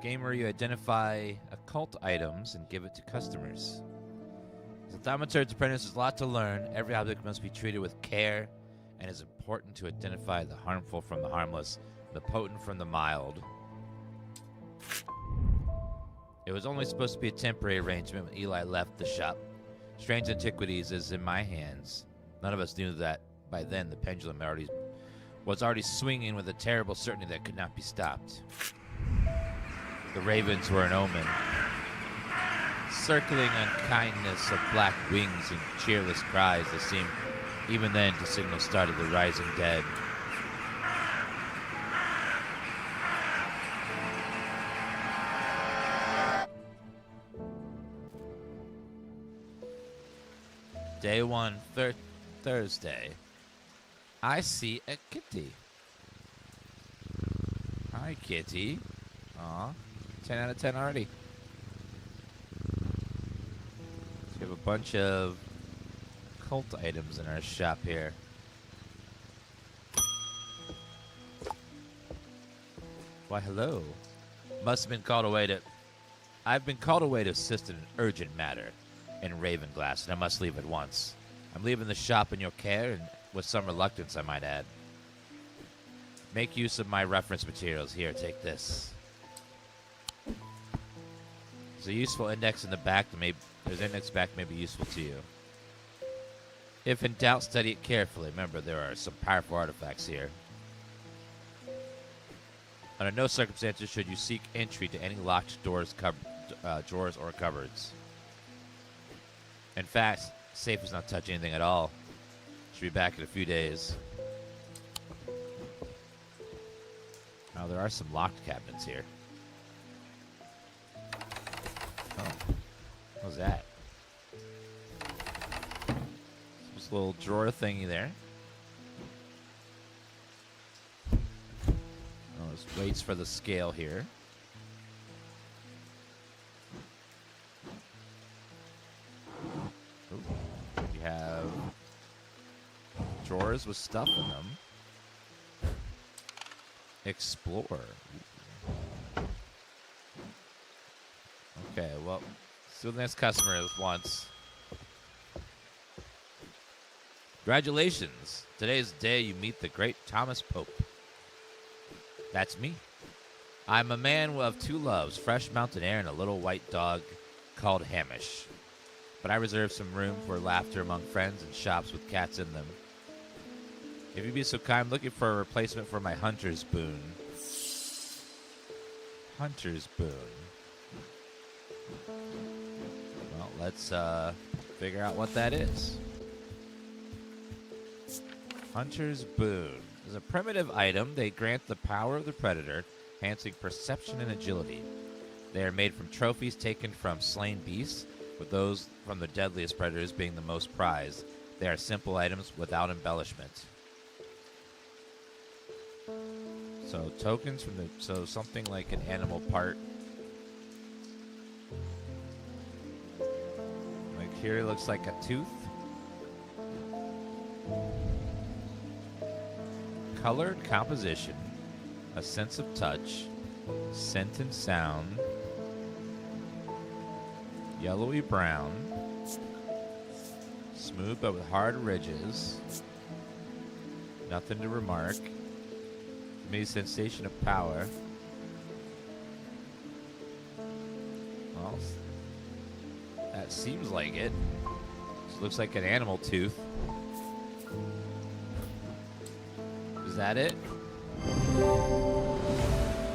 Game where you identify occult items and give it to customers. As a thaumaturge's apprentice, there's a lot to learn. Every object must be treated with care, and it's important to identify the harmful from the harmless, the potent from the mild. It was only supposed to be a temporary arrangement when Eli left the shop. Strange Antiquities is in my hands. None of us knew that by then the pendulum was already swinging with a terrible certainty that could not be stopped. The ravens were an omen. Circling unkindness of black wings and cheerless cries that seemed even then to signal start of the rising dead. Day 1, Thursday. I see a kitty. Hi, kitty. Aw, 10 out of 10 already. We have a bunch of cult items in our shop here. Why, hello. Must have been called away to... I've been called away to assist in an urgent matter in Ravenglass, and I must leave at once. I'm leaving the shop in your care, and with some reluctance, I might add. Make use of my reference materials. Here, take this. There's a useful index in the back that there's an index back may be useful to you. If in doubt, study it carefully. Remember, there are some powerful artifacts here. Under no circumstances should you seek entry to any locked doors, drawers, or cupboards. In fact, safe does not touch anything at all. Should be back in a few days. Now, there are some locked cabinets here. Oh. What was that? Just a little drawer thingy there. Oh, there's weights for the scale here. Ooh. We have drawers with stuff in them. Explore. Okay, well, let's do the next customer at once. Congratulations. Today's the day you meet the great Thomas Pope. That's me. I'm a man of two loves, fresh mountain air and a little white dog called Hamish. But I reserve some room for laughter among friends and shops with cats in them. If you'd be so kind, I'm looking for a replacement for my hunter's boon. Hunter's boon. Well, let's figure out what that is. Hunter's boon is a primitive item. They grant the power of the predator, enhancing perception and agility. They are made from trophies taken from slain beasts, with those from the deadliest predators being the most prized. They are simple items without embellishment. So tokens from something like an animal part. Like here it looks like a tooth. Colored composition, a sense of touch, scent and sound, yellowy brown, smooth but with hard ridges, nothing to remark. Me sensation of power. Well, that seems like it. This looks like an animal tooth. Is that it?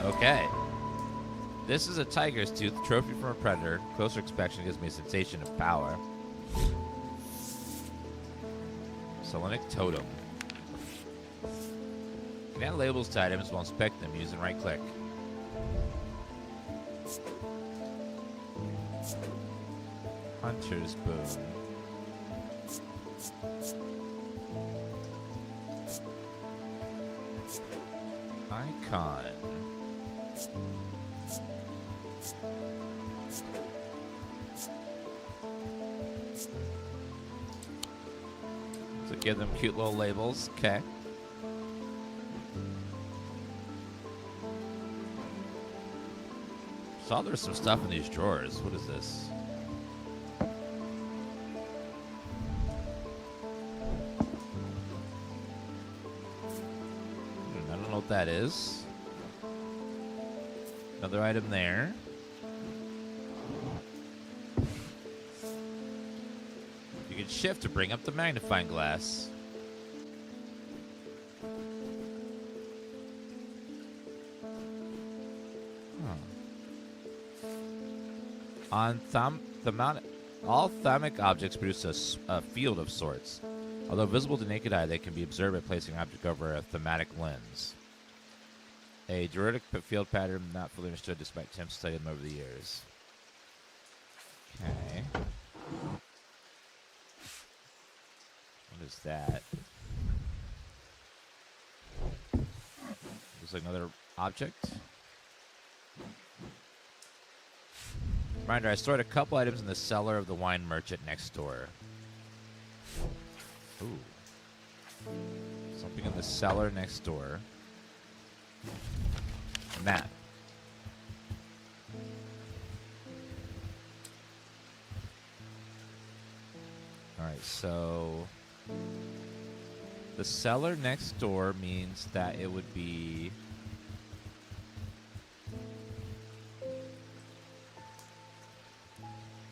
Okay. This is a tiger's tooth, trophy from a predator. Closer inspection gives me a sensation of power. Selenic totem. You can add labels to items while inspect them using right click. Hunter's boon. Icon. So give them cute little labels. Okay. Saw there's some stuff in these drawers. What is this? I don't know what that is. Another item there. You can shift to bring up the magnifying glass. On all thermic objects produce a field of sorts. Although visible to naked eye, they can be observed by placing an object over a thematic lens. A druidic field pattern not fully understood despite attempts to study them over the years. Okay. What is that? Looks like another object. Reminder, I stored a couple items in the cellar of the wine merchant next door. Ooh. Something in the cellar next door. A map. Alright, so the cellar next door means that it would be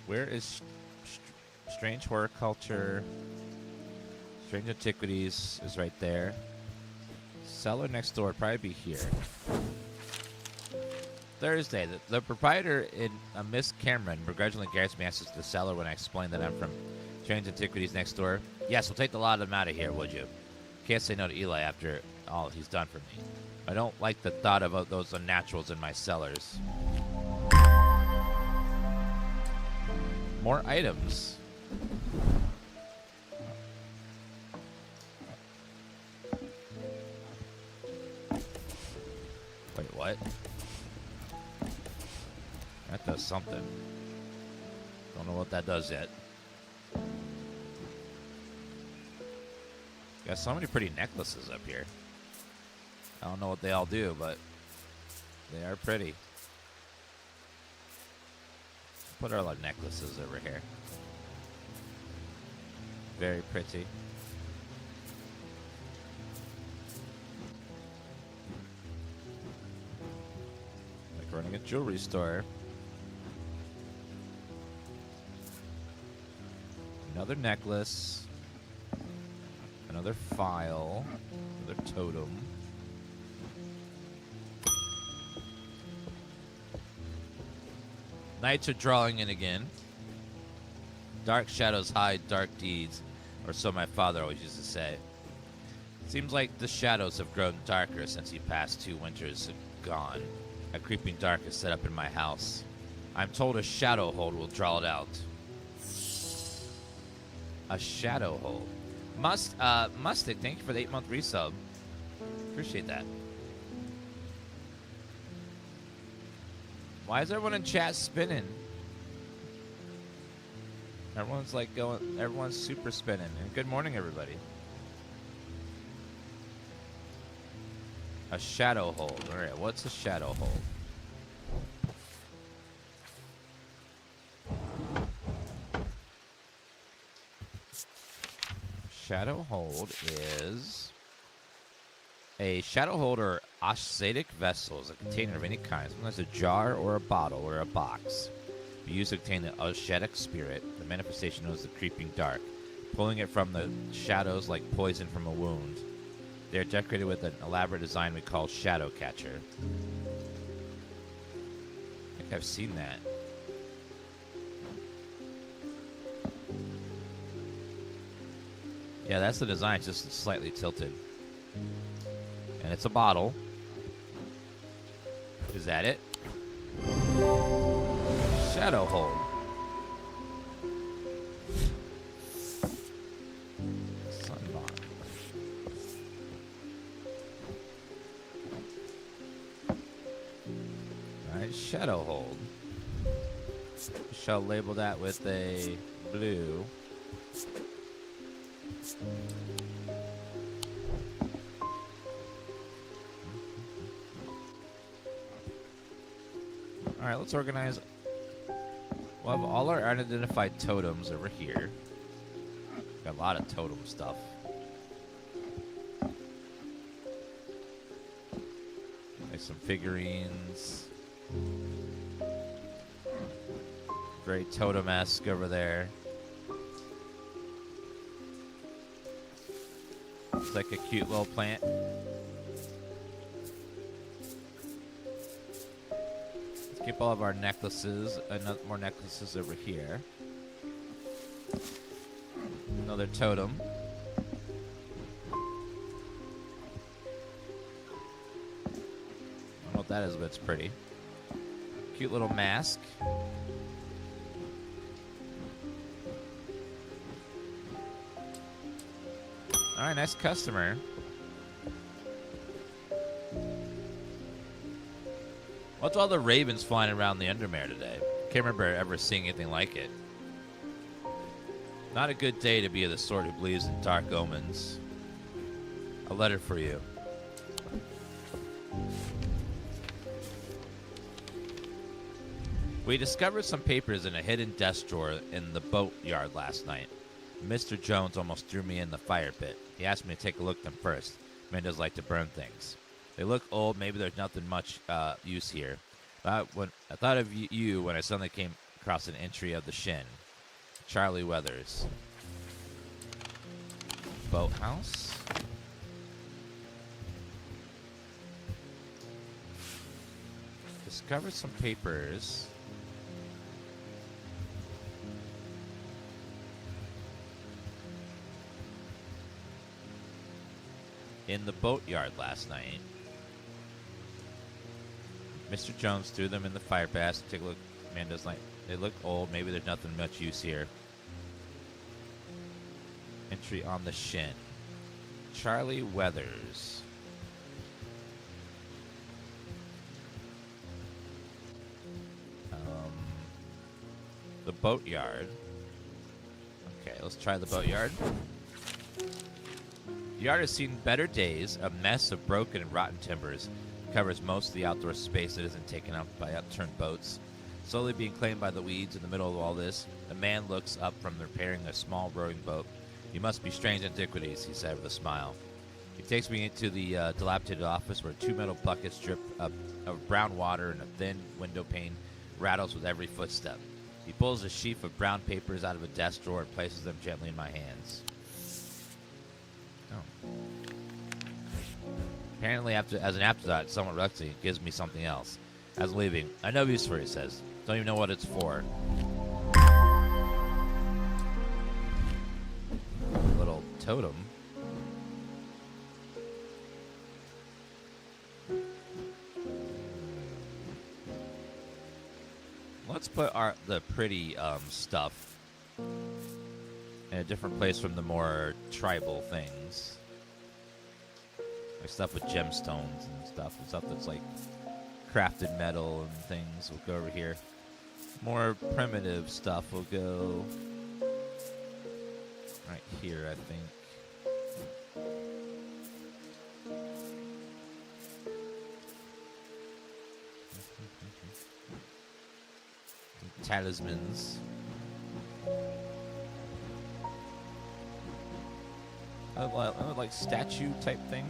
where is Strange Horticulture? Strange Antiquities is right there. Cellar next door would probably be here. Thursday, the proprietor in Miss Cameron begrudgingly guards me access to the cellar when I explain that I'm from Strange Antiquities next door. Yes, we'll take the lot of them out of here, would you? Can't say no to Eli after all he's done for me. I don't like the thought of those unnaturals in my cellars. More items. Wait, what? That does something. Don't know what that does yet. Got so many pretty necklaces up here. I don't know what they all do, but they are pretty. Put our little necklaces over here. Very pretty. Like running a jewelry store. Another necklace. Another file. Another totem. Nights are drawing in again. Dark shadows hide dark deeds, or so my father always used to say. Seems like the shadows have grown darker since he passed 2 winters gone. A creeping dark is set up in my house. I'm told a shadow hold will draw it out. A shadow hold. Mustic, thank you for the 8-month resub. Appreciate that. Why is everyone in chat spinning? Everyone's super spinning. And good morning, everybody. A shadow hold. All right, what's a shadow hold? Shadow hold is a shadow hold or ascetic vessel is a container of any kind, sometimes a jar or a bottle or a box. Be used to contain the ascetic spirit, the manifestation known as the creeping dark, pulling it from the shadows like poison from a wound. They are decorated with an elaborate design we call shadow catcher. I think I've seen that. Yeah, that's the design, it's just slightly tilted. And it's a bottle. Is that it? Shadow hold. Sunbond. Alright, shadow hold. We shall label that with a blue. All right, let's organize. We'll have all our unidentified totems over here. Got a lot of totem stuff. Like some figurines. Very totem-esque over there. It's like a cute little plant. Let's keep all of our necklaces. More necklaces over here. Another totem. I don't know what that is, but it's pretty. Cute little mask. Alright, nice customer. What's all the ravens flying around the Undermere today? Can't remember ever seeing anything like it. Not a good day to be the sort who believes in dark omens. A letter for you. We discovered some papers in a hidden desk drawer in the boatyard last night. Mr. Jones almost threw me in the fire pit. He asked me to take a look at them first. Men does like to burn things. They look old. Maybe there's nothing much use here. But I thought of you when I suddenly came across an entry of the Shin. Charlie Weathers. Boathouse. Discovered some papers. In the boatyard last night. Mr. Jones threw them in the fire pit. Take a look. Amanda's like, they look old. Maybe there's nothing much use here. Entry on the Shin. Charlie Weathers. The boatyard. Okay, let's try the boatyard. The yard has seen better days. A mess of broken and rotten timbers covers most of the outdoor space that isn't taken up by upturned boats. Slowly being claimed by the weeds in the middle of all this, a man looks up from repairing a small rowing boat. You must be strange Antiquities, he said with a smile. He takes me into the dilapidated office where 2 metal buckets drip of brown water and a thin window pane rattles with every footstep. He pulls a sheaf of brown papers out of a desk drawer and places them gently in my hands. Oh. Apparently, as an afterthought, somewhat reluctantly, gives me something else. As I'm leaving, I know use for it, he says. Don't even know what it's for. Little totem. Let's put the pretty stuff in a different place from the more tribal things. Like stuff with gemstones and stuff that's like crafted metal and things will go over here. More primitive stuff will go right here, I think. Talismans. I would like statue type thing.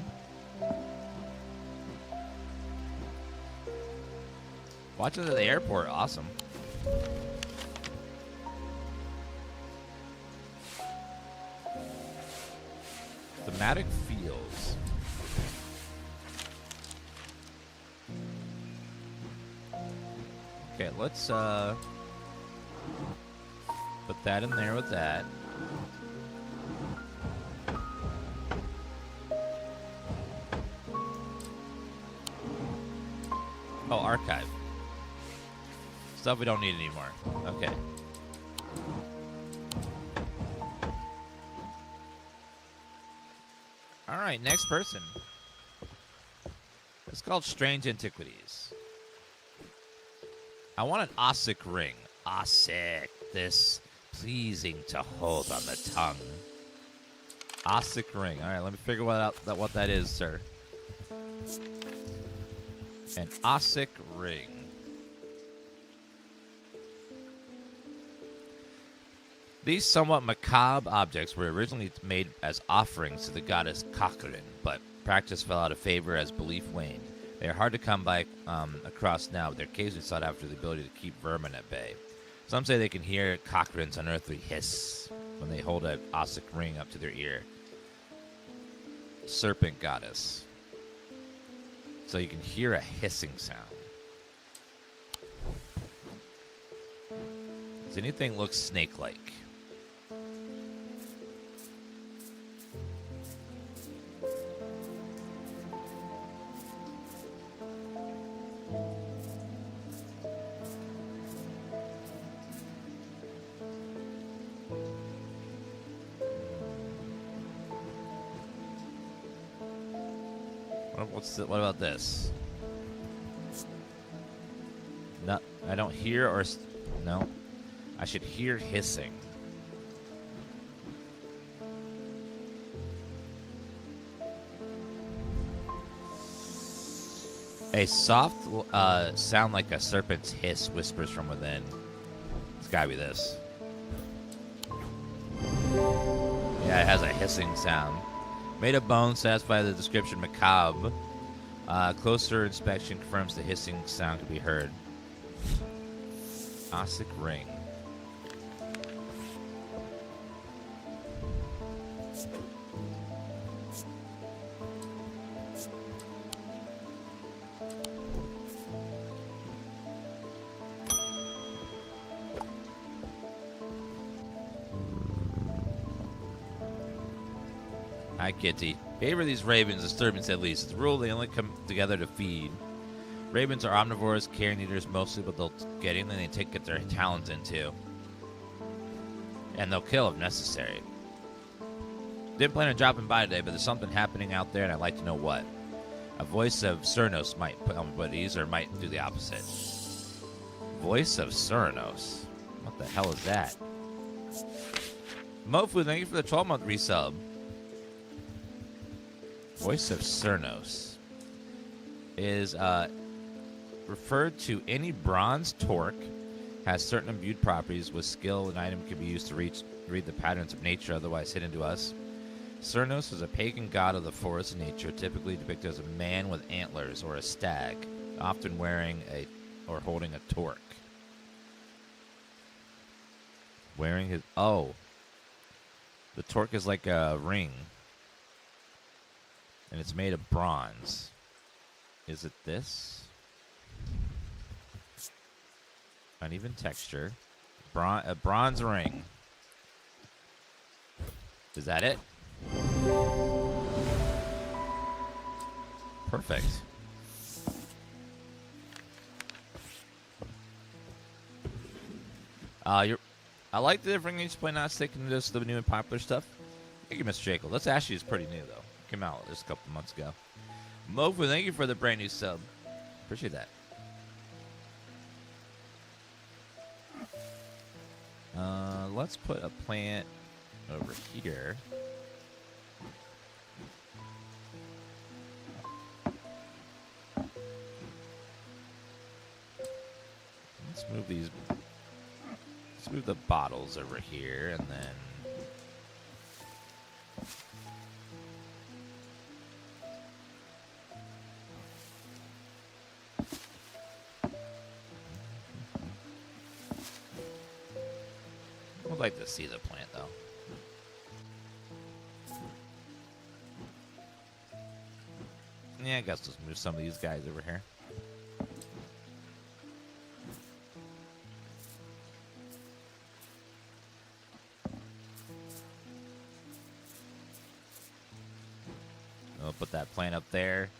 Watching at the airport, awesome. Thematic fields. Okay, let's put that in there with that. Oh, archive. Stuff we don't need anymore. Okay. Alright, next person. It's called Strange Antiquities. I want an Ossic ring. Ossic. This pleasing to hold on the tongue. Ossic ring. Alright, let me figure out what that is, sir. An Ossic ring. These somewhat macabre objects were originally made as offerings to the goddess Cochrane, but practice fell out of favor as belief waned. They are hard to come by across now, but they're occasionally sought after the ability to keep vermin at bay. Some say they can hear Cochrane's unearthly hiss when they hold an Ossic ring up to their ear. Serpent goddess. So you can hear a hissing sound. Does anything look snake-like? What about this? No, I don't hear or... No. I should hear hissing. A soft sound like a serpent's hiss whispers from within. It's gotta be this. Yeah, it has a hissing sound. Made of bone, satisfy the description macabre. Closer inspection confirms the hissing sound can be heard. Ossic ring. Hi, Kitty. Favor these ravens, disturbance at least. It's a rule they only come together to feed. Ravens are omnivores, carrion eaters mostly, but they'll get anything they get their talons into. And they'll kill if necessary. Didn't plan on dropping by today, but there's something happening out there, and I'd like to know what. A voice of Cernos might put me at ease, or might do the opposite. Voice of Cernos? What the hell is that? Mofu, thank you for the 12-month resub. Voice of Cernos is referred to any bronze torque, has certain imbued properties. With skill, an item can be used to read the patterns of nature otherwise hidden to us. Cernos is a pagan god of the forest and nature, typically depicted as a man with antlers or a stag, often wearing or holding a torque. Wearing his... Oh. The torque is like a ring. And it's made of bronze. Is it this? Uneven texture. A bronze ring. Is that it? Perfect. I like the different games play, not sticking to just the new and popular stuff. Thank you, Mr. Jacob. Let's Ashley is pretty new though. Came out just a couple months ago. Mofu, thank you for the brand new sub. Appreciate that. Let's put a plant over here. Let's move these. Let's move the bottles over here, and then. I'd like to see the plant, though. Yeah, I guess let's move some of these guys over here. We'll put that plant up there.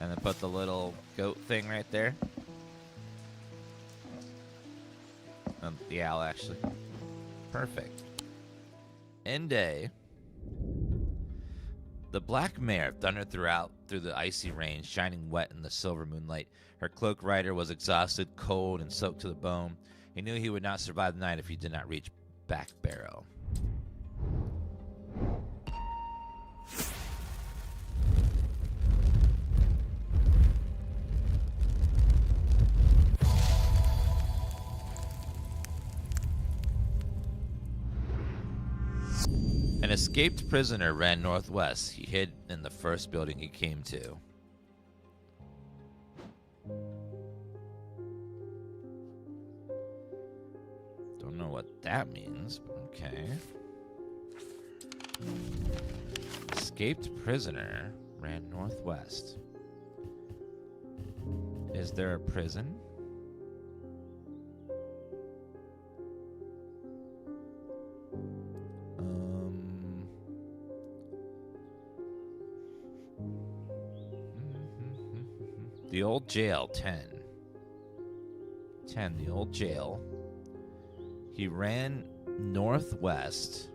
And then put the little goat thing right there. The owl, actually. Perfect. End day. The black mare thundered through the icy rain, shining wet in the silver moonlight. Her cloak rider was exhausted, cold, and soaked to the bone. He knew he would not survive the night if he did not reach Back Barrow. An escaped prisoner ran northwest. He hid in the first building he came to. Don't know what that means, but okay. Escaped prisoner ran northwest. Is there a prison? The old jail, 10. 10, the old jail. He ran northwest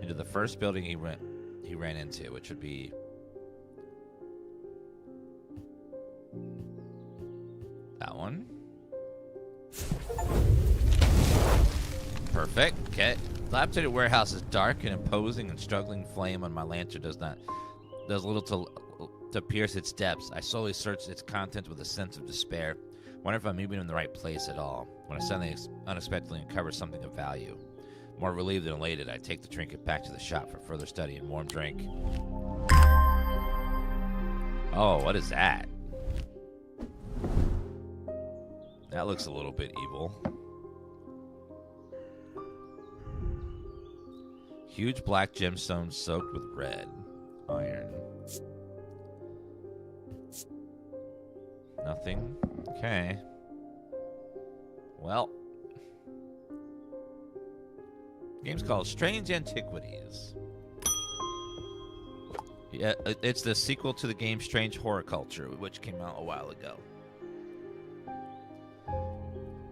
into the first building he ran into, which would be that one. Perfect. Okay. Dilapidated warehouse is dark and imposing, and struggling flame on my lantern does little to pierce its depths. I slowly search its contents with a sense of despair. Wonder if I'm moving in the right place at all. When I suddenly unexpectedly uncover something of value. More relieved than elated, I take the trinket back to the shop for further study and warm drink. Oh, what is that? That looks a little bit evil. Huge black gemstones soaked with red iron. Nothing. Okay. Well. The game's called Strange Antiquities. Yeah, it's the sequel to the game Strange Horror Culture, which came out a while ago.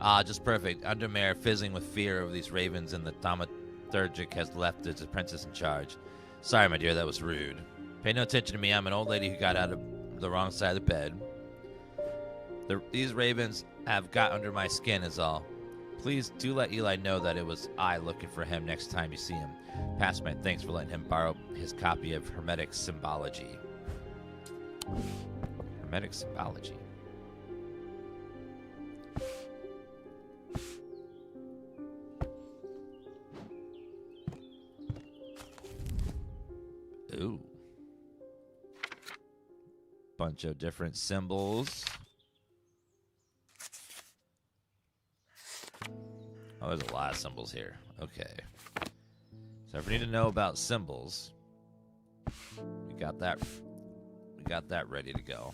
Ah, just perfect. Undermere fizzing with fear of these ravens, and the thaumaturgic has left its apprentice in charge. Sorry, my dear, that was rude. Pay no attention to me. I'm an old lady who got out of the wrong side of the bed. These ravens have got under my skin is all. Please do let Eli know that it was I looking for him next time you see him. Pass my thanks for letting him borrow his copy of Hermetic Symbology. Hermetic Symbology. Ooh. Bunch of different symbols. Oh, there's a lot of symbols here. Okay. So if we need to know about symbols, we got that ready to go.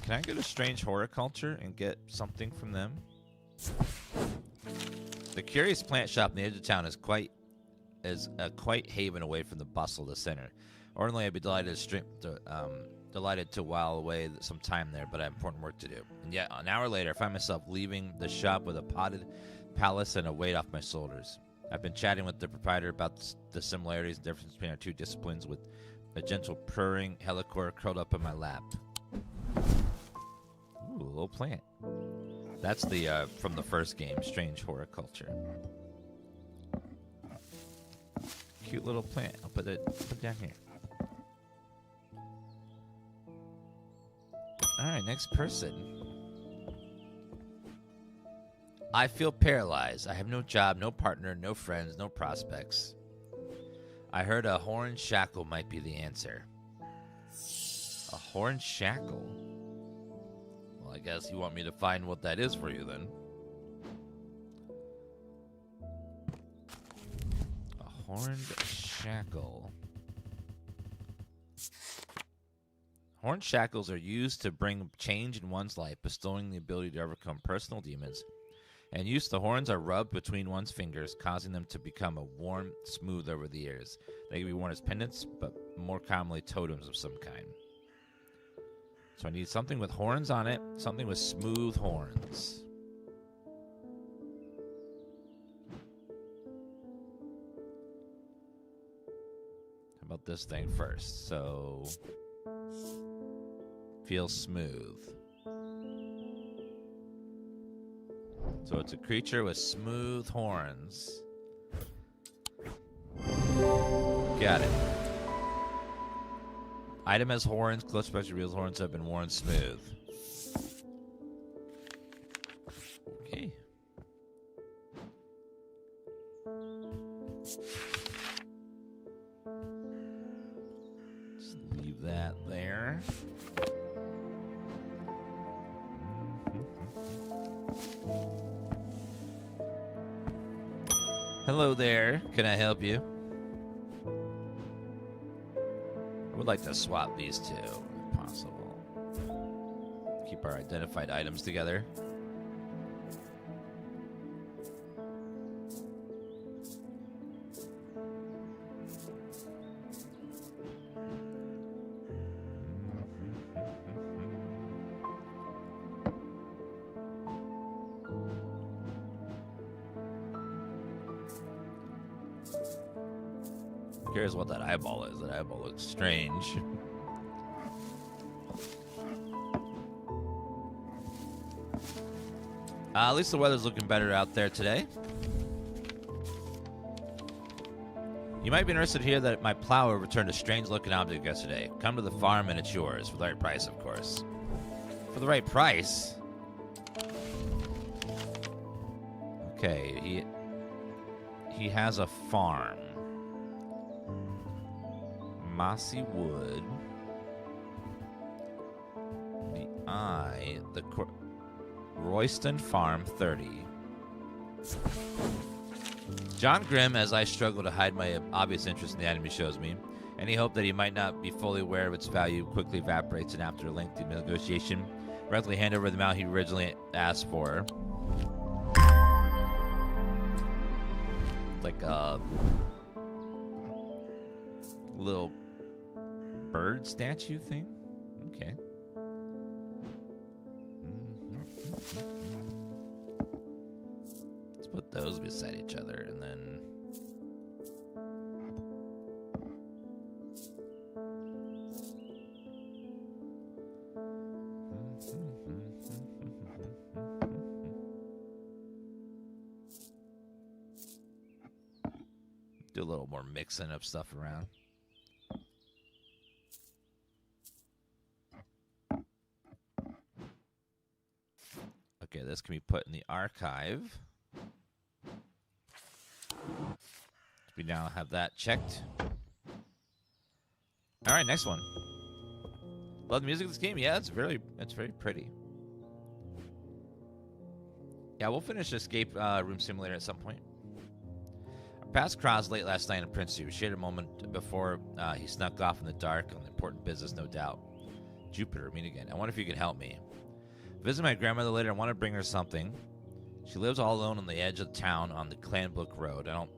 Can I go to Strange Horror Culture and get something from them? The curious plant shop on the edge of town is a quite haven away from the bustle of the center. Ordinarily, I'd be delighted to while away some time there, but I have important work to do. And yet, an hour later, I find myself leaving the shop with a potted palace and a weight off my shoulders. I've been chatting with the proprietor about the similarities and differences between our two disciplines with a gentle purring helicore curled up in my lap. Ooh, a little plant. That's the from the first game, Strange Horror Culture. Cute little plant. I'll put it down here. Alright, next person. I feel paralyzed. I have no job, no partner, no friends, no prospects. I heard a horn shackle might be the answer. A horn shackle? Well, I guess you want me to find what that is for you then. A horned shackle. Horn shackles are used to bring change in one's life, bestowing the ability to overcome personal demons. And use the horns are rubbed between one's fingers, causing them to become worn smooth over the ears. They can be worn as pendants, but more commonly totems of some kind. So I need something with horns on it, something with smooth horns. How about this thing first? So... feel smooth. So it's a creature with smooth horns. Got it. Item has horns. Close special reveals horns have been worn smooth. Okay. Just leave that there. Hello there. Can I help you? I would like to swap these two, if possible. Keep our identified items together. Curious what that eyeball is. That eyeball looks strange. At least the weather's looking better out there today. You might be interested to hear that my plow returned a strange-looking object yesterday. Come to the farm and it's yours. For the right price, of course. For the right price? Okay, he has a farm. Mossy wood. The Royston Farm 30. John Grimm, as I struggle to hide my obvious interest in the item he shows me, any hope that he might not be fully aware of its value quickly evaporates, and after a lengthy negotiation, readily hand over the amount he originally asked for. Like a little bird statue thing? Okay. Let's put those beside each other and then do a little more mixing of stuff around. Okay, this can be put in the archive. We now have that checked. All right, next one. Love the music of this game. Yeah, it's very pretty. Yeah, we'll finish Escape Room Simulator at some point. Our paths crossed late last night in Prince. We shared a moment before he snuck off in the dark on important business, no doubt. Jupiter, meet again. I wonder if you could help me. Visit my grandmother later. I want to bring her something. She lives all alone on the edge of town on the Clanbrook Road. I don't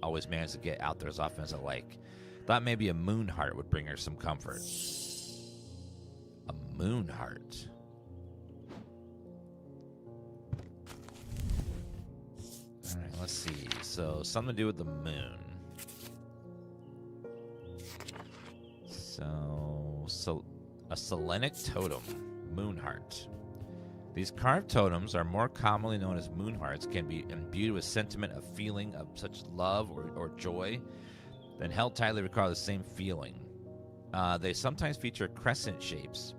always manage to get out there as often as I like. Thought maybe a moon heart would bring her some comfort. A moon heart. All right, let's see. So, something to do with the moon. So a Selenic totem. Moon heart. These carved totems are more commonly known as moon hearts, can be imbued with sentiment of feeling of such love or joy, then held tightly require the same feeling. They sometimes feature crescent shapes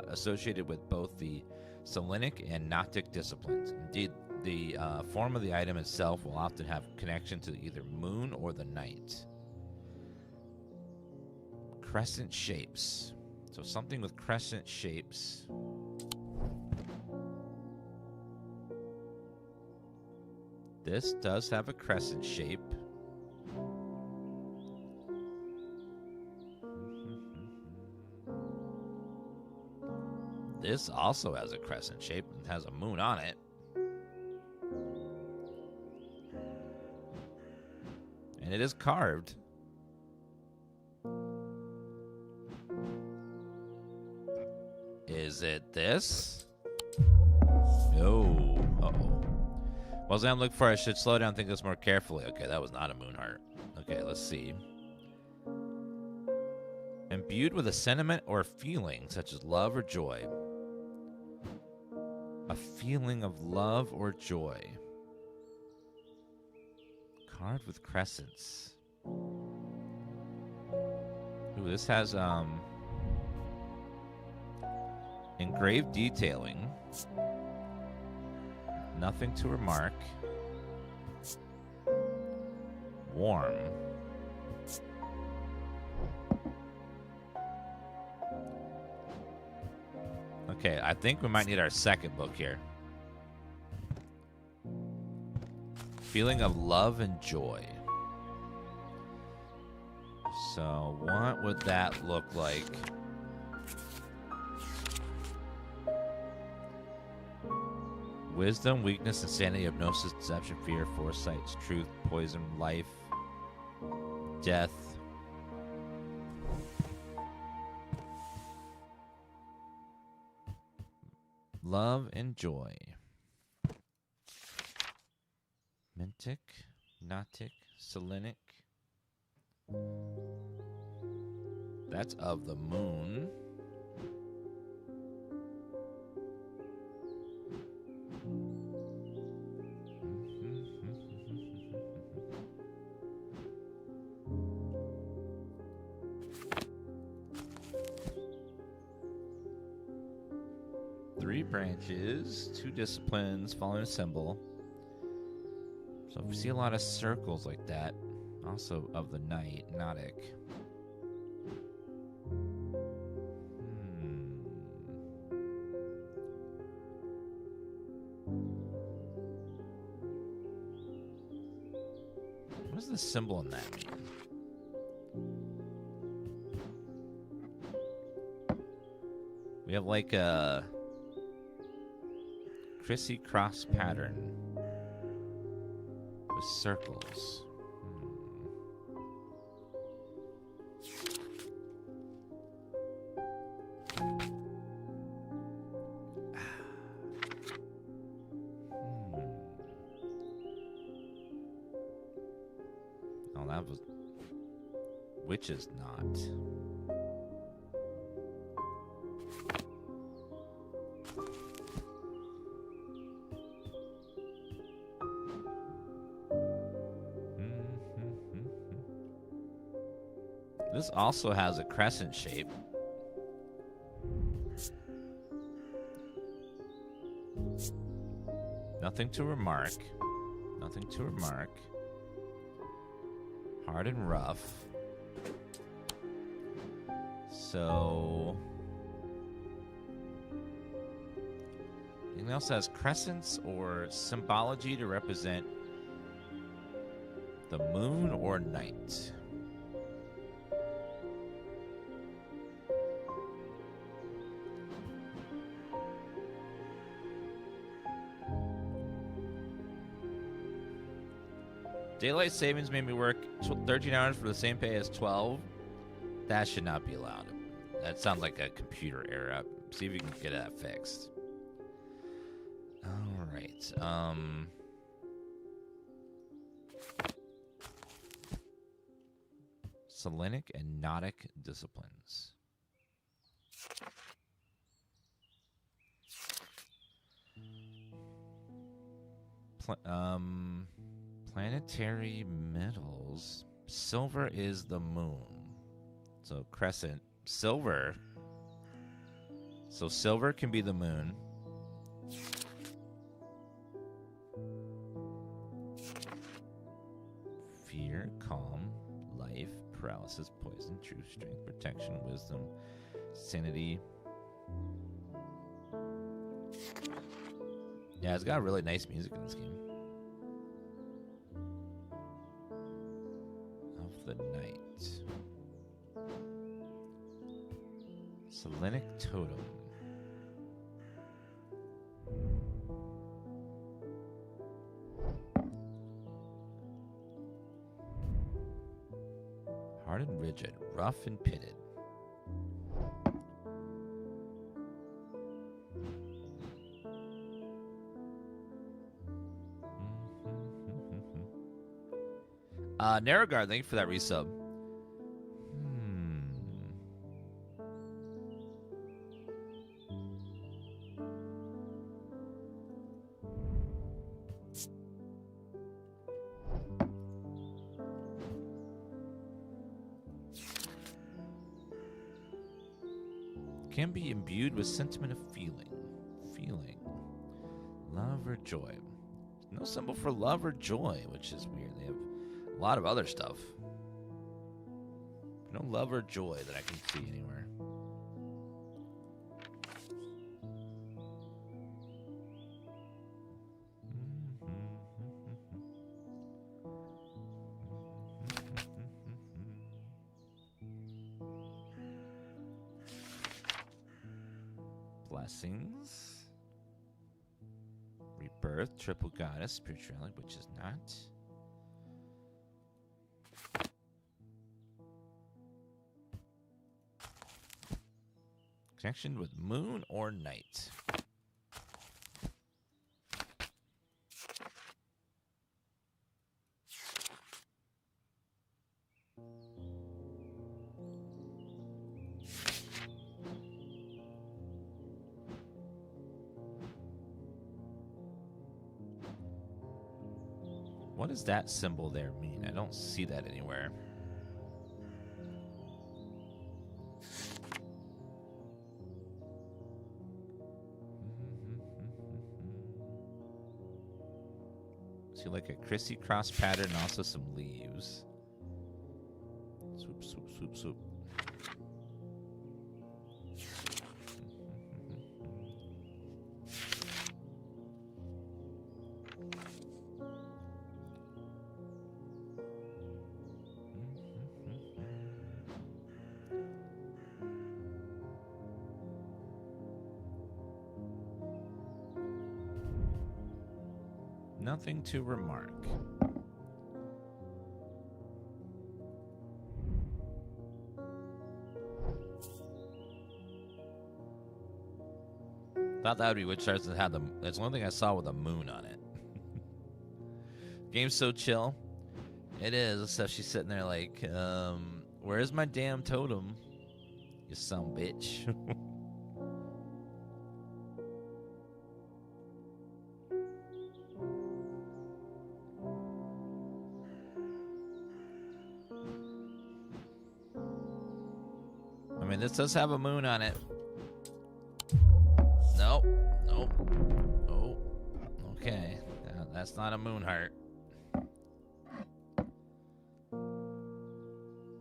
associated with both the Selenic and Gnostic disciplines. Indeed, the form of the item itself will often have connection to either moon or the night. Crescent shapes. So something with crescent shapes. This does have a crescent shape. This also has a crescent shape and has a moon on it. And it is carved. Is it this? No. Uh-oh. Well, as I'm looking for, I should slow down and think this more carefully. Okay, that was not a moon heart. Okay, let's see. Imbued with a sentiment or feeling, such as love or joy. A feeling of love or joy. Carved with crescents. Ooh, this has engraved detailing. Nothing to remark. Warm. Okay, I think we might need our second book here. Feeling of love and joy. So, what would that look like? Wisdom, weakness, insanity, hypnosis, deception, fear, foresight, truth, poison, life, death. Love and joy. Mentic, Gnotic, Selenic. That's of the moon. Three branches, 2 disciplines, following a symbol. So if we see a lot of circles like that, also of the night, Gnotic. What does the symbol in that mean? We have like a criss-cross pattern with circles. Oh, that was witch's knot. This also has a crescent shape. Nothing to remark. Nothing to remark. Hard and rough. So... anything else has crescents or symbology to represent the moon or night? Daylight savings made me work 13 hours for the same pay as 12. That should not be allowed. That sounds like a computer error. See if you can get that fixed. All right. Selenic and Gnotic disciplines. Planetary metals. Silver is the moon. So crescent. Silver. So silver can be the moon. Fear, calm, life, paralysis, poison, truth, strength, protection, wisdom, sanity. Yeah, it's got really nice music in this game. Of the night. Selenic totem. Hard and rigid, rough and pitted. Narrowguard, thank you for that resub. Can be imbued with sentiment of feeling. Love or joy. No symbol for love or joy, which is weird. They have a lot of other stuff. No love or joy that I can see anywhere. Blessings. Rebirth, triple goddess, spirituality, which is not. Connection with moon or night. What does that symbol there mean? I don't see that anywhere. See like a crissy-cross pattern and also some leaves. Swoop, swoop, swoop, swoop. Nothing to remark. Thought that would be which stars that had the. That's one thing I saw with a moon on it. Game's so chill. It is. So she's sitting there like, where's my damn totem? You son bitch. This does have a moon on it. Nope. Nope. Oh. Okay. That's not a moon heart.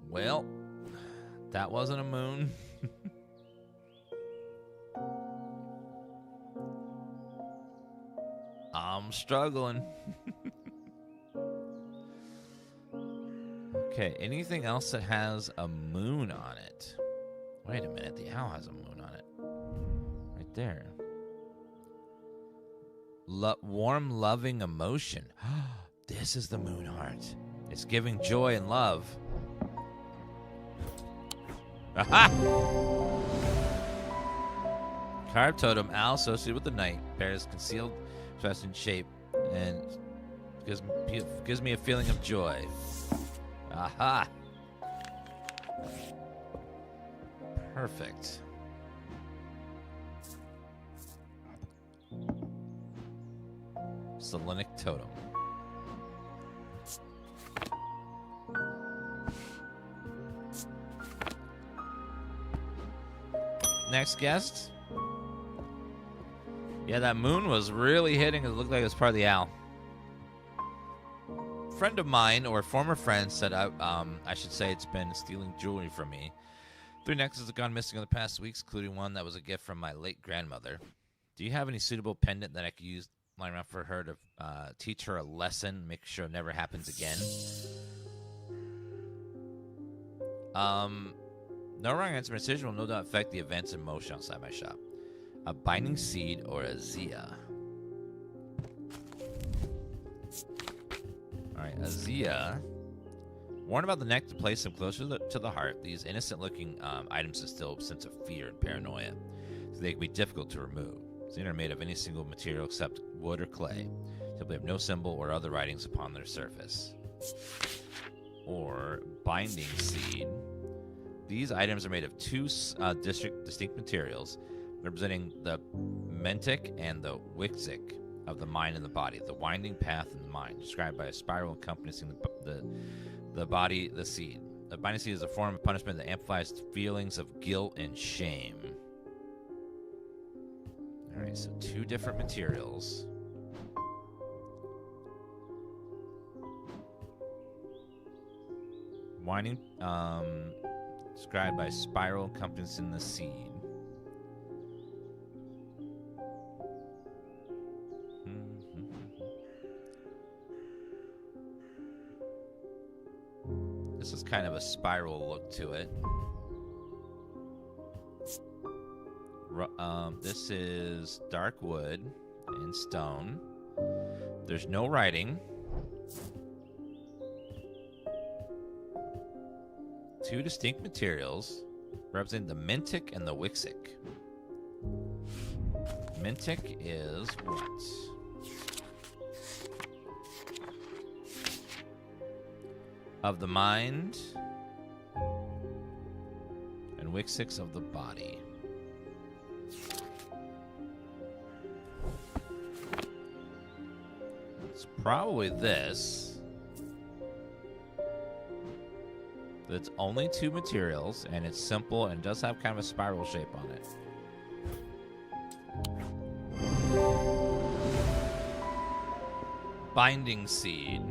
Well, that wasn't a moon. I'm struggling. Okay, anything else that has a moon on it? Wait a minute, the owl has a moon on it. Right there. Warm, loving emotion. This is the moon heart. It's giving joy and love. Aha! Carved totem, owl associated with the night. Bears concealed, dressed in shape, and gives me a feeling of joy. Aha! Perfect. Selenic totem. Next guest. Yeah, that moon was really hitting. It looked like it was part of the owl. Friend of mine, or former friend, said I should say it's been stealing jewelry from me. 3 necklaces have gone missing in the past weeks, including one that was a gift from my late grandmother. Do you have any suitable pendant that I could use lying around for her to teach her a lesson, make sure it never happens again? No wrong answer. My decision will no doubt affect the events in motion outside my shop. A binding seed or a Zia. Alright, a Zia. Warn about the neck to place them closer to the heart. These innocent-looking items instill a sense of fear and paranoia, so they can be difficult to remove. These are made of any single material except wood or clay. Simply have no symbol or other writings upon their surface. Or binding seed. These items are made of 2 distinct materials, representing the mentic and the wixic of the mind and the body, the winding path in the mind, described by a spiral encompassing the body, the seed. The binding seed is a form of punishment that amplifies feelings of guilt and shame. Alright, so 2 different materials. Winding, described by spiral encompassing the seed. This is kind of a spiral look to it. This is dark wood and stone. There's no writing. Two distinct materials representing the Mintic and the Wixic. Mintic is what? Of the mind, and Wixix of the body. It's probably this. It's only two materials, and it's simple, and does have kind of a spiral shape on it. Binding seed.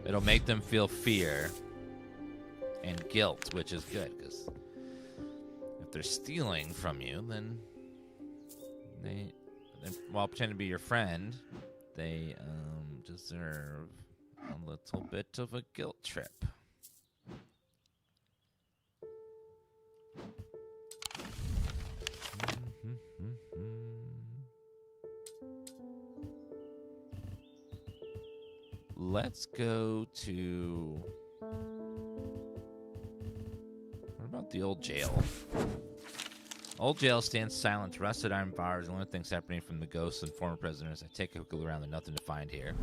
It'll make them feel fear and guilt, which is good, because if they're stealing from you, then while pretending to be your friend, they deserve a little bit of a guilt trip. Let's go to... What about the old jail? Old jail stands silent. Rusted iron bars. The only thing separating from the ghosts and former prisoners. I take a look around. There's nothing to find here.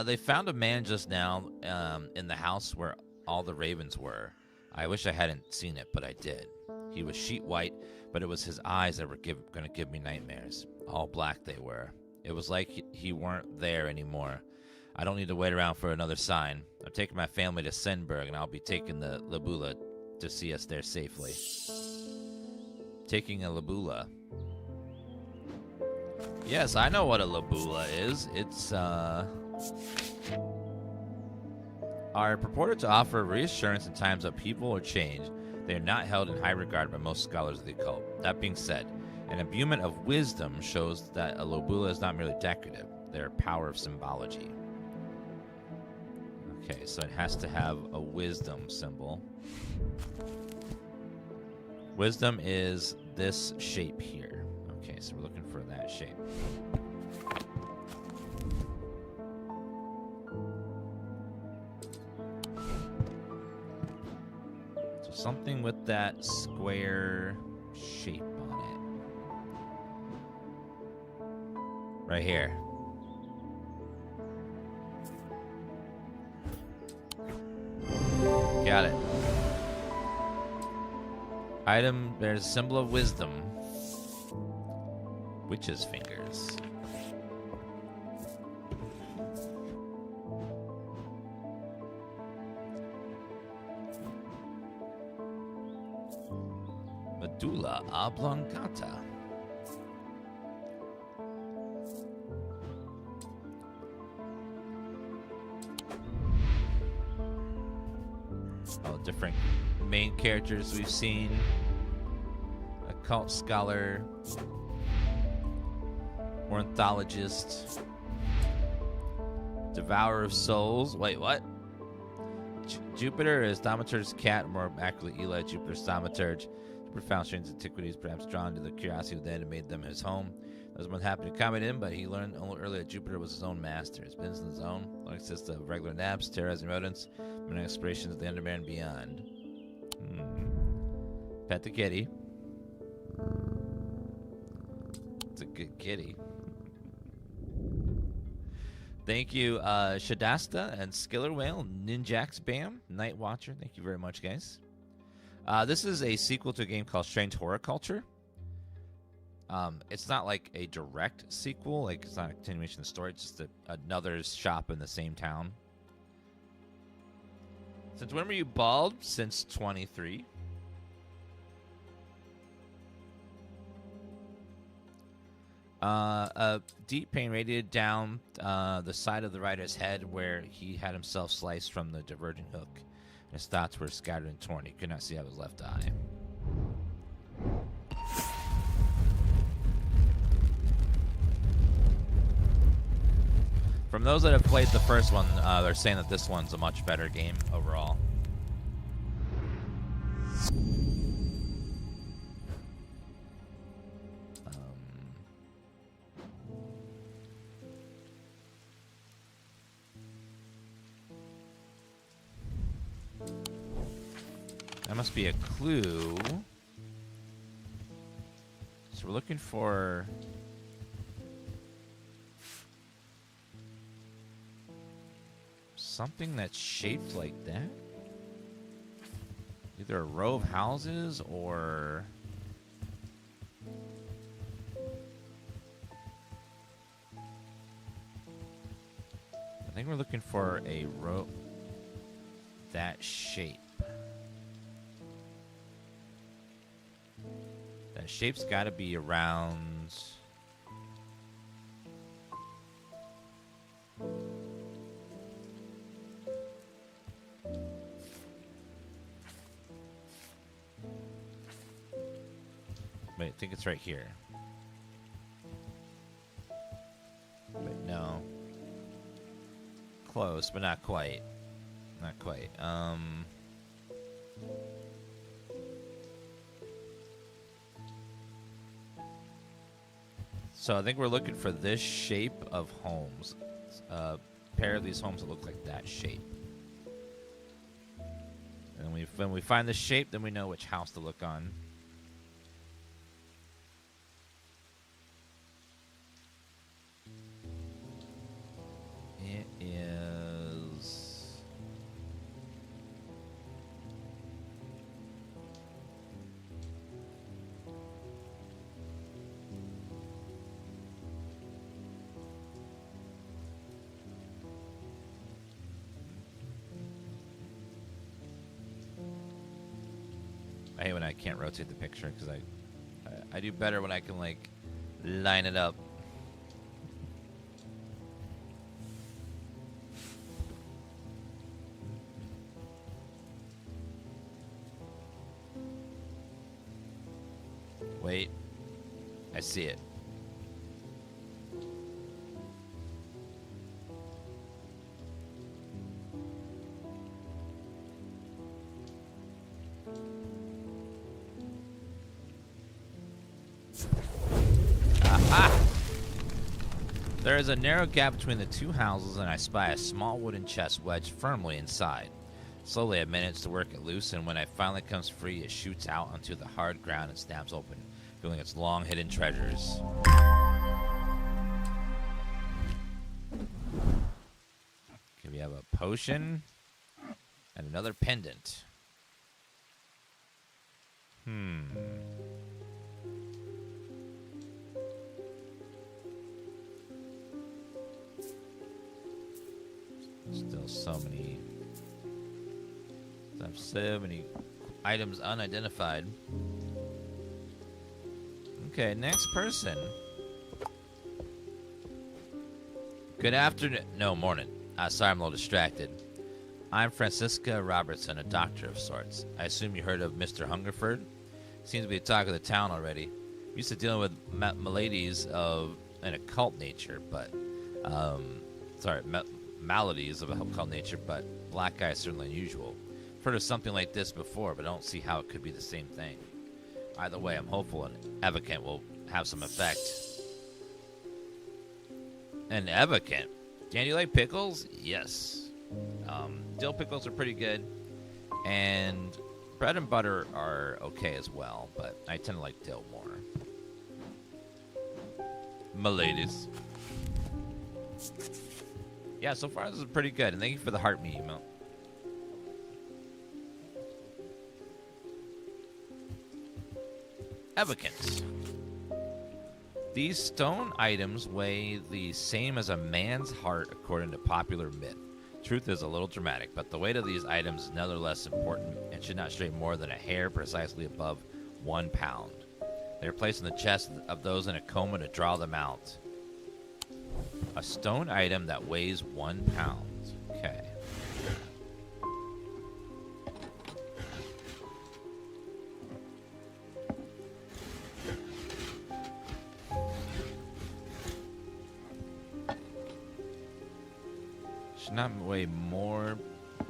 They found a man just now in the house where all the ravens were. I wish I hadn't seen it, but I did. He was sheet white, but it was his eyes that were going to give me nightmares. All black they were. It was like he weren't there anymore. I don't need to wait around for another sign. I'm taking my family to Senberg, and I'll be taking the Labula to see us there safely. Taking a Labula. Yes, I know what a Labula is. It's, are purported to offer reassurance in times of upheaval or change. They are not held in high regard by most scholars of the occult. That being said, an imbuement of wisdom shows that a Lobula is not merely decorative. They are power of symbology. Okay, so it has to have a wisdom symbol. Wisdom is this shape here. Okay, so we're looking for that shape. Something with that square shape on it. Right here. Got it. Item, there's a symbol of wisdom. Witch's fingers. Medulla oblongata. All the different main characters we've seen. Occult scholar. Ornithologist. Devourer of souls. Wait, what? Jupiter is Thaumaturge's cat, more accurately Eli, Jupiter's thaumaturge. Profound strange antiquities, perhaps drawn to the curiosity of the dead and made them his home. That was what happened to accommodate him, but he learned early that Jupiter was his own master. His business in his own, one consists of regular naps, terrorizing rodents, and explorations of the Undermere and beyond. Pet the kitty. It's a good kitty. Thank you, Shadasta and Skiller Whale, Ninjax Bam, Night Watcher. Thank you very much, guys. This is a sequel to a game called Strange Horror Culture. It's not like a direct sequel, like it's not a continuation of the story, it's just another shop in the same town. Since when were you bald? Since 23. A deep pain radiated down the side of the rider's head where he had himself sliced from the diverging hook. His thoughts were scattered and torn. He could not see out of his left eye. From those that have played the first one, they're saying that this one's a much better game overall. That must be a clue. So we're looking for... something that's shaped like that? Either a row of houses or... I think we're looking for a row... that shape. That shape's got to be around... Wait, I think it's right here. But no. Close, but not quite. Not quite. So I think we're looking for this shape of homes. A pair of these homes that look like that shape. And when we find the shape, then we know which house to look on. It is... I hate when I can't rotate the picture because I do better when I can like line it up. Wait, I see it. Aha! There is a narrow gap between the two houses, and I spy a small wooden chest wedged firmly inside. Slowly, I manage to work it loose, and when it finally comes free, it shoots out onto the hard ground and snaps open, revealing its long hidden treasures. Okay, we have a potion and another pendant. Still so many items unidentified. Okay, next person. Good afternoon. No, morning. Sorry, I'm a little distracted. I'm Francisca Robertson, a doctor of sorts. I assume you heard of Mr. Hungerford? Seems to be the talk of the town already. I'm used to dealing with maladies of an occult nature, but... maladies of a occult nature, but black eye is certainly unusual. I've heard of something like this before, but I don't see how it could be the same thing. Either way, I'm hopeful an evocant will have some effect. An evocant? Dan, you like pickles? Yes. Dill pickles are pretty good, and bread and butter are okay as well, but I tend to like dill more. Maladies. Yeah, so far this is pretty good, and thank you for the heart me email. Evocants. These stone items weigh the same as a man's heart according to popular myth. Truth is a little dramatic, but the weight of these items is nevertheless important and should not stray more than a hair precisely above 1 pound. They are placed in the chest of those in a coma to draw them out. A stone item that weighs 1 pound. Okay. Should not weigh more.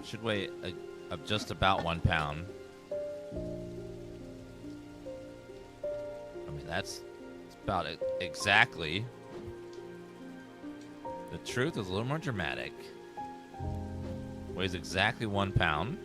Should weigh of just about 1 pound. I mean, that's about it exactly. The truth is a little more dramatic. Weighs exactly 1 pound.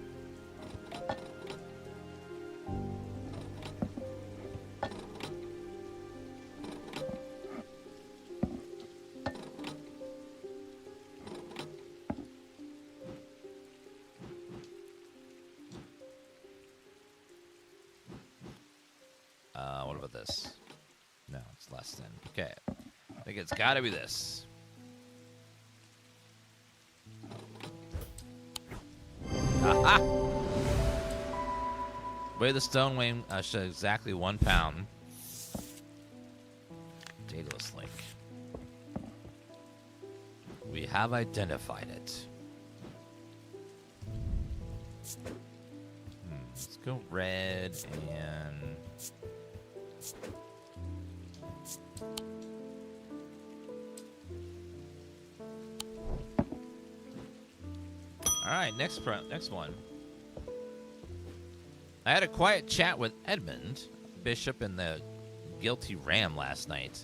What about this? No, it's less than. Okay. I think it's got to be this. Aha! Weigh the stone weighing exactly 1 pound. Daedalus link. We have identified it. Let's go red and... All right, next one. I had a quiet chat with Edmund, Bishop and the Guilty Ram last night.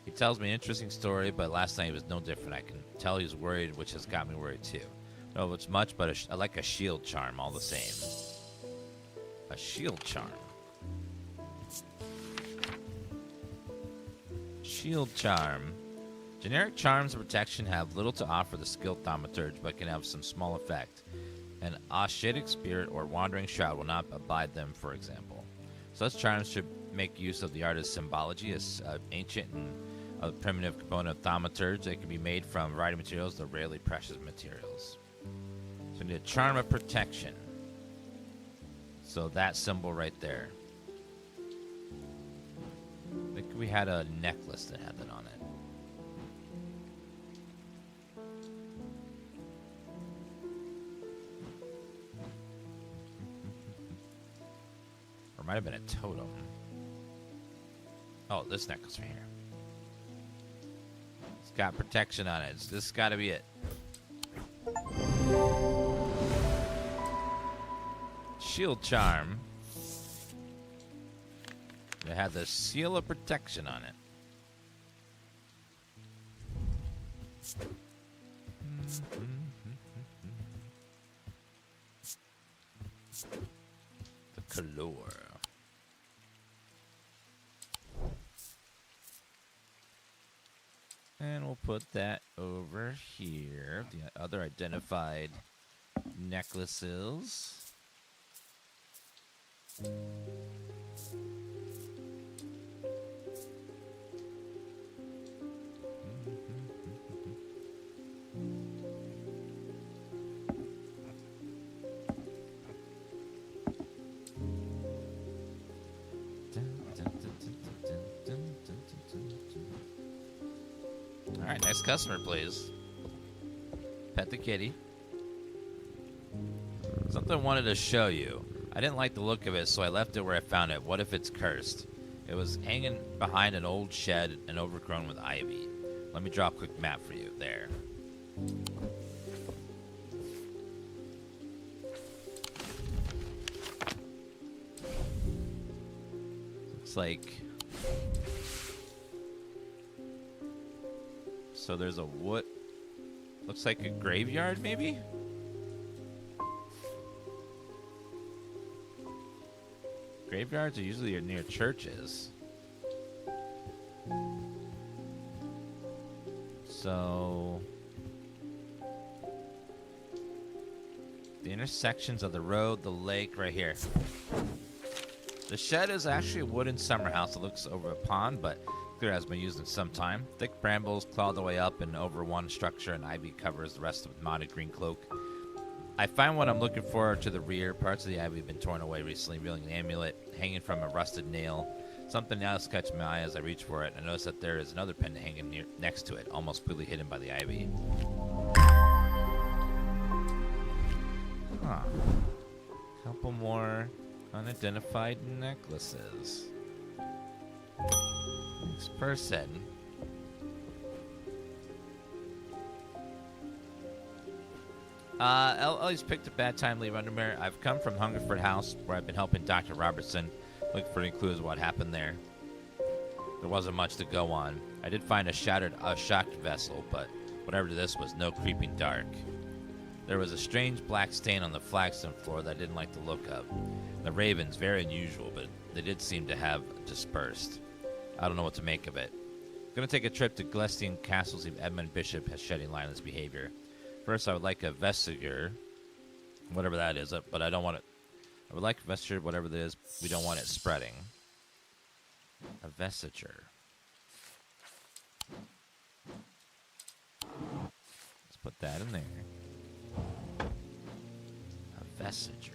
He tells me an interesting story, but last night was no different. I can tell he's worried, which has got me worried too. No, it's much, but I like a shield charm all the same. A shield charm. Shield charm. Generic charms of protection have little to offer the skilled thaumaturge, but can have some small effect. An ascetic spirit or wandering shroud will not abide them, for example. Such charms should make use of the artist's symbology as ancient and a primitive component of thaumaturge. They can be made from a variety of materials, though rarely precious materials. So we need a charm of protection. So that symbol right there. I think we had a necklace that had that on it. Or might have been a totem. Oh, this necklace right here. It's got protection on it. This has got to be it. Shield charm. It had the seal of protection on it. The color. And we'll put that over here. The other identified necklaces. All right, next customer, please. Pet the kitty. Something I wanted to show you. I didn't like the look of it, so I left it where I found it. What if it's cursed? It was hanging behind an old shed and overgrown with ivy. Let me draw a quick map for you. There. Looks like... So there's a wood... Looks like a graveyard, maybe? Graveyards are usually near churches. So... The intersections of the road, the lake, right here. The shed is actually a wooden summer house that looks over a pond, but clear has been used in some time. Thick brambles claw the way up and over one structure, and ivy covers the rest of the modded green cloak. I find what I'm looking for to the rear. Parts of the ivy have been torn away recently, revealing an amulet hanging from a rusted nail. Something else catches my eye as I reach for it, and I notice that there is another pendant hanging next to it, almost completely hidden by the ivy. Huh. Couple more unidentified necklaces. Next person. Ellie's picked a bad time to leave Undermere. I've come from Hungerford House, where I've been helping Dr. Robertson look for any clues of what happened there. There wasn't much to go on. I did find a shocked vessel, but whatever this was, no creeping dark. There was a strange black stain on the flagstone floor that I didn't like the look of. The ravens, very unusual, but they did seem to have dispersed. I don't know what to make of it. I'm going to take a trip to Glestian Castle, see if Edmund Bishop has shed any light on this behavior. First, I would like a vesture, whatever that is, but I don't want it. I would like a vesture, whatever it is. We don't want it spreading. A vesture. Let's put that in there. A vesture.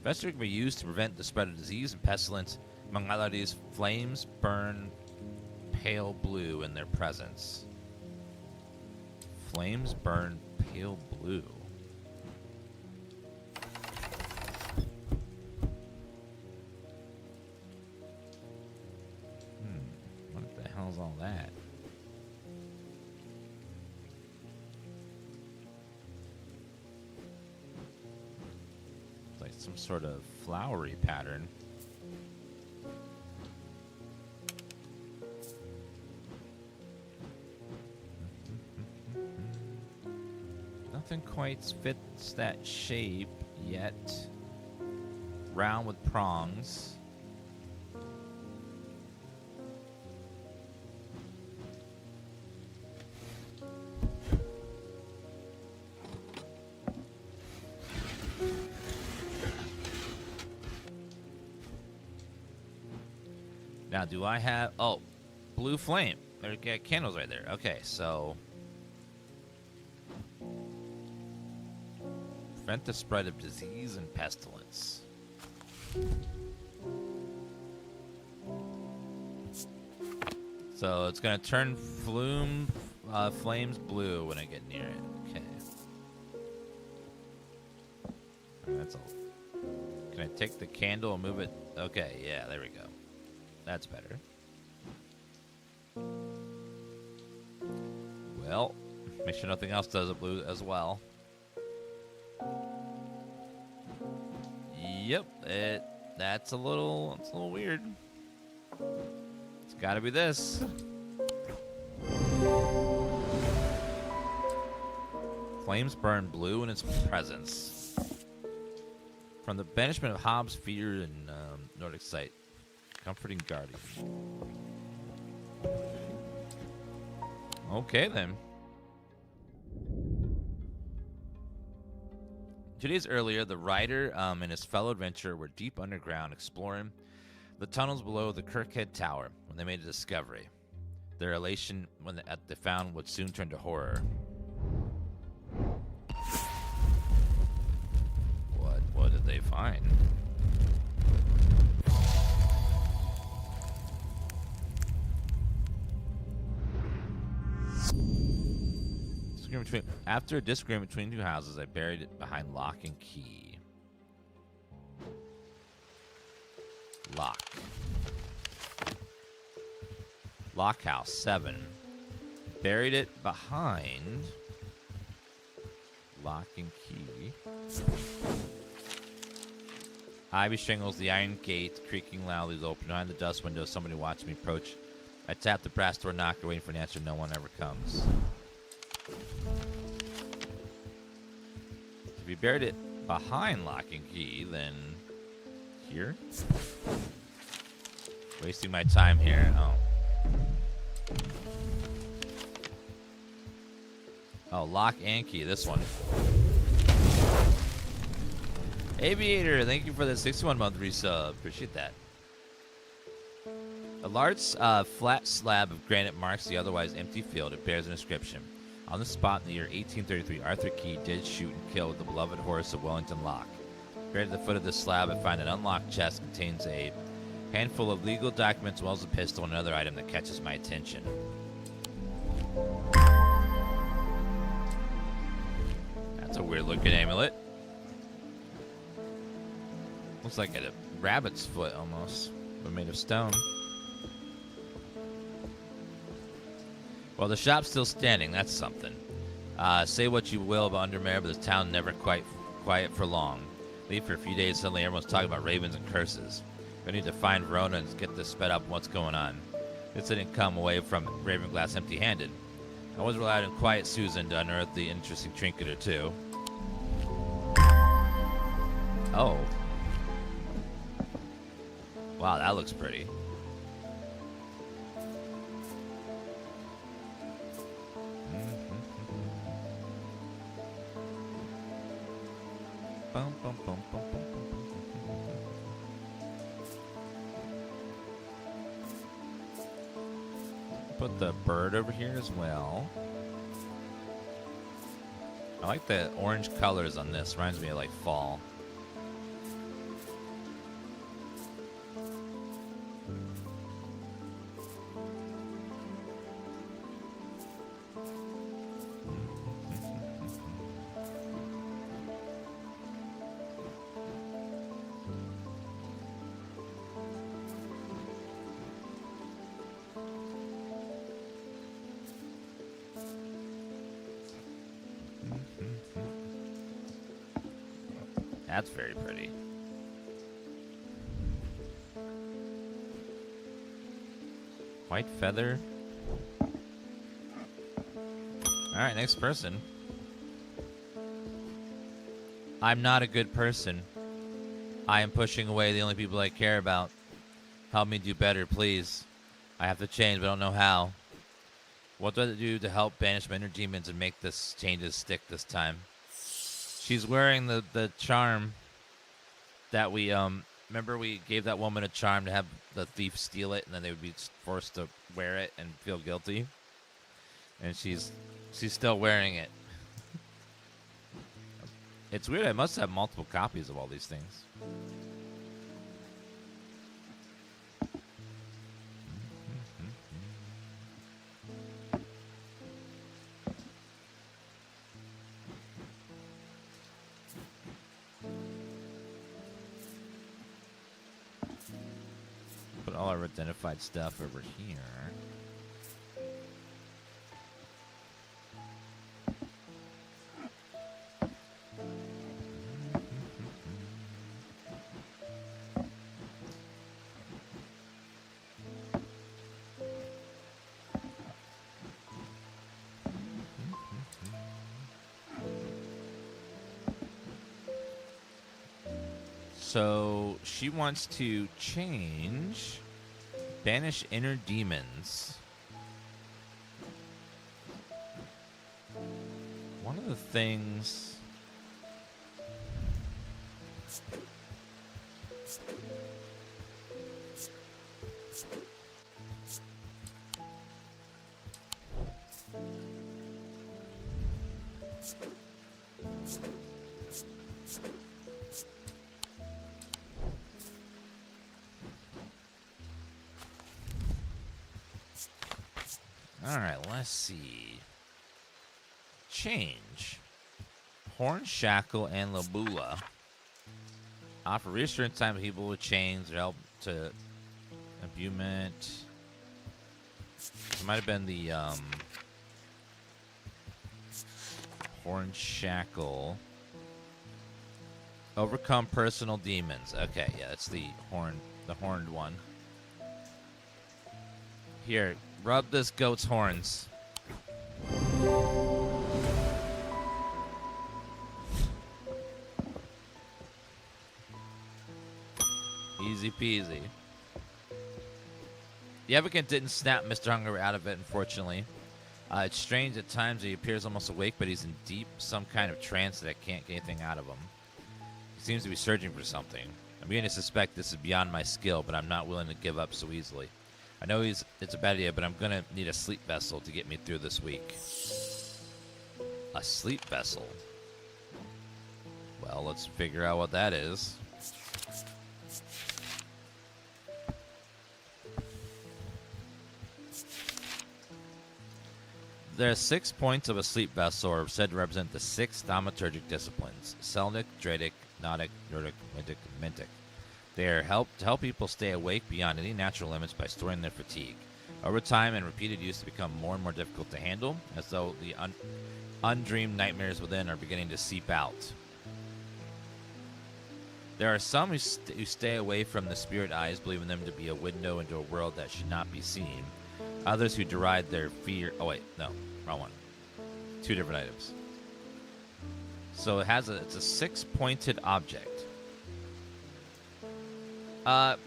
Vesture can be used to prevent the spread of disease and pestilence. Among others, flames burn pale blue in their presence. Flames burn pale blue. What the hell's all that? It's like some sort of flowery pattern. Nothing quite fits that shape yet. Round with prongs. Now, do I have... Oh, blue flame. There are candles right there. Okay, so... Prevent the spread of disease and pestilence. So it's going to turn flames blue when I get near it. Okay. That's all. Can I take the candle and move it? Okay, yeah, there we go. That's better. Well, make sure nothing else does it blue as well. Yep, that's a little weird. It's got to be this. Flames burn blue in its presence. From the banishment of Hobbs, fear, and Nordic sight. Comforting guardian. Okay, then. 2 days earlier, the writer and his fellow adventurer were deep underground exploring the tunnels below the Kirkhead Tower when they made a discovery. Their elation when they found would soon turn to horror. What did they find? After a disagreement between two houses, I buried it behind lock and key. Lock. Lock house 7. Buried it behind lock and key. Ivy strangles the iron gate, creaking loudly is open. Behind the dust window, somebody watched me approach. I tap the brass door knocker, waiting for an answer. No one ever comes. If you buried it behind lock and key, then here? Wasting my time here. Oh, lock and key, this one. Aviator, thank you for the 61-month resub. Appreciate that. A large flat slab of granite marks the otherwise empty field. It bears an inscription. On the spot in the year 1833, Arthur Key did shoot and kill the beloved horse of Wellington Locke. Buried at the foot of the slab, I find an unlocked chest contains a handful of legal documents, as well as a pistol and another item that catches my attention. That's a weird-looking amulet. Looks like a rabbit's foot, almost, but made of stone. Well, the shop's still standing. That's something. Say what you will about Undermere, but the town never quite quiet for long. Leave for a few days, suddenly everyone's talking about ravens and curses. We need to find Verona and get this sped up. What's going on? This didn't come away from Ravenglass empty-handed. I was relied on quiet Susan to unearth the interesting trinket or two. Oh. Wow, that looks pretty. Bum, bum, bum, bum, bum, bum. Put the bird over here as well. I like the orange colors on this. Reminds me of like fall. That's very pretty. White feather. Alright, next person. I'm not a good person. I am pushing away the only people I care about. Help me do better, please. I have to change, but I don't know how. What do I do to help banish my inner demons and make this changes stick this time? She's wearing the charm that we, remember we gave that woman a charm to have the thief steal it, and then they would be forced to wear it and feel guilty. And she's still wearing it. It's weird. I must have multiple copies of all these things. Put all our identified stuff over here. So she wants to change, banish inner demons. One of the things. Alright, let's see. Change. Horn, Shackle, and Labula. Offer reassurance time to people with chains or help to imbuement. It might have been the Horn, Shackle. Overcome personal demons. Okay, yeah, that's the horned one. Here, rub this goat's horns. Easy peasy. The Advocate didn't snap Mr. Hunger out of it, unfortunately. It's strange at times he appears almost awake, but he's in some kind of trance that I can't get anything out of him. He seems to be searching for something. I'm beginning to suspect this is beyond my skill, but I'm not willing to give up so easily. I know it's a bad idea, but I'm going to need a sleep vessel to get me through this week. A sleep vessel? Well, let's figure out what that is. There are 6 points of a sleep vessel are said to represent the 6 thaumaturgic disciplines: Selnic, Dradic, Nautic, Nordic, Mythic, and Mintic. They are to help people stay awake beyond any natural limits by storing their fatigue. Over time and repeated use, they become more and more difficult to handle, as though the undreamed nightmares within are beginning to seep out. There are some who stay away from the spirit eyes, believing them to be a window into a world that should not be seen. Others who deride their fear... Oh, wait. No. Wrong one. 2 different items. So it's a 6-pointed object.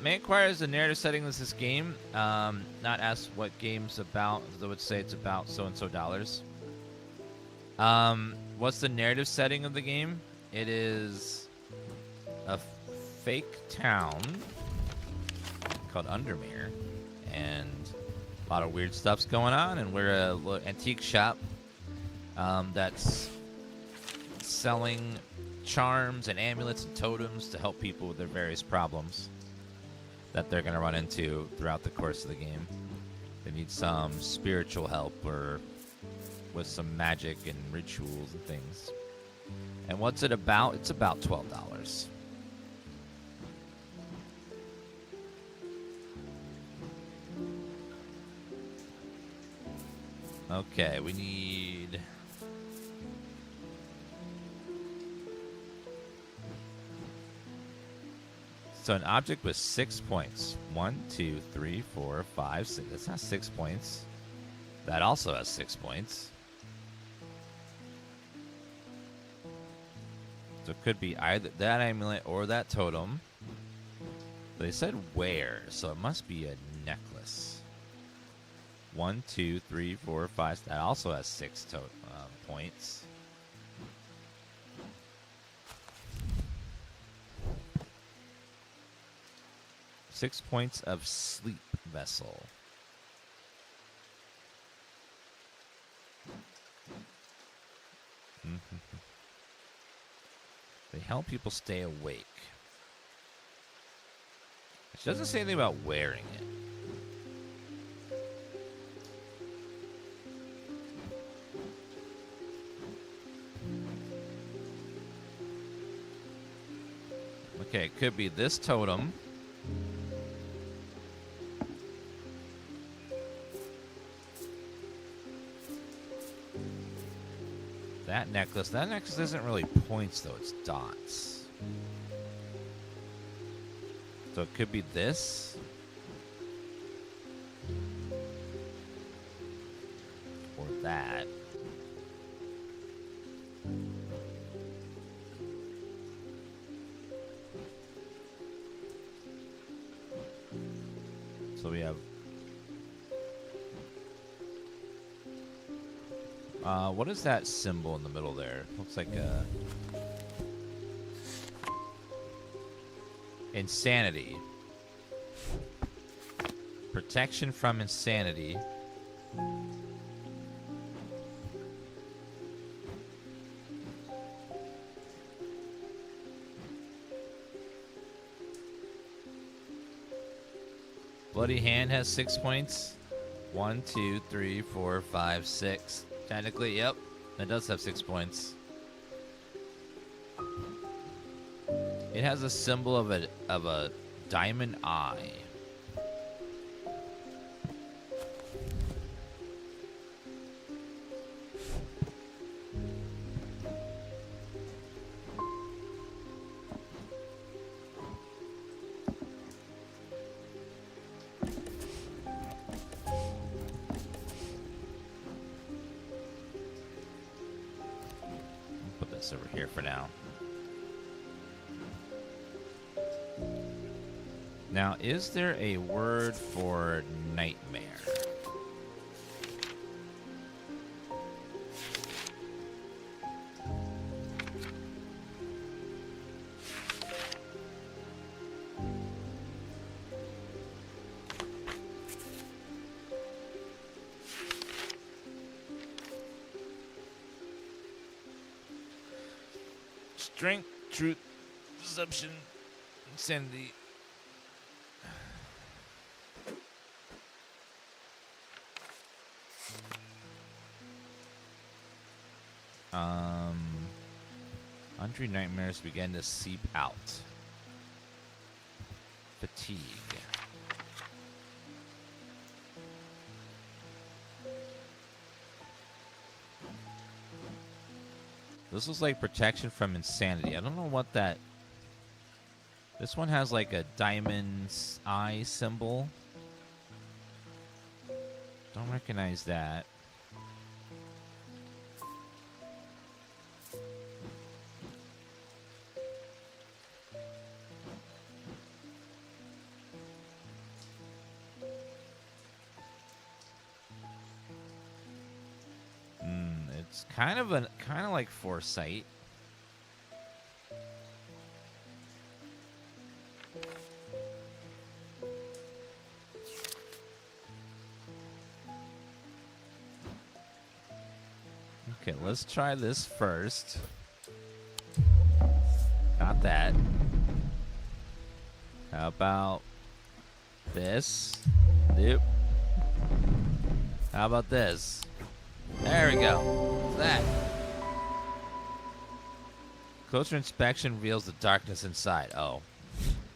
May inquire is the narrative setting of this game. Not ask what game's about. They would say it's about so-and-so dollars. What's the narrative setting of the game? It is a fake town called Undermere. And a lot of weird stuff's going on. And we're a little antique shop that's selling charms and amulets and totems to help people with their various problems that they're going to run into throughout the course of the game. They need some spiritual help or with some magic and rituals and things. And what's it about? It's about $12. Okay, we need... So an object with 6 points. 1, 2, 3, 4, 5, 6. That's not 6 points. That also has 6 points. So it could be either that amulet or that totem. But they said where, so it must be a necklace. 1, 2, 3, 4, 5. That also has 6 points. Six points of sleep vessel. They help people stay awake. It doesn't say anything about wearing it. Okay, it could be this totem. That necklace isn't really points, though. It's dots. So it could be this. Or that. So we have... what is that symbol in the middle there? Looks like a... Insanity. Protection from insanity. Bloody Hand has 6 points. 1, 2, 3, 4, 5, 6. Technically, yep. It does have 6 points. It has a symbol of a diamond eye. Put this over here for now. Now, is there a word for nightmare? truth, deception, insanity. Undreamed nightmares begin to seep out. Fatigue. This was like protection from insanity. I don't know what that... This one has like a diamond's eye symbol. Don't recognize that. It's kind of like foresight. Okay, let's try this first. Got that. How about this? Nope. How about this? There we go. That. Closer inspection reveals the darkness inside. Oh.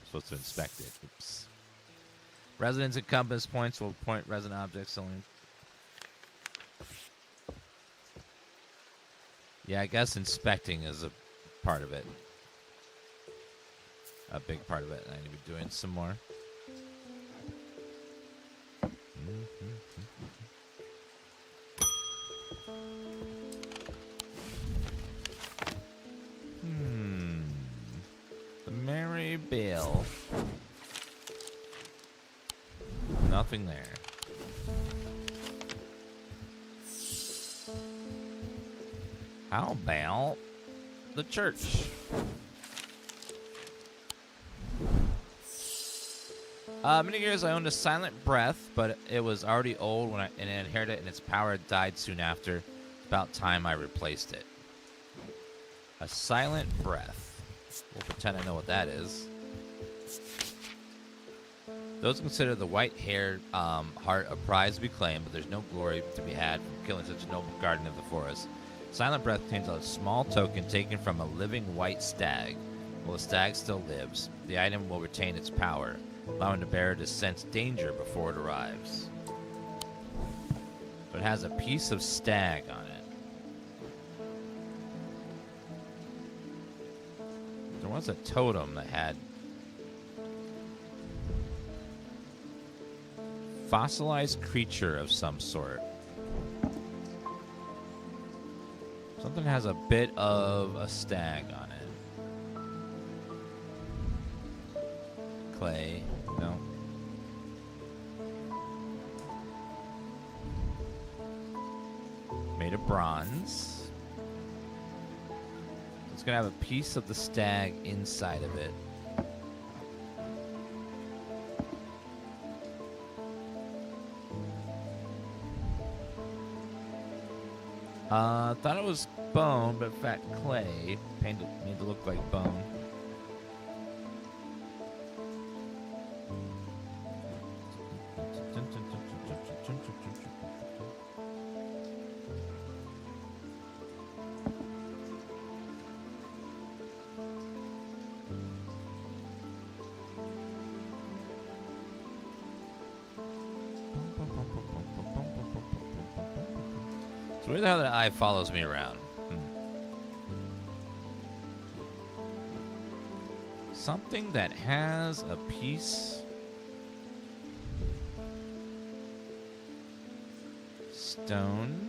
Supposed to inspect it. Oops. Residents and compass points will point resident objects only. Yeah, I guess inspecting is a part of it. A big part of it. I need to be doing some more. The Mary Bell. Nothing there. How about the church? Many years I owned a silent breath, but it was already old when I inherited it, and its power died soon after. It's about time I replaced it. A silent breath. We'll pretend I know what that is. Those consider the white-haired heart a prize to be claimed, but there's no glory to be had from killing such a noble guardian of the forest. Silent breath contains a small token taken from a living white stag. While the stag still lives, the item will retain its power, allowing the bearer to sense danger before it arrives. So it has a piece of stag on it. There was a totem that had fossilized creature of some sort. Something has a bit of a stag on it. Clay, no. Made of bronze. It's gonna have a piece of the stag inside of it. Thought it was bone, but in fact clay painted made it look like bone. It's weird how that eye follows me around. Something that has a piece. Stone.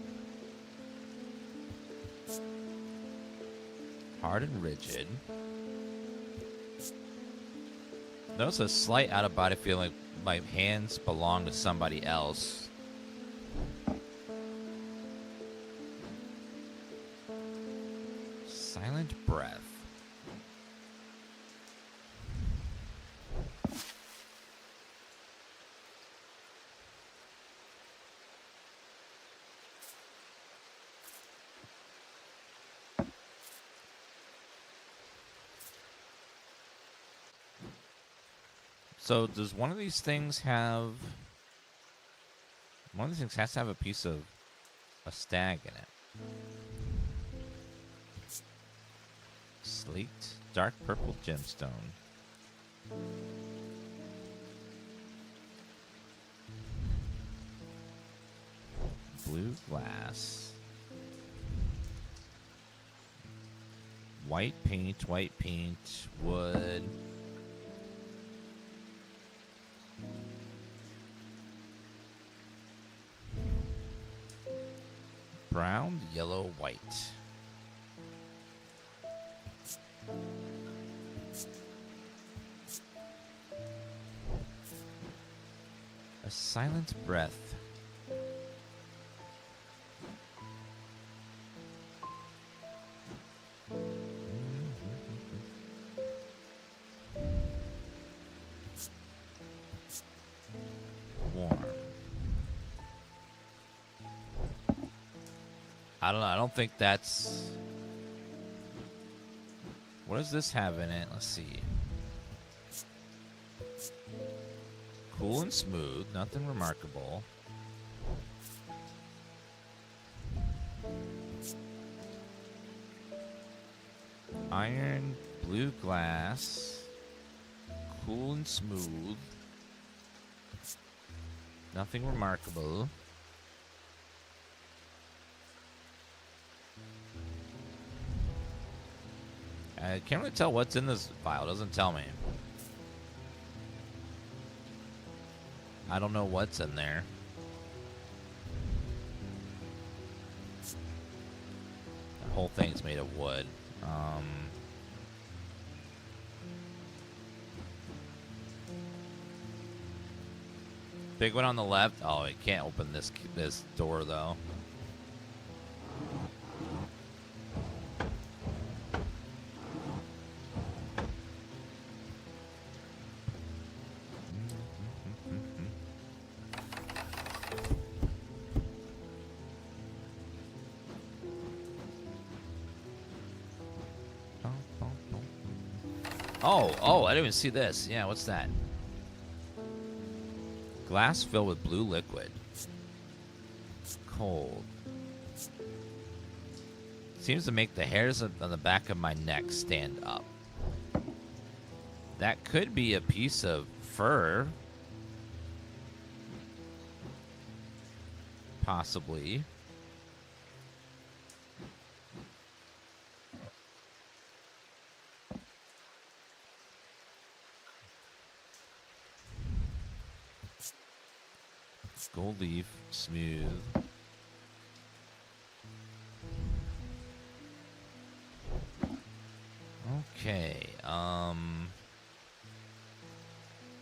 Hard and rigid. Notice a slight out-of-body feeling like my hands belong to somebody else. Silent breath. So does one of these things have... One of these things has to have a piece of a stag in it. Slate, dark purple gemstone. Blue glass. White paint, wood. Brown, yellow, white. A silent breath. Warm. I don't know. I don't think that's... What does this have in it? Let's see. Cool and smooth. Nothing remarkable. Iron, blue glass. Cool and smooth. Nothing remarkable. I can't really tell what's in this vial. It doesn't tell me. I don't know what's in there. The whole thing's made of wood. Big one on the left. Oh, it can't open this door though. Oh, I didn't even see this. Yeah, what's that? Glass filled with blue liquid. Cold. Seems to make the hairs on the back of my neck stand up. That could be a piece of fur. Possibly. Gold leaf, smooth. Okay,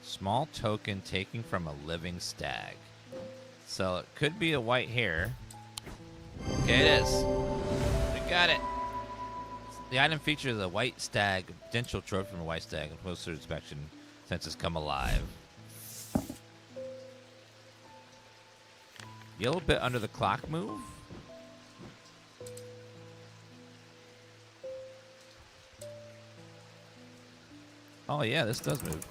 small token taken from a living stag. So it could be a white hare. Okay, it is. We got it. The item features a white stag, potential trophy from a white stag, and closer inspection senses come alive. Yellow bit under the clock move. Oh yeah, this does move.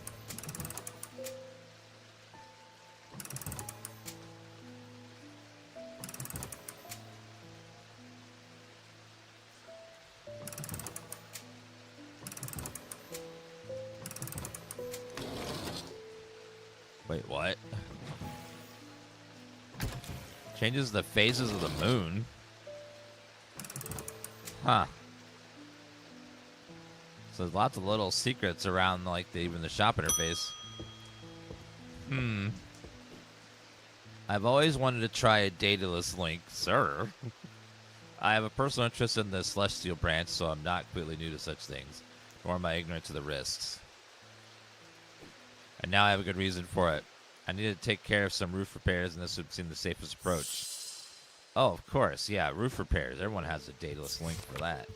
Wait, what? Changes the phases of the moon. Huh. So there's lots of little secrets around, like even the shop interface. I've always wanted to try a dataless link, sir. I have a personal interest in the celestial branch, so I'm not completely new to such things, nor am I ignorant to the risks. And now I have a good reason for it. I need to take care of some roof repairs, and this would seem the safest approach. Oh, of course. Yeah, roof repairs. Everyone has a dataless link for that.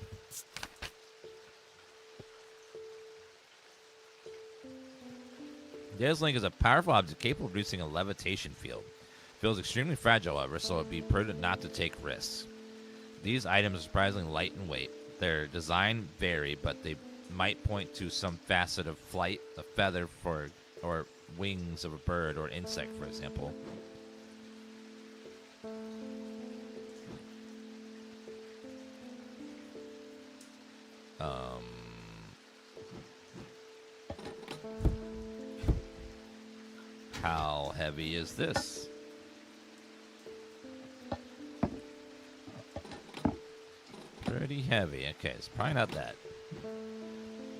Dataless link is a powerful object capable of producing a levitation field. It feels extremely fragile, however, so it would be prudent not to take risks. These items are surprisingly light in weight. Their design vary, but they might point to some facet of flight, a feather for or wings of a bird or insect, for example. How heavy is this? Pretty heavy. Okay, it's probably not that.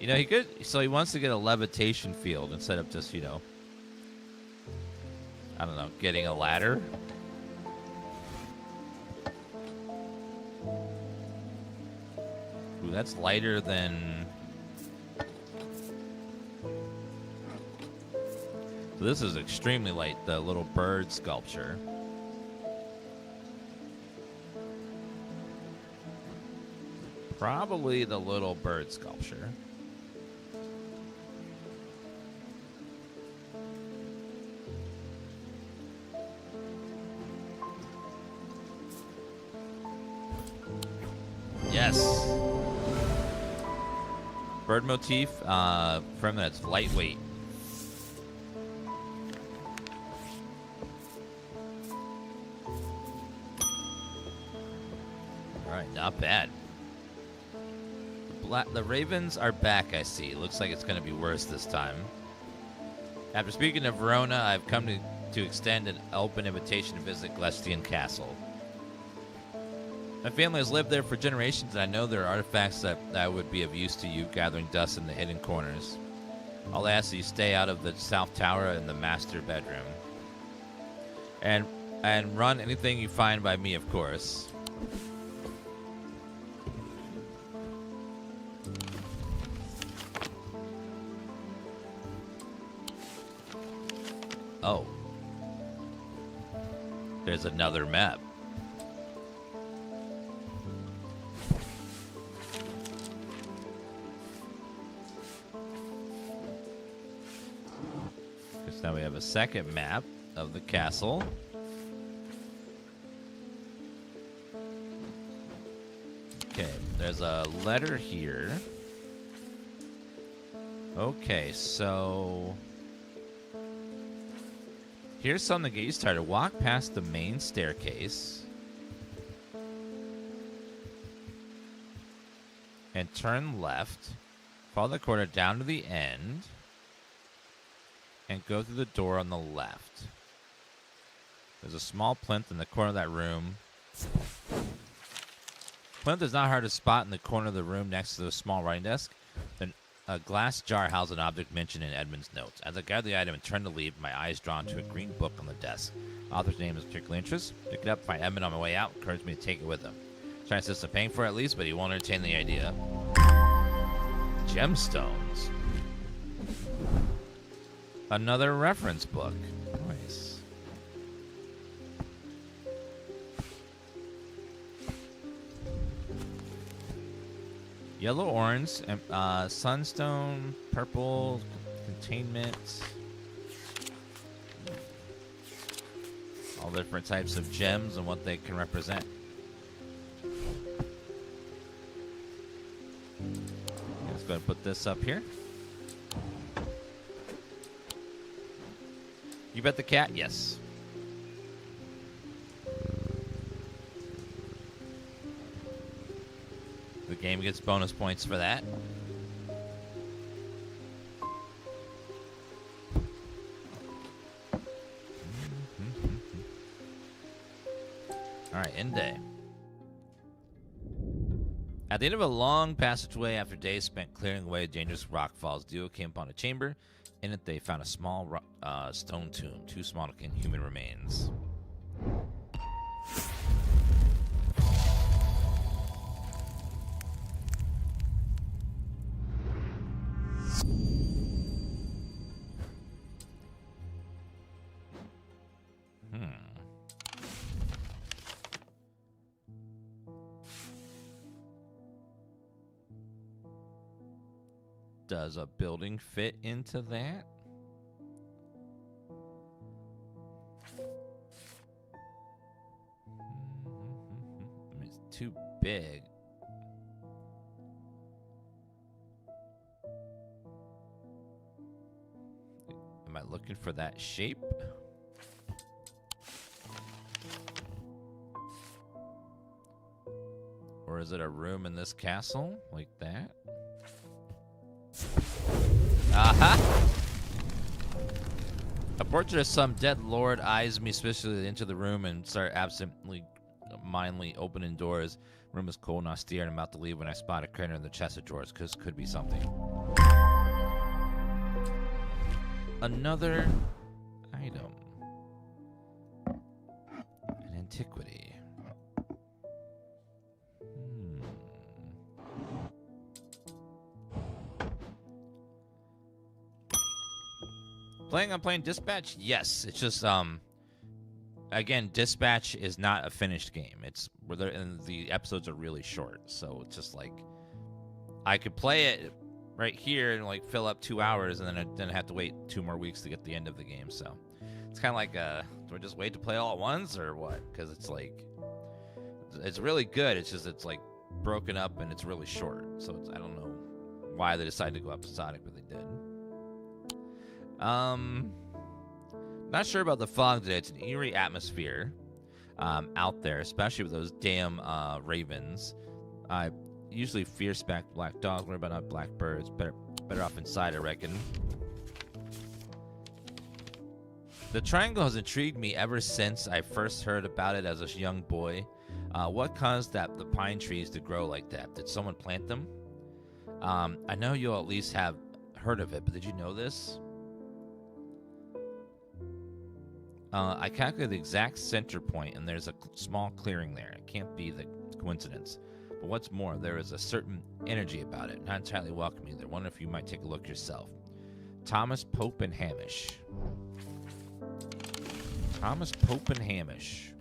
You know, he could. So he wants to get a levitation field instead of just, you know, I don't know, getting a ladder. Ooh, that's lighter than. So this is extremely light. The little bird sculpture. Probably the little bird sculpture. Yes. Bird motif from that's lightweight. All right, not bad. The Ravens are back, I see. Looks like it's going to be worse this time. After speaking to Verona, I've come to extend an open invitation to visit Glestian Castle. My family has lived there for generations, and I know there are artifacts that would be of use to you, gathering dust in the hidden corners. I'll ask that you stay out of the South Tower and the master bedroom. And run anything you find by me, of course. Oh. There's another map. Because now we have a second map of the castle. Okay, there's a letter here. Okay, so here's something to get you started. Walk past the main staircase and turn left. Follow the corridor down to the end and go through the door on the left. There's a small plinth in the corner of that room. Plinth is not hard to spot in the corner of the room next to the small writing desk. Then a glass jar houses an object mentioned in Edmund's notes. As I gather the item and turn to leave, my eyes drawn to a green book on the desk. The author's name is particularly interest. Pick it up, find Edmund on my way out, encouraged me to take it with him. Try to insist on paying for it at least, but he won't entertain the idea. Gemstones. Another reference book. Nice. Yellow, orange, sunstone, purple, containment. All different types of gems and what they can represent. Let's go ahead and put this up here. You bet the cat? Yes. The game gets bonus points for that. All right, end day. At the end of a long passageway, after days spent clearing away dangerous rockfalls, duo came upon a chamber. In it, they found a small stone tomb, too small to contain human remains. Does a building fit into that? I mean, it's too big. I Am I looking for that shape? Or is it a room in this castle? Like that? Aha! A portrait of some dead lord eyes me suspiciously into the room and start absently, mindly opening doors. Room is cold and austere, and I'm about to leave when I spot a crater in the chest of drawers, because could be something. Another item. An antiquity. Planning on playing Dispatch? Yes. It's just, again, Dispatch is not a finished game. And the episodes are really short, so it's just like I could play it right here and like fill up 2 hours, and then I have to wait 2 more weeks to get the end of the game. So it's kind of like, do I just wait to play all at once or what? Because it's like it's really good. It's just it's like broken up and it's really short. So I don't know why they decided to go episodic, but they did. Not sure about the fog today. It's an eerie atmosphere out there, especially with those damn ravens. I usually fear black dogs. What about not black birds? Better off inside, I reckon. The triangle has intrigued me ever since I first heard about it as a young boy. What caused the pine trees to grow like that? Did someone plant them? I know you'll at least have heard of it, but did you know this? I calculated the exact center point, and there's a small clearing there. It can't be the coincidence. But what's more, there is a certain energy about it. Not entirely welcome either. Wonder if you might take a look yourself. Thomas Pope and Hamish. Thomas Pope and Hamish.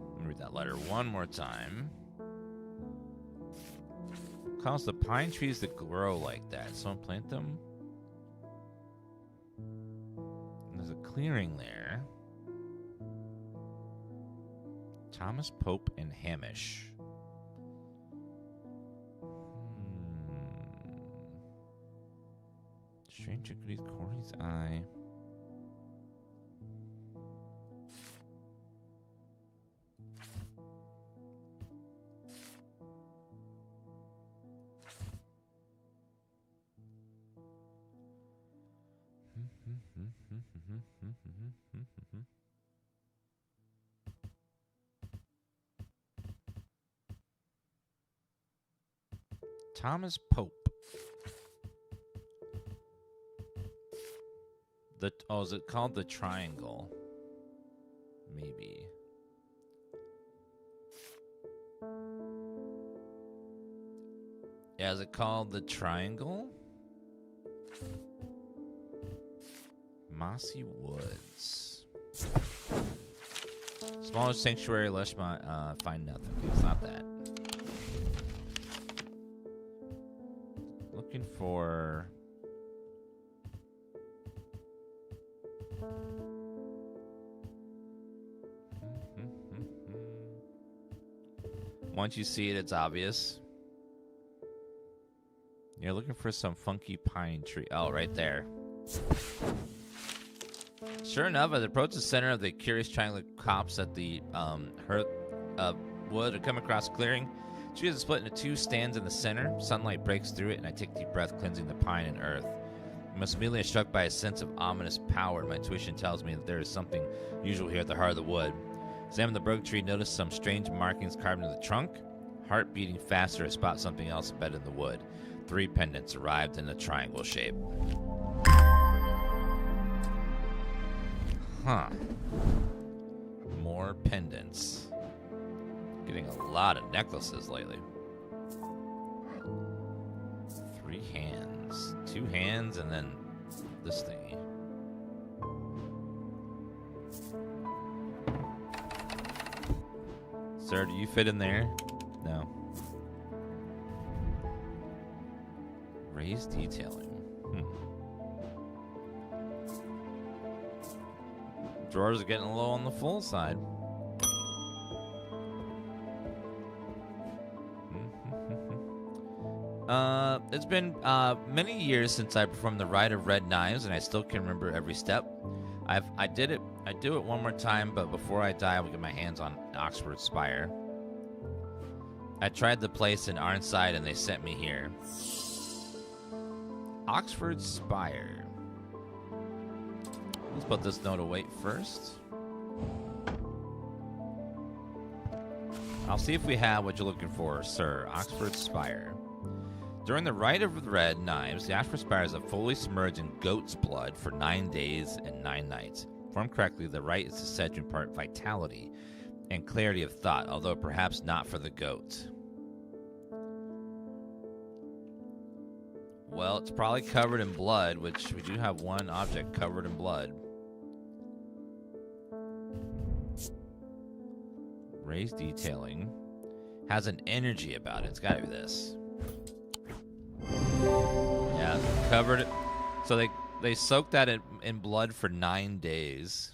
Let me read that letter one more time. Cause the pine trees to grow like that. Someone plant them? And there's a clearing there. Thomas Pope and Hamish. Strange Antiquities, Corey's Eye. Thomas Pope. Is it called the Triangle? Maybe. Yeah, is it called the Triangle? Mossy Woods. Smaller sanctuary, lush, find nothing. It's not that. Looking for... Once you see it, it's obvious. You're looking for some funky pine tree. Oh, right there. Sure enough, as I approach the center of the curious triangular copse at the hearth of wood, I come across a clearing. Trees are split into 2 stands in the center. Sunlight breaks through it, and I take a deep breath, cleansing the pine and earth. I'm immediately struck by a sense of ominous power. My intuition tells me that there is something unusual here at the heart of the wood. Examine the broken tree, notice some strange markings carved into the trunk. Heart beating faster, I spot something else embedded in the wood. 3 pendants arrived in a triangle shape. Huh. More pendants. Getting a lot of necklaces lately. 3 hands. 2 hands and then this thingy. Sir, do you fit in there? No. Raised detailing. Drawers are getting low on the full side. It's been many years since I performed the Rite of Red Knives, and I still can remember every step. I do it one more time, but before I die, I will get my hands on Oxford Spire. I tried the place in Arnside, and they sent me here. Oxford Spire. Let's put this note away first. I'll see if we have what you're looking for, sir. Oxford Spire. During the Rite of the Red Knives, the Oxford Spires are fully submerged in goat's blood for 9 days and 9 nights. Formed correctly, the rite is said to impart vitality and clarity of thought, although perhaps not for the goat. Well, it's probably covered in blood, which we do have one object covered in blood. Raised detailing. Has an energy about it. It's gotta be this. Yeah, covered it. So they soaked that in blood for 9 days.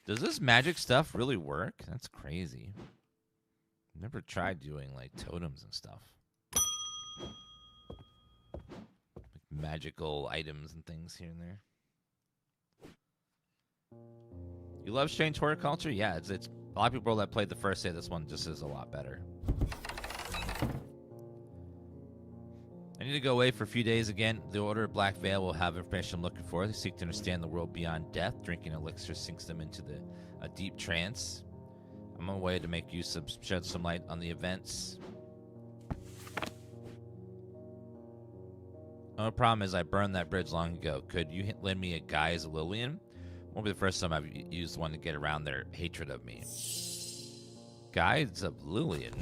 Does this magic stuff really work? That's crazy. Never tried doing like totems and stuff. Like magical items and things here and there. You love strange horror culture? Yeah, it's a lot of people that played the first day. This one just is a lot better. I need to go away for a few days again. The Order of Black Veil will have information I'm looking for. They seek to understand the world beyond death. Drinking elixir sinks them into a deep trance. I'm on my way to make use of shed some light on the events. The problem is I burned that bridge long ago. Could you lend me a Guise Lillian? Won't be the first time I've used one to get around their hatred of me. Guides of Lillian.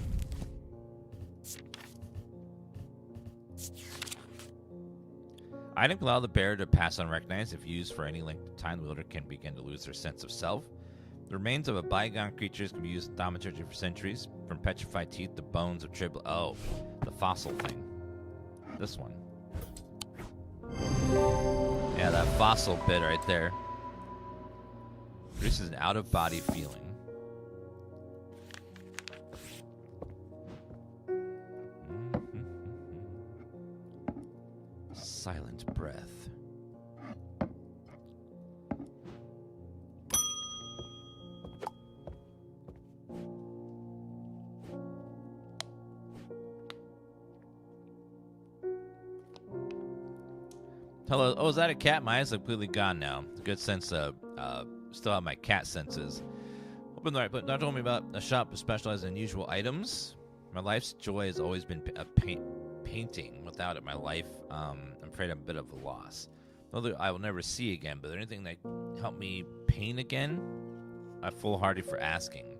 Item can allow the bearer to pass unrecognized. If used for any length of time, the wielder can begin to lose their sense of self. The remains of a bygone creatures can be used in thaumaturgy for centuries. From petrified teeth to bones of tribble. Oh, the fossil thing. This one. Yeah, that fossil bit right there. Produces an out-of-body feeling. Silent breath. Hello. Oh, is that a cat? My eyes are completely gone now. Good sense of, still have my cat senses. Open the right, but not told me about a shop that specializes in unusual items. My life's joy has always been painting. Without it, my life, I'm afraid I'm a bit of a loss. Although I will never see again, but is there anything that help me paint again? I'm foolhardy for asking.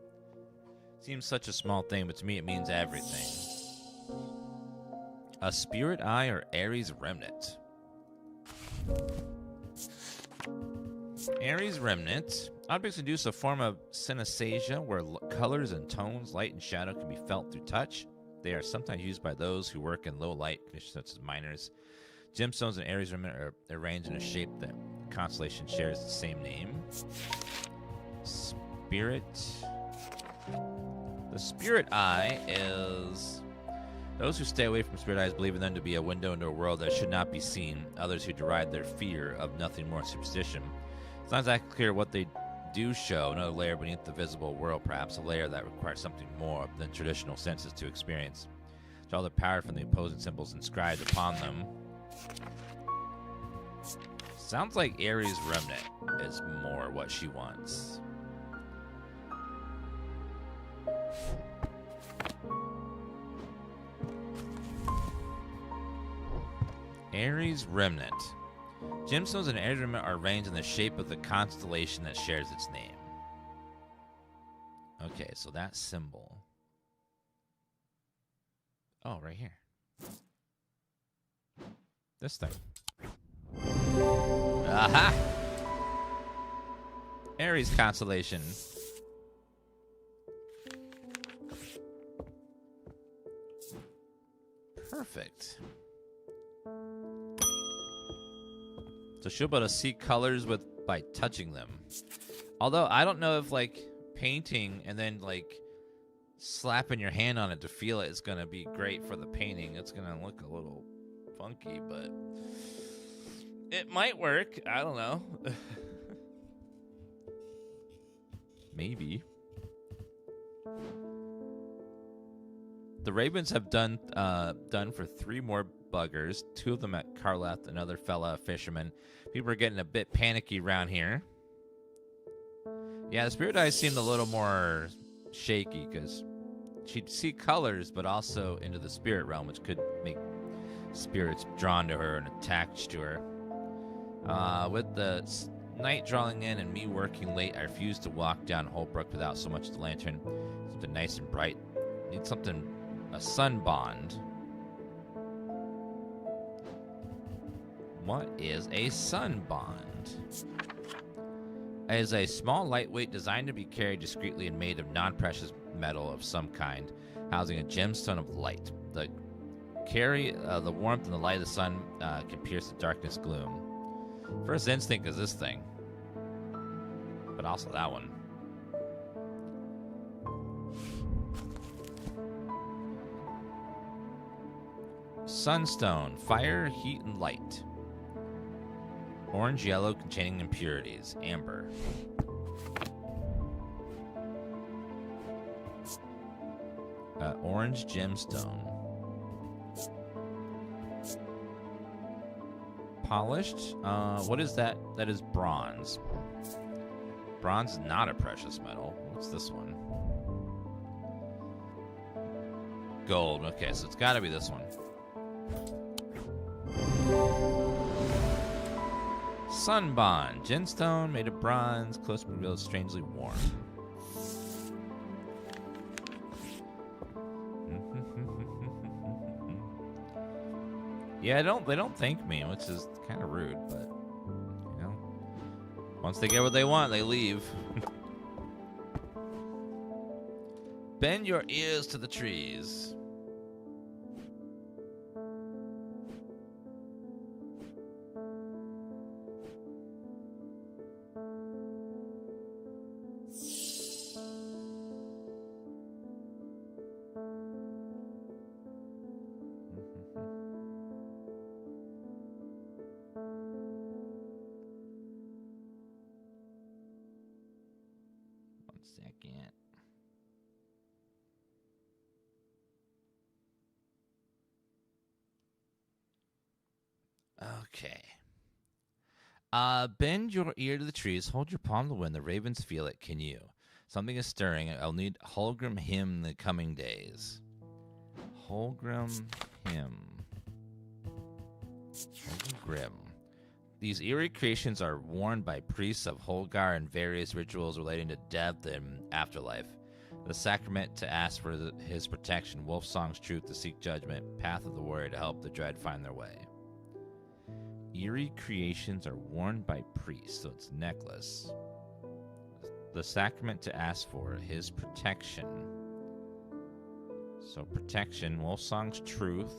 Seems such a small thing, but to me it means everything. A spirit eye or Ares remnant. Ares remnant. Objects induce a form of synesthesia where colors and tones, light and shadow can be felt through touch. They are sometimes used by those who work in low light conditions such as miners. Gemstones and Ares remnant are arranged in a shape that the constellation shares the same name. Spirit. The spirit eye is... Those who stay away from spirit eyes believe in them to be a window into a world that should not be seen. Others who deride their fear of nothing more superstition. It's not exactly clear what they do show. Another layer beneath the visible world, perhaps a layer that requires something more than traditional senses to experience. Draw the power from the opposing symbols inscribed upon them. Sounds like Ares remnant is more what she wants. Ares remnant. Gemstones and Ares remnant are arranged in the shape of the constellation that shares its name. Okay, so that symbol. Oh, right here. This thing. Aha! Ares constellation. Perfect. So she'll be able to see colors by touching them. Although I don't know if like painting and then like slapping your hand on it to feel it is going to be great for the painting. It's going to look a little funky, but it might work. I don't know. Maybe. The Ravens have done for 3 more buggers. 2 of them at Carleth, another fella, a fisherman. People are getting a bit panicky around here. Yeah, the spirit eyes seemed a little more shaky because she'd see colors, but also into the spirit realm, which could make spirits drawn to her and attached to her. With the night drawing in and me working late, I refused to walk down Holbrook without so much as the lantern. Something nice and bright. Need something, a sun bond. What is a sun bond? It is a small, lightweight, designed to be carried discreetly and made of non-precious metal of some kind, housing a gemstone of light. The warmth and the light of the sun can pierce the darkness gloom. First instinct is this thing, but also that one. Sunstone, fire, heat, and light. Orange, yellow, containing impurities. Amber. Orange gemstone. Polished. What is that? That is bronze. Bronze is not a precious metal. What's this one? Gold. Okay, so it's got to be this one. Sunbond. Gemstone made of bronze. Close but revealed, strangely warm. Yeah, they don't thank me, which is kind of rude, but you know, once they get what they want, they leave. Bend your ears to the trees. Second. Okay. Bend your ear to the trees. Hold your palm to the wind. The ravens feel it. Can you? Something is stirring. I'll need Holgrim hymn in the coming days. Holgrim hymn. Holgrim. These eerie creations are worn by priests of Holgar in various rituals relating to death and afterlife. The sacrament to ask for his protection, Wolfsong's truth to seek judgment, path of the warrior to help the dread find their way. Eerie creations are worn by priests, so it's necklace. The sacrament to ask for his protection. So protection, Wolfsong's truth,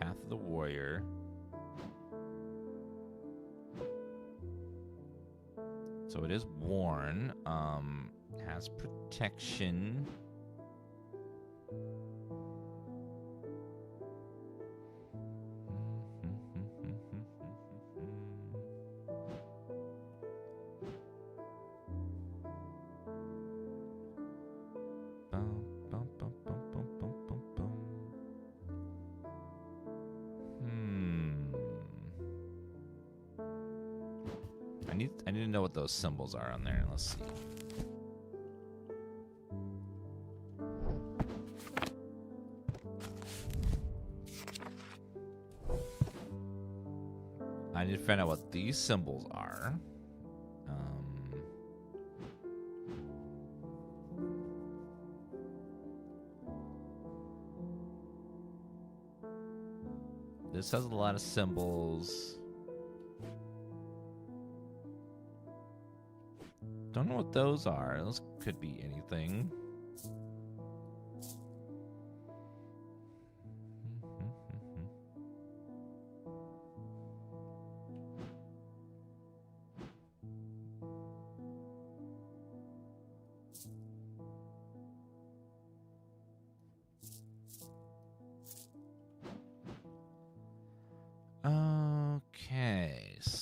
path of the warrior. So it is worn, has protection. I need to know what those symbols are on there. Let's see. I need to find out what these symbols are. This has a lot of symbols. Don't know what those are. Those could be anything.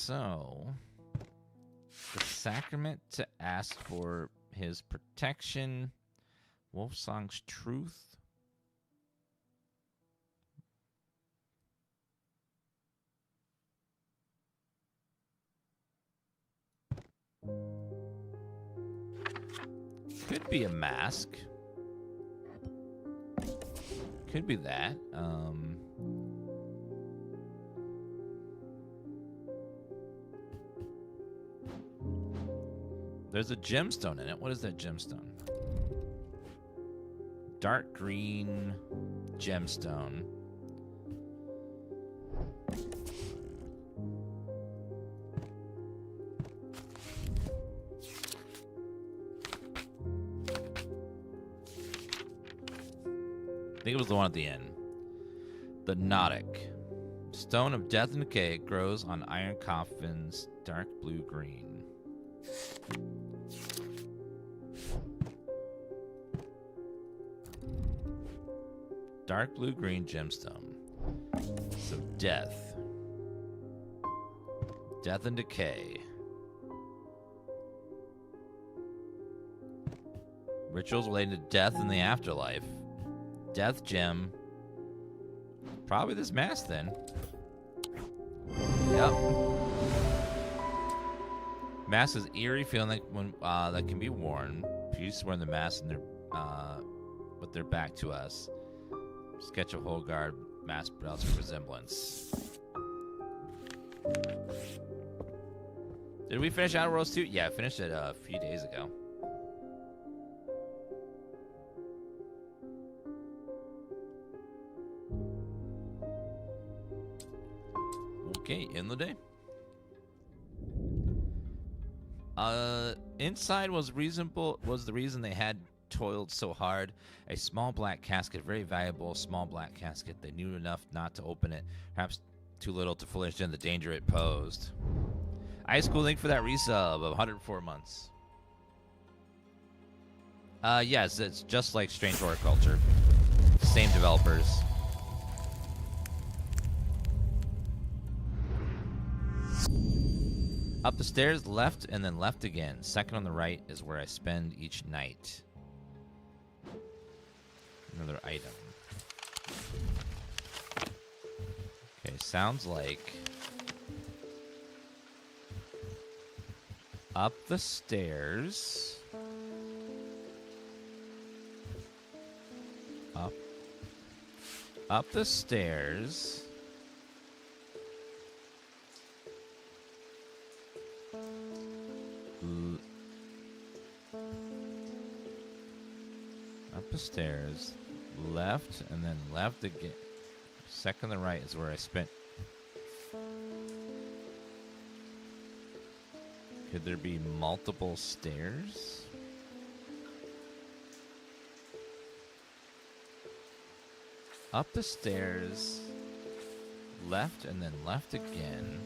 So, the sacrament to ask for his protection. Wolfsong's truth. Could be a mask. Could be that. There's a gemstone in it. What is that gemstone? Dark green gemstone. I think it was the one at the end. The Nautic. Stone of death and decay. It grows on iron coffins. Dark blue-green. Dark blue-green gemstone. So death. Death and decay. Rituals related to death and the afterlife. Death gem. Probably this mask then. Yep. Mask is eerie feeling like when that can be worn. Priests wearing the mask and with their back to us. Sketch of whole guard, mask belts of resemblance. Did we finish Outer Worlds 2? Yeah, I finished it a few days ago. Okay, in the day. Inside was reasonable. Was the reason they had toiled so hard. A small black casket, very valuable small black casket. They knew enough not to open it. Perhaps too little to fully understand the danger it posed. Ice cool link for that resub of 104 months. Yes, it's just like Strange Horticulture. Same developers. Up the stairs, left, and then left again. Second on the right is where I spend each night. Another item. Okay, sounds like up the stairs. Up the stairs. Up the stairs, left, and then left again. Second on the right is where I spent. Could there be multiple stairs? Up the stairs, left, and then left again.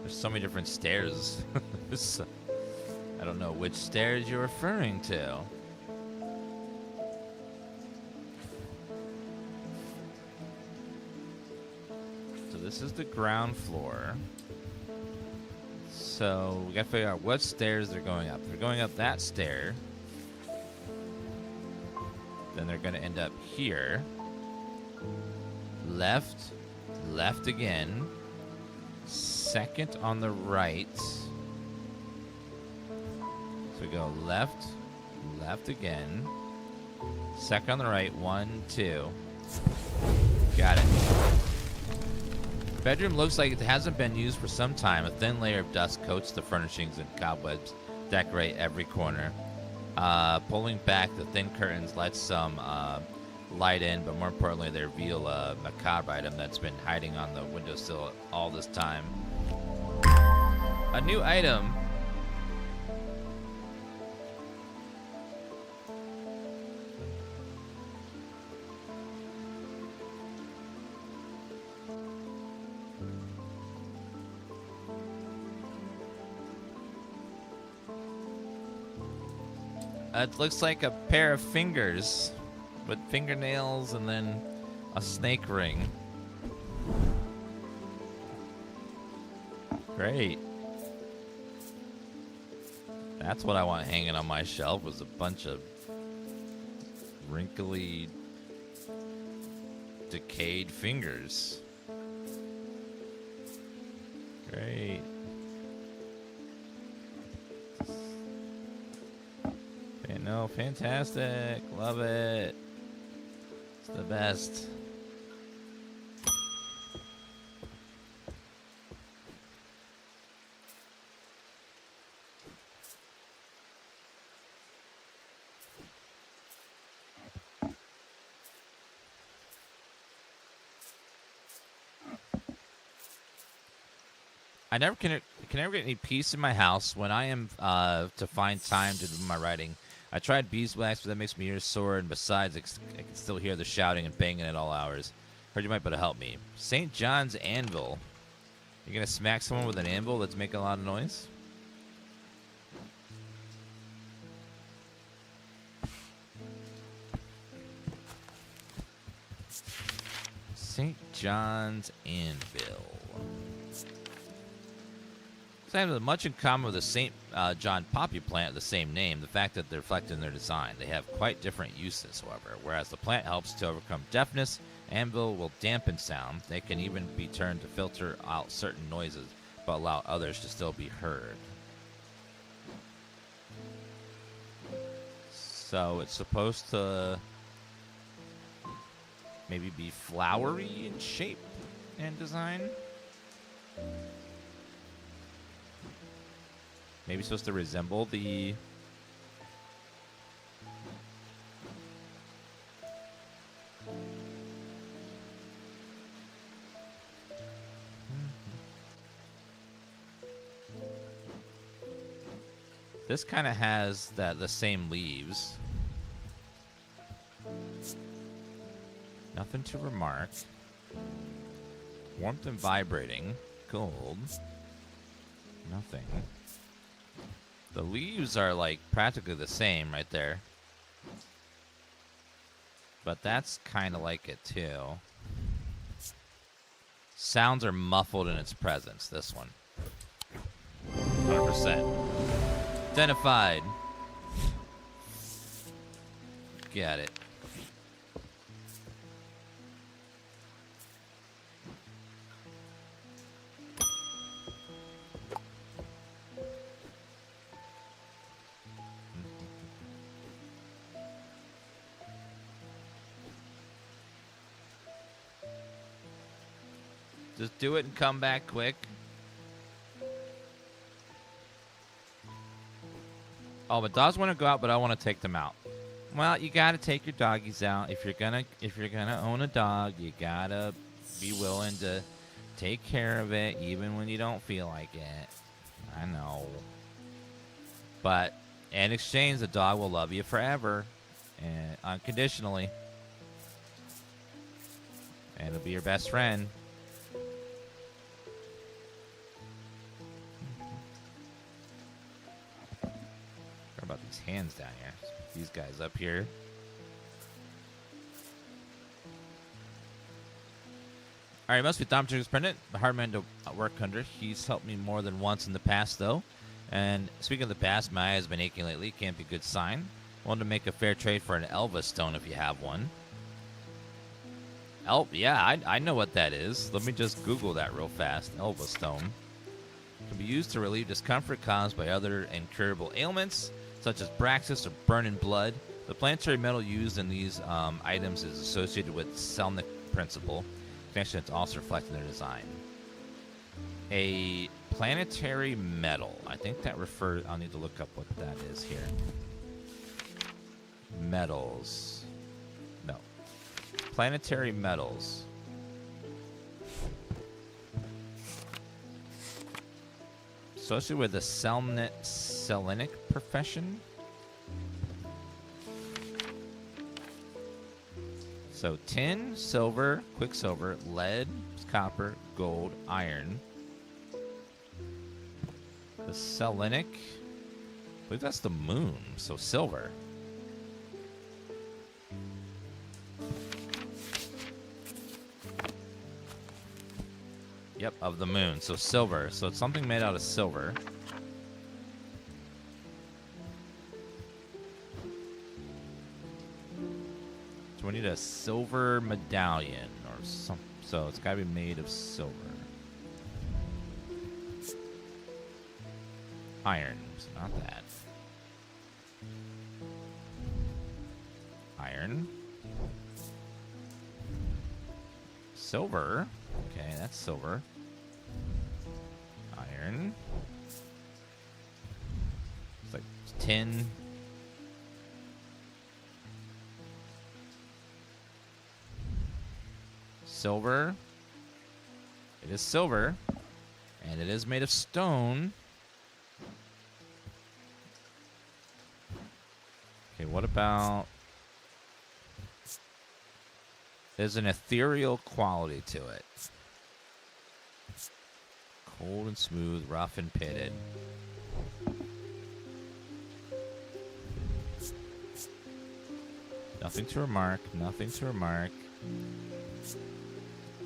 There's so many different stairs. I don't know which stairs you're referring to. So this is the ground floor. So we gotta figure out what stairs they're going up. If they're going up that stair, then they're gonna end up here. Left, left again. Second on the right. So we go left, left again. Second on the right, 1, 2. Got it. Bedroom looks like it hasn't been used for some time. A thin layer of dust coats the furnishings and cobwebs decorate every corner. Pulling back the thin curtains lets some light in, but more importantly, they reveal a macabre item that's been hiding on the windowsill all this time. A new item. It looks like a pair of fingers with fingernails and then a snake ring. Great. That's what I want hanging on my shelf, was a bunch of wrinkly, decayed fingers. Great. No, fantastic. Love it. It's the best. I never can never get any peace in my house when I am to find time to do my writing. I tried beeswax, but that makes my ears sore, and besides, I can still hear the shouting and banging at all hours. Heard you might be able to help me. St. John's Anvil. You're gonna smack someone with an anvil that's making a lot of noise? St. John's Anvil. They have much in common with the St. John poppy plant of the same name, the fact that they're reflected in their design. They have quite different uses, however. Whereas the plant helps to overcome deafness, anvil will dampen sound. They can even be turned to filter out certain noises, but allow others to still be heard. So it's supposed to maybe be flowery in shape and design. Maybe supposed to resemble the... This kind of has the same leaves. Nothing to remark. Warmth and vibrating. Gold. Nothing. The leaves are like practically the same right there. But that's kind of like it too. Sounds are muffled in its presence, this one. 100%. Identified. Got it. Just do it and come back quick. Oh, but dogs want to go out, but I want to take them out. Well, you got to take your doggies out. If you're gonna own a dog, you gotta be willing to take care of it, even when you don't feel like it. I know. But in exchange, the dog will love you forever, and unconditionally, and it'll be your best friend. About these hands down here. These guys up here. Alright, must be Thaumaturg's pendant. A hard man to work under. He's helped me more than once in the past, though. And speaking of the past, my eye has been aching lately. Can't be a good sign. Want to make a fair trade for an Elva stone if you have one. Yeah, I know what that is. Let me just Google that real fast. Elva stone. Can be used to relieve discomfort caused by other incurable ailments, such as Braxis or burning blood. The planetary metal used in these items is associated with Selnick principle. Connection is also reflected in their design. A planetary metal. I think that refers... I'll need to look up what that is here. Metals. No. Planetary metals. Associated with the Selenic profession. So tin, silver, quicksilver, lead, copper, gold, iron. The Selenic I believe that's the moon, so silver. Yep, of the moon, so silver. So it's something made out of silver. So we need a silver medallion or something. So it's got to be made of silver. Iron, not that. Iron. Silver. Okay, that's silver. Iron. It's like tin. Silver. It is silver. And it is made of stone. Okay, what about... There's an ethereal quality to it. Cold and smooth, rough and pitted. Nothing to remark, nothing to remark.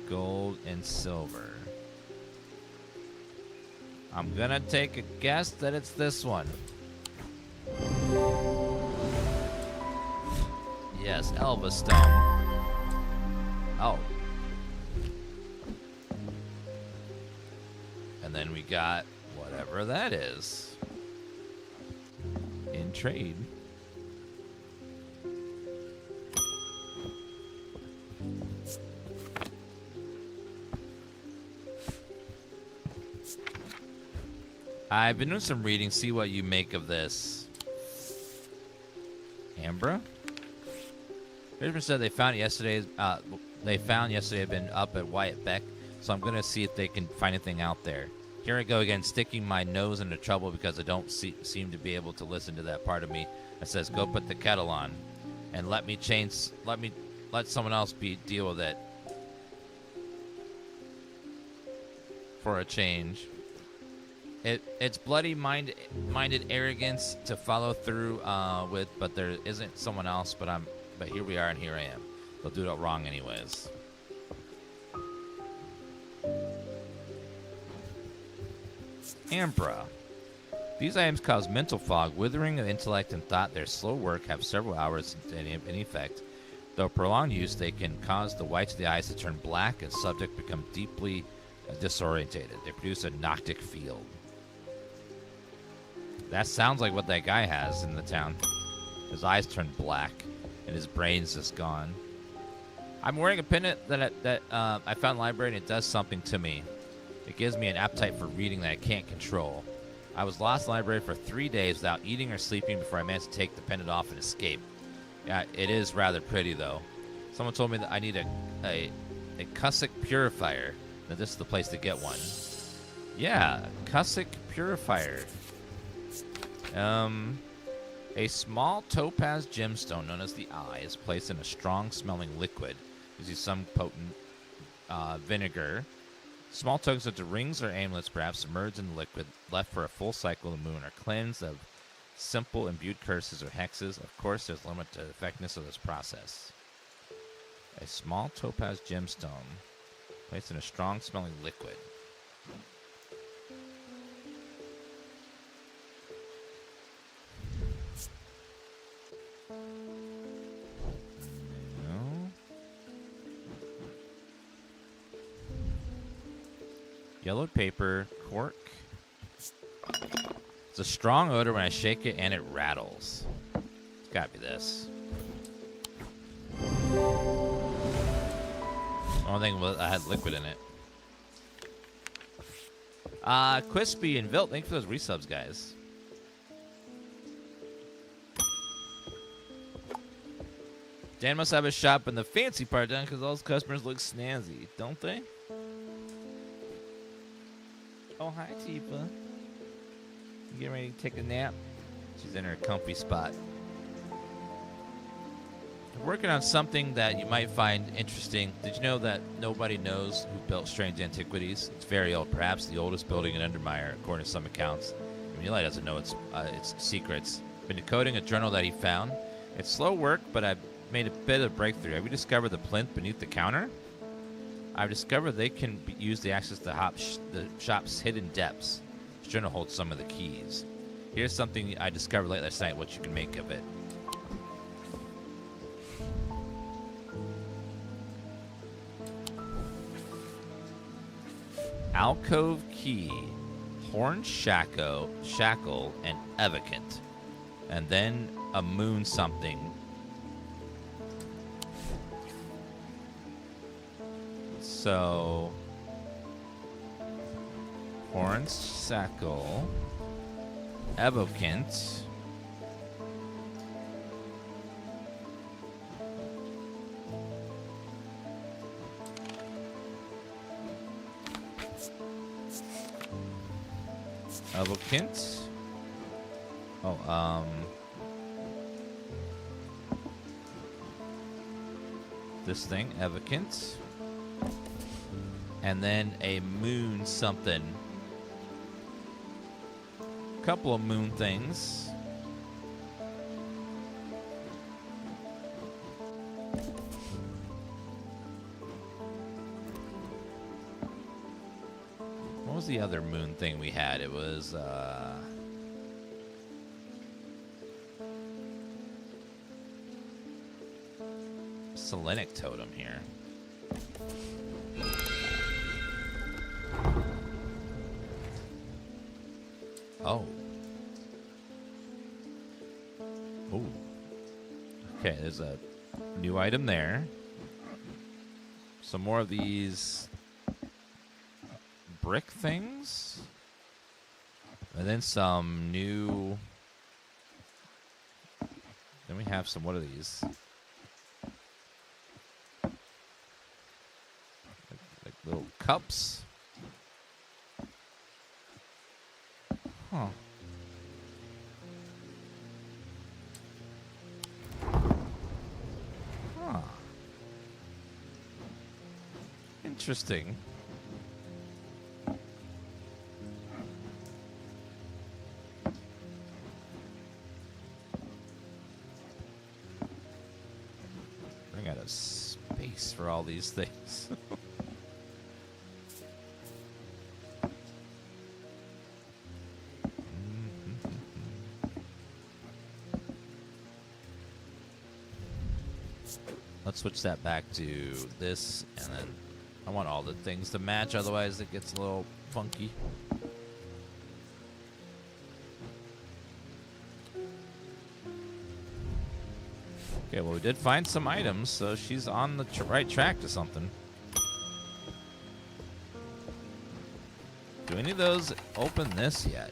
Gold and silver. I'm gonna take a guess that it's this one. Yes, Elva stone. Oh. And then we got whatever that is in trade. I've been doing some reading, see what you make of this. Ambra? Fisherman said they found it yesterday. Had been up at Wyatt Beck, so I'm gonna see if they can find anything out there. Here I go again, sticking my nose into trouble because I don't seem to be able to listen to that part of me that says, "Go put the kettle on, and let someone else deal with it for a change." It's bloody-minded arrogance to follow through with, but there isn't someone else. But here we are, and here I am. They'll do it wrong anyways. Ambra. These items cause mental fog, withering of intellect and thought. Their slow work have several hours in effect. Though prolonged use, they can cause the whites of the eyes to turn black and subject become deeply disorientated. They produce a noctic field. That sounds like what that guy has in the town. His eyes turn black, and his brain's just gone. I'm wearing a pendant that I found in the library, and it does something to me. It gives me an appetite for reading that I can't control. I was lost in the library for 3 days without eating or sleeping before I managed to take the pendant off and escape. Yeah, it is rather pretty, though. Someone told me that I need a Cussic purifier, that this is the place to get one. Yeah, Cussic purifier. A small topaz gemstone known as the Eye is placed in a strong-smelling liquid. Usually some potent vinegar. Small tokens such as rings or amulets perhaps submerged in the liquid, left for a full cycle of the moon, are cleansed of simple imbued curses or hexes. Of course, there's a limit to the effectiveness of this process. A small topaz gemstone placed in a strong-smelling liquid. Yellowed paper, cork. It's a strong odor when I shake it, and it rattles. It's gotta be this. The only thing was I had liquid in it. Crispy and Vilt, thanks for those resubs, guys. Dan must have a shop in the fancy part done because all his customers look snazzy, don't they? Oh, hi, Tifa. You getting ready to take a nap? She's in her comfy spot. I'm working on something that you might find interesting. Did you know that nobody knows who built Strange Antiquities? It's very old, perhaps the oldest building in Undermere, according to some accounts. It Eli doesn't know its secrets. Been decoding a journal that he found. It's slow work, but I've made a bit of breakthrough. Have you discovered the plinth beneath the counter? I've discovered they can use the access to the shop's hidden depths. This journal holds some of the keys. Here's something I discovered late last night, what you can make of it. Alcove key, horn shackle, and evocant. And then a moon something. So, horn shackle, evocant. Evocant. Oh, this thing, evocant. And then a moon something. Couple of moon things. What was the other moon thing we had? It was, Selenic totem here. Oh. Oh. Okay, there's a new item there. Some more of these brick things. And then some new... Then we have some, what are these? Like little cups. Huh. Huh. Interesting. Running out of space for all these things. Let's switch that back to this, and then I want all the things to match, otherwise it gets a little funky. Okay, well, we did find some items, so she's on the right track to something. Do any of those open this yet?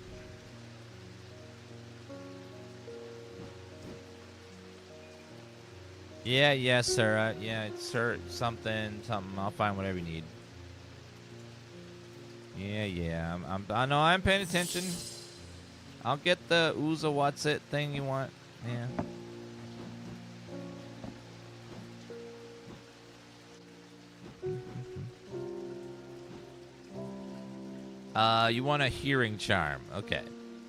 Yeah, sir. Yeah, sir. Something. I'll find whatever you need. Yeah. I know. I'm paying attention. I'll get the Ooza what's it thing you want. Yeah. You want a hearing charm? Okay.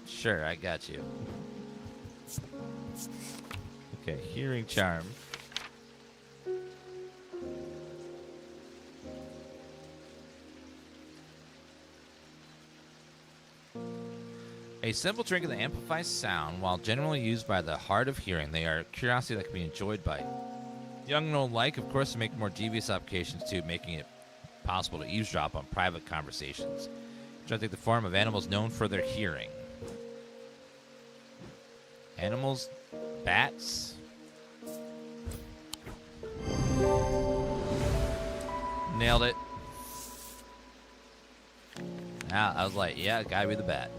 Sure, I got you. Okay, hearing charm. A simple trinket that amplifies sound. While generally used by the hard of hearing, they are a curiosity that can be enjoyed by young and old alike. Of course, to make more devious applications too, making it possible to eavesdrop on private conversations, which I take the form of animals known for their hearing. Animals, bats. Nailed it. I was like, yeah, gotta be the bat.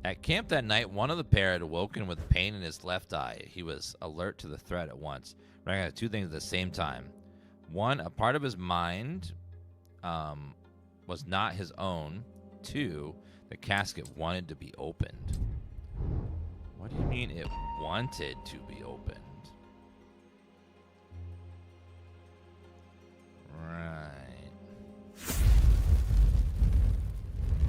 At camp that night, one of the pair had awoken with pain in his left eye. He was alert to the threat at once, recognizing two things at the same time. One, a part of his mind was not his own. Two, the casket wanted to be opened. What do you mean it wanted to be opened? Right.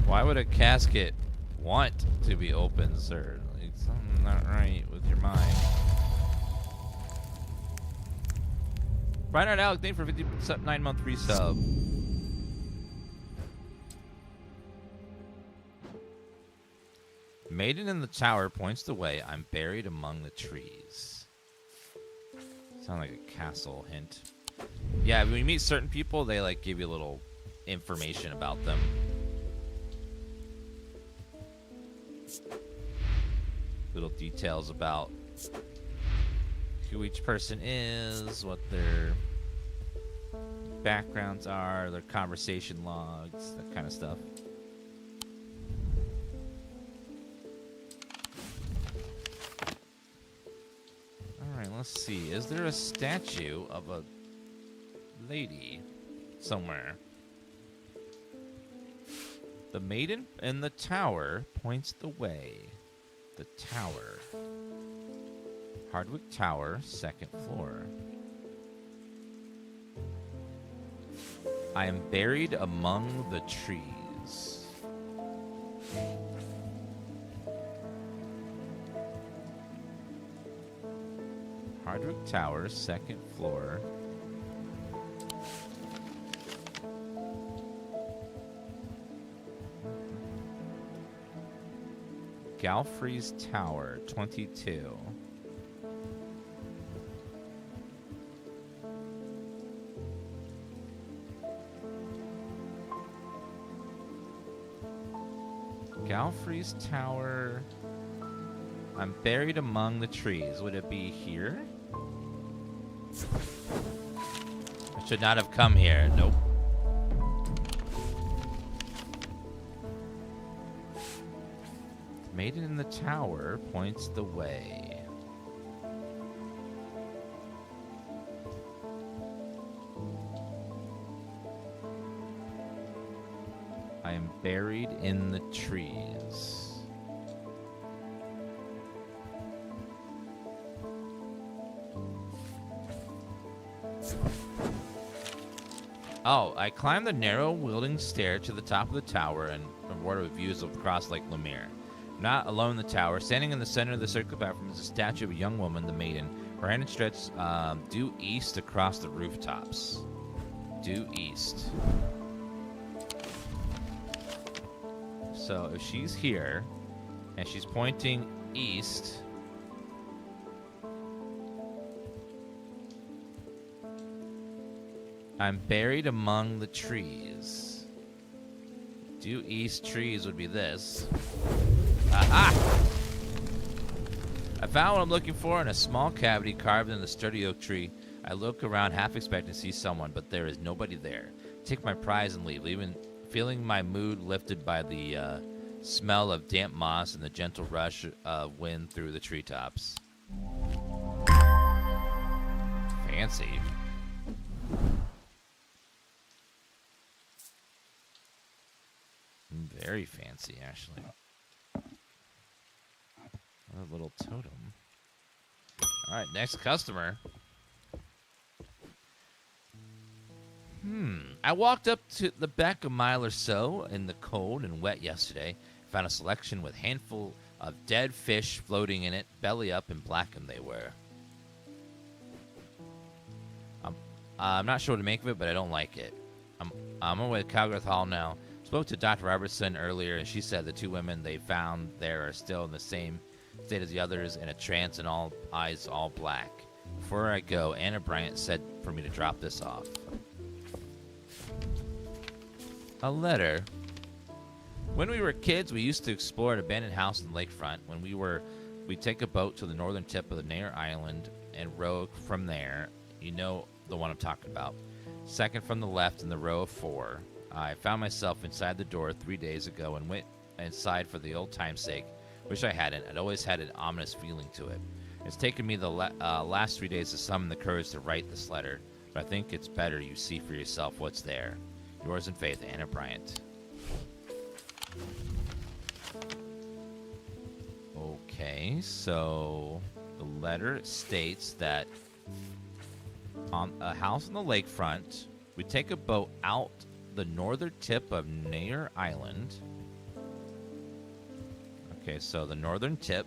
Why would a casket want to be open, sir? Like, something's not right with your mind. Brian Art Alec, thank you for 59-month resub. Maiden in the tower points the way. I'm buried among the trees. Sound like a castle hint. Yeah, when you meet certain people, they like give you a little information about them. Little details about who each person is, what their backgrounds are, their conversation logs, that kind of stuff. Alright, let's see. Is there a statue of a lady somewhere? The maiden in the tower points the way. The tower. Hardwick Tower, 2nd floor. I am buried among the trees. Hardwick Tower, 2nd floor. Galfrey's Tower, 22. Galfrey's Tower. I'm buried among the trees. Would it be here? I should not have come here. Nope. Maiden in the tower points the way. I am buried in the trees. Oh, I climbed the narrow, winding stair to the top of the tower and awarded with views across Lake Lumiere. Not alone in the tower, standing in the center of the circular platform is a statue of a young woman, the maiden. Her hand stretched due east across the rooftops. Due east. So if she's here and she's pointing east, I'm buried among the trees. Due east trees would be this. Aha! I found what I'm looking for in a small cavity carved in the sturdy oak tree. I look around half expecting to see someone, but there is nobody there. Take my prize and leave, feeling my mood lifted by the smell of damp moss and the gentle rush of wind through the treetops. Fancy. Very fancy, actually. Another little totem. All right, next customer. I walked up to the back a mile or so in the cold and wet yesterday. Found a selection with a handful of dead fish floating in it, belly up and blackened they were. I'm not sure what to make of it, but I don't like it. I'm on my way to Calgarth Hall now. Spoke to Dr. Robertson earlier, and she said the two women they found there are still in the same state as the others, in a trance and all eyes all black. Before I go, Anna Bryant said for me to drop this off. A letter. When we were kids, we used to explore an abandoned house in the lakefront. When we'd take a boat to the northern tip of the Nair Island and row from there. You know the one I'm talking about. Second from the left in the row of 4. I found myself inside the door 3 days ago and went inside for the old time's sake. Wish I hadn't. I'd always had an ominous feeling to it. It's taken me the last 3 days to summon the courage to write this letter, but I think it's better you see for yourself what's there. Yours in faith, Anna Bryant. Okay, so the letter states that on a house on the lakefront, we take a boat out the northern tip of Nair Island Okay, so the northern tip.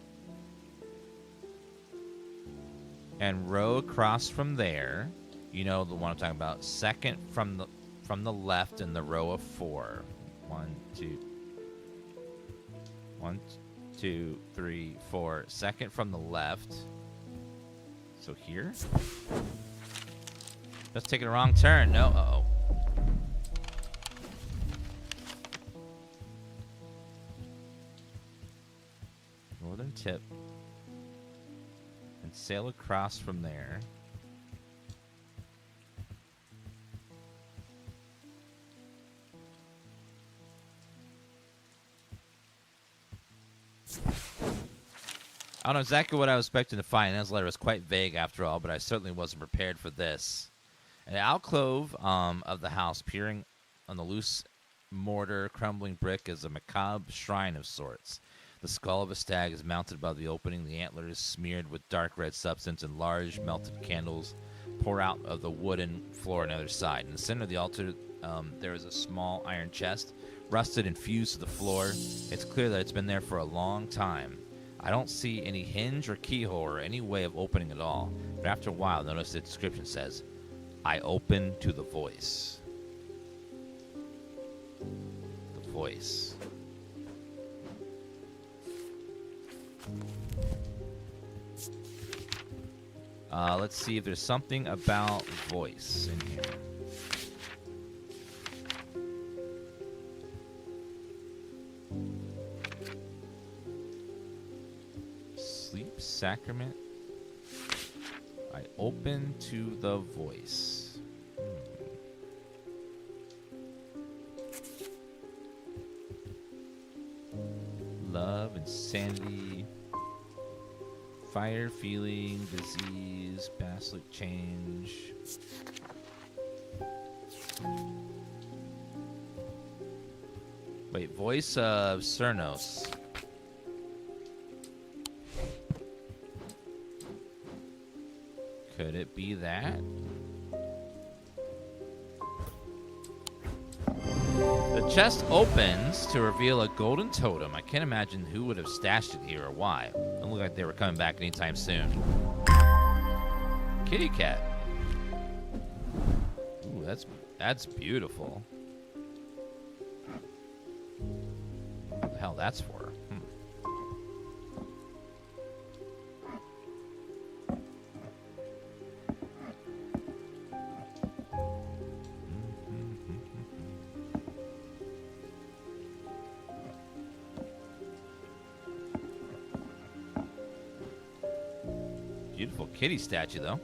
And row across from there. You know the one I'm talking about. Second from the left in the row of 4. 1, 2. 1, 2, 3, 4. Second from the left. So here. That's taking a wrong turn. No. Uh-oh. Northern tip. And sail across from there. I don't know exactly what I was expecting to find. This letter was quite vague after all, but I certainly wasn't prepared for this. An alcove of the house, peering on the loose mortar, crumbling brick, is a macabre shrine of sorts. The skull of a stag is mounted above the opening, the antlers smeared with dark red substance, and large melted candles pour out of the wooden floor on the other side. In the center of the altar, there is a small iron chest, rusted and fused to the floor. It's clear that it's been there for a long time. I don't see any hinge or keyhole or any way of opening it all. But after a while, notice the description says, I open to the voice. The voice. Let's see if there's something about voice in here. Sleep sacrament. I open to the voice. Love, insanity, fire, feeling, disease, basilic change. Wait, voice of Cernos. Could it be that? The chest opens to reveal a golden totem. I can't imagine who would have stashed it here or why. It doesn't look like they were coming back anytime soon. Kitty cat. Ooh, that's beautiful. What the hell that's for? Beautiful kitty statue, though.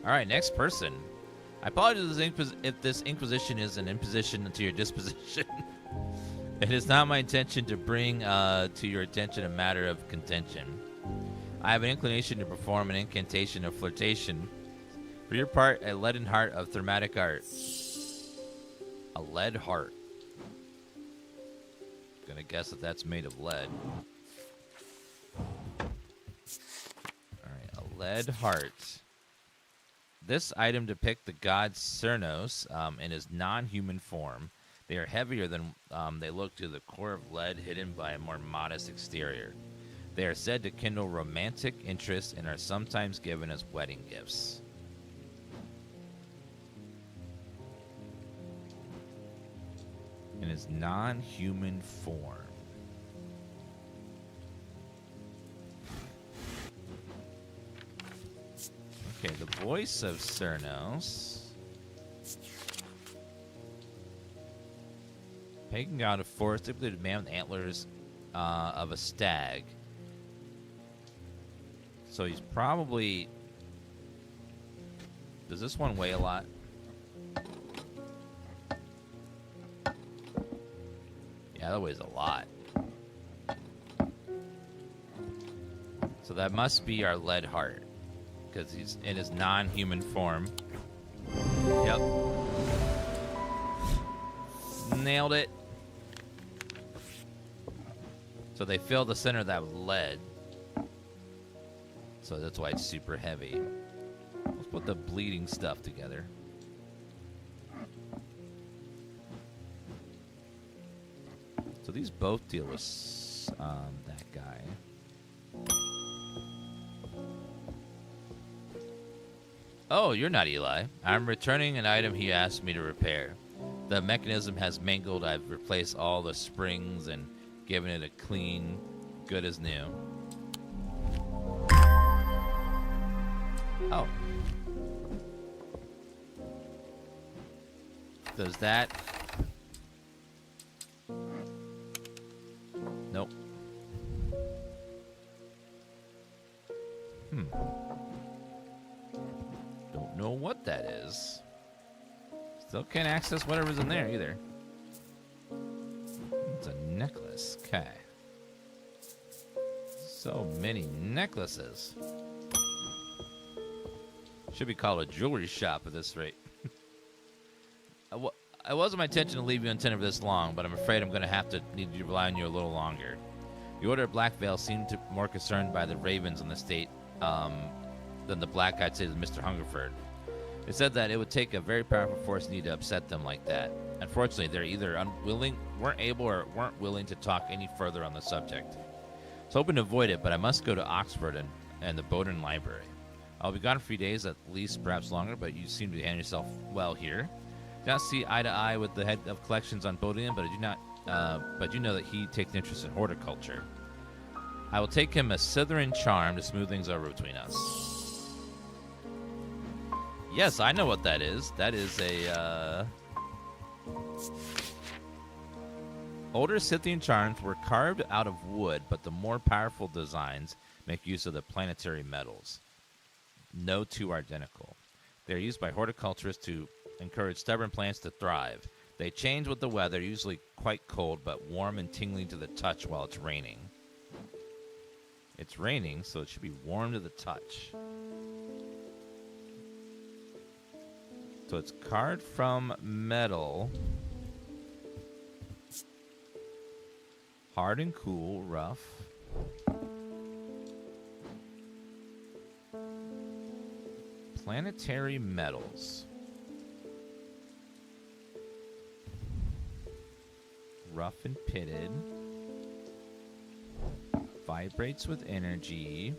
All right, next person. I apologize if this inquisition is an imposition to your disposition. It is not my intention to bring to your attention a matter of contention. I have an inclination to perform an incantation of flirtation. For your part, a leaden heart of thaumatic art. A lead heart. Gonna guess that that's made of lead. Lead heart. This item depicts the god Cernos in his non-human form. They are heavier than they look to the core of lead hidden by a more modest exterior. They are said to kindle romantic interest and are sometimes given as wedding gifts. In his non-human form. Okay, the voice of Cernos. Pagan god of forest, typically a man with antlers of a stag. So he's probably... Does this one weigh a lot? Yeah, that weighs a lot. So that must be our lead heart. Because he's in his non-human form. Yep. Nailed it. So they fill the center of that with lead. So that's why it's super heavy. Let's put the bleeding stuff together. So these both deal with that guy. Oh, you're not Eli. I'm returning an item he asked me to repair. The mechanism has mangled. I've replaced all the springs and given it a clean, good as new. Oh. Does that... Nope. Don't know what that is. Still can't access whatever's in there either. It's a necklace. Okay. So many necklaces. Should be called a jewelry shop at this rate. It wasn't my intention to leave you untended for this long, but I'm afraid I'm going to have to need to rely on you a little longer. The Order of Black Veil seemed to more concerned by the ravens in the state than the Black Eyed City of Mr. Hungerford. They said that it would take a very powerful force need to upset them like that. Unfortunately, they're either weren't able or weren't willing to talk any further on the subject. I was hoping to avoid it, but I must go to Oxford and the Bowdoin Library. I'll be gone for a few days at least, perhaps longer, but you seem to handle yourself well here. Do not see eye to eye with the head of collections on Bowdoin, but I do not. But you know that he takes interest in horticulture. I will take him a Slytherin charm to smooth things over between us. Yes, I know what that is. That is a older Scythian charms were carved out of wood, but the more powerful designs make use of the planetary metals. No two are identical. They are used by horticulturists to encourage stubborn plants to thrive. They change with the weather, usually quite cold, but warm and tingling to the touch while it's raining. It's raining, so it should be warm to the touch. So it's carved from metal. Hard and cool, rough. Planetary metals. Rough and pitted. Vibrates with energy.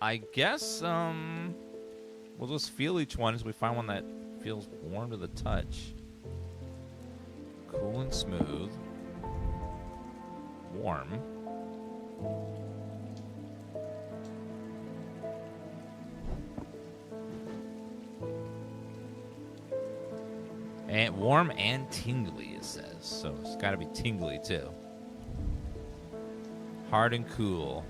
I guess, we'll just feel each one as we find one that feels warm to the touch. Cool and smooth. Warm. And warm and tingly, it says. So it's got to be tingly, too. Hard and cool.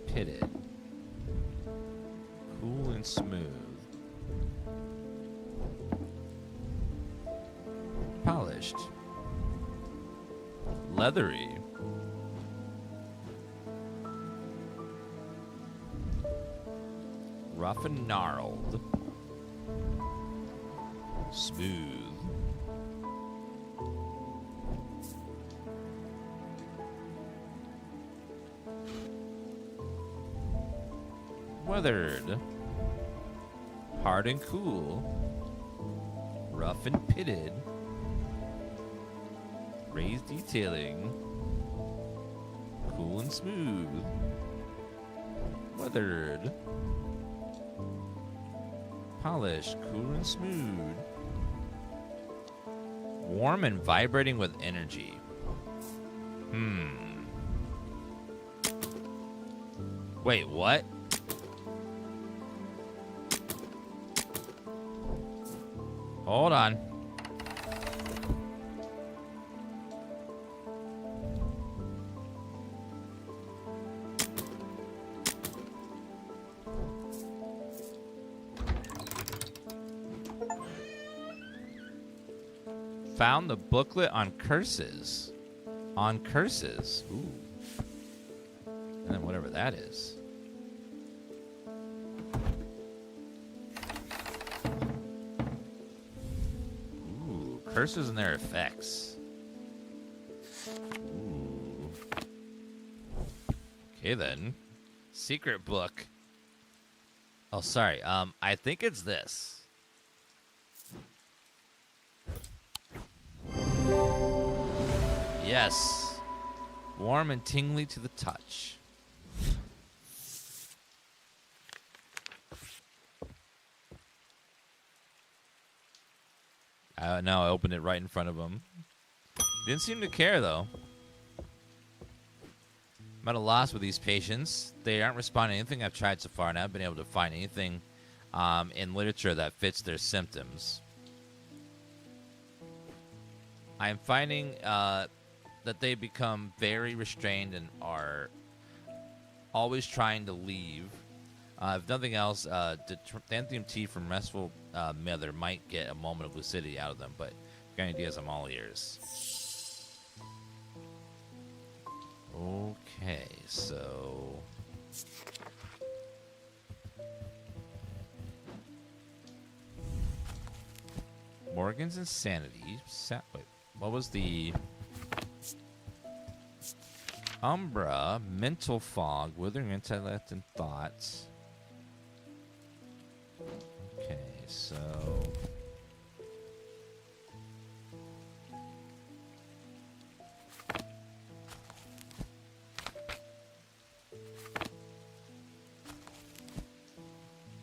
Pitted. Cool and smooth. Polished. Leathery. Rough and gnarled. Smooth. Weathered. Hard and cool. Rough and pitted. Raised detailing. Cool and smooth. Weathered. Polished. Cool and smooth. Warm and vibrating with energy. Wait, what? Hold on. Found the booklet on curses. On curses. Ooh. And then whatever that is. Ooh. Curses and their effects. Ooh. Okay then. Secret book. Oh, sorry. I think it's this. Yes. Warm and tingly to the touch. Now I opened it right in front of him. Didn't seem to care, though. I'm at a loss with these patients. They aren't responding to anything I've tried so far, and I haven't been able to find anything in literature that fits their symptoms. I'm finding that they become very restrained and are always trying to leave. If nothing else, Danthium tea from Restful Mother might get a moment of lucidity out of them, but if you got any ideas, I'm all ears. Okay, so... Morgan's Insanity. Wait, what was the... Umbra, Mental Fog, Withering Intellect and Thoughts. Okay, so...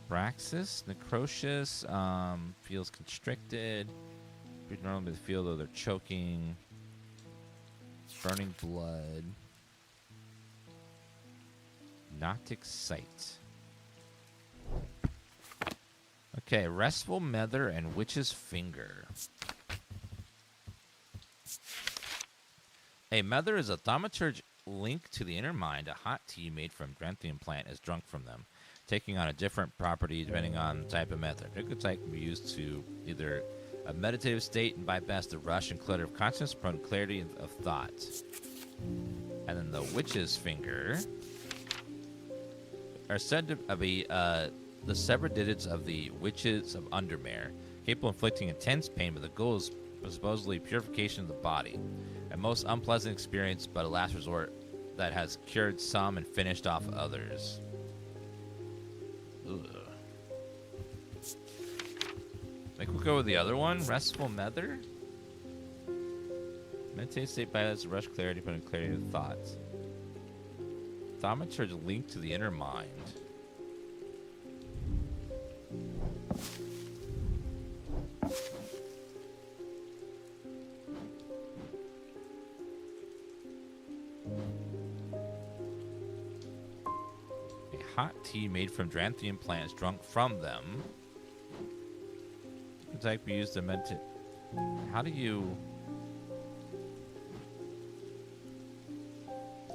Praxis, Necrocious, feels constricted. Breathe normally to feel though they're choking. Burning blood. Nautic Sight. Okay, Restful Mother and Witch's Finger. A Mother is a thaumaturge linked to the inner mind. A hot tea made from Dranthium plant is drunk from them, taking on a different property depending on the type of method. Nucleotide can be used to either a meditative state and bypass the rush and clutter of consciousness, promote clarity of thought. And then the Witch's Finger are said to be the severed digits of the Witches of Undermere, capable of inflicting intense pain, but the goal is supposedly purification of the body. A most unpleasant experience, but a last resort that has cured some and finished off others. Ugh. Like we'll go with the other one, Restful Mother. Meditate state by this rush clarity, putting clarity to thoughts. Thaumaturge linked to the inner mind. A hot tea made from Dranthium plants drunk from them. It's like we use the meditate. How do you...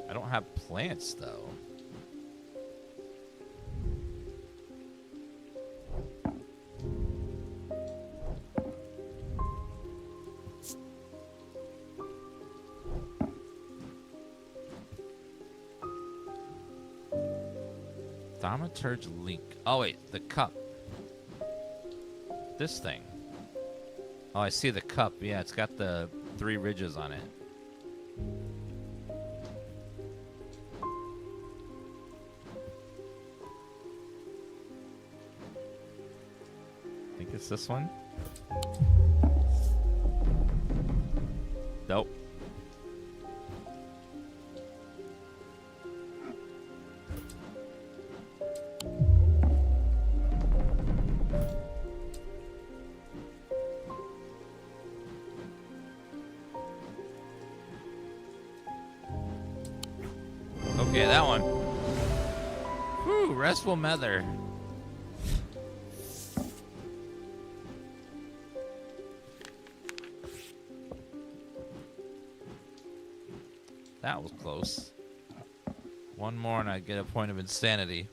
I don't have plants, though. Thaumaturge link. Oh, wait. The cup. This thing. Oh, I see the cup. Yeah, it's got the 3 ridges on it. I think it's this one. Nope. Okay, that one. Whew, Restful Mother. That was close. One more and I get a point of insanity.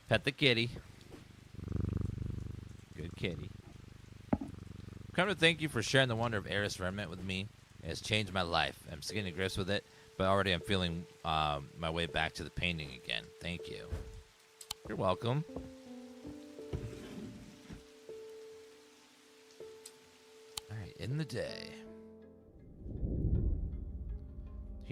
Pet the kitty. Good kitty. Come to thank you for sharing the wonder of Eris Remnant with me. It has changed my life. I'm still getting to grips with it, but already I'm feeling my way back to the painting again. Thank you. You're welcome. All right, in the day.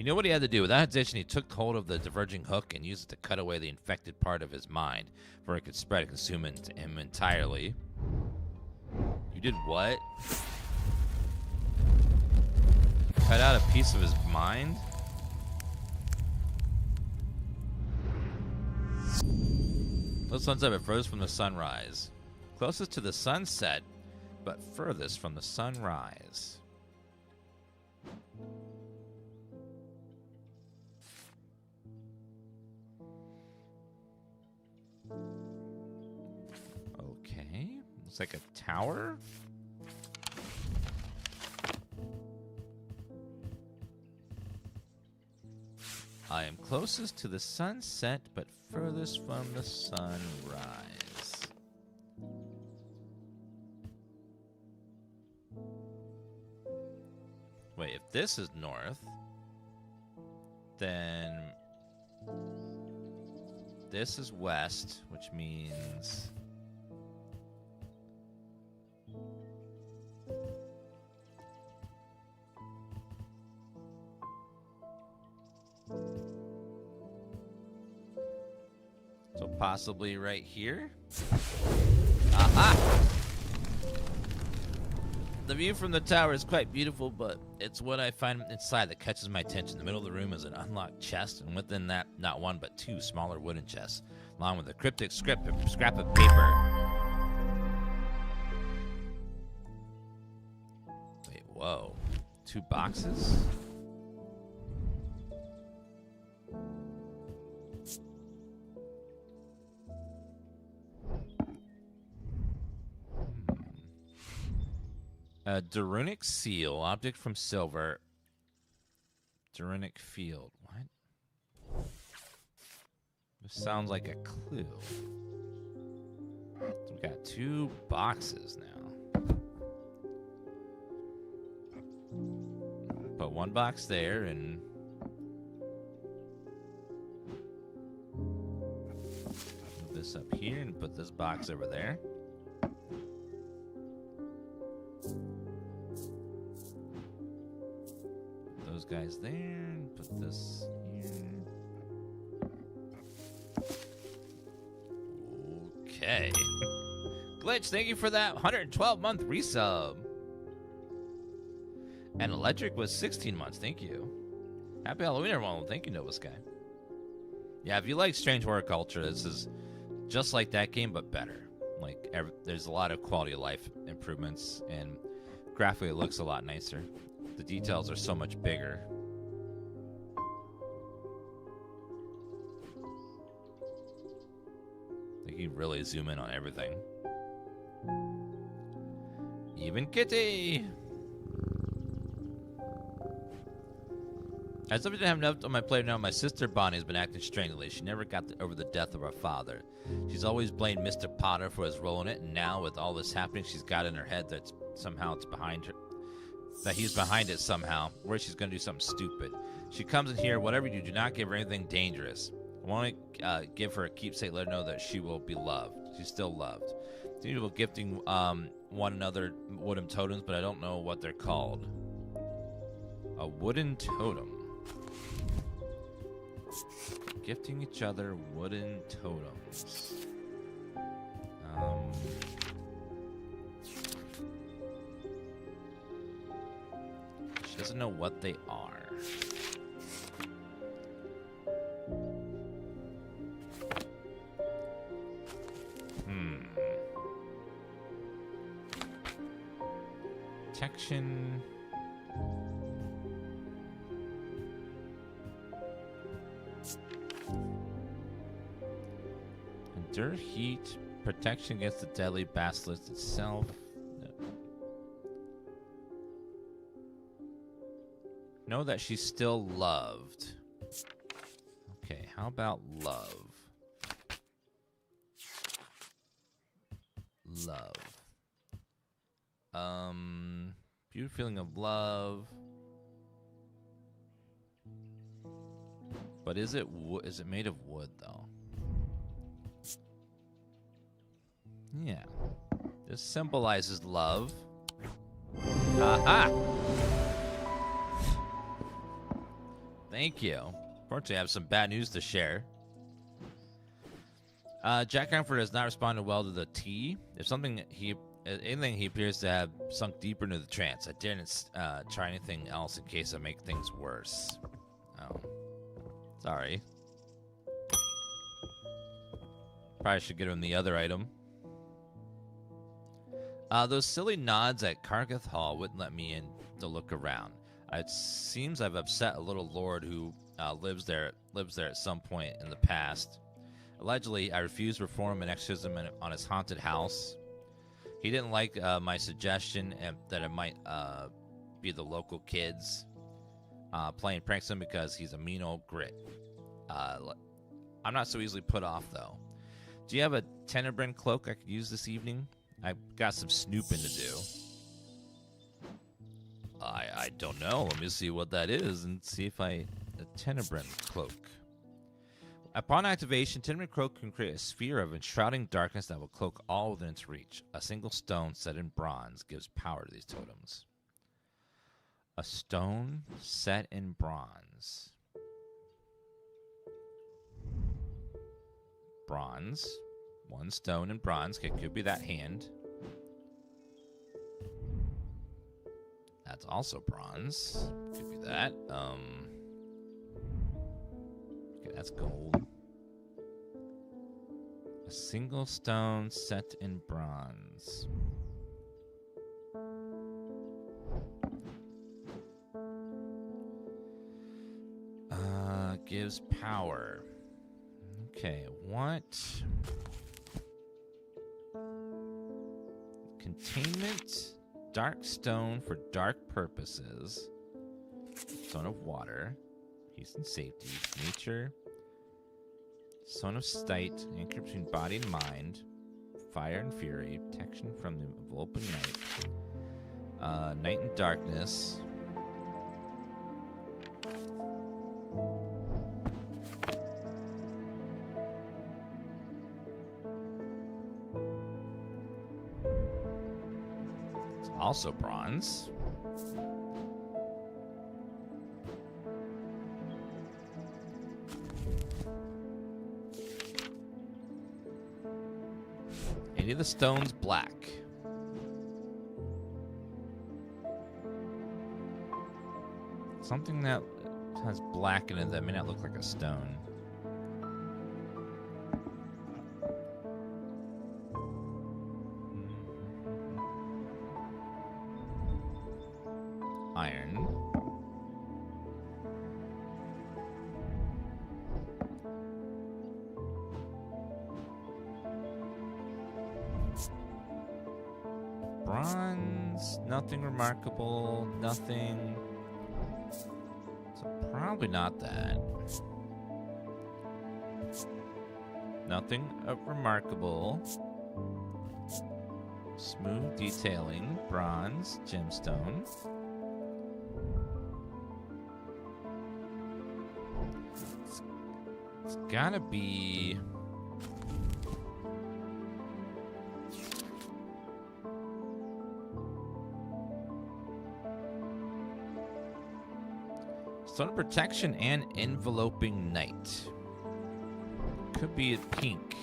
He knew what he had to do. Without hesitation, he took hold of the diverging hook and used it to cut away the infected part of his mind, for it could spread and consume him entirely. You did what? Cut out a piece of his mind? No sunset, but furthest from the sunrise. Closest to the sunset, but furthest from the sunrise. Okay. Looks like a tower. I am closest to the sunset, but furthest from the sunrise. Wait, if this is north, then this is west, which means so possibly right here. Aha! The view from the tower is quite beautiful, but it's what I find inside that catches my attention. In the middle of the room is an unlocked chest, and within that, not one but two smaller wooden chests, along with a cryptic scrap of paper. Wait, whoa. 2 boxes? A Darunic seal, object from silver. Darunic field. What? This sounds like a clue. So we got 2 boxes now. Put 1 box there and move this up here and put this box over there. Those guys there, and put this here. Okay. Glitch, thank you for that 112-month resub. And Electric was 16 months, thank you. Happy Halloween, everyone. Thank you, Nova Sky. Yeah, if you like strange horror culture, this is just like that game, but better. Like, there's a lot of quality of life improvements, and graphically it looks a lot nicer. The details are so much bigger. You can really zoom in on everything. Even Kitty! As if I didn't have enough on my plate now, my sister Bonnie has been acting strangely. She never got over the death of her father. She's always blamed Mr. Potter for his role in it, and now with all this happening, she's got in her head that somehow it's behind her. That he's behind it somehow, where she's going to do something stupid. She comes in here, whatever you do not give her anything dangerous. I want to give her a keepsake, let her know that she will be loved. She's still loved. People gifting one another wooden totems, but I don't know what they're called. A wooden totem. Gifting each other wooden totems. She doesn't know what they are. Protection. Endure heat. Protection against the deadly basilisk itself. Know that she's still loved. Okay, how about love? Love. Beautiful feeling of love. But is it made of wood though? Yeah. This symbolizes love. Aha! Thank you. Fortunately, I have some bad news to share. Jack Hanford has not responded well to the tea. If anything, he appears to have sunk deeper into the trance. I didn't try anything else in case I make things worse. Oh, sorry. Probably should get him the other item. Those silly nods at Cargith Hall wouldn't let me in to look around. It seems I've upset a little lord who lives there at some point in the past. Allegedly, I refused to perform an exorcism on his haunted house. He didn't like my suggestion that it might be the local kids playing pranks on him because he's a mean old grit. I'm not so easily put off, though. Do you have a Tenebrine cloak I could use this evening? I've got some snooping to do. I don't know. Let me see what that is and see if a Tenebrine cloak. Upon activation, Tenebrine cloak can create a sphere of enshrouding darkness that will cloak all within its reach. A single stone set in bronze gives power to these totems. A stone set in bronze. Bronze. One stone in bronze. Okay, could be that hand. That's also bronze. Could be that. Okay, that's gold. A single stone set in bronze. Gives power. Okay, what? Containment. Dark stone for dark purposes. Stone of water. Peace and safety. Nature. Stone of sight. Anchor between body and mind. Fire and fury. Protection from the enveloping night. Night and darkness. Also bronze. Any of the stones black. Something that has black in it that may not look like a stone. Iron. Bronze. Nothing remarkable. Nothing. So probably not that. Nothing remarkable. Smooth detailing. Bronze. Gemstone. It's gotta be... Stone of protection and enveloping night. Could be a pink.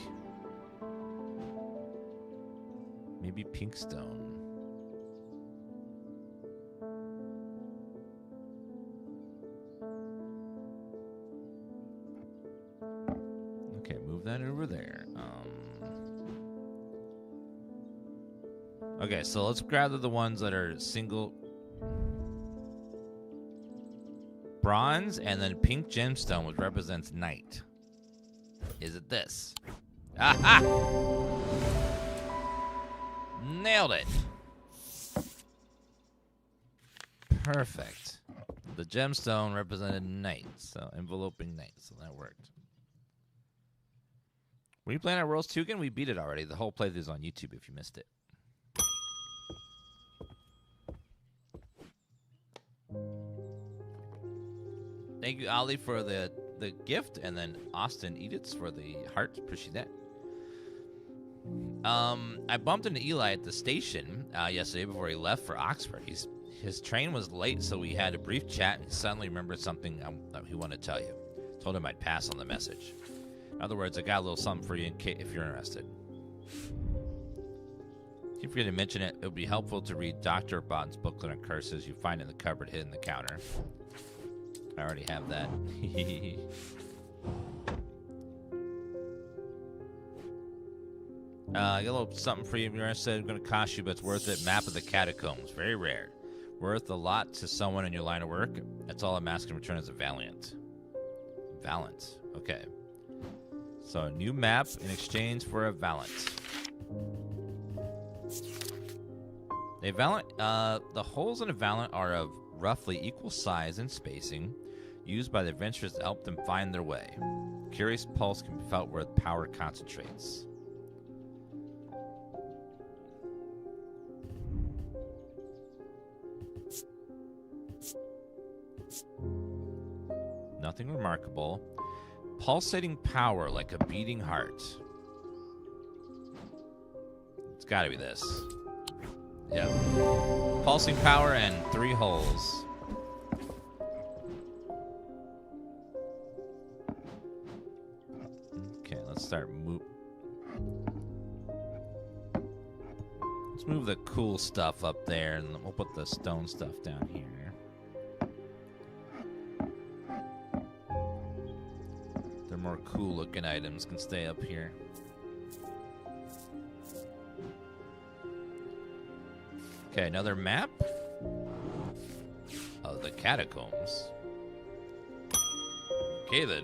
Maybe pink stone. Okay, move that over there. Okay, so let's grab the ones that are single bronze and then pink gemstone, which represents night. Is it this? Aha! Nailed it. Perfect. The gemstone represented night, so enveloping night, so that worked. Were you playing at Worlds 2 again? We beat it already. The whole playthrough is on YouTube if you missed it. Thank you, Ali, for the gift, and then Austin Ediths for the heart. Appreciate that. I bumped into Eli at the station yesterday before he left for Oxford. His train was late, so we had a brief chat, and he suddenly remembered something that he wanted to tell you. Told him I'd pass on the message. In other words, I got a little something for you if you're interested. If you forget to mention it, it would be helpful to read Dr. Bond's booklet on curses you find in the cupboard hidden in the counter. I already have that. I got a little something for you if you're interested. It's going to cost you, but it's worth it. Map of the catacombs. Very rare. Worth a lot to someone in your line of work. That's all I'm asking in return as a valiant. Valiant. Okay. So a new map in exchange for a valiant. A valiant. The holes in a valiant are of roughly equal size and spacing, used by the adventurers to help them find their way. Curious pulse can be felt where the power concentrates. Nothing remarkable. Pulsating power like a beating heart. It's gotta be this. Yep. Pulsing power and 3 holes. Okay, let's start Let's move the cool stuff up there, and we'll put the stone stuff down here. The more cool-looking items can stay up here. Okay, another map of the catacombs. Okay, then.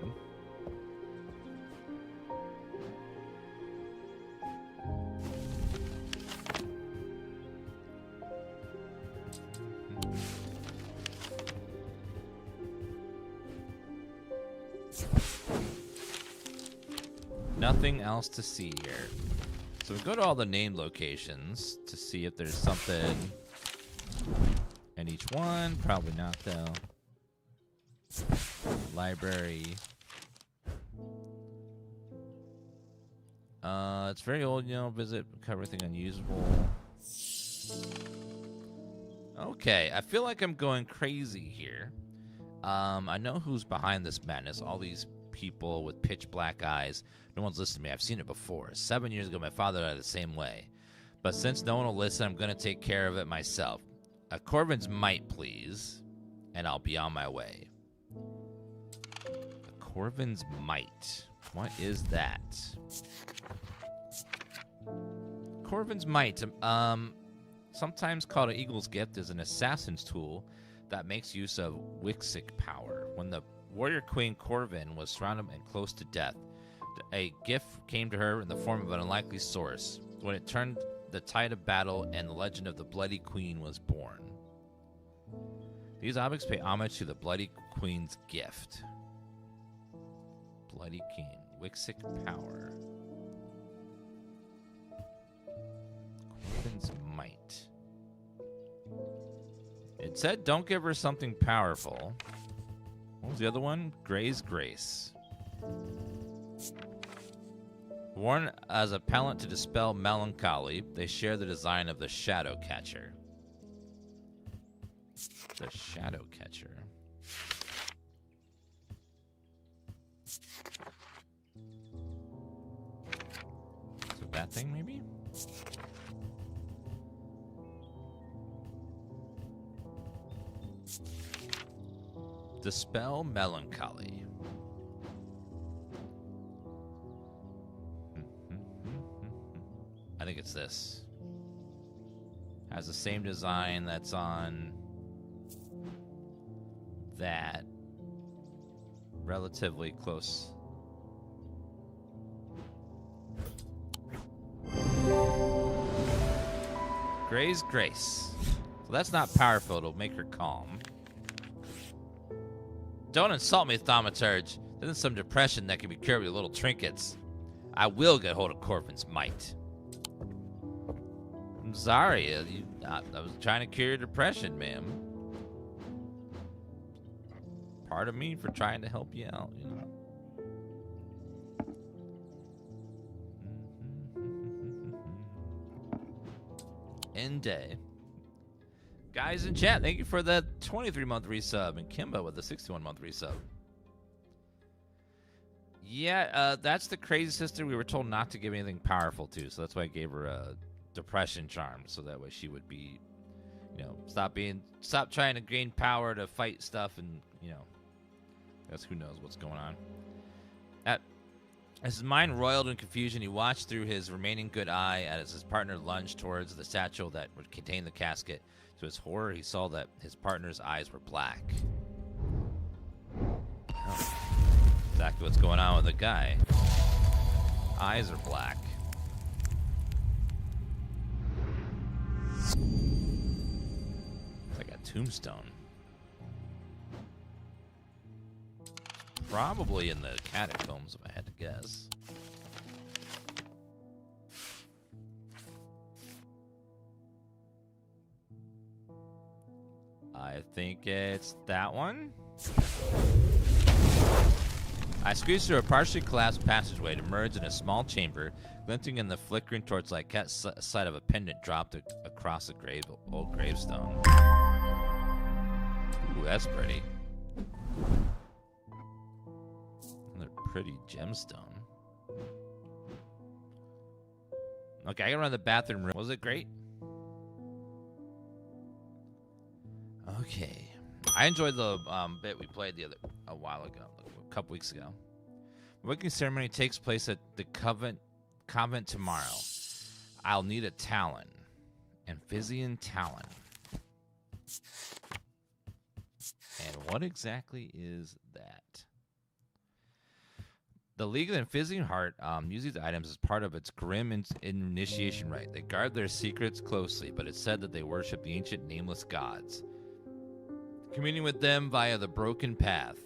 Nothing else to see here. So we go to all the named locations to see if there's something in each one. Probably not, though. Library. It's very old, you know. Visit, cover everything unusable. Okay, I feel like I'm going crazy here. I know who's behind this madness. All these people with pitch black eyes. No one's listened to me. I've seen it before. 7 years ago, my father died the same way. But since no one will listen, I'm going to take care of it myself. A Corvin's might, please, and I'll be on my way. A Corvin's might. What is that? Corvin's might, sometimes called an eagle's gift, is an assassin's tool that makes use of Wixic power. When the warrior queen Corvin was surrounded and close to death, a gift came to her in the form of an unlikely source. When it turned the tide of battle, and the legend of the Bloody Queen was born. These objects pay homage to the Bloody Queen's gift. Bloody King. Wixic power. Corvin's might. It said don't give her something powerful. What was the other one? Gray's Grace. Worn as a pellet to dispel melancholy, they share the design of the Shadow Catcher. The Shadow Catcher. So that thing, maybe? Dispel melancholy. I think it's this. Has the same design that's on that. Relatively close. Gray's Grace. So that's not powerful. It'll make her calm. Don't insult me, Thaumaturge. There's some depression that can be cured with little trinkets. I will get hold of Corvin's might. I'm sorry. I was trying to cure your depression, ma'am. Pardon me for trying to help you out, you know. End day. Guys in chat, thank you for the 23-month resub. And Kimba with the 61-month resub. Yeah, that's the crazy sister we were told not to give anything powerful to. So that's why I gave her a depression charm. So that way she would be, you know, stop trying to gain power to fight stuff. And, you know, I guess who knows what's going on. As his mind roiled in confusion, he watched through his remaining good eye as his partner lunged towards the satchel that would contain the casket. To his horror, he saw that his partner's eyes were black. Oh, exactly what's going on with the guy. Eyes are black. It's like a tombstone. Probably in the catacombs, if I had to guess. I think it's that one. I squeezed through a partially collapsed passageway to emerge in a small chamber, glinting in the flickering torchlight. Cat sight of a pendant dropped across a old gravestone. Ooh, that's pretty. Another pretty gemstone. Okay, I gotta run to the bathroom room. Was it great? Okay, I enjoyed the bit we played a while ago, a couple weeks ago. The waking ceremony takes place at the convent tomorrow. I'll need a talon, Amphibian talon. And what exactly is that? The League of the Amphibian Heart use these items as part of its grim initiation rite. They guard their secrets closely, but it's said that they worship the ancient nameless gods. Communing with them via the broken path.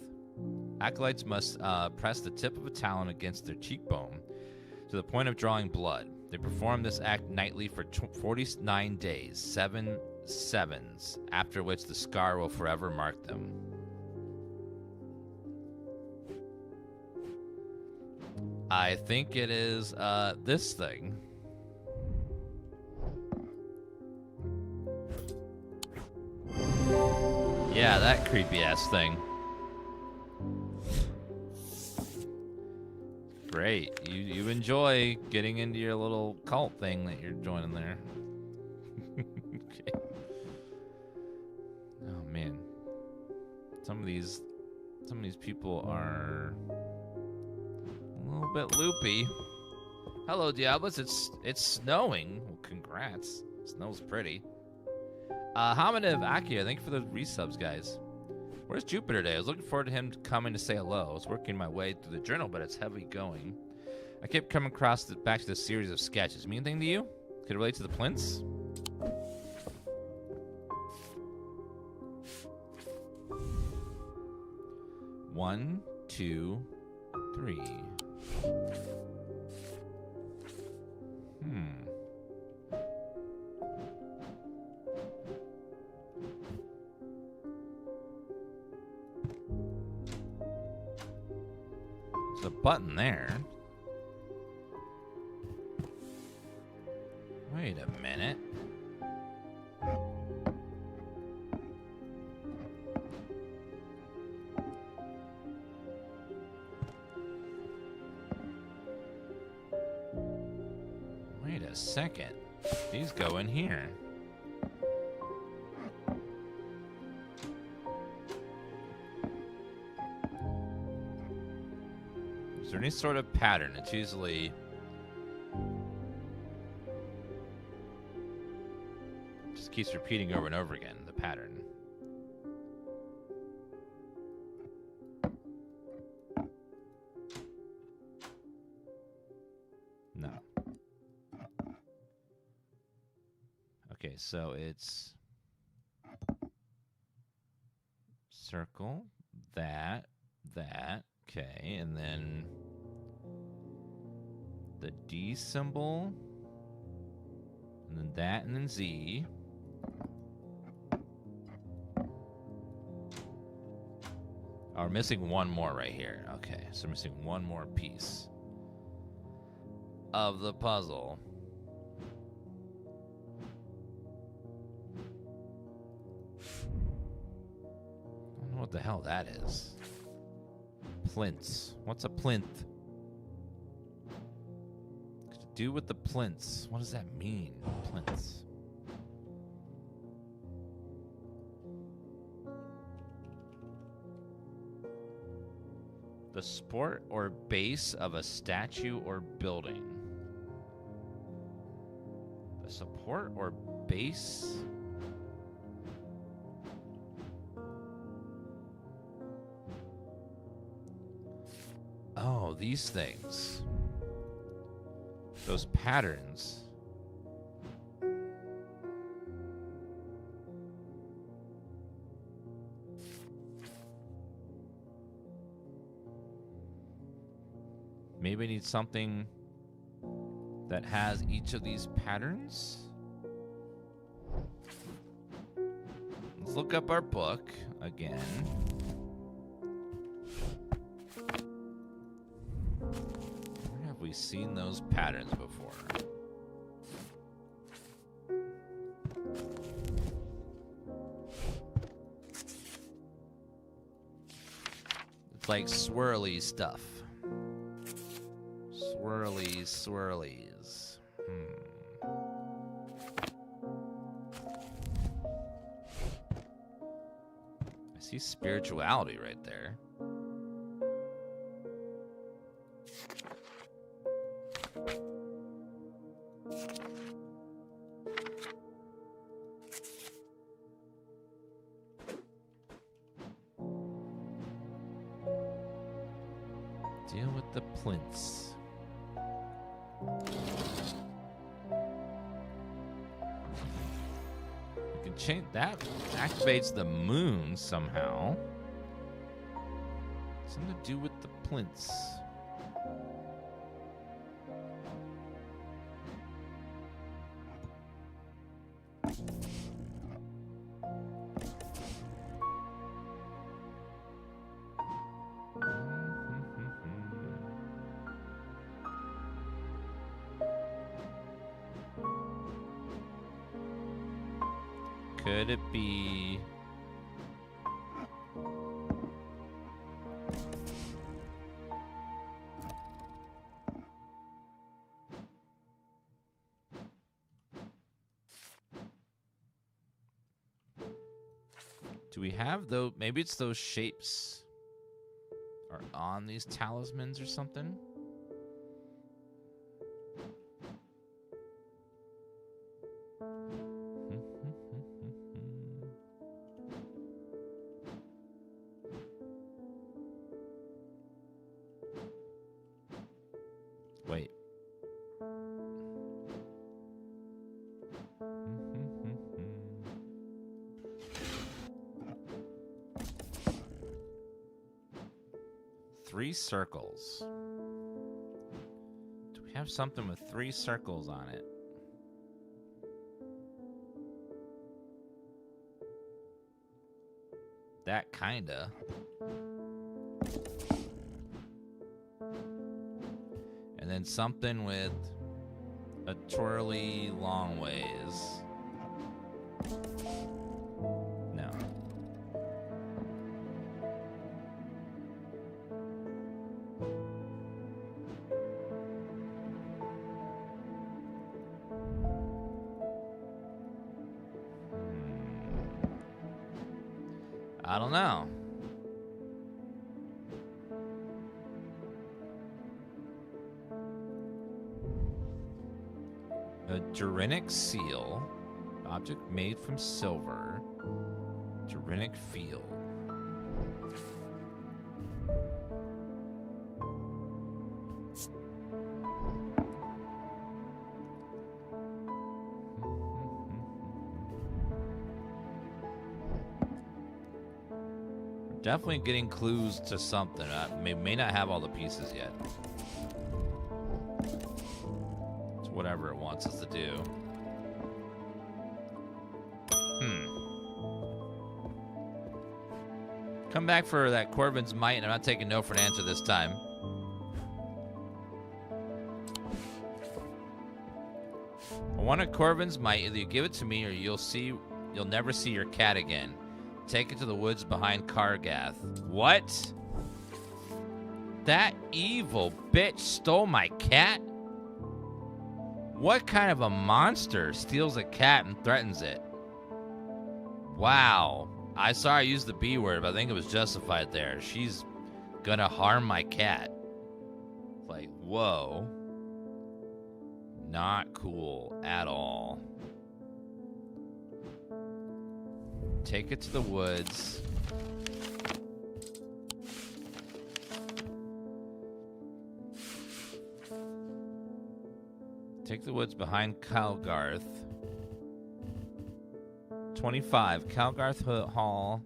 Acolytes must press the tip of a talon against their cheekbone to the point of drawing blood. They perform this act nightly for 49 days, 7 sevens, after which the scar will forever mark them. I think it is this thing. Yeah, that creepy ass thing. Great. You enjoy getting into your little cult thing that you're joining there. Okay. Oh man. Some of these people are a little bit loopy. Hello, Diablos. It's snowing. Well, congrats. Snow's pretty. Hominative Akia, thank you for the resubs, guys. Where's Jupiter today? I was looking forward to him coming to say hello. I was working my way through the journal, but it's heavy going. I kept coming across back to this series of sketches. Mean anything to you? Could it relate to the plinths? One, two, three. There's a button there. Wait a minute. Wait a second. These go in here. Is there any sort of pattern? It's usually just keeps repeating over and over again, the pattern. No. Okay, so it's circle, that, okay, and then the D symbol, and then that, and then Z. Oh, we're missing one more right here. Okay, so we're missing one more piece of the puzzle. what the hell that is. Plinths. What's a plinth? To do with the plinths. What does that mean? Plinths. The support or base of a statue or building. The support or base? Oh, these things. Those patterns. Maybe I need something that has each of these patterns. Let's look up our book again. Where have we seen those patterns before? It's like swirly stuff. Swirlies. I see spirituality right there. Deal with the plinths. We can change that. Activates the moon somehow. Something to do with the plinths. Could it be... Do we have those? Maybe it's those shapes are on these talismans or something? Wait. Three circles. Do we have something with three circles on it? That kinda. And then something with a twirly long ways. No. I don't know. A Durinic seal, object made from silver. Durinic field. Definitely getting clues to something. May not have all the pieces yet. It's whatever it wants us to do. Come back for that Corvin's Might, and I'm not taking no for an answer this time. I want a Corvin's Might. Either you give it to me or you'll never see your cat again. Take it to the woods behind Kargath. What? That evil bitch stole my cat? What kind of a monster steals a cat and threatens it? Wow. I saw her use the B word, but I think it was justified there. She's gonna harm my cat. Like, whoa. Not cool at all. Take it to the woods. Take the woods behind Calgarth. 25, Calgarth Hall.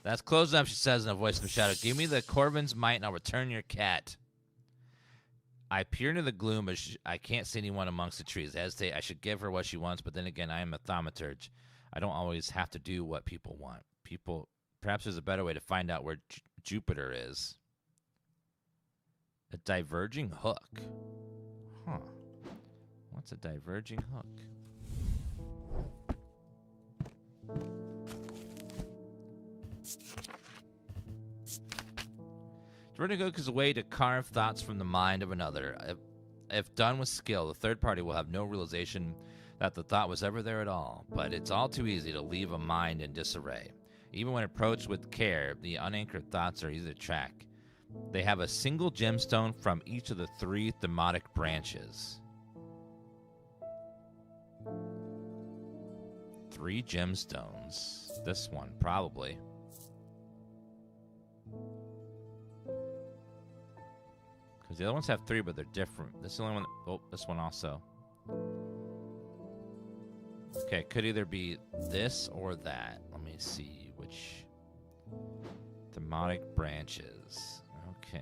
That's close enough, she says in a voice from shadow. Give me the Corvin's might and I'll return your cat. I peer into the gloom, but I can't see anyone amongst the trees. I hesitate. I should give her what she wants, but then again, I am a thaumaturge. I don't always have to do what people want. Perhaps there's a better way to find out where Jupiter is. A diverging hook. Huh. What's a diverging hook? Diverging hook is a way to carve thoughts from the mind of another. If done with skill, the third party will have no realization that the thought was ever there at all. But it's all too easy to leave a mind in disarray. Even when approached with care, the unanchored thoughts are easy to track. They have a single gemstone from each of the 3 thematic branches. 3 gemstones. This one, probably. Because the other ones have 3, but they're different. This is the only one. Oh, this one also. Okay, it could either be this or that. Let me see which thematic branches. Okay,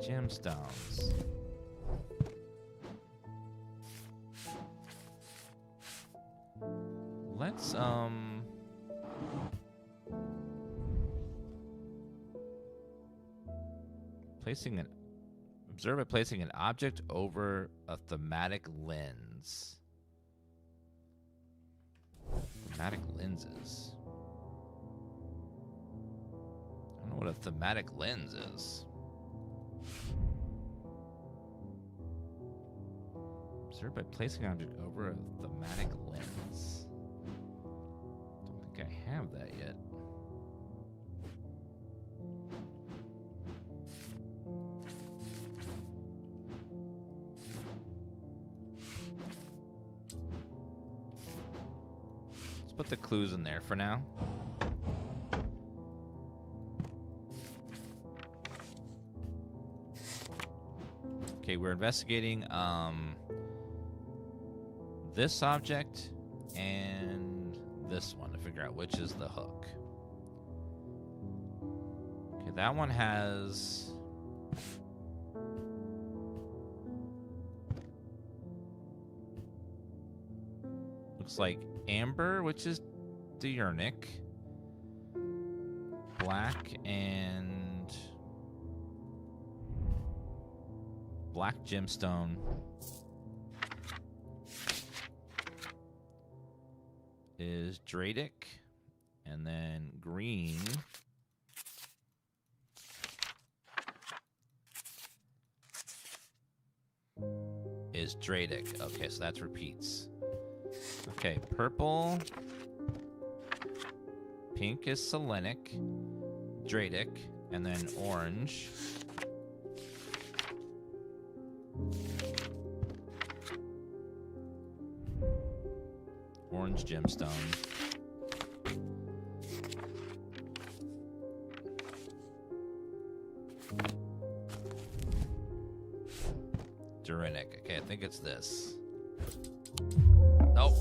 gemstones. Let's observe it placing an object over a thematic lens. Thematic lenses. I don't know what a thematic lens is. Observe by placing an object over a thematic lens. Don't think I have that yet. Put the clues in there for now. Okay, we're investigating this object and this one to figure out which is the hook. Okay, that one has looks like amber, which is diurnic, black and black gemstone is Dradic, and then green is Dradic. Okay, so that's repeats. Okay, purple, pink is Selenic, Dradic, and then orange. Orange gemstone. Durinic. Okay, I think it's this. Nope.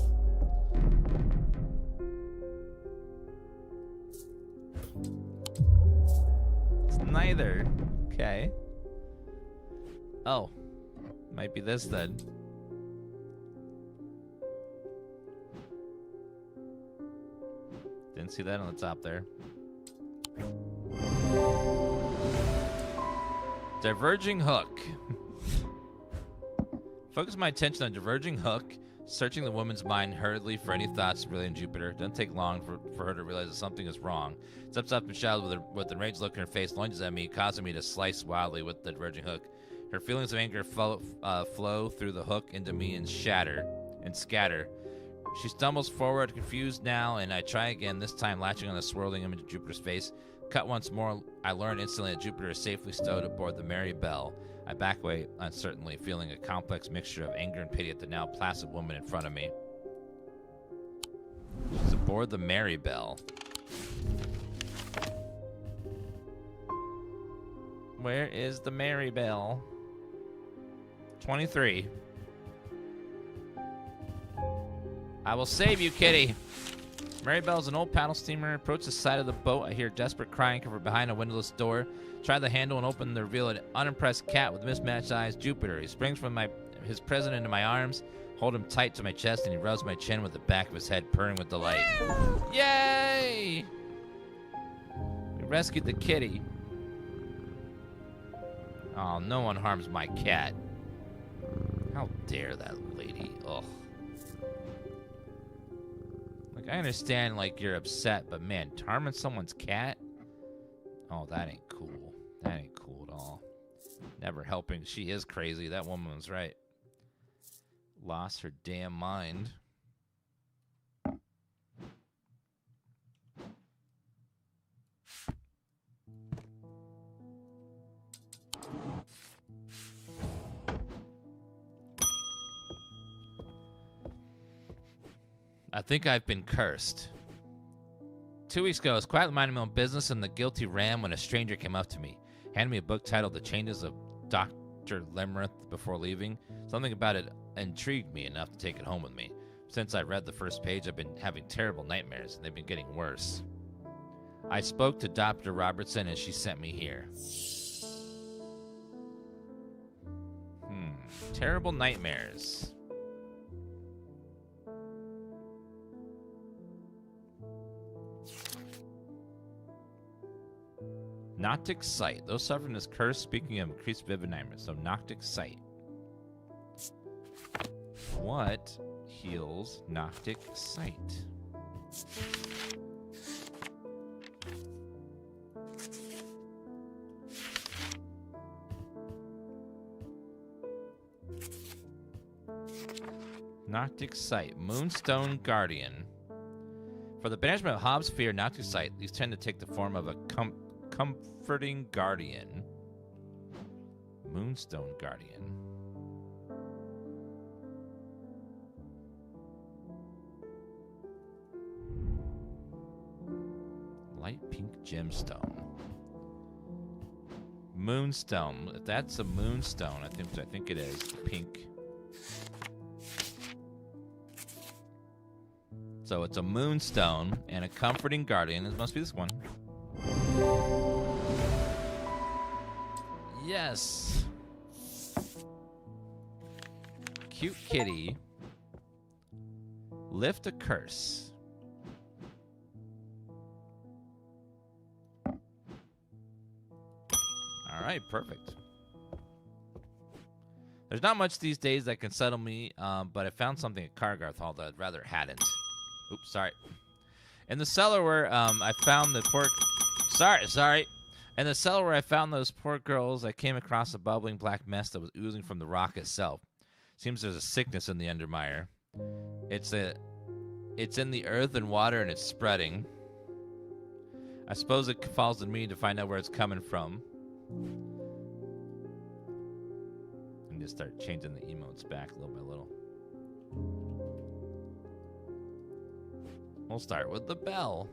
It's neither. Okay. Oh. Might be this then. Didn't see that on the top there. Diverging hook. Focus my attention on diverging hook, searching the woman's mind hurriedly for any thoughts relating to Jupiter. Doesn't take long for her to realize that something is wrong. Steps up and shouts with an enraged look in her face, lunges at me, causing me to slice wildly with the diverging hook. Her feelings of anger flow through the hook into me and scatter. She stumbles forward, confused now, and I try again, this time latching on the swirling image of Jupiter's face. Cut once more, I learn instantly that Jupiter is safely stowed aboard the Mary Bell. I back away uncertainly, feeling a complex mixture of anger and pity at the now placid woman in front of me. She's aboard the Mary Bell. Where is the Mary Bell? 23. I will save you, kitty. Mary Bell is an old paddle steamer. Approach the side of the boat. I hear desperate crying from behind a windowless door. Try the handle and open to reveal an unimpressed cat with mismatched eyes, Jupiter. He springs from his present into my arms, hold him tight to my chest, and he rubs my chin with the back of his head, purring with delight. Yay! We rescued the kitty. Oh, no one harms my cat. How dare that lady? Ugh. Like, I understand, like, you're upset, but man, harming someone's cat? Oh, that ain't cool. That ain't cool at all. Never helping. She is crazy. That woman was right. Lost her damn mind. I think I've been cursed. 2 weeks ago, I was quietly minding my own business in the guilty ram when a stranger came up to me, handed me a book titled The Changes of Dr. Lemrith before leaving. Something about it intrigued me enough to take it home with me. Since I read the first page, I've been having terrible nightmares, and they've been getting worse. I spoke to Dr. Robertson, and she sent me here. Terrible nightmares. Noctic sight. Those suffering this curse, speaking of increased vivid nightmares. So Noctic sight. What heals Noctic sight? Noctic sight. Moonstone Guardian. For the banishment of Hobbs' fear, Noctic sight, these tend to take the form of a comforting guardian. Moonstone Guardian. Light pink gemstone. Moonstone. If that's a moonstone, I think it is pink. So it's a moonstone and a comforting guardian. It must be this one. Yes. Cute kitty. Lift a curse. All right, perfect. There's not much these days that can settle me, but I found something at Kargarth Hall that I'd rather hadn't. Oops, sorry. In the cellar where I found the poor... Sorry. In the cellar where I found those poor girls, I came across a bubbling black mess that was oozing from the rock itself. Seems there's a sickness in the Undermere. It's in the earth and water, and it's spreading. I suppose it falls to me to find out where it's coming from. And just start changing the emotes back little by little. We'll start with the bell.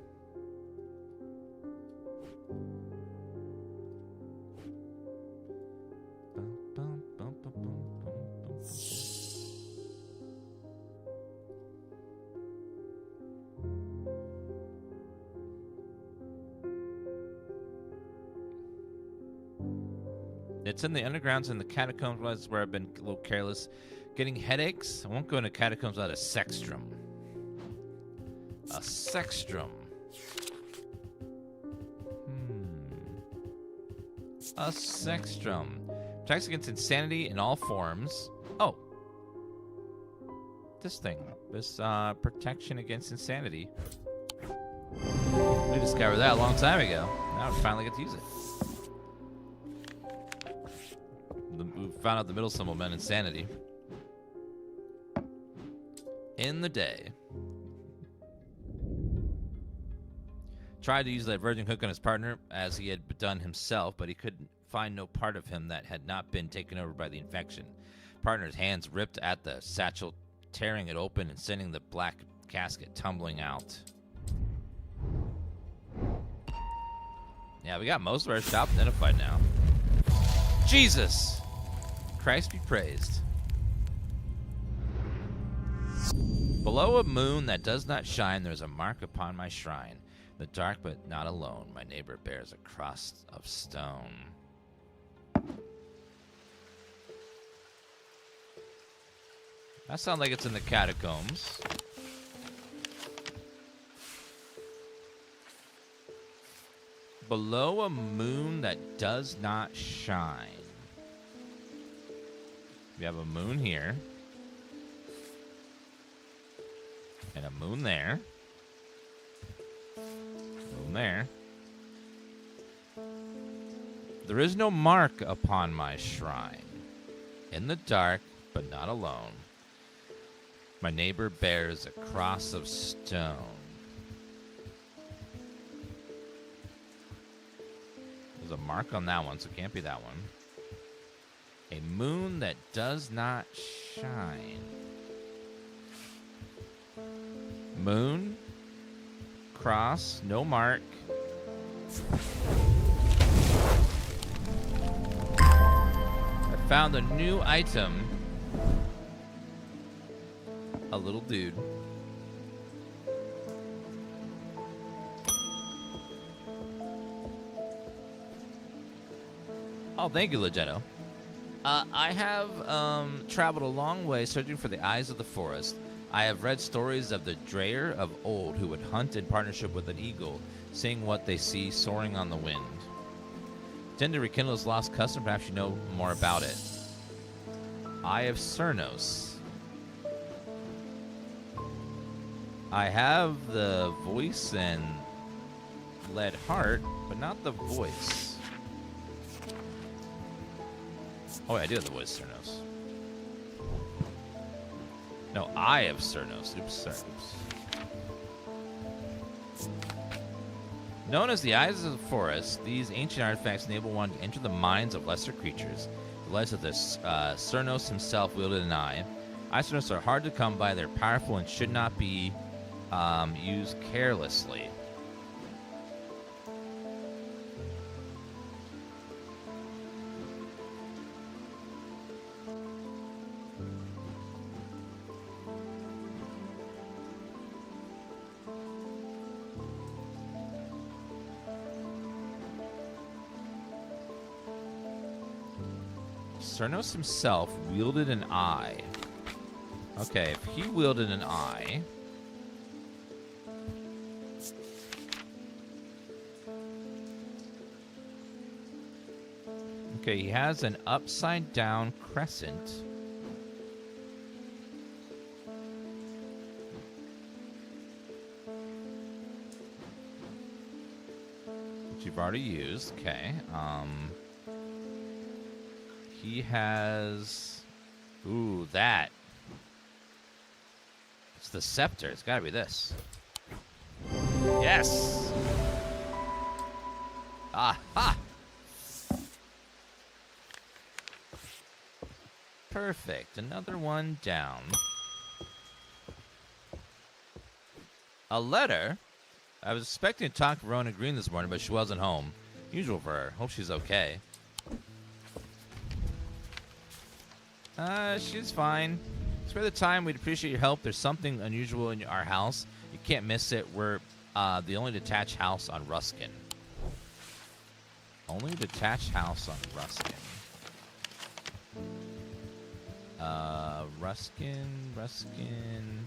It's in the undergrounds and the catacombs. Was where I've been a little careless. Getting headaches? I won't go into catacombs without a sextrum. A sextrum. a sextrum. Protects against insanity in all forms. Oh. This thing. This protection against insanity. We discovered that a long time ago. Now we finally get to use it. We found out the middle symbol meant insanity. In the day. Tried to use that virgin hook on his partner as he had done himself, but he couldn't find no part of him that had not been taken over by the infection. Partner's hands ripped at the satchel, tearing it open and sending the black casket tumbling out. Yeah, we got most of our shop identified now. Jesus! Christ be praised. Below a moon that does not shine, there's a mark upon my shrine. The dark but not alone. My neighbor bears a cross of stone. That sounds like it's in the catacombs. Below a moon that does not shine. We have a moon here. And a moon there. Moon there. There is no mark upon my shrine. In the dark, but not alone. My neighbor bears a cross of stone. There's a mark on that one, so it can't be that one. A moon that does not shine. Moon, cross, no mark. I found a new item. A little dude. Oh, thank you, Legetto. I have traveled a long way searching for the eyes of the forest. I have read stories of the Dreyer of old who would hunt in partnership with an eagle, seeing what they see soaring on the wind. Tend to rekindle his lost custom, perhaps you know more about it. Eye of Cernos. I have the voice and lead heart, but not the voice. Oh, wait, I do have the voice, Cernos. No, Eye of Cernos. Oops, sorry. Oops. Known as the Eyes of the Forest, these ancient artifacts enable one to enter the minds of lesser creatures. The legend of this Cernos himself wielded an eye. Eyes of Cernos are hard to come by. They're powerful and should not be used carelessly. Cernos himself wielded an eye. Okay, if he wielded an eye... Okay, he has an upside-down crescent. Which you've already used. Okay, he has... Ooh, that. It's the scepter. It's gotta be this. Yes! Aha! Perfect. Another one down. A letter? I was expecting to talk to Rona Green this morning, but she wasn't home. Usual for her. Hope she's okay. She's fine. Spare the time. We'd appreciate your help. There's something unusual in our house. You can't miss it. We're the only detached house on Ruskin. Only detached house on Ruskin. Ruskin.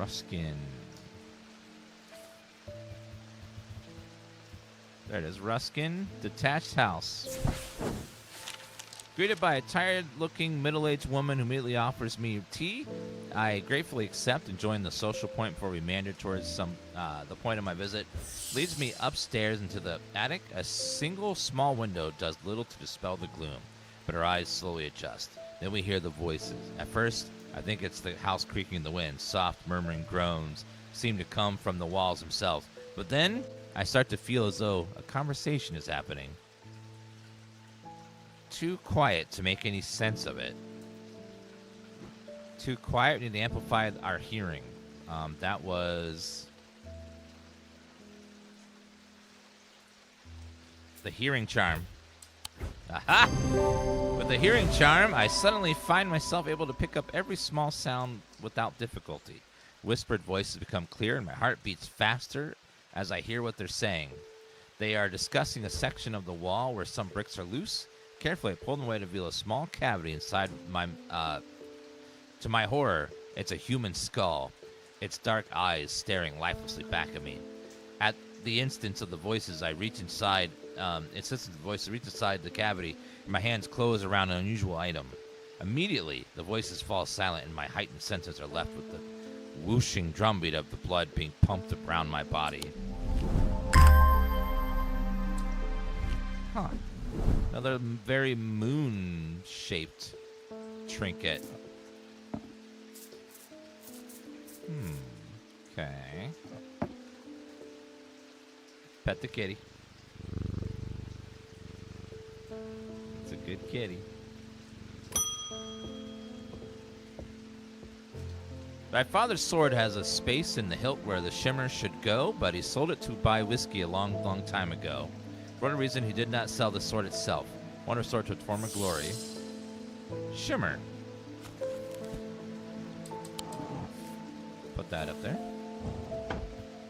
Ruskin. There it is. Ruskin. Detached house. Greeted by a tired-looking middle-aged woman who immediately offers me tea, I gratefully accept and join the social point before we meander towards the point of my visit. Leads me upstairs into the attic. A single small window does little to dispel the gloom, but our eyes slowly adjust. Then we hear the voices. At first, I think it's the house creaking in the wind. Soft, murmuring groans seem to come from the walls themselves. But then I start to feel as though a conversation is happening. Too quiet to make any sense of it. Too quiet, we need to amplify our hearing. That was the hearing charm. Aha! With the hearing charm, I suddenly find myself able to pick up every small sound without difficulty. Whispered voices become clear, and my heart beats faster as I hear what they're saying. They are discussing a section of the wall where some bricks are loose. Carefully, I pull them away to reveal a small cavity inside my. To my horror, it's a human skull. Its dark eyes staring lifelessly back at me. At the instance of the voices, I reach inside. Reach inside the cavity, and my hands close around an unusual item. Immediately, the voices fall silent, and my heightened senses are left with the whooshing drumbeat of the blood being pumped around my body. Huh. Another very moon-shaped trinket. Okay. Pet the kitty. It's a good kitty. My father's sword has a space in the hilt where the shimmer should go, but he sold it to buy whiskey a long, long time ago. For whatever reason, he did not sell the sword itself. Want to restore to its former glory. Shimmer. Put that up there.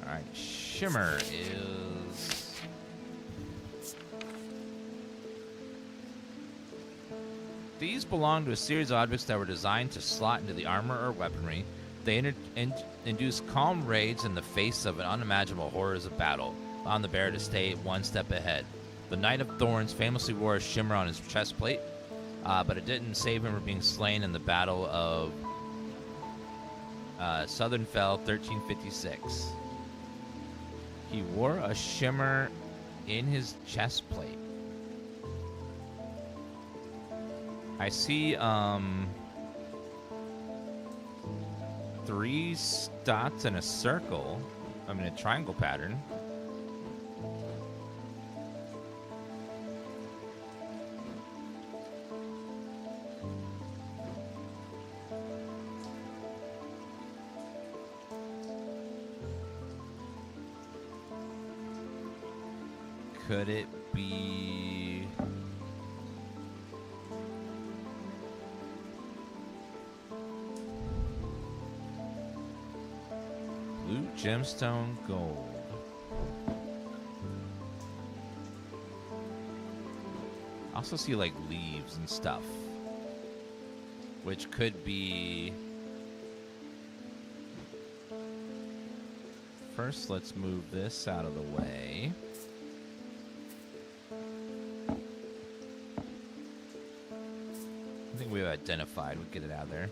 Alright, shimmer is... These belong to a series of objects that were designed to slot into the armor or weaponry. They induce calm rage in the face of an unimaginable horrors of battle, allowing the bearer to stay one step ahead. The Knight of Thorns famously wore a shimmer on his chest plate, but it didn't save him from being slain in the Battle of Southern Fell, 1356. He wore a shimmer in his chest plate. I see 3 dots in a circle. I mean a triangle pattern. Could it be... blue gemstone gold? I also see like leaves and stuff, which could be... First, let's move this out of the way. I think we've identified. We'll get it out of there.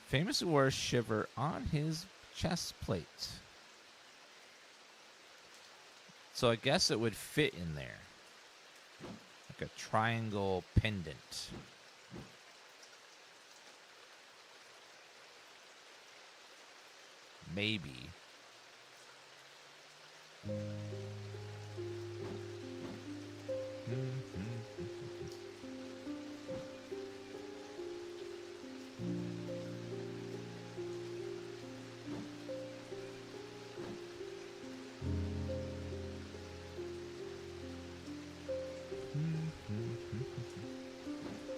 Famous wore a shiver on his chest plate. So I guess it would fit in there. Like a triangle pendant. Maybe.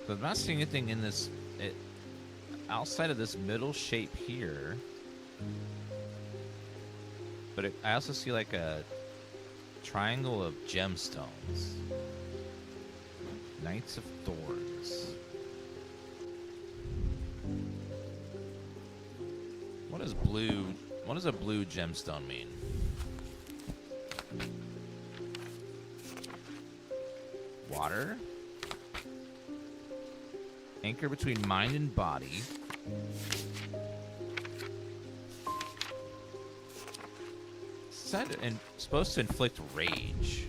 So I'm not seeing anything in this, outside of this middle shape here. But I also see like a triangle of gemstones. Knights of Thorns. What does a blue gemstone mean? Water. Anchor between mind and body. Said and supposed to inflict rage.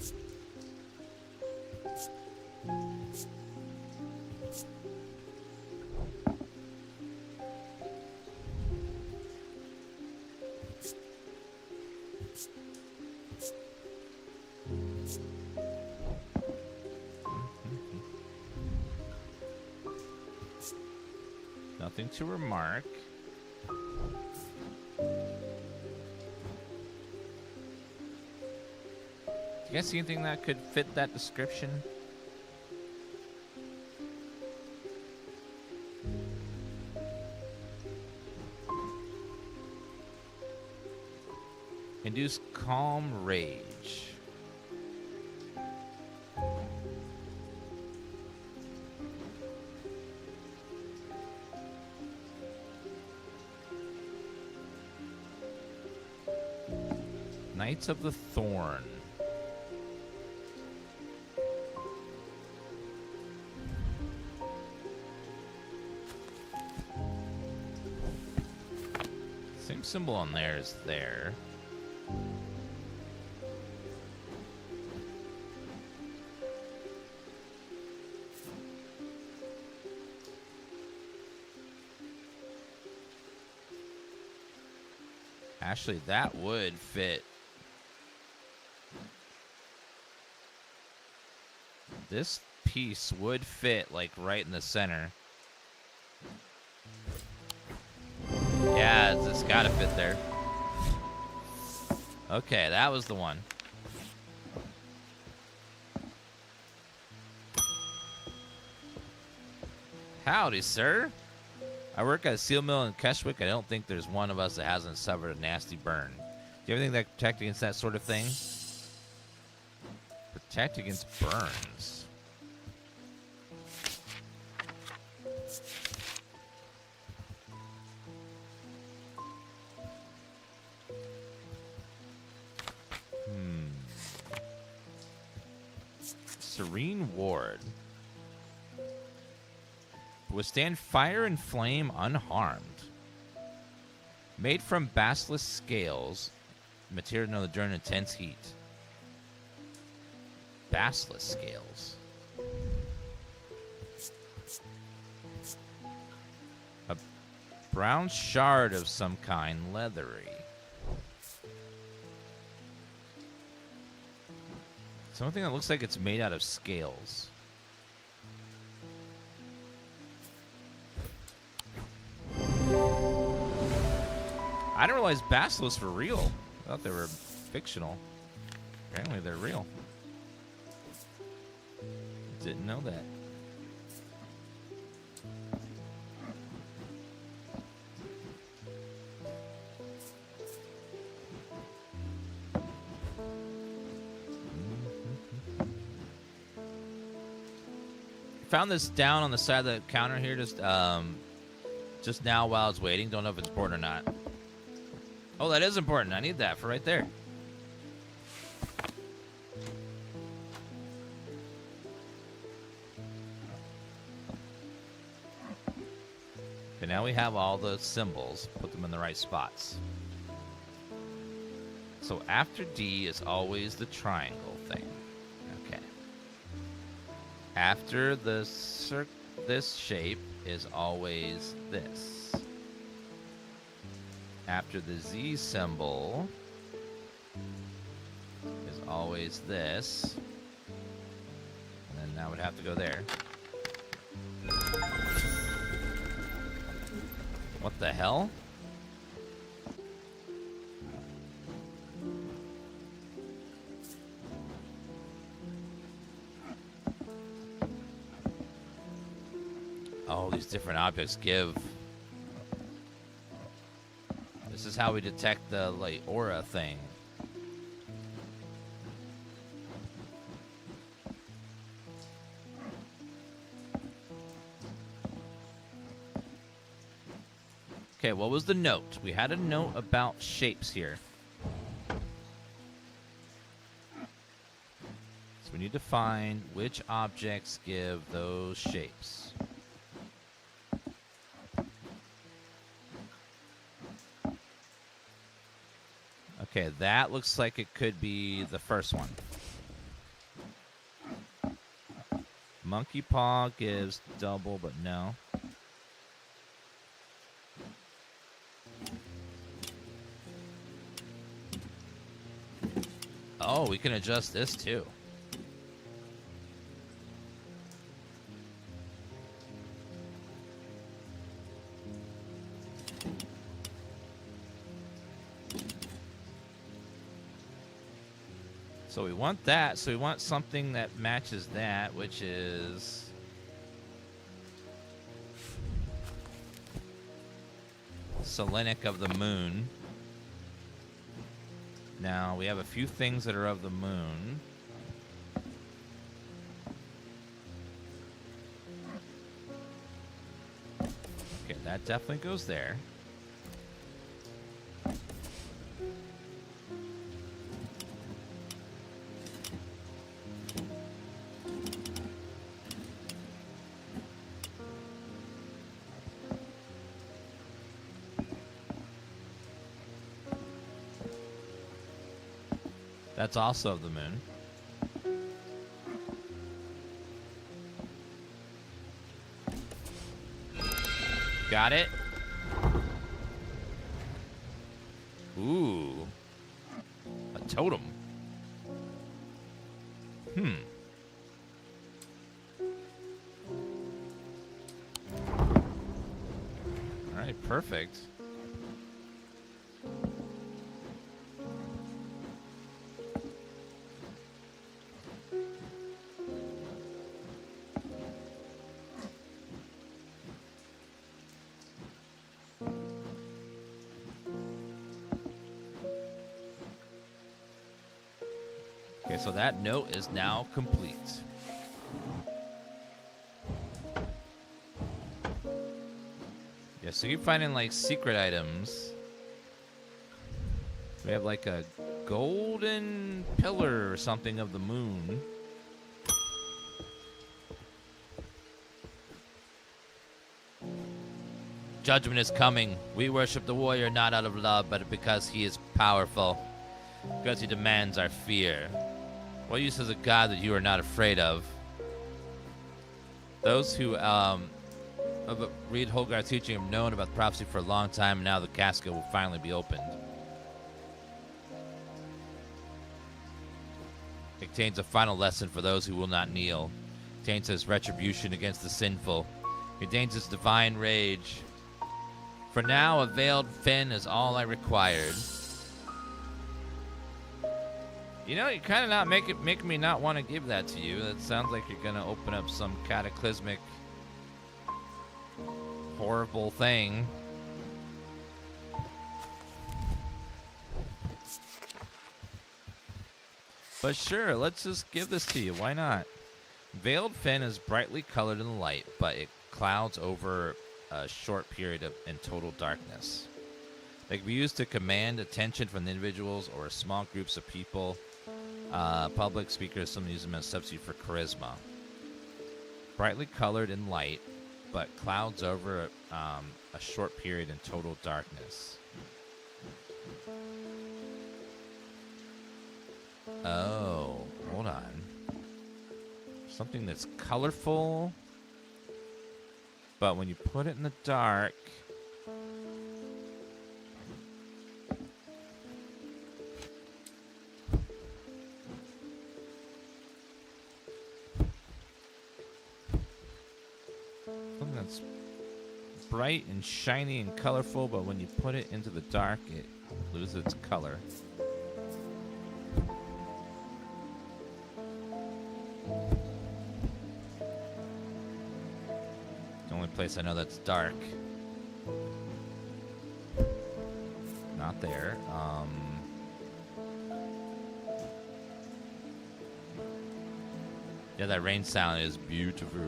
Nothing to remark. You guys see anything that could fit that description? Induce calm rage. Knights of the Thorn. Same symbol on there is there. Actually, that would fit. This piece would fit, like, right in the center. Yeah, it's gotta fit there. Okay, that was the one. Howdy, sir. I work at a steel mill in Keshwick. I don't think there's one of us that hasn't suffered a nasty burn. Do you have anything that protect against that sort of thing? Protect against burns. Serene Ward. Withstand fire and flame unharmed. Made from basilisk scales. Material known during intense heat. Basilisk scales. A brown shard of some kind, leathery. Something that looks like it's made out of scales. I didn't realize basilisks were real. I thought they were fictional. Apparently they're real. Didn't know that. Found this down on the side of the counter here just now while I was waiting. Don't know if it's important or not. Oh, that is important. I need that for right there. Okay, now we have all the symbols. Put them in the right spots. So after D is always the triangle thing. Okay. After the this shape is always this. After the Z symbol is always this. And then that would have to go there. What the hell? Oh, these different objects give. This is how we detect the like aura thing. Okay, what was the note? We had a note about shapes here. So we need to find which objects give those shapes. Okay, that looks like it could be the first one. Monkey paw gives double, but no. Oh, we can adjust this too. So we want that. So we want something that matches that, which is... Selenic of the moon. Now, we have a few things that are of the moon. Okay, that definitely goes there. That's also of the moon. Got it. Ooh. A totem. All right, perfect. Okay, so that note is now complete. Yeah, so you're finding like secret items. We have like a golden pillar or something of the moon. Judgment is coming. We worship the warrior not out of love, but because he is powerful. Because he demands our fear. What use is a god that you are not afraid of? Those who read Holgar's teaching have known about the prophecy for a long time, and now the casket will finally be opened. It contains a final lesson for those who will not kneel. It contains his retribution against the sinful. It contains his divine rage. For now, a veiled fin is all I required. You know, you're kind of not making me not want to give that to you. That sounds like you're going to open up some cataclysmic, horrible thing. But sure, let's just give this to you. Why not? Veiled fin is brightly colored in the light, but it clouds over a short period in total darkness. They can be used to command attention from individuals or small groups of people. Public speakers, some use them as a substitute for charisma. Brightly colored in light, but clouds over a short period in total darkness. Oh, hold on. Something that's colorful, but when you put it in the dark, something that's bright and shiny and colorful, but when you put it into the dark, it loses its color. The only place I know that's dark. Not there. Yeah, that rain sound is beautiful.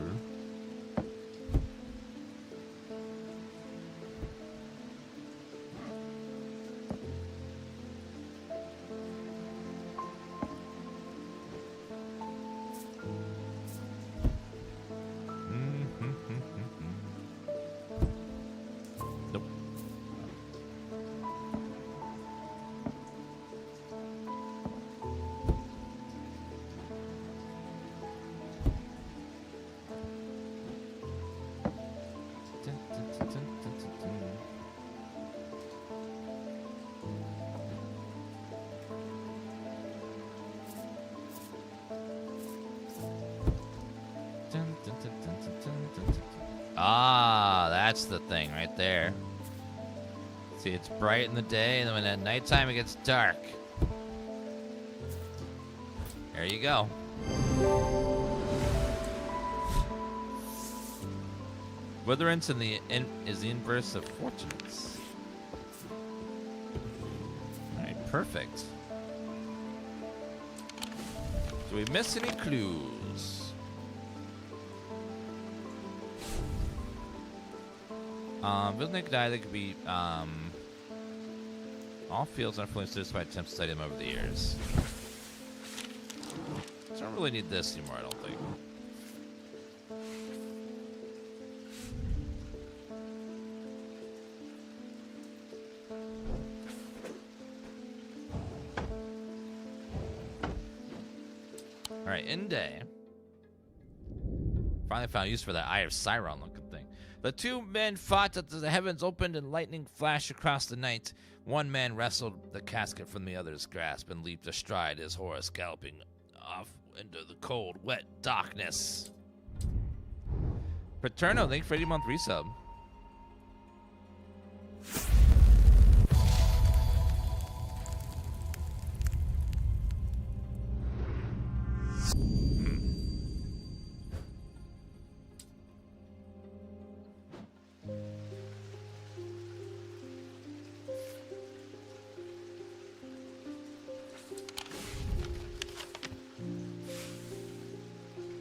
Ah, that's the thing right there. See, it's bright in the day, and then when at nighttime it gets dark. There you go. Witherance is the inverse of fortunates. Alright, perfect. Do we miss any clues? Building could either could be all fields are fully seduced by attempts to study them over the years. So I don't really need this anymore, I don't think. Alright, in day. Finally found use for that Eye of Sauron looking thing. The two men fought as the heavens opened and lightning flashed across the night. One man wrestled the casket from the other's grasp and leaped astride his horse, galloping off into the cold, wet darkness. Paterno, thank you for 80-month resub.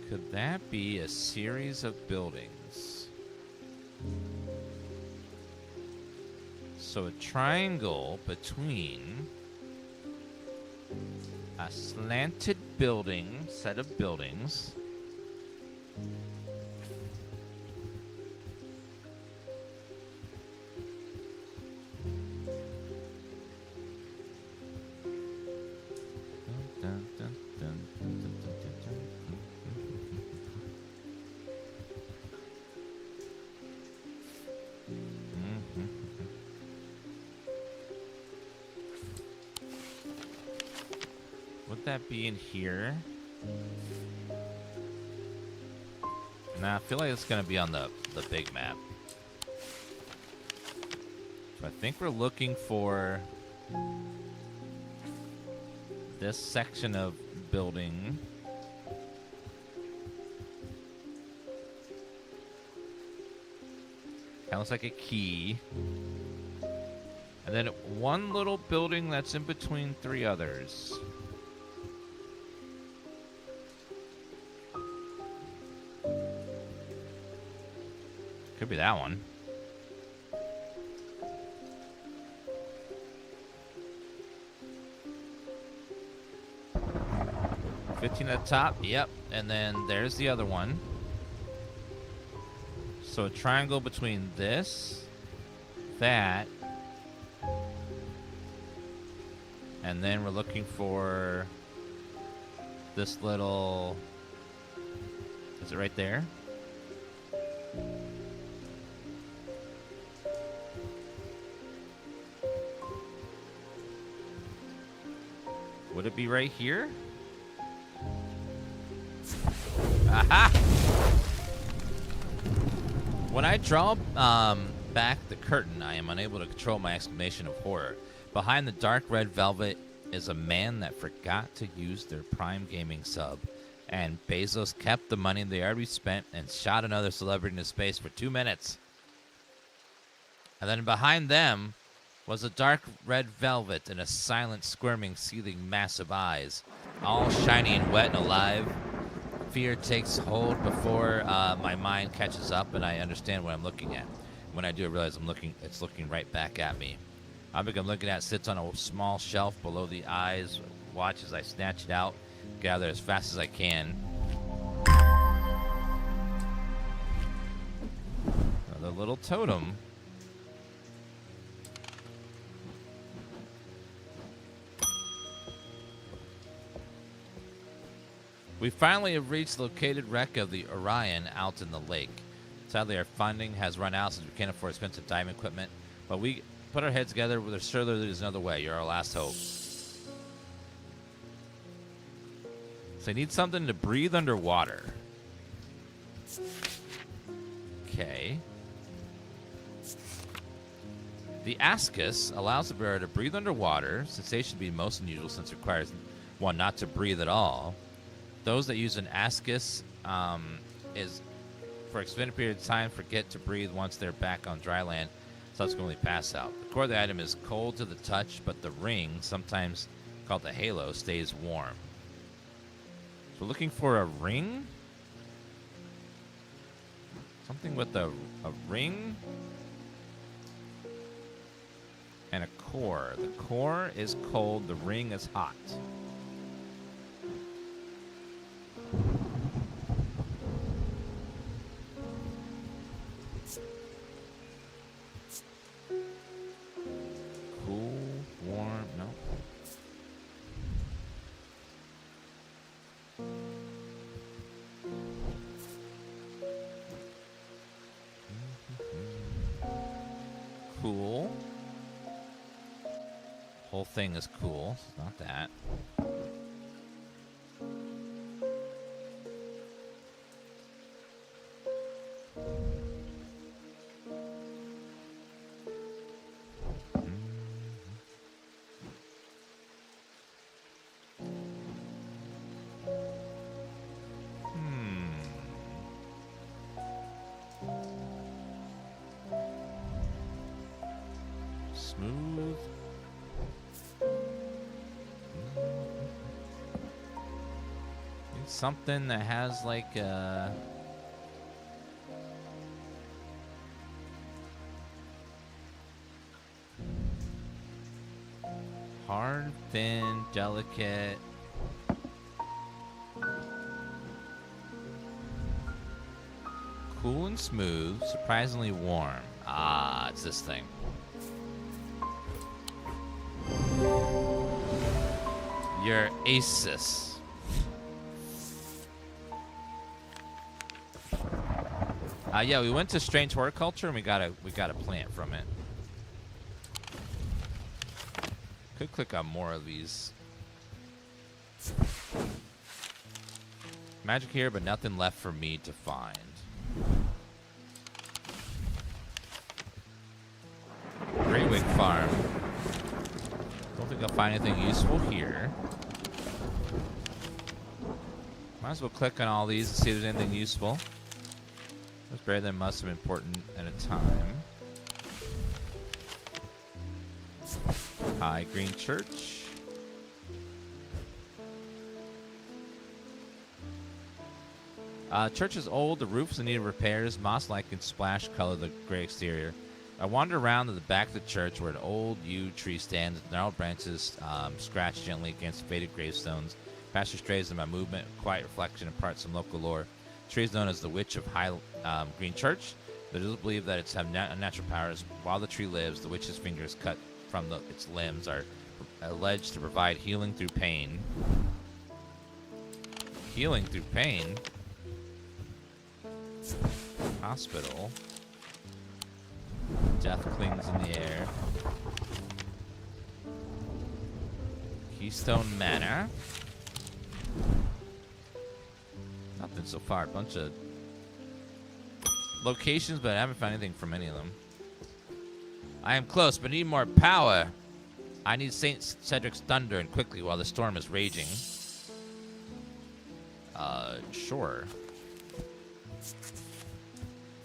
Could that be a series of buildings? So a triangle between a slanted building, set of buildings, would that be in here? Nah, I feel like it's gonna be on the big map. So I think we're looking for this section of building. Kinda looks like a key. And then one little building that's in between three others. Could be that one. $15 at the top, yep. And then there's the other one. So a triangle between this, that, and then we're looking for this little... Is it right there? Would it be right here? Aha! When I draw back the curtain, I am unable to control my exclamation of horror. Behind the dark red velvet is a man that forgot to use their Prime Gaming sub. And Bezos kept the money they already spent and shot another celebrity into space for 2 minutes. And then behind them was a dark red velvet and a silent, squirming, seething mass of eyes, all shiny and wet and alive. Fear takes hold before my mind catches up and I understand what I'm looking at. When I do, I realize it's looking right back at me. Object I'm looking at sits on a small shelf below the eyes. Watch as I snatch it out, gather as fast as I can. Another little totem. We finally have reached the located wreck of the Orion out in the lake. Sadly, our funding has run out since we can't afford expensive diving equipment, but we put our heads together. We're sure there's another way. You're our last hope. So I need something to breathe underwater. Okay. The ascus allows the bearer to breathe underwater. Sensation to be most unusual since it requires one not to breathe at all. Those that use an ascus is for extended period of time forget to breathe once they're back on dry land, subsequently pass out. The core of the item is cold to the touch, but the ring, sometimes called the halo, stays warm. So looking for a ring? Something with a ring? And a core. The core is cold, the ring is hot. Cool, warm, no. Cool. Whole thing is cool. It's not that. Smooth. Need something that has like a hard, thin, delicate. Cool and smooth, surprisingly warm. Ah, it's this thing. Your Asus. Yeah, we went to Strange Horticulture and we got a plant from it. Could click on more of these. Magic here, but nothing left for me to find. Greatwig Farm. Don't think I'll find anything useful here. Might as well click on all these and see if there's anything useful. There's better than must have been important at a time. High Green Church. Church is old. The roof is in need of repairs. Moss-like and splash color the gray exterior. I wander around to the back of the church where an old yew tree stands with gnarled branches scratched gently against faded gravestones. Pasture strays in my movement, quiet reflection imparts some local lore. The tree is known as the Witch of High Green Church. They do believe that it's have unnatural powers. While the tree lives, the witch's fingers cut from its limbs are alleged to provide healing through pain. Healing through pain? Hospital. Death clings in the air. Keystone Manor. Nothing so far. A bunch of locations, but I haven't found anything from any of them. I am close, but need more power. I need St. Cedric's thunder and quickly while the storm is raging. Sure.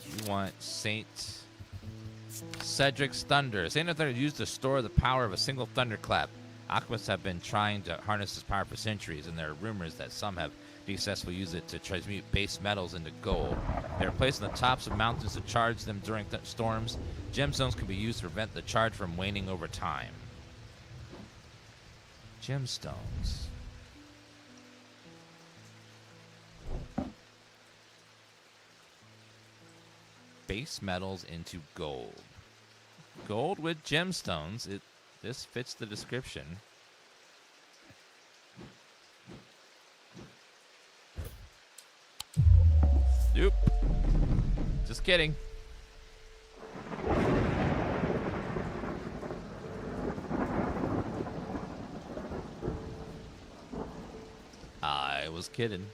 You want St. Cedric's thunder. St. Thunder used to store the power of a single thunderclap. Alchemists have been trying to harness this power for centuries, and there are rumors that some have successfully used it to transmute base metals into gold. They are placed on the tops of mountains to charge them during storms. Gemstones can be used to prevent the charge from waning over time. Gemstones. Base metals into gold. Gold with gemstones. This fits the description. Nope. Just kidding. I was kidding.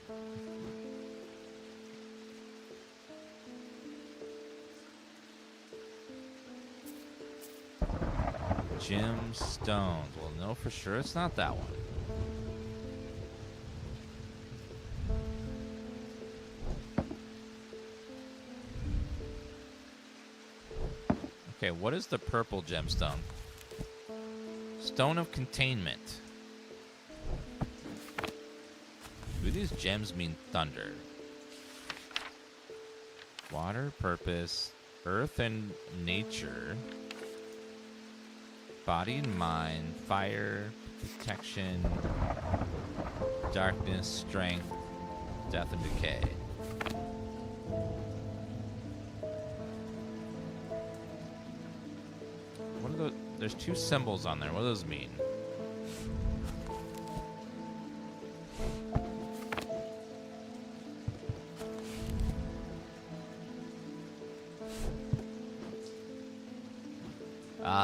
Gemstones. Well, no, for sure it's not that one. Okay, what is the purple gemstone? Stone of containment. Do these gems mean thunder? Water, purpose, earth and nature. Body and mind, fire, protection, darkness, strength, death and decay. What are those? There's two symbols on there. What do those mean?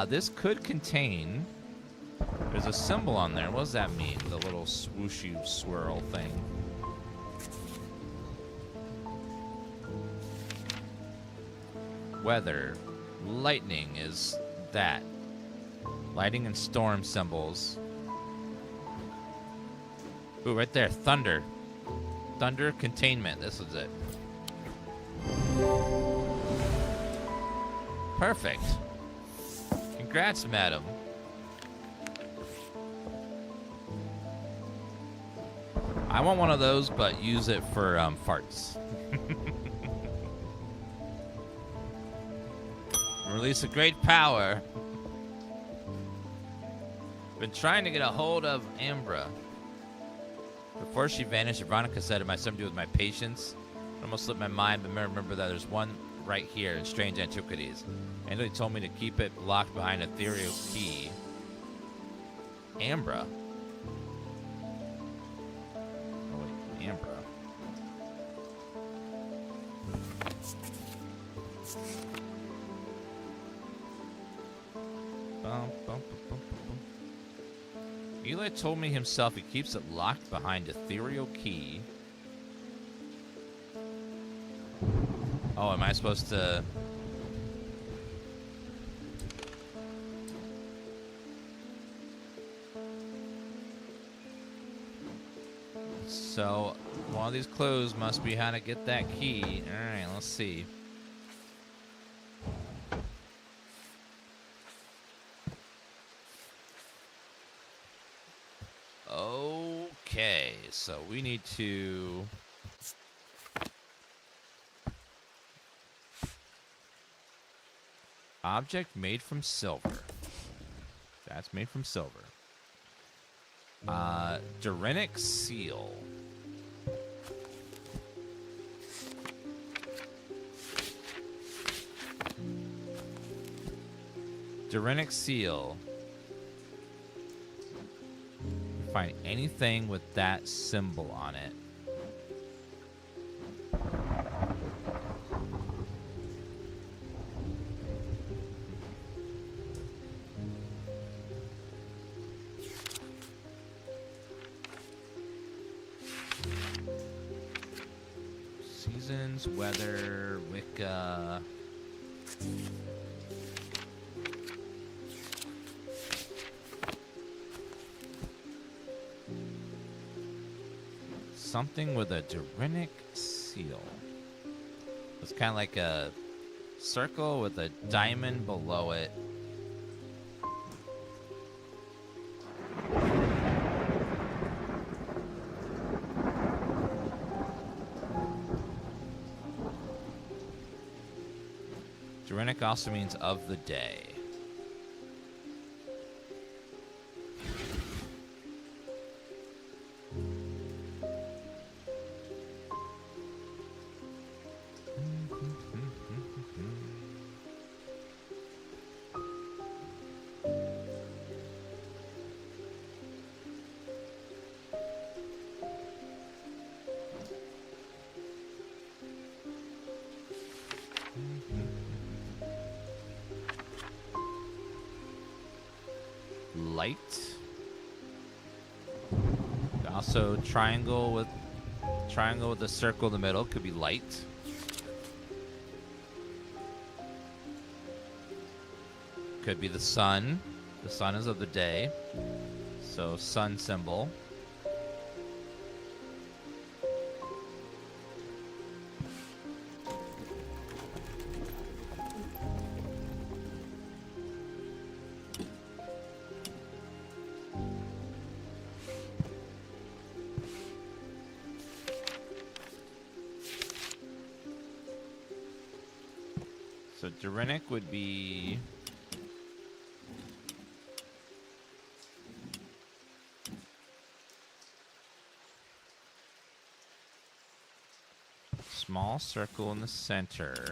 This could contain... There's a symbol on there. What does that mean? The little swooshy swirl thing. Weather. Lightning is that. Lightning and storm symbols. Ooh, right there. Thunder. Thunder containment. This is it. Perfect. Congrats, madam. I want one of those, but use it for farts. Release a great power. Been trying to get a hold of Ambra. Before she vanished, Veronica said it might have something to do with my patience. It almost slipped my mind, but remember that there's one right here in Strange Antiquities. And they told me to keep it locked behind a ethereal key. Ambra. Oh wait, Ambra. Eli told me himself he keeps it locked behind ethereal key. Oh, am I supposed to... So, one of these clues must be how to get that key. Alright, let's see. Okay, so we need to... Object made from silver. That's made from silver. Durenic seal. Durenic seal. Find anything with that symbol on it. Seasons, weather, Wicca. Something with a Durenic seal. It's kind of like a circle with a diamond below it. Durenic also means of the day. Light. Also triangle with a circle in the middle could be light. Could be the sun. The sun is of the day, so sun symbol. So Durinic would be small circle in the center.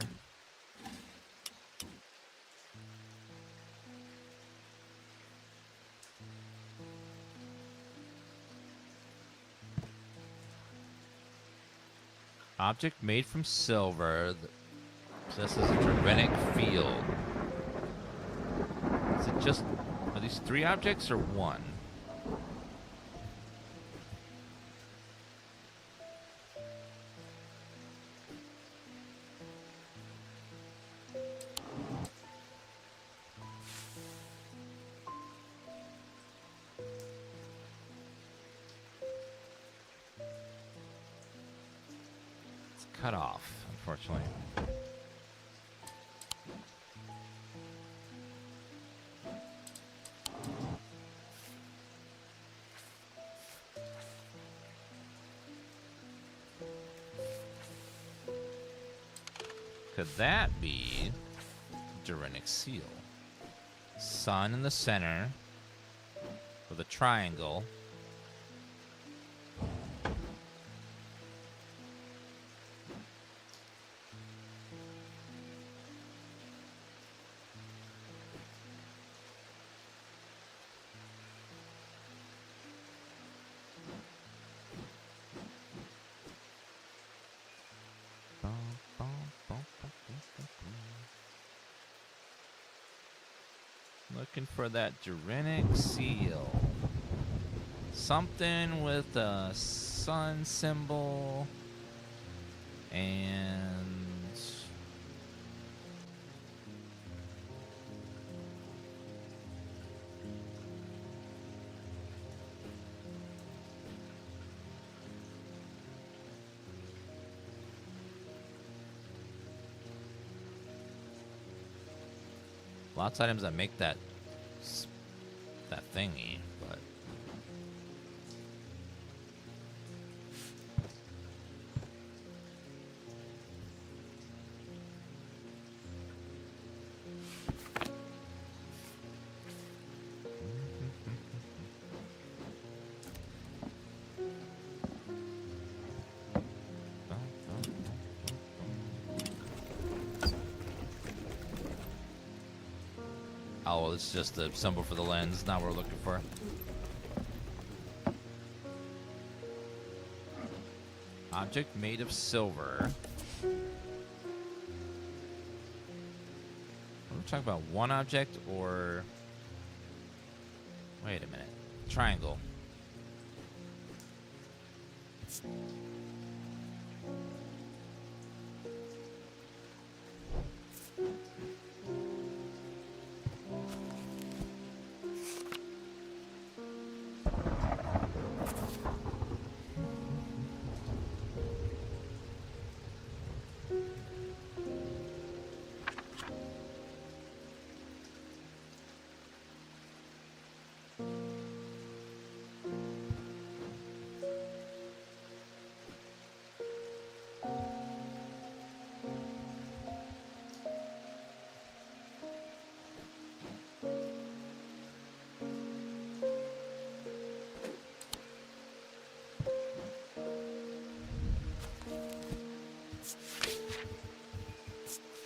Object made from silver. This is a Durinic field. Is it just... Are these 3 objects or 1? It's cut off, unfortunately. Could that be Durinic seal? Sun in the center with a triangle. Looking for that Durinic seal. Something with a sun symbol and lots of items that make that thingy, but oh, it's just the symbol for the lens, not what we're looking for. Object made of silver. Are we talking about one object or... Wait a minute. Triangle.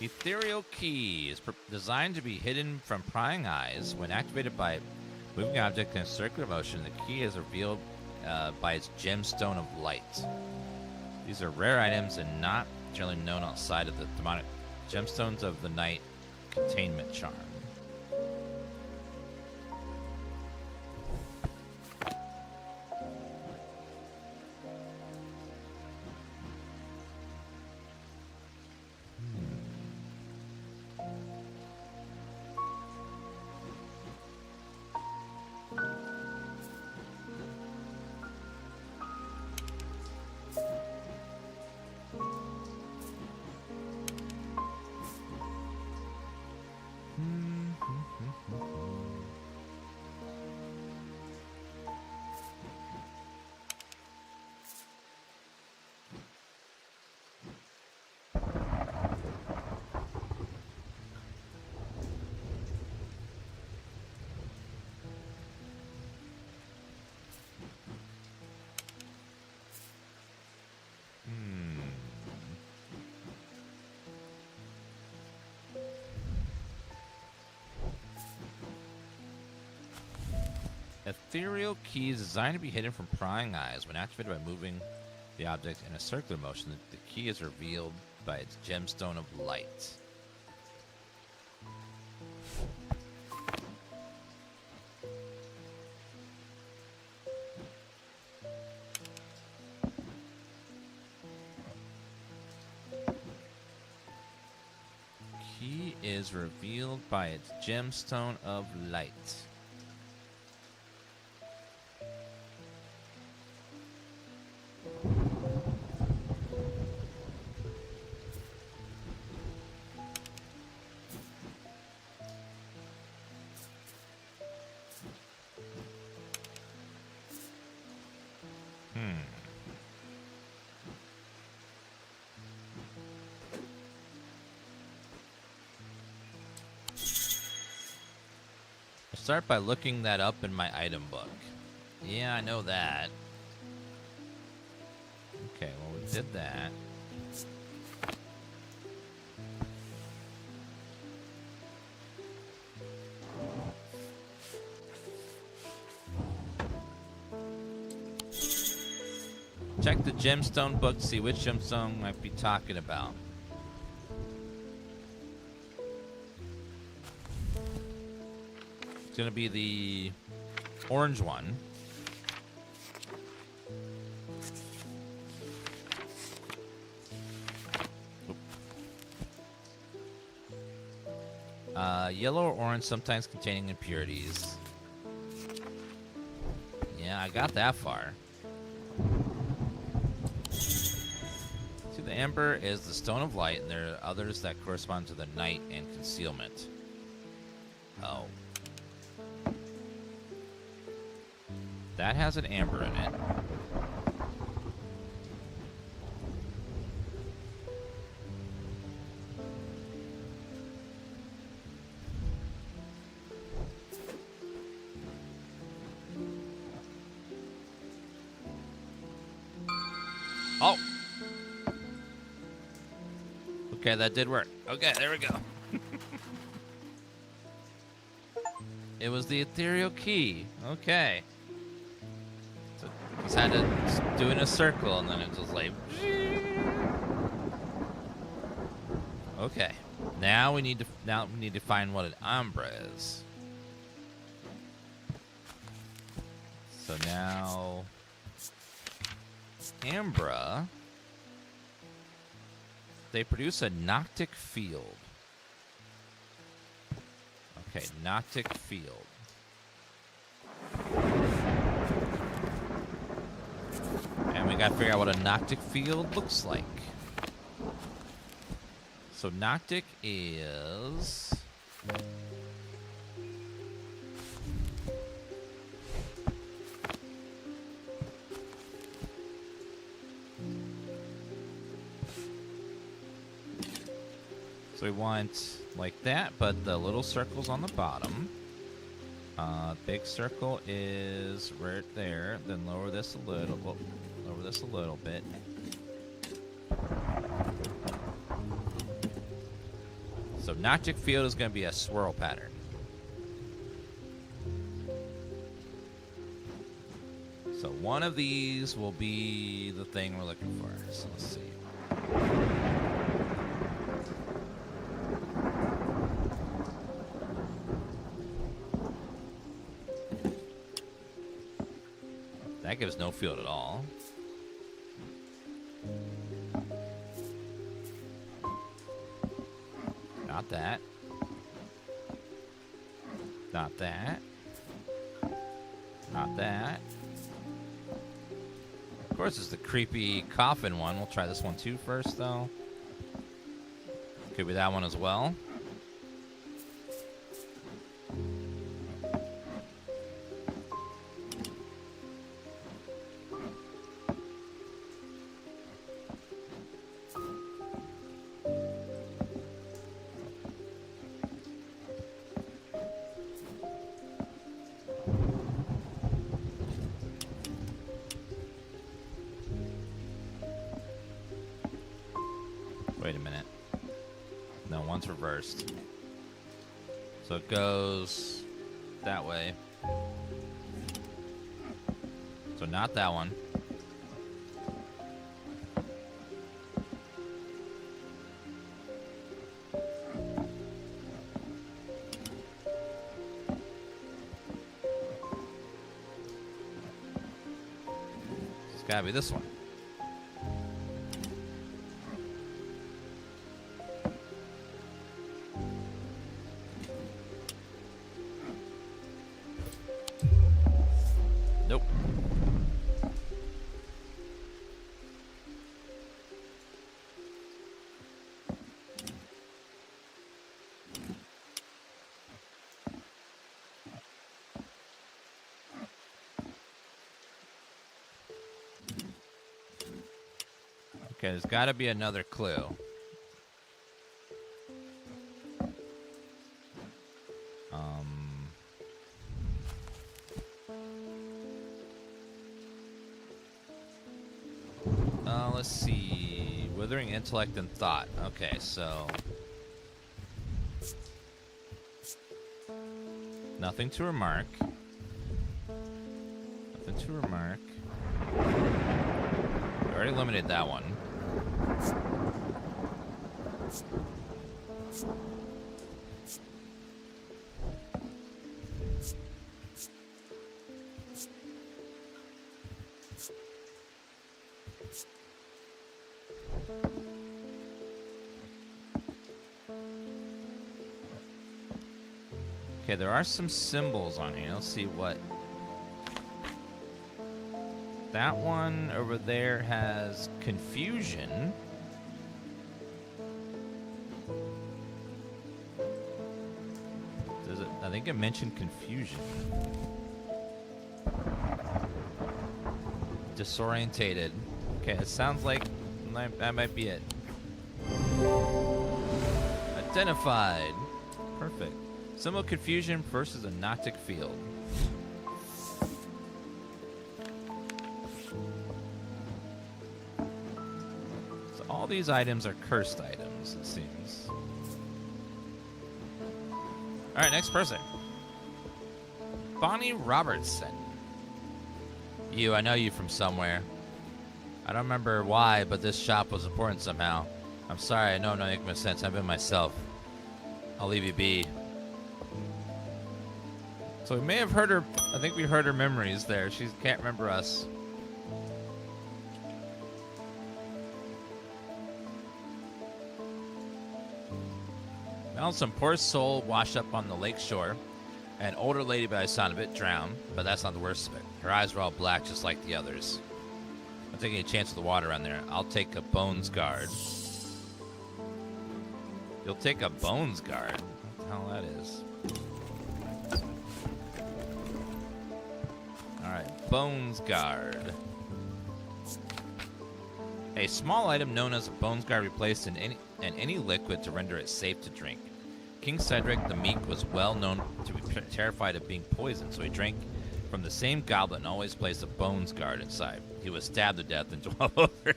Ethereal key is designed to be hidden from prying eyes. When activated by moving object in a circular motion, the key is revealed by its gemstone of light. These are rare items and not generally known outside of the demonic gemstones of the night containment charm. Ethereal key is designed to be hidden from prying eyes. When activated by moving the object in a circular motion, the key is revealed by its gemstone of light. Key is revealed by its gemstone of light. Start by looking that up in my item book. Yeah, I know that. Okay, well, we did that. Check the gemstone book, see which gemstone might be talking about. It's going to be the orange one. Yellow or orange, sometimes containing impurities. Yeah, I got that far. See, the amber is the stone of light, and there are others that correspond to the night and concealment. Oh. That has an amber in it. Oh! Okay, that did work. Okay, there we go. It was the ethereal key. Okay. Just had to do it in a circle, and then it was like... Okay. Now we need to find what an Umbra is. So now... Ambra... They produce a Noctic field. Okay, Noctic field. And we gotta figure out what a Noctic field looks like. So Noctic is... So we want like that, but the little circle's on the bottom. Big circle is right there. Then lower this a little. Well, lower this a little bit. So Noctic field is going to be a swirl pattern. So one of these will be the thing we're looking for. So let's see. That gives no field at all. Not that. Not that. Not that. Of course, it's the creepy coffin one. We'll try this one too first, though. Could be that one as well. Wait a minute. No, one's reversed. So it goes that way. So not that one. It's gotta be this one. Nope. Okay, there's got to be another clue. Let's see. Withering intellect and thought. Okay, so nothing to remark. Nothing to remark. We already eliminated that one. Okay, there are some symbols on here. Let's see what... That one over there has confusion. Does it? I think it mentioned confusion. Disorientated. Okay, it sounds like that might be it. Identified. Perfect. Symbol of confusion versus a Gnostic field. So all these items are cursed items, it seems. Alright, next person. Bonnie Robertson. I know you from somewhere. I don't remember why, but this shop was important somehow. I'm sorry, I know I'm not making much sense. I've been myself. I'll leave you be. So we may have heard her. I think we heard her memories there. She can't remember us. Found some poor soul washed up on the lake shore. An older lady by the sound of it drowned, but that's not the worst of it. Her eyes were all black just like the others. I'm taking a chance with the water around there. I'll take a bones guard. You'll take a bones guard? What the hell that is? Alright, bones guard. A small item known as a bones guard replaced in any liquid to render it safe to drink. King Cedric the Meek was well known to be terrified of being poisoned, so he drank from the same goblet and always placed a bones guard inside. He was stabbed to death and dwelled over.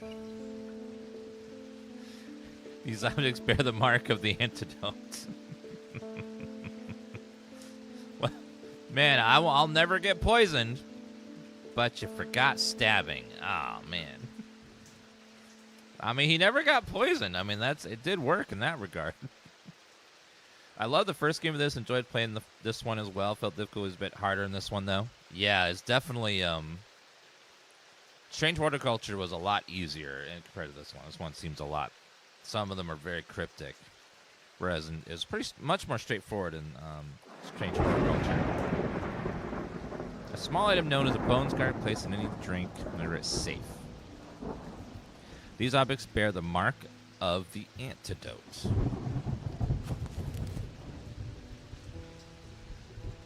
These objects bear the mark of the antidote. Well, man, I'll never get poisoned. But you forgot stabbing. Oh, man. I mean, he never got poisoned. I mean, it did work in that regard. I love the first game of this. Enjoyed playing this one as well. Felt difficult. It was a bit harder in this one, though. Yeah, it's definitely... Strange Horticulture was a lot easier compared to this one. This one seems a lot... Some of them are very cryptic. Whereas it's much more straightforward in Strange Horticulture. A small item known as a bones guard placed in any drink whenever it's safe. These objects bear the mark of the antidote.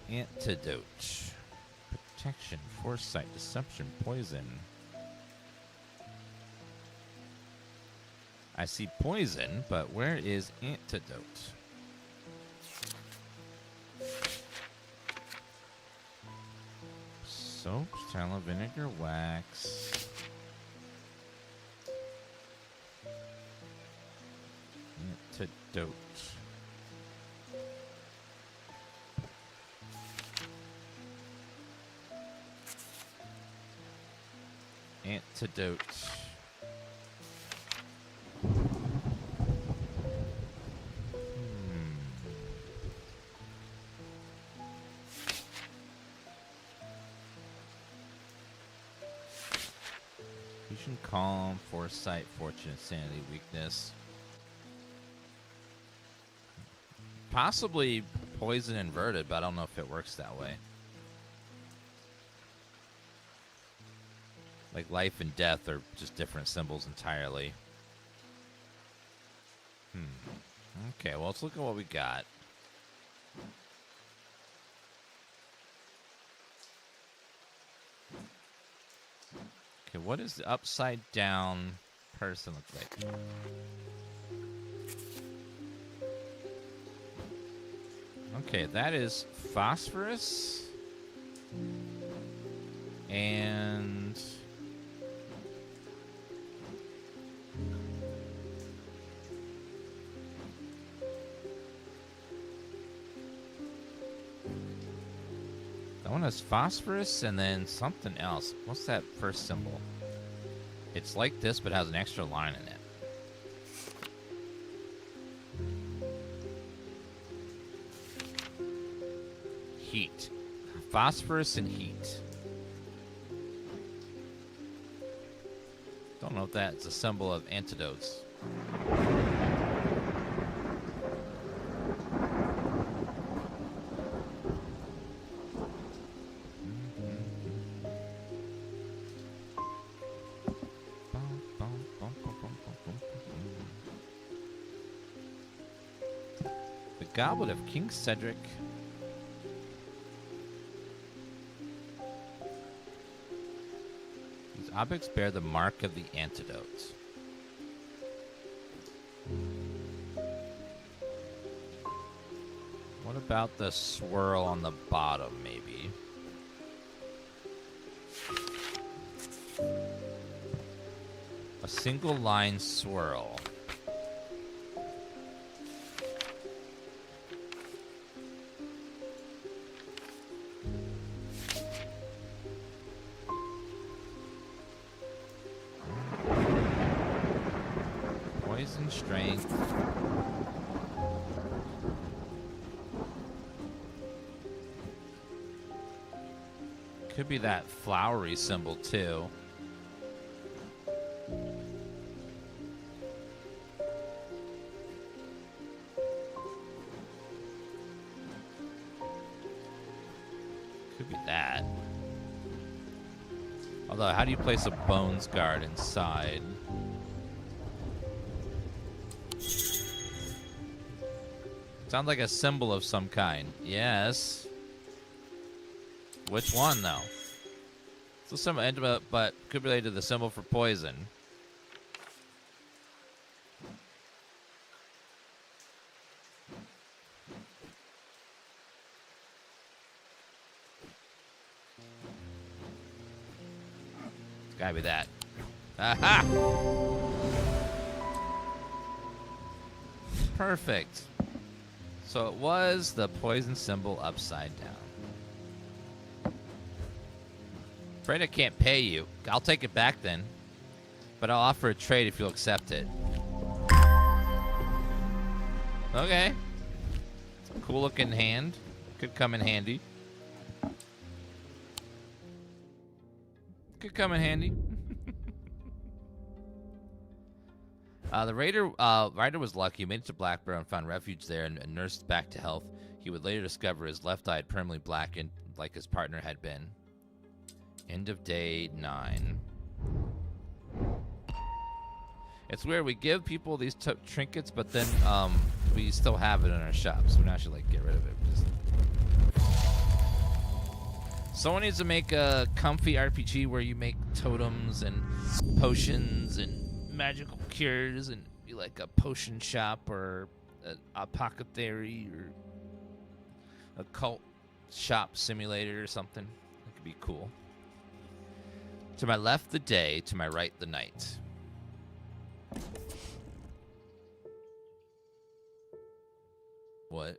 Antidote. Protection, foresight, deception, poison. I see poison, but where is antidote? Soap, tallow, vinegar, wax. Antidote. Antidote. Fusion, calm, foresight, fortune, insanity, weakness. Possibly poison inverted, but I don't know if it works that way. Like life and death are just different symbols entirely. Okay, well, let's look at what we got. Okay, what does the upside down person look like? Okay, that is phosphorus. And that one has phosphorus and then something else. What's that first symbol? It's like this, but has an extra line in it. Heat. Phosphorus and heat. Don't know if that's a symbol of antidotes. The Goblet of King Cedric. These objects bear the mark of the antidote. What about the swirl on the bottom, maybe? A single line swirl. Poison strength. Could be that flowery symbol too. Could be that. Although, how do you place a bones guard inside? Sounds like a symbol of some kind. Yes. Which one, though? It's a symbol, but could be related to the symbol for poison. It's gotta be that. Aha! Perfect. So it was the poison symbol upside down. Afraid I can't pay you. I'll take it back then. But I'll offer a trade if you'll accept it. Okay. It's a cool looking hand. Could come in handy. Could come in handy. The rider was lucky. He made it to Blackburn and found refuge there and nursed back to health. He would later discover his left eye had permanently blackened like his partner had been. End of day 9. It's weird. We give people these trinkets, but then we still have it in our shop, so we don't actually get rid of it. Someone needs to make a comfy RPG where you make totems and potions and magical cures and be like a potion shop or an apothecary or a cult shop simulator or something. That could be cool. To my left, the day. To my right, the night. What?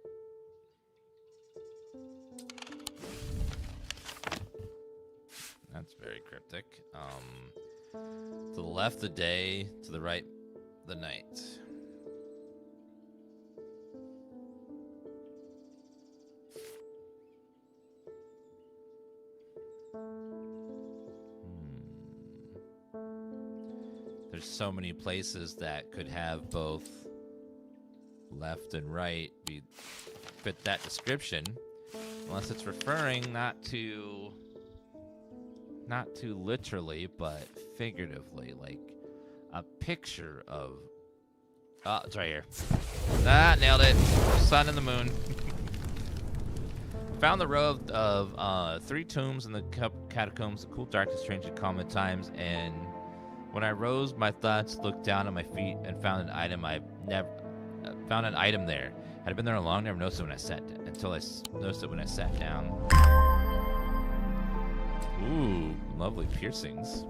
That's very cryptic. To the left, the day. To the right, the night. There's so many places that could have both left and right fit that description, unless it's referring not to literally but figuratively, like a picture of it's right here. Nailed it. Sun and the moon. Found the row of 3 tombs in the catacombs, the cool darkness, strange and calm at times, and when I rose, my thoughts looked down at my feet and found an item there. Had it been there long, never noticed it when I noticed it when I sat down. Ooh, lovely piercings.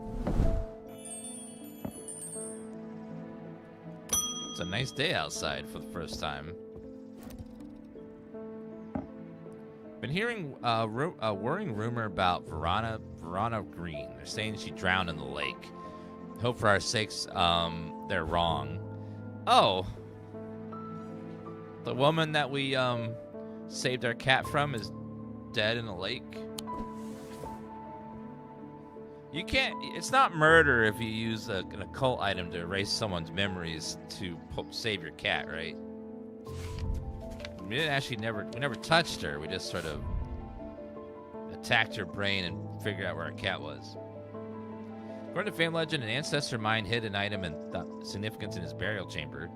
It's a nice day outside for the first time. Been hearing a worrying rumor about Verona Green. They're saying she drowned in the lake. Hope for our sakes, they're wrong. Oh. The woman that we, saved our cat from is dead in a lake. You can't, it's not murder if you use an occult item to erase someone's memories to save your cat, right? We didn't actually we never touched her. We just sort of attacked her brain and figured out where our cat was. According to fan legend, an ancestor of mine hid an item and thought significance in his burial chamber.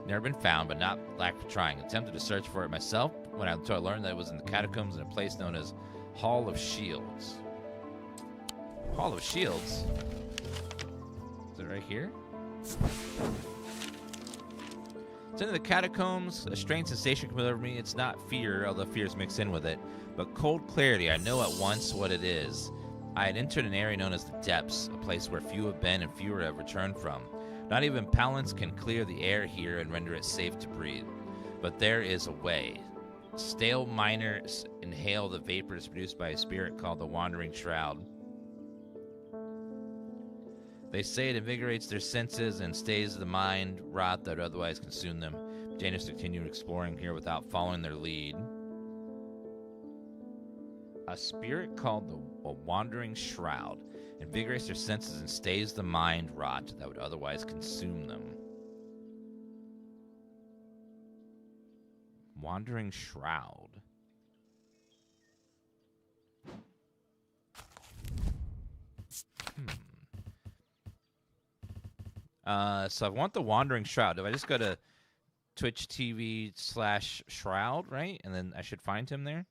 Never been found, but not lack of trying. Attempted to search for it myself until I learned that it was in the catacombs in a place known as Hall of Shields. Hall of Shields? Is it right here? It's in the catacombs. A strange sensation comes over me. It's not fear, although fear is mixed in with it, but cold clarity. I know at once what it is. I had entered an area known as the Depths, a place where few have been and fewer have returned from. Not even Palance can clear the air here and render it safe to breathe. But there is a way. Stale miners inhale the vapors produced by a spirit called the Wandering Shroud. They say it invigorates their senses and stays the mind rot that would otherwise consume them. Janus continued exploring here without following their lead. A spirit called the Wandering Shroud invigorates their senses and stays the mind rot that would otherwise consume them. Wandering Shroud. So I want the Wandering Shroud. Do I just go to Twitch TV/Shroud, right? And then I should find him there?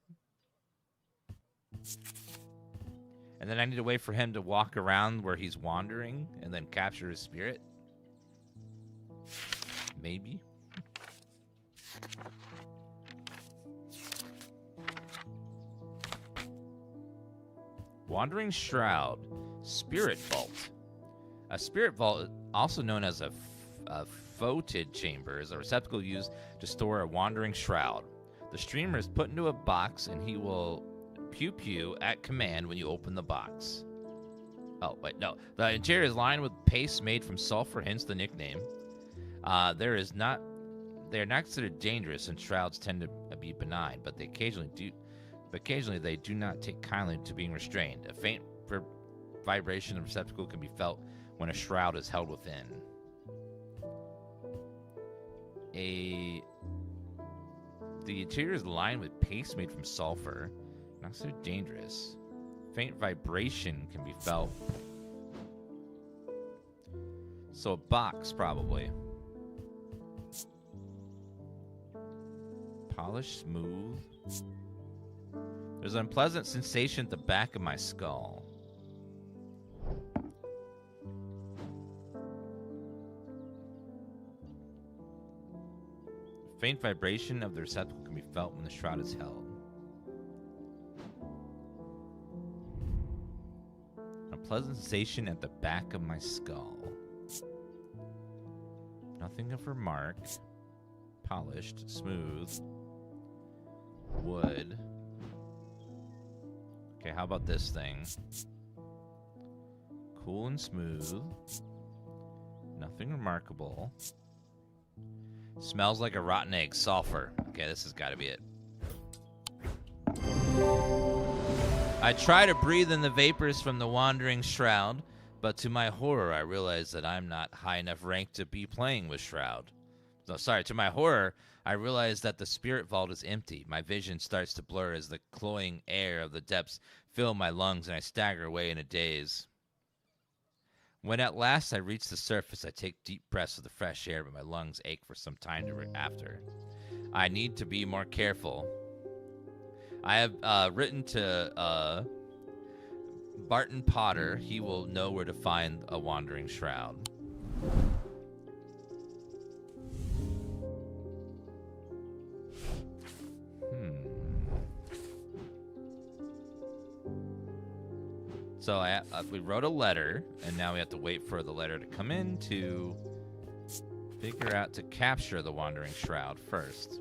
And then I need to wait for him to walk around where he's wandering and then capture his spirit? Maybe. Wandering Shroud. Spirit Vault. A spirit vault, also known as a foetid chamber, is a receptacle used to store a wandering shroud. The streamer is put into a box, and he will pew-pew at command when you open the box. Oh, wait, no. The interior is lined with paste made from sulfur, hence the nickname. They are not considered dangerous, and shrouds tend to be benign, but occasionally they do not take kindly to being restrained. A faint vibration of receptacle can be felt when a shroud is held within. The interior is lined with paste made from sulfur. Not so dangerous. Faint vibration can be felt. So a box, probably. Polished, smooth. There's an unpleasant sensation at the back of my skull. Faint vibration of the receptacle can be felt when the shroud is held. A pleasant sensation at the back of my skull. Nothing of remark. Polished, smooth. Wood. Okay, how about this thing? Cool and smooth. Nothing remarkable. Smells like a rotten egg. Sulfur. Okay, this has got to be it. I try to breathe in the vapors from the wandering shroud, but to my horror, I realize that I'm not high enough rank to be playing with shroud. So, sorry, to my horror, I realize that the spirit vault is empty. My vision starts to blur as the cloying air of the depths fill my lungs, and I stagger away in a daze. When at last I reach the surface, I take deep breaths of the fresh air, but my lungs ache for some time after. I need to be more careful. I have written to Barton Potter. He will know where to find a wandering shroud. So we wrote a letter, and now we have to wait for the letter to come in to figure out to capture the wandering shroud first.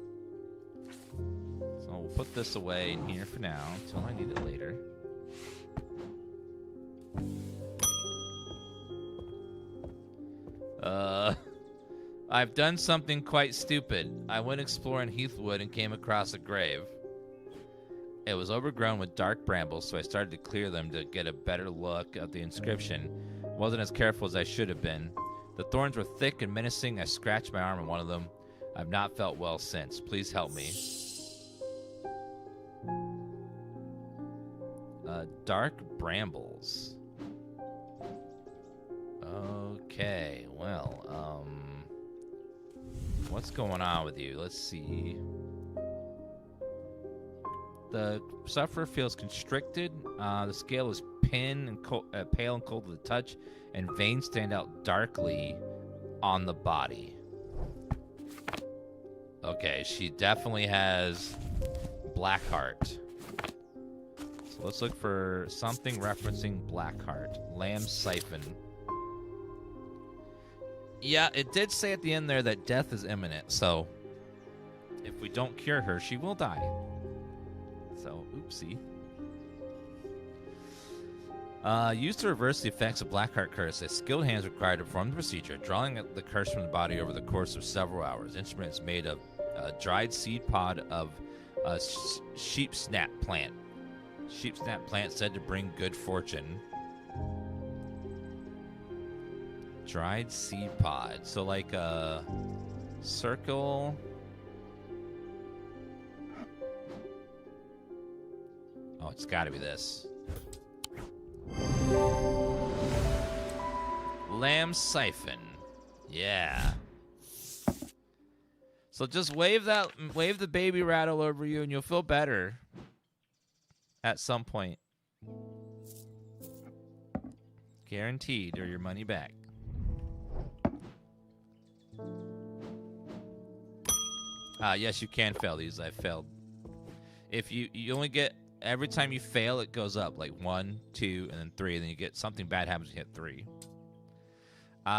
So we'll put this away in here for now until I need it later. I've done something quite stupid. I went exploring Heathwood and came across a grave. It was overgrown with dark brambles, so I started to clear them to get a better look at the inscription. Wasn't as careful as I should have been. The thorns were thick and menacing. I scratched my arm on one of them. I've not felt well since. Please help me. Dark brambles. Okay, well, what's going on with you? Let's see. The sufferer feels constricted. The scale is pale and cold to the touch, and veins stand out darkly on the body. Okay, she definitely has Blackheart. So let's look for something referencing Blackheart. Lamb Siphon. Yeah, it did say at the end there that death is imminent, so if we don't cure her, she will die. So, oopsie. Used to reverse the effects of Blackheart curse, a skilled hand is required to perform the procedure, drawing the curse from the body over the course of several hours. Instrument is made of a dried seed pod of a sheep snap plant. Sheep snap plant said to bring good fortune. Dried seed pod. So like a circle. Oh, it's got to be this. Lamb Siphon. Yeah. So just wave the baby rattle over you and you'll feel better at some point. Guaranteed, or your money back. Yes, you can fail these. I failed. If you only get, every time you fail, it goes up like 1, 2, and then 3. And then you get something bad happens when you hit 3.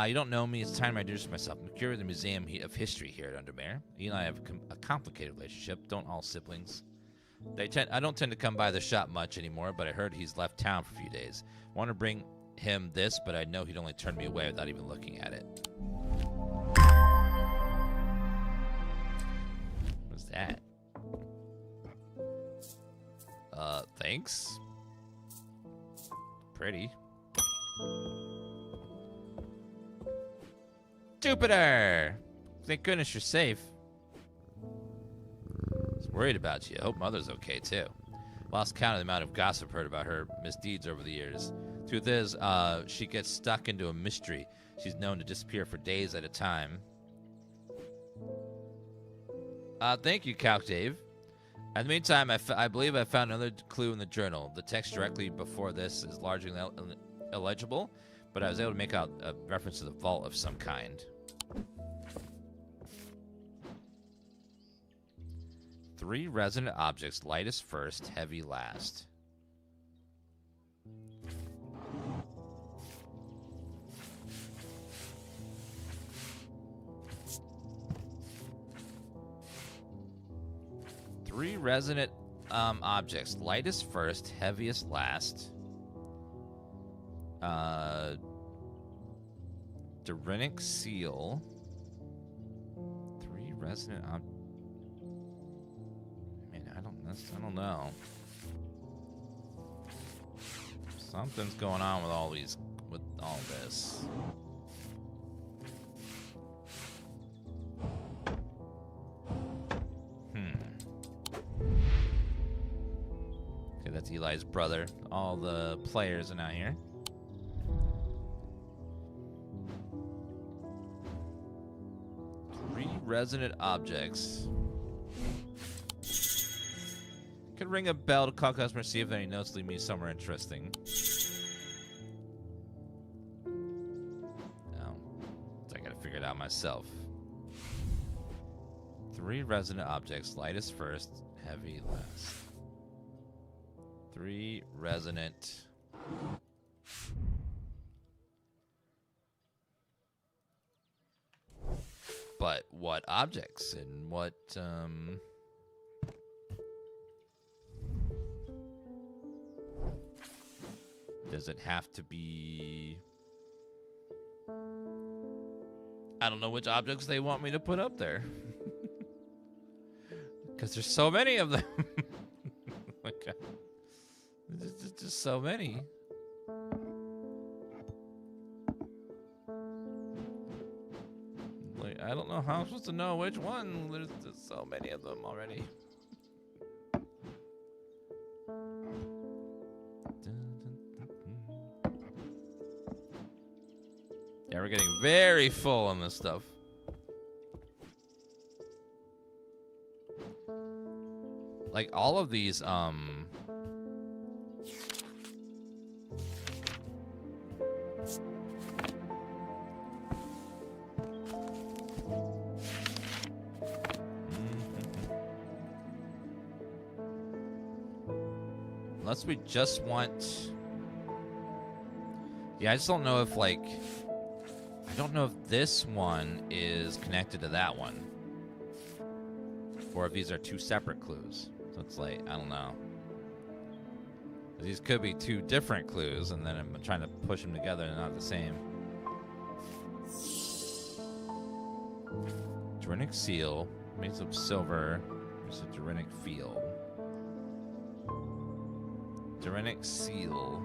You don't know me. It's time I introduce myself. I'm the curator of the Museum of History here at Undermere. You and I have a complicated relationship. Don't all siblings? I don't tend to come by the shop much anymore, but I heard he's left town for a few days. I want to bring him this, but I know he'd only turn me away without even looking at it. What's that? Thanks. Pretty. Jupiter! Thank goodness you're safe. I was worried about you. I hope Mother's okay, too. Lost count of the amount of gossip heard about her misdeeds over the years. Truth is, she gets stuck into a mystery. She's known to disappear for days at a time. Thank you, Calc Dave. In the meantime, I believe I found another clue in the journal. The text directly before this is largely illegible, but I was able to make out a reference to the vault of some kind. 3 resonant objects, lightest first, heavy last. Three resonant objects, lightest first, heaviest last. Dorinic seal. 3 resonant Man, I don't know. Something's going on with all this. Okay, that's Eli's brother. All the players are now here. Resonant objects. Could ring a bell to call customers, see if any notes lead me somewhere interesting. No. So I gotta figure it out myself. 3 resonant objects. Lightest first, heavy last. 3 resonant. But what objects and what, does it have to be? I don't know which objects they want me to put up there. Because there's so many of them. Okay. There's just so many. I don't know how I'm supposed to know which one. There's just so many of them already. Yeah, we're getting very full on this stuff. Like all of these, unless we just want... Yeah, I just don't know if, like... I don't know if this one is connected to that one. Or if these are 2 separate clues. So it's like, I don't know. These could be 2 different clues, and then I'm trying to push them together and not the same. Dorinic seal, made of silver. There's a Dorinic field. Dorinic seal.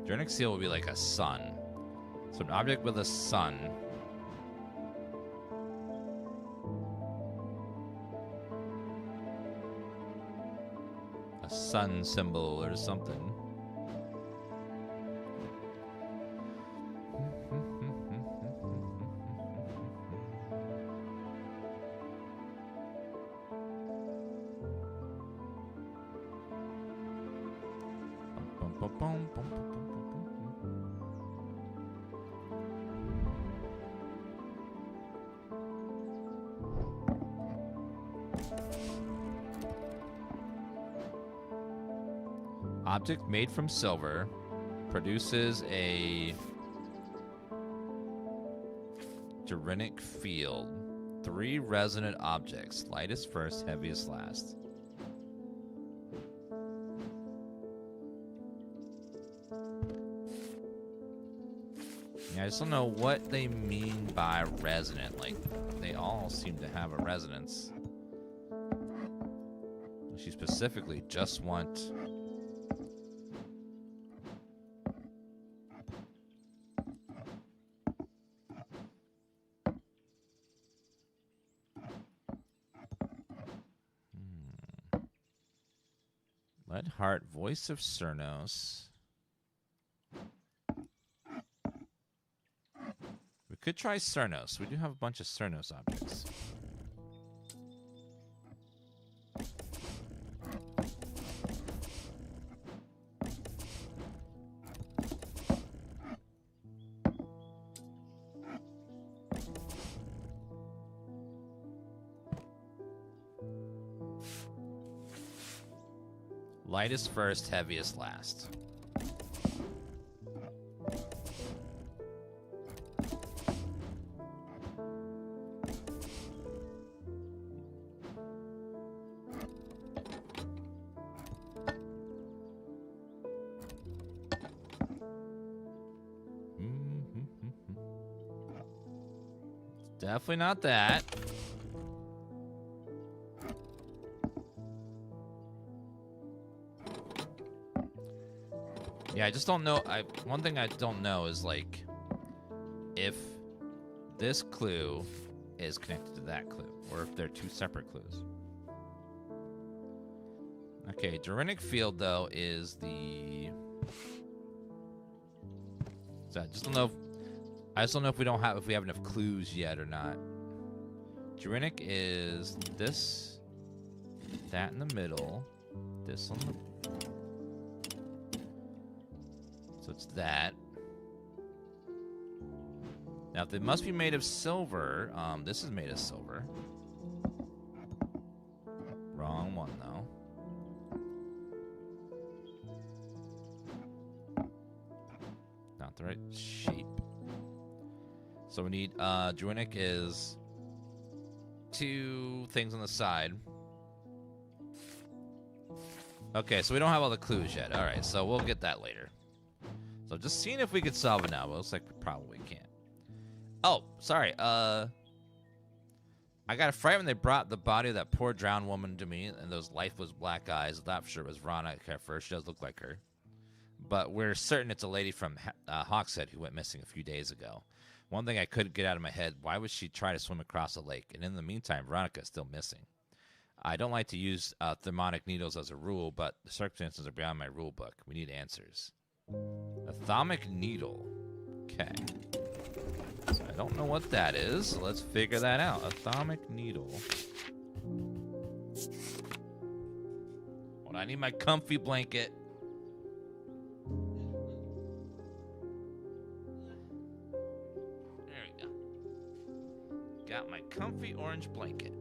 Dorinic seal will be like a sun. So an object with a sun. A sun symbol or something. Object made from silver produces a Dorinic field. 3 resonant objects. Lightest first, heaviest last. Yeah, I just don't know what they mean by resonant. Like, they all seem to have a resonance. She specifically just want... Lead Heart, Voice of Cernos. We could try Cernos. We do have a bunch of Cernos objects. Lightest first, heaviest last. Definitely not that. Yeah, I just don't know. One thing I don't know is, like, if this clue is connected to that clue, or if they're two separate clues. Okay, Durinic Field, though, is the... So I just don't know if we have enough clues yet or not. Durinic is this, that in the middle, this on the... So it's that. Now, if they must be made of silver, this is made of silver. Wrong one, though. Not the right shape. So we need, Druinic is 2 things on the side. Okay, so we don't have all the clues yet. All right, so we'll get that later. So just seeing if we could solve it now. But it looks like we probably can't. Oh, sorry. I got frightened when they brought the body of that poor drowned woman to me, and those lifeless black eyes. I thought for sure it was Rana at first. She does look like her. But we're certain it's a lady from Hawkshead who went missing a few days ago. One thing I couldn't get out of my head, why would she try to swim across a lake? And in the meantime, Veronica is still missing. I don't like to use thermonic needles as a rule, but the circumstances are beyond my rule book. We need answers. A thermic needle. Okay. So I don't know what that is, so let's figure that out. A thermic needle. Well, I need my comfy blanket. There we go. Got my comfy orange blanket.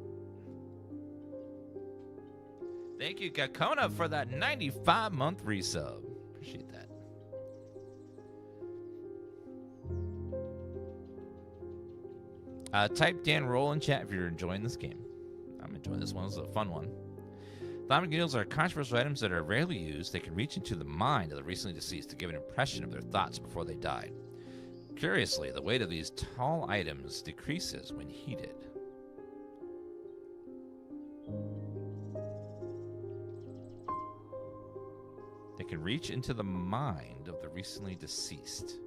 Thank you, Gakona, for that 95-month resub. Appreciate that. Type Dan Roll in chat if you're enjoying this game. I'm enjoying this one. This is a fun one. Thermic needles are controversial items that are rarely used. They can reach into the mind of the recently deceased to give an impression of their thoughts before they died. Curiously, the weight of these tall items decreases when heated. They can reach into the mind of the recently deceased.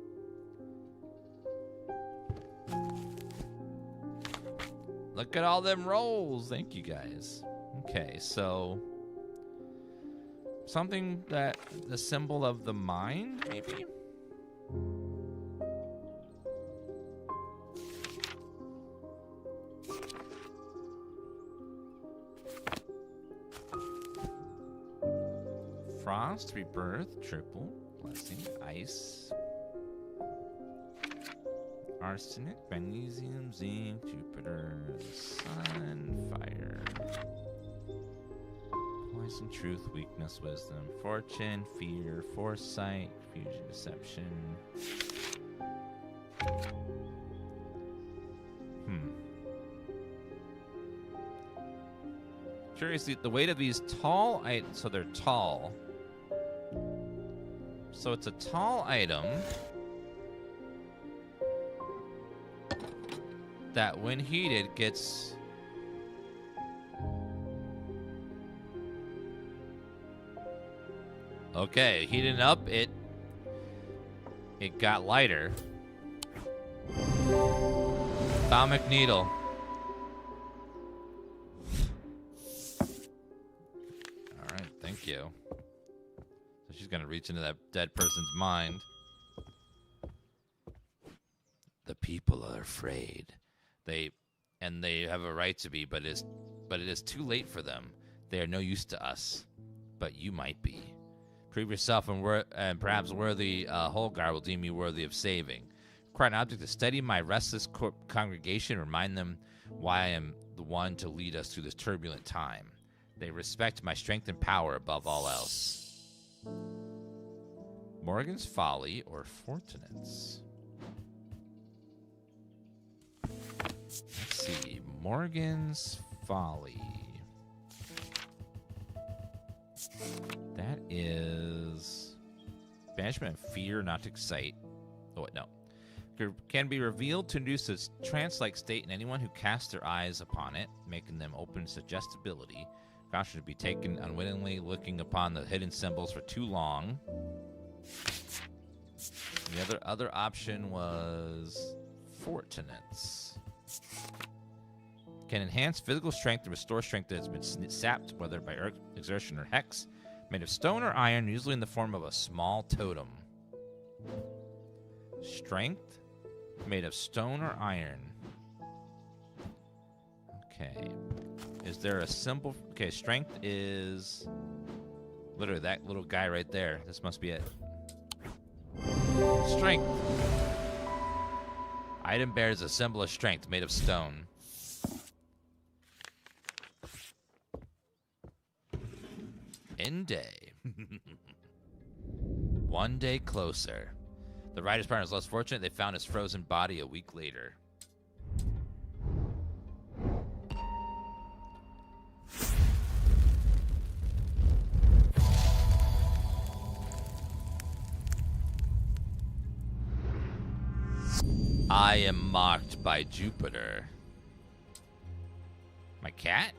Look at all them rolls. Thank you, guys. Okay, so something that the symbol of the mind, maybe? Frost, rebirth, triple, blessing, ice, arsenic, magnesium, zinc, Jupiter, sun, fire, poison, truth, weakness, wisdom, fortune, fear, foresight, fusion, deception. Curiously, the weight of these tall items, so they're tall. So it's a tall item that when heated gets... Okay, heating up, it got lighter. Atomic needle. Alright, thank you. So she's gonna reach into that dead person's mind. The people are afraid. They have a right to be, but it is too late for them. They are no use to us, but you might be. Prove yourself and perhaps worthy. Holgar will deem you worthy of saving. Require an object to steady my restless congregation. Remind them why I am the one to lead us through this turbulent time. They respect my strength and power above all else. Morgan's Folly or Fortunates. Let's see. Morgan's Folly. That is banishment of fear, not to excite. Oh, wait, no. can be revealed to induce a trance-like state in anyone who casts their eyes upon it, making them open to suggestibility. Caution to be taken unwittingly looking upon the hidden symbols for too long. The other option was Fortunates. Can enhance physical strength and restore strength that has been sapped, whether by exertion or hex. Made of stone or iron, usually in the form of a small totem. Strength, made of stone or iron. Okay. Is there a symbol? Okay, strength is literally that little guy right there. This must be it. Strength. Item bears a symbol of strength, made of stone. End day. One day closer. The writer's partner is less fortunate. They found his frozen body a week later. I am marked by Jupiter. My cat?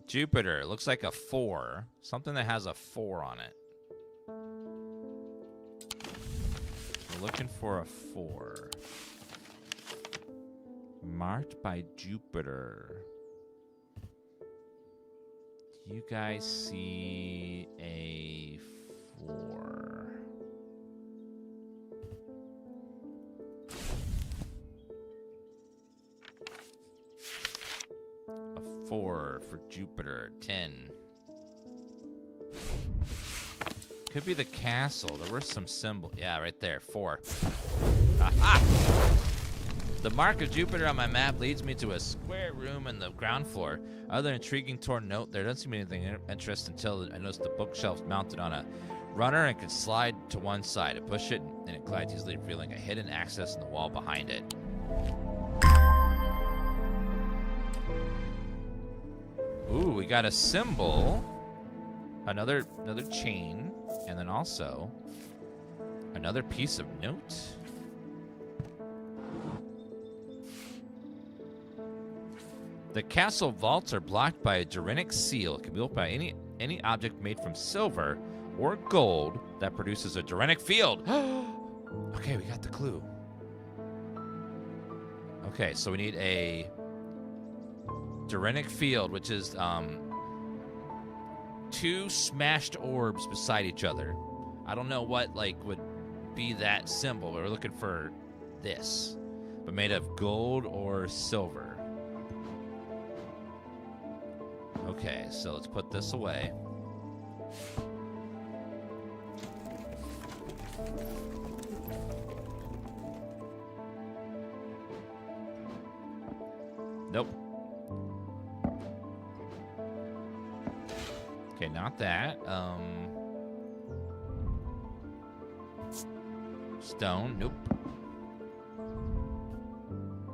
Jupiter. Looks like a 4. Something that has a 4 on it. We're looking for a 4. Marked by Jupiter. Do you guys see a 4? A 4 for Jupiter. 10. Could be the castle. There were some symbols. Yeah, right there. 4. Aha! The mark of Jupiter on my map leads me to a square room in the ground floor. Other intriguing torn note, there doesn't seem to be anything interesting until I noticed the bookshelf mounted on a runner and could slide to one side. I push it and it glides easily, revealing a hidden access in the wall behind it. Ooh, we got a symbol, another chain, and then also another piece of note. The castle vaults are blocked by a Durinic seal. It can be opened by any object made from silver or gold that produces a Durinic field. Okay, we got the clue. Okay, so we need a Durinic field, which is 2 smashed orbs beside each other. I don't know what would be that symbol, but we're looking for this, but made of gold or silver. Okay, so let's put this away. Nope. Okay, not that. Stone, nope.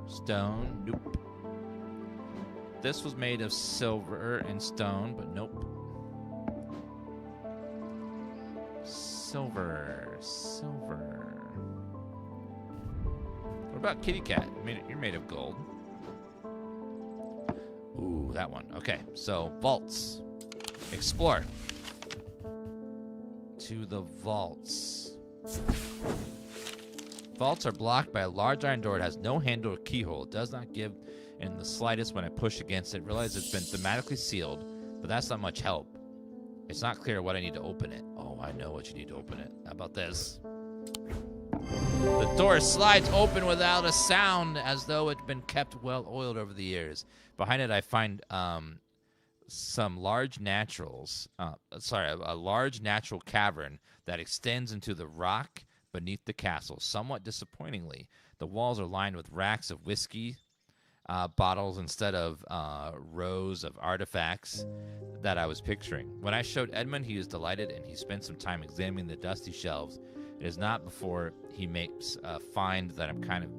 Stone, nope. This was made of silver and stone, but nope. Silver. What about kitty cat? You're made of gold. Ooh, that one. Okay, so vaults. Explore. To the vaults. Vaults are blocked by a large iron door. It has no handle or keyhole. It does not give in the slightest when I push against it. Realize it's been thematically sealed, but that's not much help. It's not clear what I need to open it. Oh, I know what you need to open it. How about this? The door slides open without a sound, as though it had been kept well oiled over the years. Behind it, I find some large naturals. A large natural cavern that extends into the rock beneath the castle. Somewhat disappointingly, the walls are lined with racks of whiskey bottles instead of rows of artifacts that I was picturing. When I showed Edmund, he was delighted, and he spent some time examining the dusty shelves. It is not before he makes a find that I'm kind of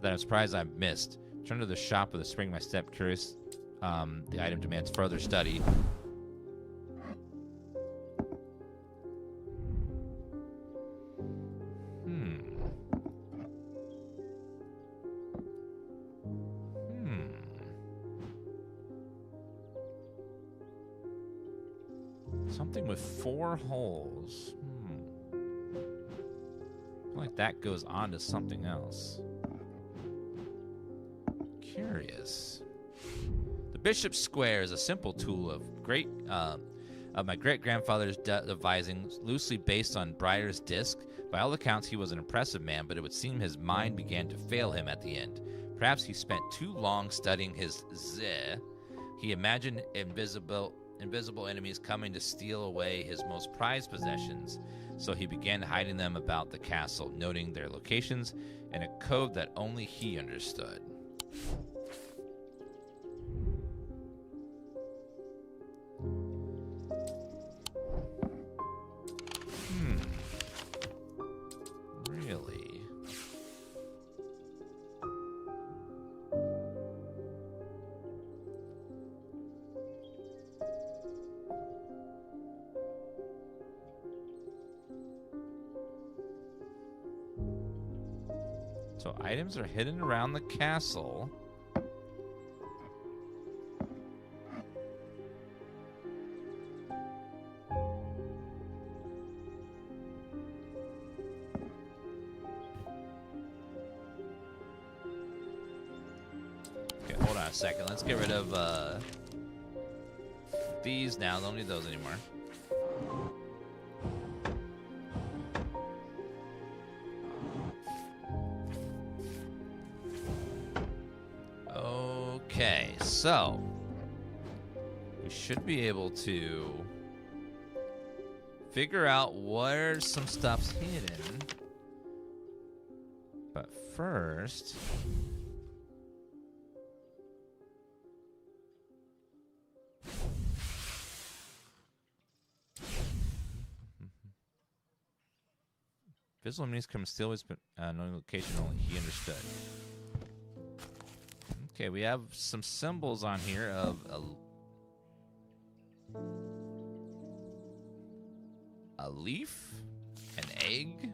that I'm surprised I've missed. Turn to the shop with a spring my step, curious The item demands further study. Something with 4 holes. I feel like that goes on to something else. Curious. The Bishop's Square is a simple tool of my great-grandfather's devising, loosely based on Briar's disc. By all accounts, he was an impressive man, but it would seem his mind began to fail him at the end. Perhaps he spent too long studying his zeh. He imagined invisible enemies coming to steal away his most prized possessions, so he began hiding them about the castle, noting their locations in a code that only he understood. Really? So items are hidden around the castle. Okay, hold on a second. Let's get rid of these now. Don't need those anymore. Okay, so we should be able to figure out where some stuff's hidden. But first, visible enemies come still always been no location only he understood. Okay, we have some symbols on here of a leaf, an egg,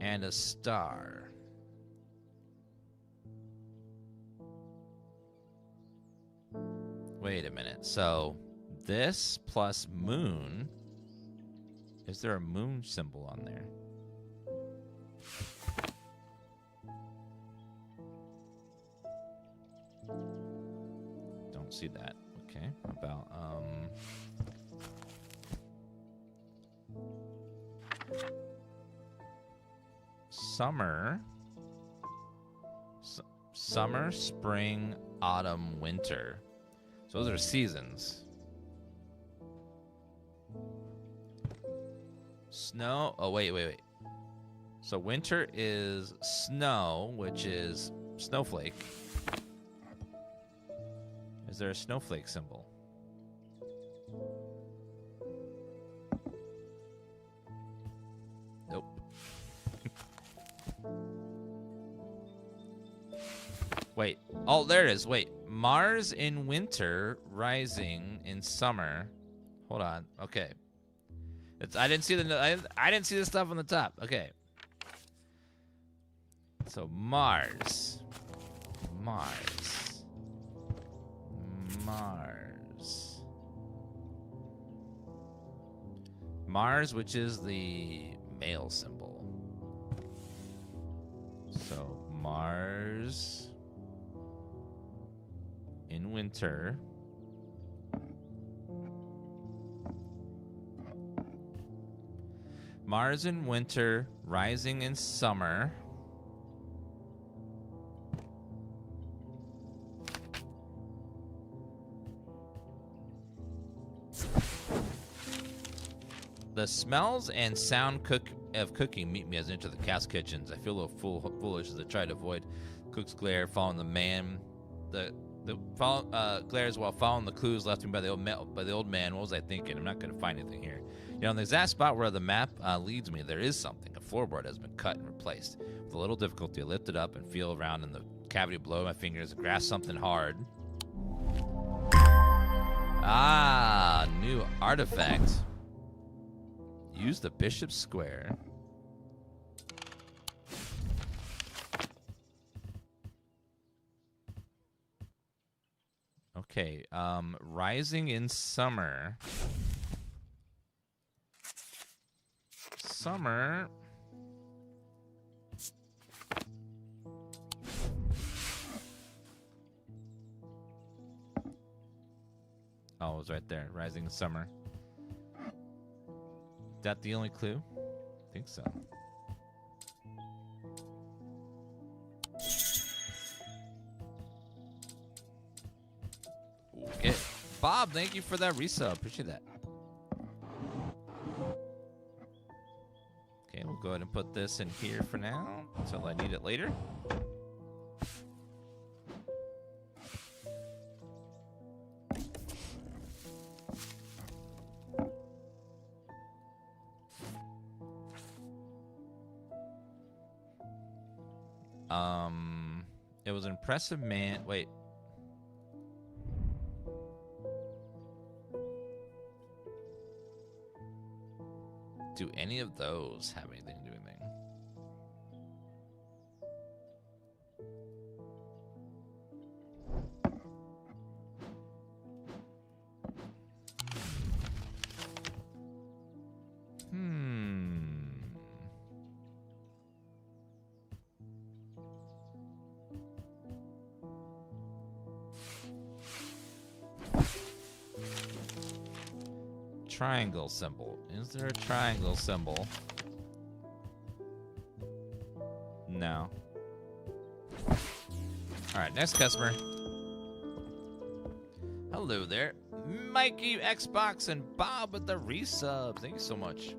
and a star. Wait a minute. So this plus moon. Is there a moon symbol on there? Don't see that. Okay. About summer, spring, autumn, winter. So those are seasons. Snow. Oh, wait. So winter is snow, which is snowflake. Is there a snowflake symbol? Nope. Wait. Oh, there it is. Wait. Mars in winter, rising in summer. Hold on. Okay. I didn't see the stuff on the top. Okay. So Mars, which is the male symbol. So Mars in winter. Mars in winter, rising in summer. The smells and sound of cooking meet me as I enter the cast kitchens. I feel a little foolish as I try to avoid cook's glare, following glares while following the clues left me by the old man. What was I thinking? I'm not going to find anything here. You know, in the exact spot where the map leads me, there is something. A floorboard has been cut and replaced. With a little difficulty, I lift it up and feel around in the cavity below my fingers. Grasp something hard. Ah, new artifact. Use the bishop's square. Okay, rising in summer. Summer. Oh, it was right there. Rising in summer. Is that the only clue? I think so. Okay. Bob, thank you for that resub. Appreciate that. Okay, we'll go ahead and put this in here for now until I need it later. It was an impressive man. Wait. Do any of those have anything to do with anything? Triangle symbol. Is there a triangle symbol? No. Alright, next customer. Hello there. Mikey, Xbox, and Bob with the resub. Thank you so much.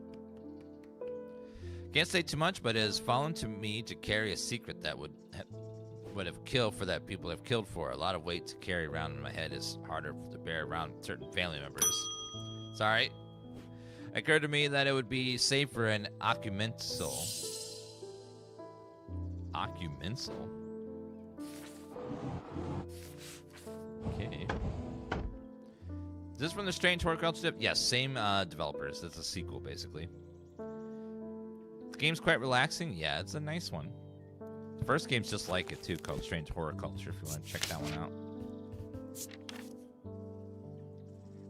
Can't say too much, but it has fallen to me to carry a secret that would have killed for that people have killed for. A lot of weight to carry around in my head is harder to bear around certain family members. Sorry. It occurred to me that it would be safer and occumensal. Occumensal? Okay. Is this from the Strange Horror Culture tip? Yes, same developers. It's a sequel, basically. The game's quite relaxing. Yeah, it's a nice one. The first game's just like it, too, called Strange Horror Culture, if you want to check that one out.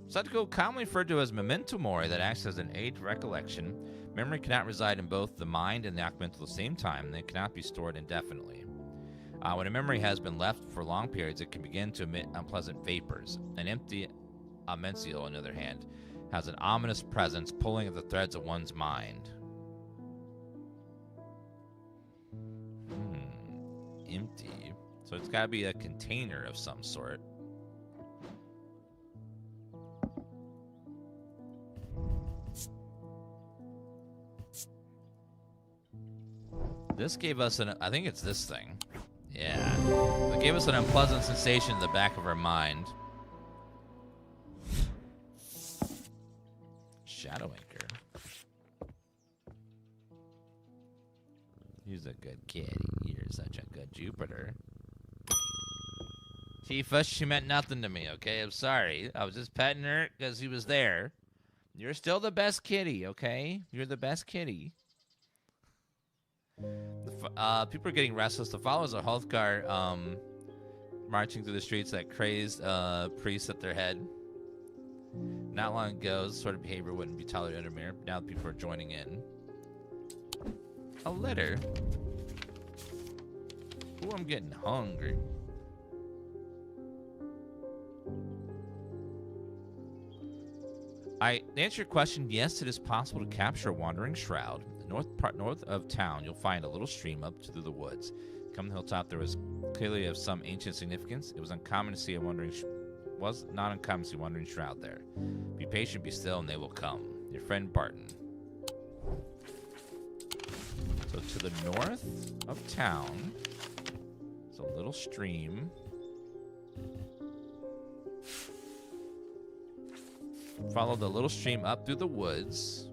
Psychical, commonly referred to as memento mori, that acts as an aid to recollection. Memory cannot reside in both the mind and the occupant at the same time, and it cannot be stored indefinitely. When a memory has been left for long periods, it can begin to emit unpleasant vapors. An empty mencial, on the other hand, has an ominous presence pulling at the threads of one's mind. Empty. So it's got to be a container of some sort. This gave us an... I think it's this thing. Yeah. It gave us an unpleasant sensation in the back of our mind. Shadow anchor. He's a good kitty. You're such a good Jupiter. Tifa, she meant nothing to me, okay? I'm sorry. I was just petting her because he was there. You're still the best kitty, okay? You're the best kitty. People are getting restless. The followers of Healthgar marching through the streets, that crazed priest at their head. Not long ago, this sort of behavior wouldn't be tolerated in Undermere. Now people are joining in. A letter. Ooh, I'm getting hungry. To answer your question, yes, it is possible to capture a wandering shroud. In the north of town, you'll find a little stream up through the woods. Come the hilltop, there was clearly of some ancient significance. It was uncommon to see a wandering shroud there. Be patient, be still, and they will come. Your friend Barton. So to the north of town, there's a little stream. Follow the little stream up through the woods.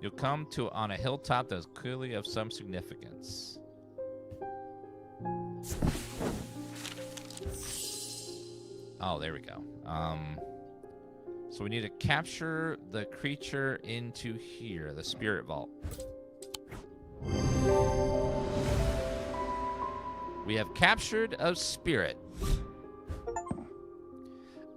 You'll come to on a hilltop that is clearly of some significance. Oh, there we go. So we need to capture the creature into here, the spirit vault. We have captured a spirit.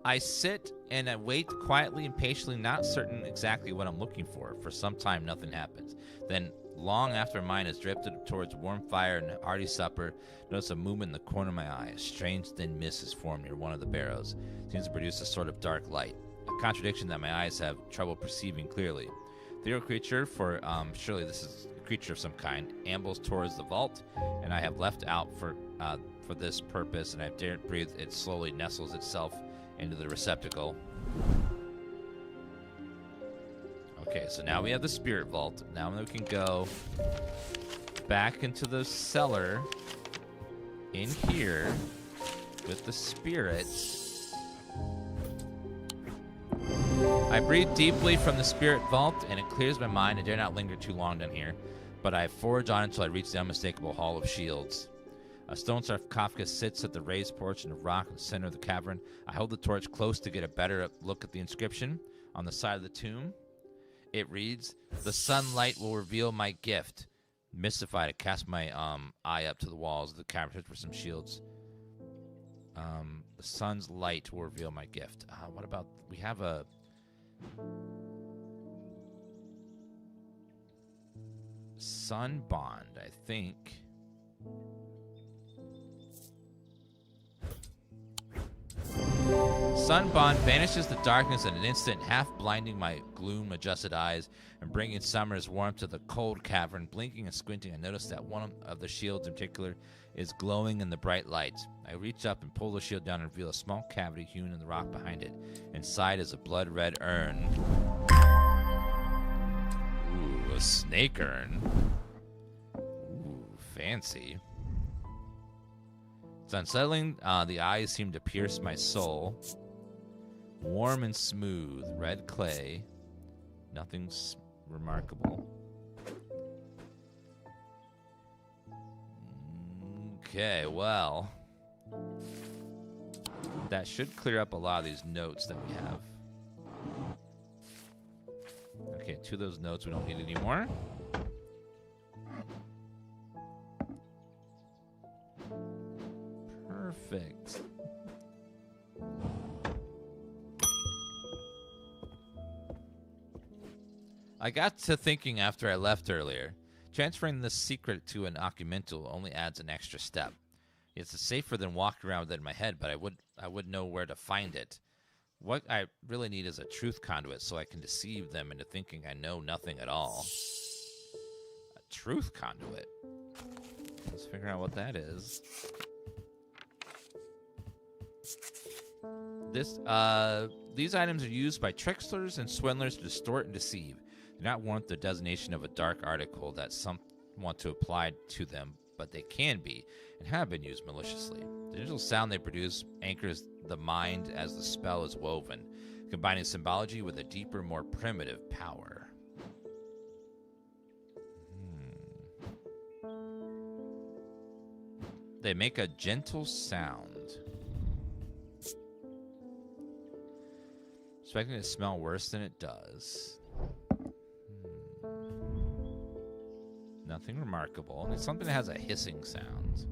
I sit and I wait quietly and patiently, not certain exactly what I'm looking for. For some time, nothing happens. Then, long after my mind has drifted towards warm fire and hearty supper, notice a movement in the corner of my eye. A strange thin mist is formed near one of the barrows. It seems to produce a sort of dark light. A contradiction that my eyes have trouble perceiving clearly. The hero creature, for surely this is a creature of some kind, ambles towards the vault, and I have left out for this purpose, and I daren't breathe. It slowly nestles itself into the receptacle. Okay, so now we have the spirit vault. Now we can go back into the cellar in here with the spirit. I breathe deeply from the spirit vault, and it clears my mind. I dare not linger too long down here, but I forge on until I reach the unmistakable Hall of Shields. A stone sarcophagus sits at the raised porch in the rock in the center of the cavern. I hold the torch close to get a better look at the inscription on the side of the tomb. It reads, "The sunlight will reveal my gift." Mystified, I cast my eye up to the walls of the cavern for some shields. The sun's light will reveal my gift. What about, we have a... sun bond, I think. Sun bond banishes the darkness in an instant, half blinding my gloom-adjusted eyes and bringing summer's warmth to the cold cavern. Blinking and squinting, I notice that one of the shields in particular is glowing in the bright light. I reach up and pull the shield down and reveal a small cavity hewn in the rock behind it. Inside is a blood-red urn. Ooh, a snake urn. Ooh, fancy. It's unsettling. The eyes seem to pierce my soul. Warm and smooth, red clay. Nothing's remarkable. Okay, well, that should clear up a lot of these notes that we have. Okay, two of those notes we don't need anymore. Perfect. I got to thinking after I left earlier. Transferring this secret to an occumental only adds an extra step. It's safer than walking around with it in my head, but I would know where to find it. What I really need is a truth conduit so I can deceive them into thinking I know nothing at all. A truth conduit? Let's figure out what that is. These items are used by tricksters and swindlers to distort and deceive. Do not warrant the designation of a dark article that some want to apply to them, but they can be and have been used maliciously. The digital sound they produce anchors the mind as the spell is woven, combining symbology with a deeper, more primitive power. They make a gentle sound. Expecting it to smell worse than it does. Nothing remarkable. It's something that has a hissing sound.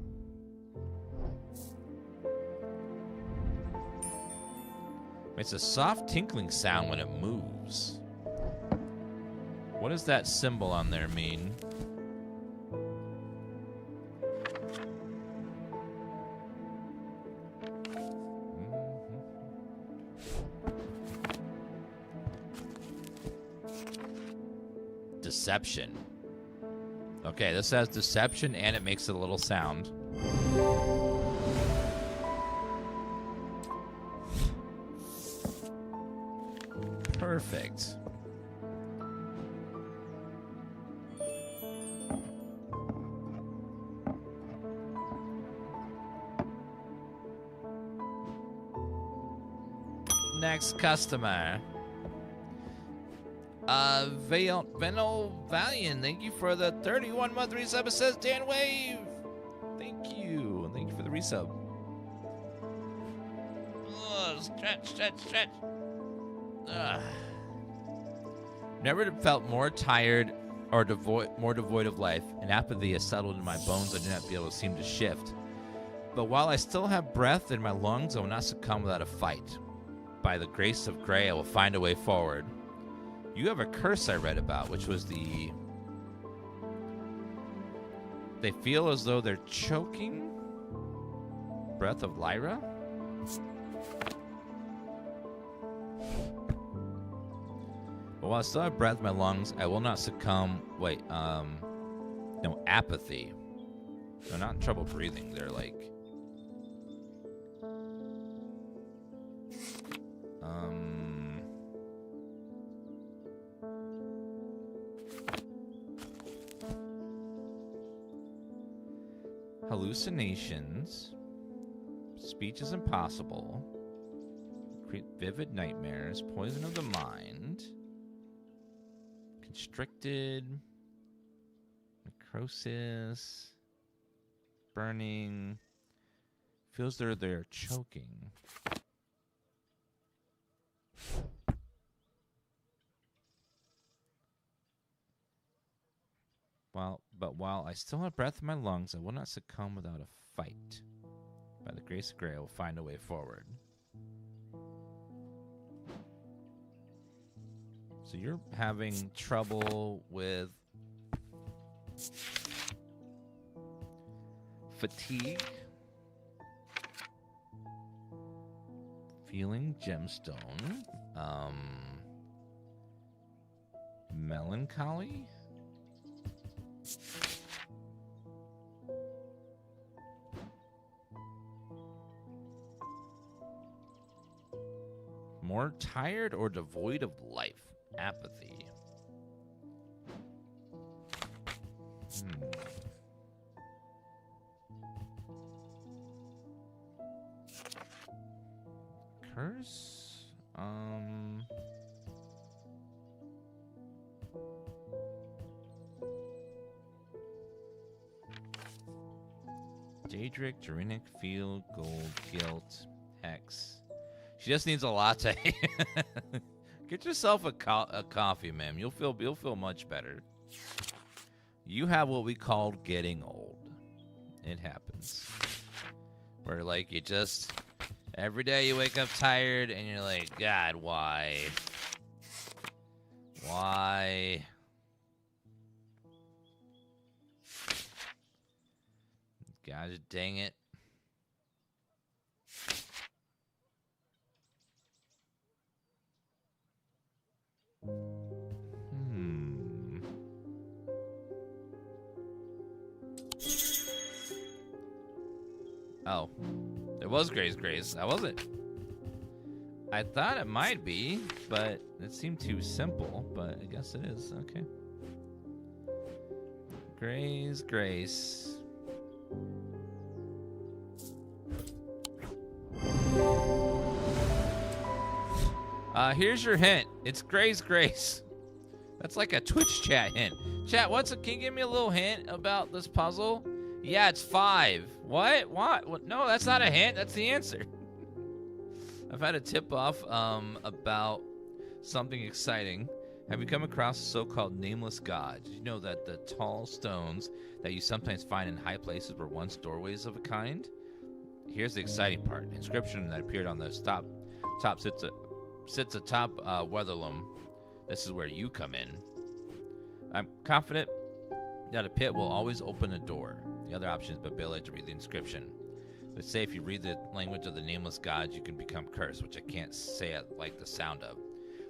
It's a soft tinkling sound when it moves. What does that symbol on there mean? Deception. Okay, this has deception and it makes a little sound. Perfect. Next customer. Venal Valiant, thank you for the 31-month resub. It says Dan Wave. Thank you. And thank resub. Ugh, stretch. Ugh. Never felt more tired or more devoid of life, and apathy has settled in my bones. I do not be able to seem to shift. But while I still have breath in my lungs, I will not succumb without a fight. By the grace of Grey, I will find a way forward. You have a curse I read about, which was the... They feel as though they're choking? Breath of Lyra? But while I still have breath in my lungs, I will not succumb. Wait, no, apathy. They're not in trouble breathing. They're like... hallucinations. Speech is impossible. Create vivid nightmares. Poison of the mind. Constricted. Necrosis. Burning. Feels they're choking. But while I still have breath in my lungs, I will not succumb without a fight. By the grace of Grey, I will find a way forward. So you're having trouble with fatigue, feeling gemstone, melancholy. More tired or devoid of life. Apathy. Curse? Daedric, Gerenic, Field, Gold, Guilt, Hex. She just needs a latte. Get yourself a coffee, ma'am. You'll feel much better. You have what we call getting old. It happens. Where like you just every day you wake up tired and you're like, God, why? Why? God dang it. Oh. It was Gray's Grace. That wasn't. I thought it might be, but it seemed too simple, but I guess it is. Okay. Gray's Grace. Here's your hint. It's Gray's Grace. That's like a Twitch chat hint. Chat, can you give me a little hint about this puzzle? Yeah, it's 5. What? What? No, that's not a hint. That's the answer. I've had a tip off about something exciting. Have you come across the so-called nameless god? Did you know that the tall stones that you sometimes find in high places were once doorways of a kind? Here's the exciting part. An inscription that appeared on the top sits atop Weatherloom. This is where you come in. I'm confident that a pit will always open a door. The other option is Babila to read the inscription. But say if you read the language of the nameless gods, you can become cursed, which I can't say I like the sound of.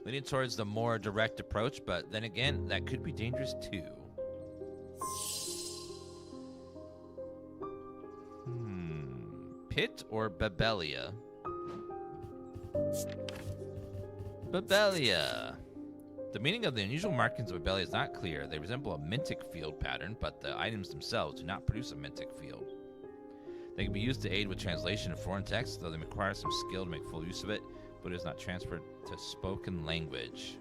Leaning towards the more direct approach, but then again, that could be dangerous too. Pit or Babelia? Babelia. The meaning of the unusual markings of Babelia is not clear. They resemble a mintic field pattern, but the items themselves do not produce a mintic field. They can be used to aid with translation of foreign texts, though they require some skill to make full use of it, but it is not transferred to spoken language.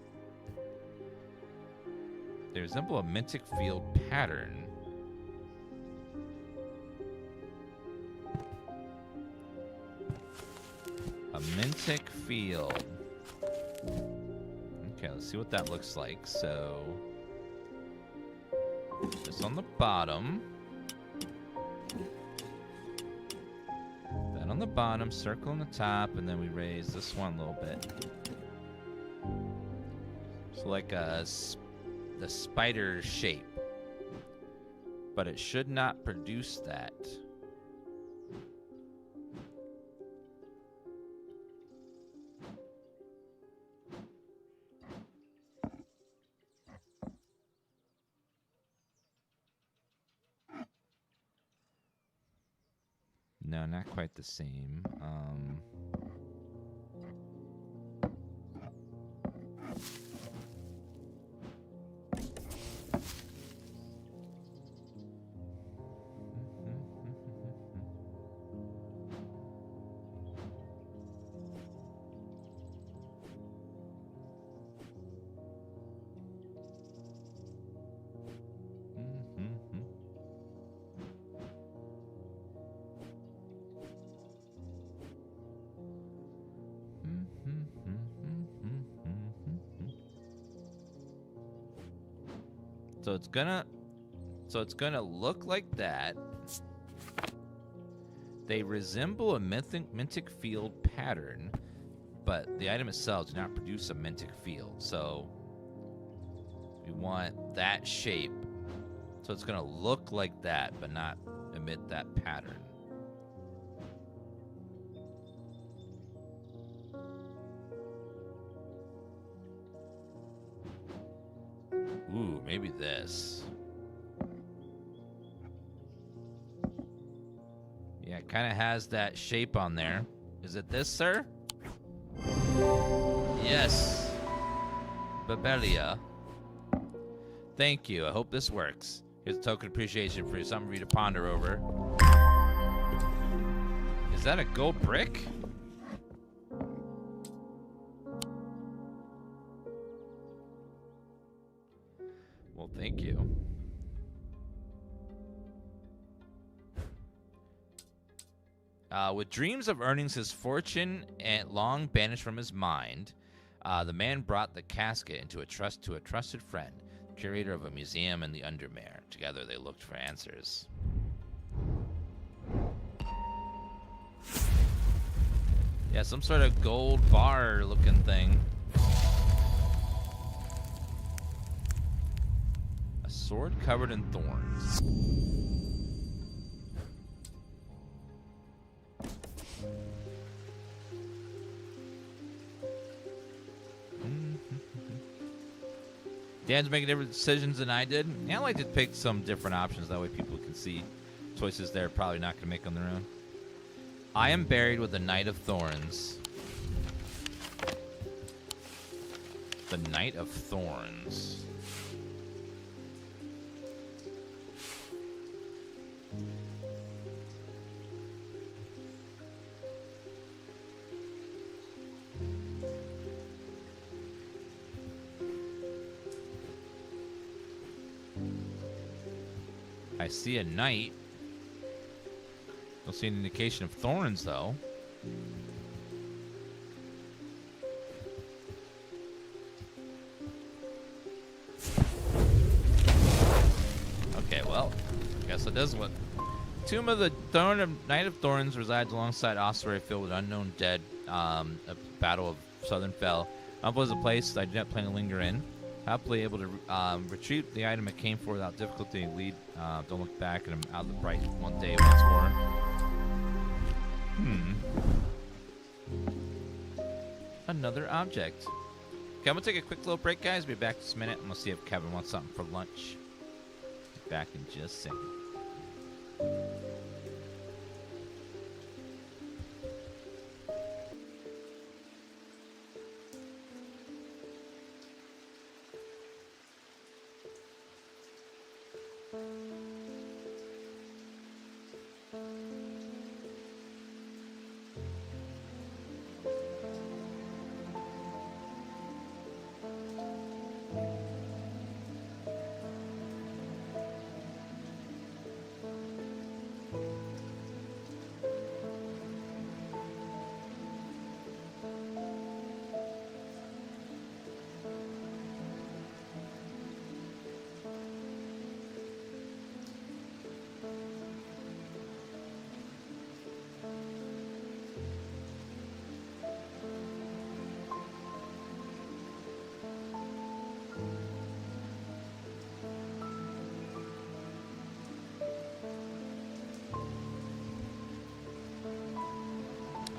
They resemble a mintic field pattern. A Mintic field. Okay, let's see what that looks like. So, this on the bottom. That on the bottom, circle on the top, and then we raise this one a little bit. So like the spider shape. But it should not produce that. No, not quite the same. So it's gonna look like that. They resemble a Mintic field pattern, but the item itself does not produce a Mintic field. So we want that shape. So it's gonna look like that, but not emit that pattern. Ooh, maybe this. Yeah, it kind of has that shape on there. Is it this, sir? Yes. Babelia. Thank you. I hope this works. Here's a token of appreciation for you. Something for you to ponder over. Is that a gold brick? Well, thank you. With dreams of earning his fortune and long banished from his mind, the man brought the casket to a trusted friend, curator of a museum in the Undermere. Together they looked for answers. Yeah, some sort of gold bar looking thing. A sword covered in thorns. Dan's making different decisions than I did. Yeah, I like to pick some different options. That way people can see choices they're probably not going to make on their own. I am buried with the Knight of Thorns. The Knight of Thorns. I see a knight. Don't see an indication of thorns, though. Okay, well, I guess it does what. Tomb of the Knight of Thorns resides alongside ossuary filled with unknown dead. A battle of Southern Fell. Unpleasant place I do not plan to linger in. Happily able to retrieve the item it came for without difficulty. Lead, don't look back, and I'm out of the bright one day once more. Another object. Okay, I'm gonna take a quick little break, guys. Be back in just a minute. I'm gonna see if Kevin wants something for lunch. Be back in just a second.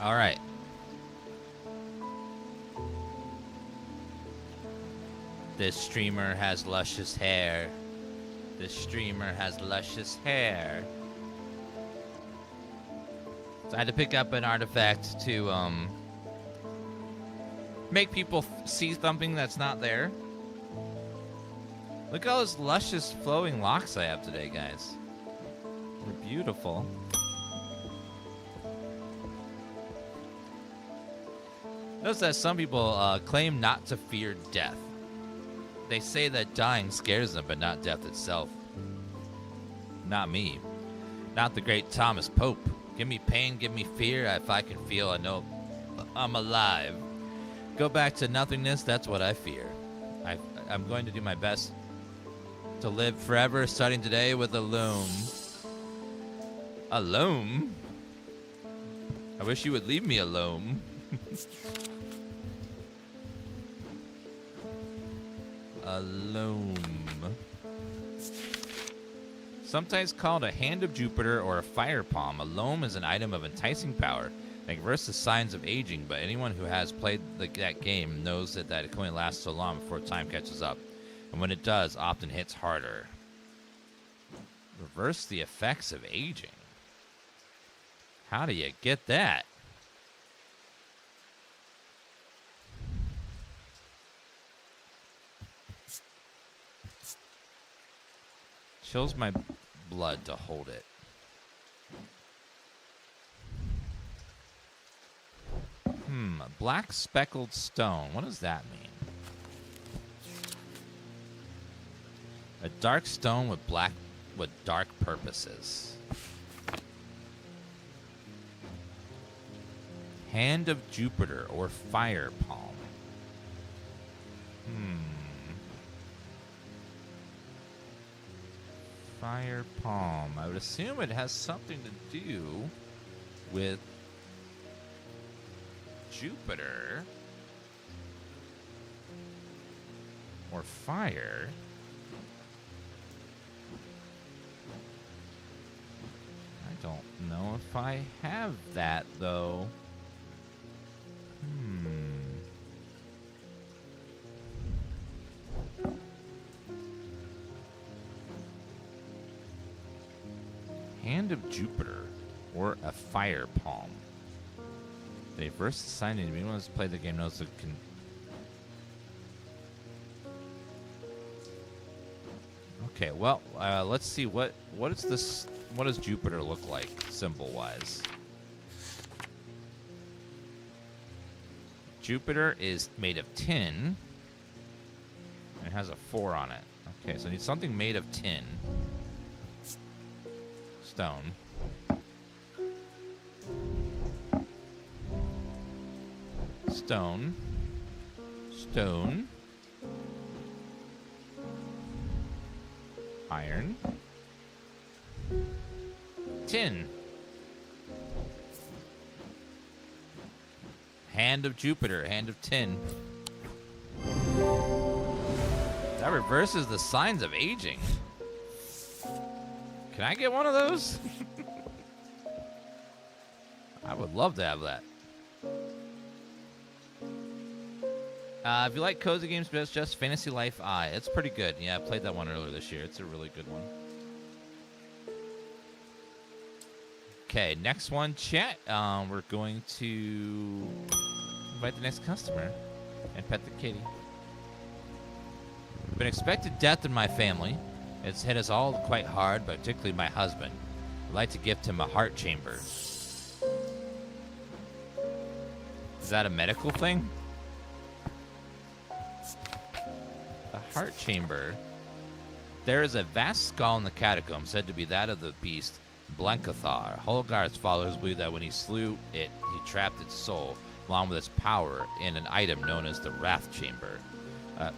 All right. This streamer has luscious hair. This streamer has luscious hair. So I had to pick up an artifact to make people see something that's not there. Look at all those luscious flowing locks I have today, guys. They're beautiful. Notice that some people claim not to fear death. They say that dying scares them, but not death itself. Not me. Not the great Thomas Pope. Give me pain, give me fear. If I can feel, I know I'm alive. Go back to nothingness, that's what I fear. I'm going to do my best to live forever, starting today with a loom. A loom? I wish you would leave me alone. A loom. Sometimes called a hand of Jupiter or a fire palm, a loam is an item of enticing power that reverses signs of aging, but anyone who has played that game knows that it can only last so long before time catches up. And when it does, often hits harder. Reverse the effects of aging. How do you get that? Chills my blood to hold it. Black speckled stone. What does that mean? A dark stone with dark purposes. Hand of Jupiter or fire palm. Fire palm. I would assume it has something to do with Jupiter or fire. I don't know if I have that, though. Hand of Jupiter or a fire palm. They first assigned it. Anyone who's played the game knows it can. Okay, well, let's see what is this. What does Jupiter look like symbol-wise? Jupiter is made of tin. And it has a 4 on it. Okay, so I need something made of tin. Stone. Stone. Stone. Iron. Tin. Hand of Jupiter. Hand of tin. That reverses the signs of aging. Can I get one of those? I would love to have that. If you like cozy games, just Fantasy Life I. It's pretty good. Yeah, I played that one earlier this year. It's a really good one. Okay, next one, chat. We're going to invite the next customer and pet the kitty. Been expected death in my family. It's hit us all quite hard, but particularly my husband. I'd like to gift him a heart chamber. Is that a medical thing? A heart chamber. There is a vast skull in the catacomb, said to be that of the beast Blankathar. Holgar's followers believe that when he slew it, he trapped its soul, along with its power, in an item known as the Wrath Chamber.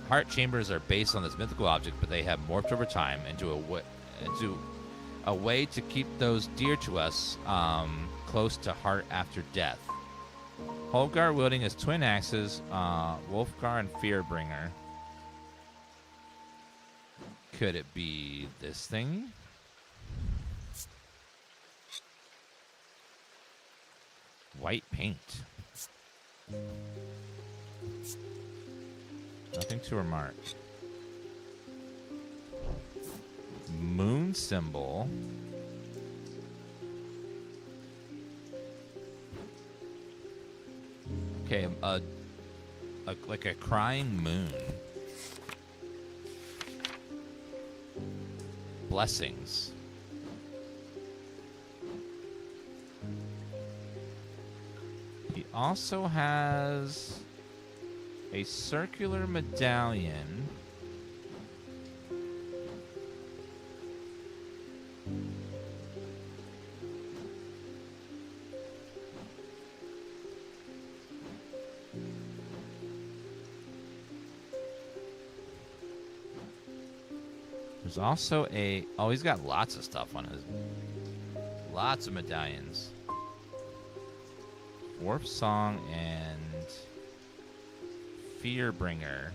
Heart chambers are based on this mythical object, but they have morphed over time into a way to keep those dear to us close to heart after death. Holgar wielding his twin axes, Wolfgar and Fearbringer. Could it be this thing? White paint. Nothing to remark. Moon symbol. Okay, like a crying moon. Blessings. He also has a circular medallion. There's also a... Oh, he's got lots of stuff on his... Lots of medallions. Warp Song and... Fearbringer.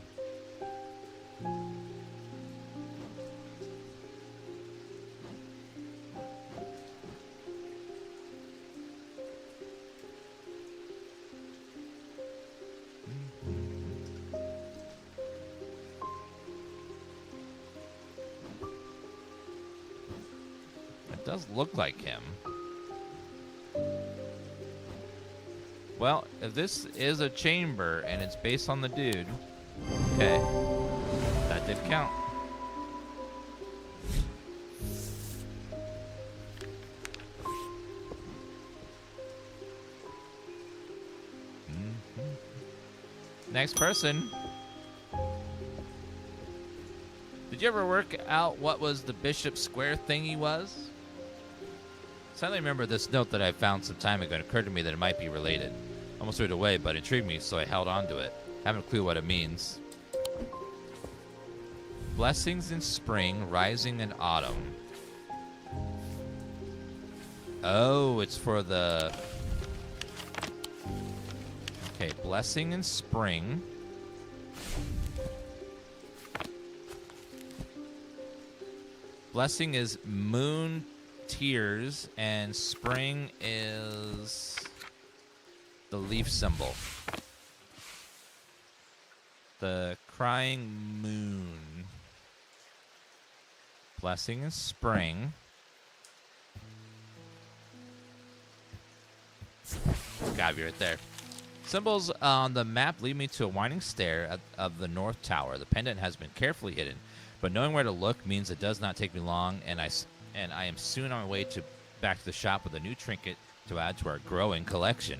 It does look like him. Well, if this is a chamber and it's based on the dude, okay, that did count. Next person. Did you ever work out what was the bishop square thingy was? Suddenly remember this note that I found some time ago. It occurred to me that it might be related. Almost threw it away, but it intrigued me, so I held on to it. Haven't a clue what it means. Blessings in spring, rising in autumn. Oh, it's for the... Okay, blessing in spring. Blessing is moon tears, and spring is the leaf symbol. The crying moon. Blessing in spring. Gotta be right there. Symbols on the map lead me to a winding stair of the North Tower. The pendant has been carefully hidden, but knowing where to look means it does not take me long, and I am soon on my way back to the shop with a new trinket to add to our growing collection.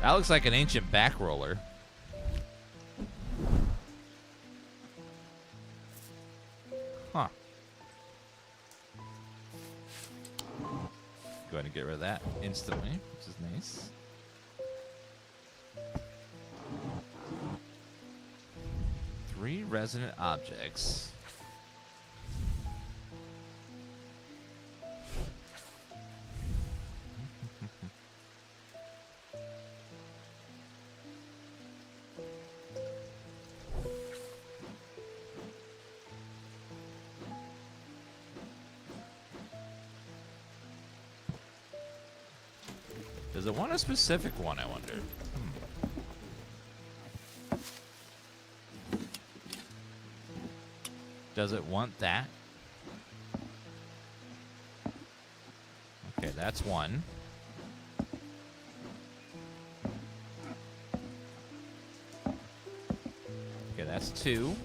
That looks like an ancient back roller. Huh. Go ahead and get rid of that instantly, which is nice. Three resonant objects. Does it want a specific one, I wonder? Does it want that? Okay, that's one. Okay, that's two.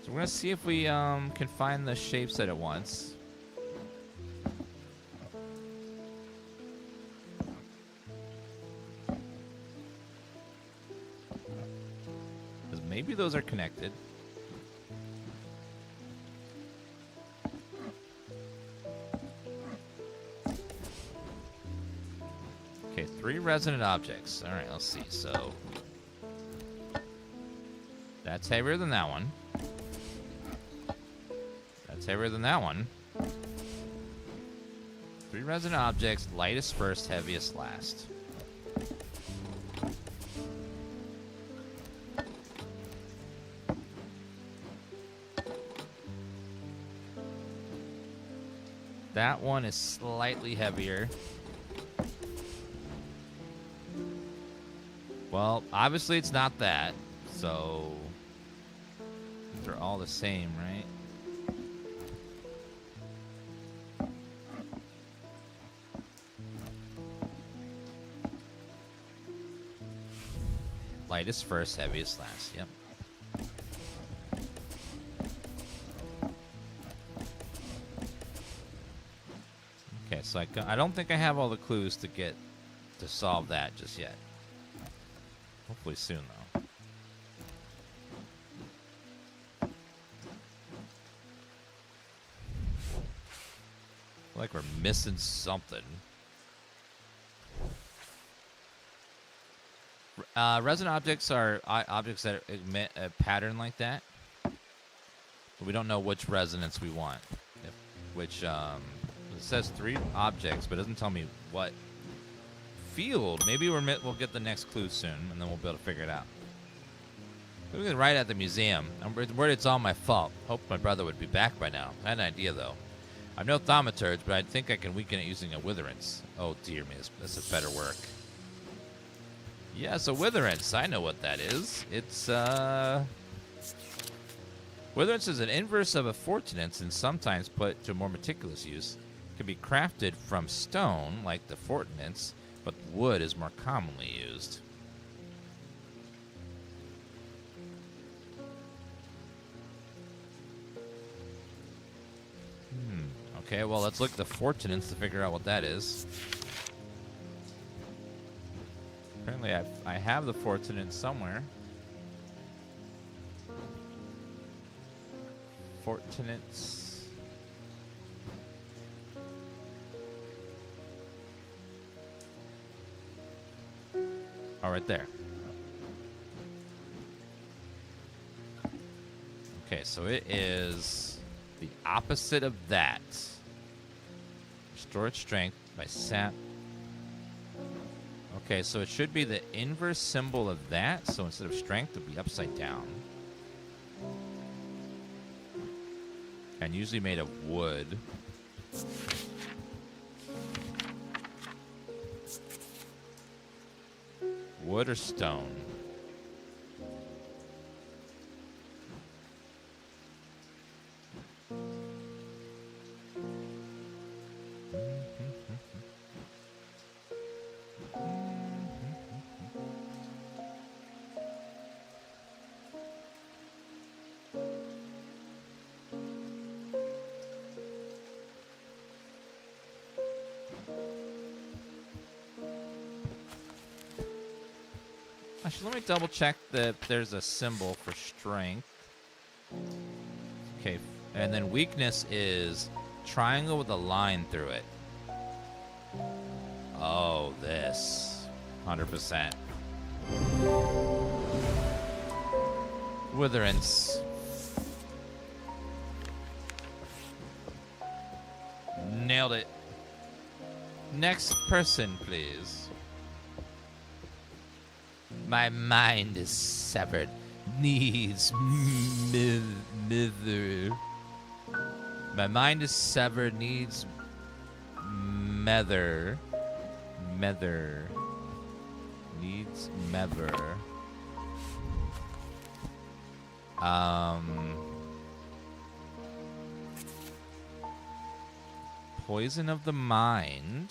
We're gonna see if we can find the shapes that it wants. Because maybe those are connected. Okay, three resonant objects. All right, let's see. So that's heavier than that one. That's heavier than that one. 3 resin objects, lightest first, heaviest last. That one is slightly heavier. Well, obviously it's not that, so they're all the same, right? Lightest first, heaviest last, yep. Okay, so I don't think I have all the clues to solve that just yet. Hopefully soon, though. Like we're missing something. Resin objects are objects that emit a pattern like that. But we don't know which resonance we want. It says 3 objects, but it doesn't tell me what field. Maybe we'll get the next clue soon, and then we'll be able to figure it out. We're looking right at the museum. I'm worried it's all my fault. Hope my brother would be back by now. I had an idea, though. I'm no thaumaturge, but I think I can weaken it using a witherance. Oh, dear me. This is better work. Yes, a witherance. I know what that is. It's, witherance is an inverse of a fortunance and sometimes put to more meticulous use. It can be crafted from stone, like the fortunance, but wood is more commonly used. Okay, well, let's look at the fortunance to figure out what that is. Apparently, I have the fortunance somewhere. Fortunance. Oh, right there. Okay, so it is the opposite of that. Restored strength by sap. Okay, so it should be the inverse symbol of that. So instead of strength, it would be upside down. And usually made of wood. Wood or stone? Actually, let me double check that there's a symbol for strength. Okay, and then weakness is triangle with a line through it. Oh, this. 100%. Witherance. Nailed it. Next person, please. My mind is severed. Needs mither. My mind is severed. Needs mether. Mether. Needs mether. Poison of the mind.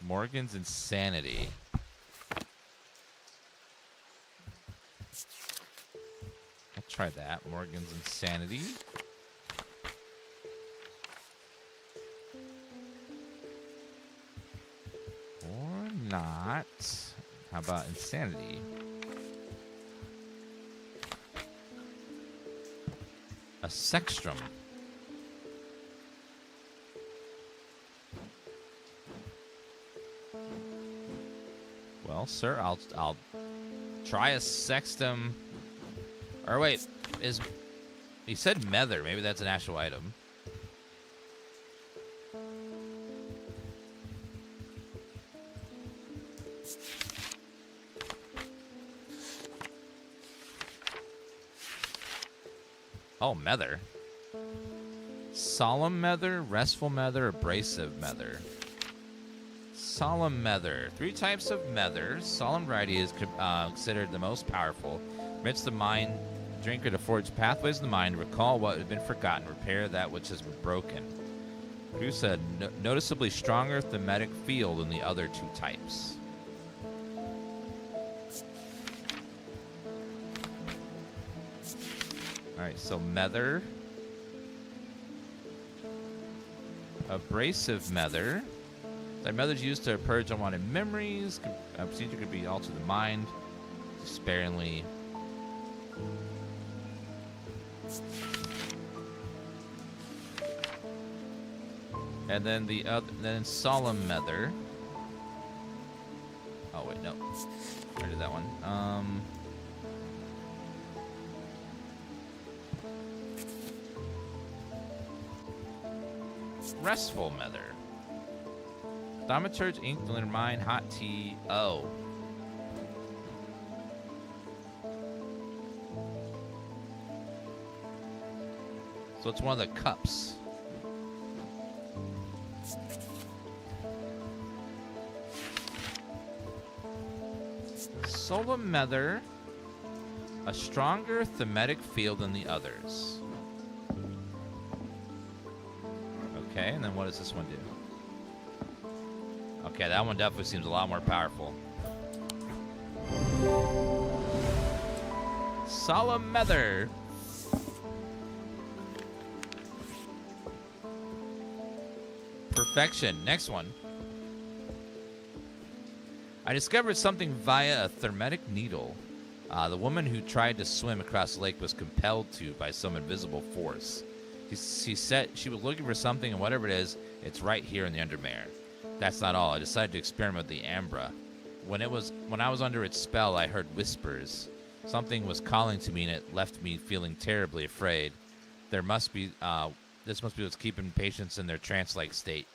Morgan's insanity. I'll try that. Morgan's insanity. Or not. How about insanity? A sextrum. Well, sir, I'll try a sextum. Or wait, he said mether. Maybe that's an actual item. Oh, mether. Solemn mether, restful mether, abrasive mether. Solemn mether. 3 types of mether. Solemn variety is considered the most powerful. Permits the mind drinker to forge pathways in the mind, recall what had been forgotten, repair that which has been broken. Produce a noticeably stronger thematic feel than the other 2 types. Alright, so mether. Abrasive mether. That method's used to purge unwanted memories. A procedure could be alter the mind sparingly. And then the other, then solemn mether. Oh wait, no, I did that one. Restful mether. Thaumaturge, ink, deliver mine, hot tea. Oh. So it's one of the cups. Solemn mether. A stronger thematic feel than the others. Okay, and then what does this one do? Okay, that one definitely seems a lot more powerful. Solemn mether. Perfection. Next one. I discovered something via a thermatic needle. The woman who tried to swim across the lake was compelled to by some invisible force. She said she was looking for something, and whatever it is, it's right here in the Undermere. That's not all. I decided to experiment with the Ambra. When I was under its spell, I heard whispers. Something was calling to me, and it left me feeling terribly afraid. This must be what's keeping patients in their trance-like state.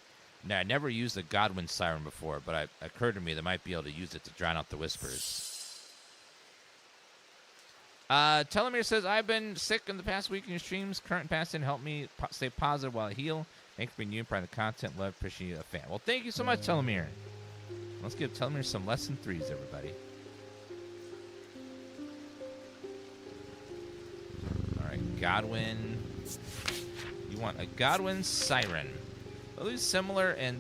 Now, I never used the Godwin siren before, but it occurred to me that I might be able to use it to drown out the whispers. Telomere says, I've been sick in the past week in your streams. Current and past didn't help me stay positive while I heal. Thanks for being you and providing the content. Love, appreciate you, a fan. Well, thank you so much, Telomere. Let's give Telomere some lesson 3s, everybody. All right, Godwin. You want a Godwin siren. At least similar in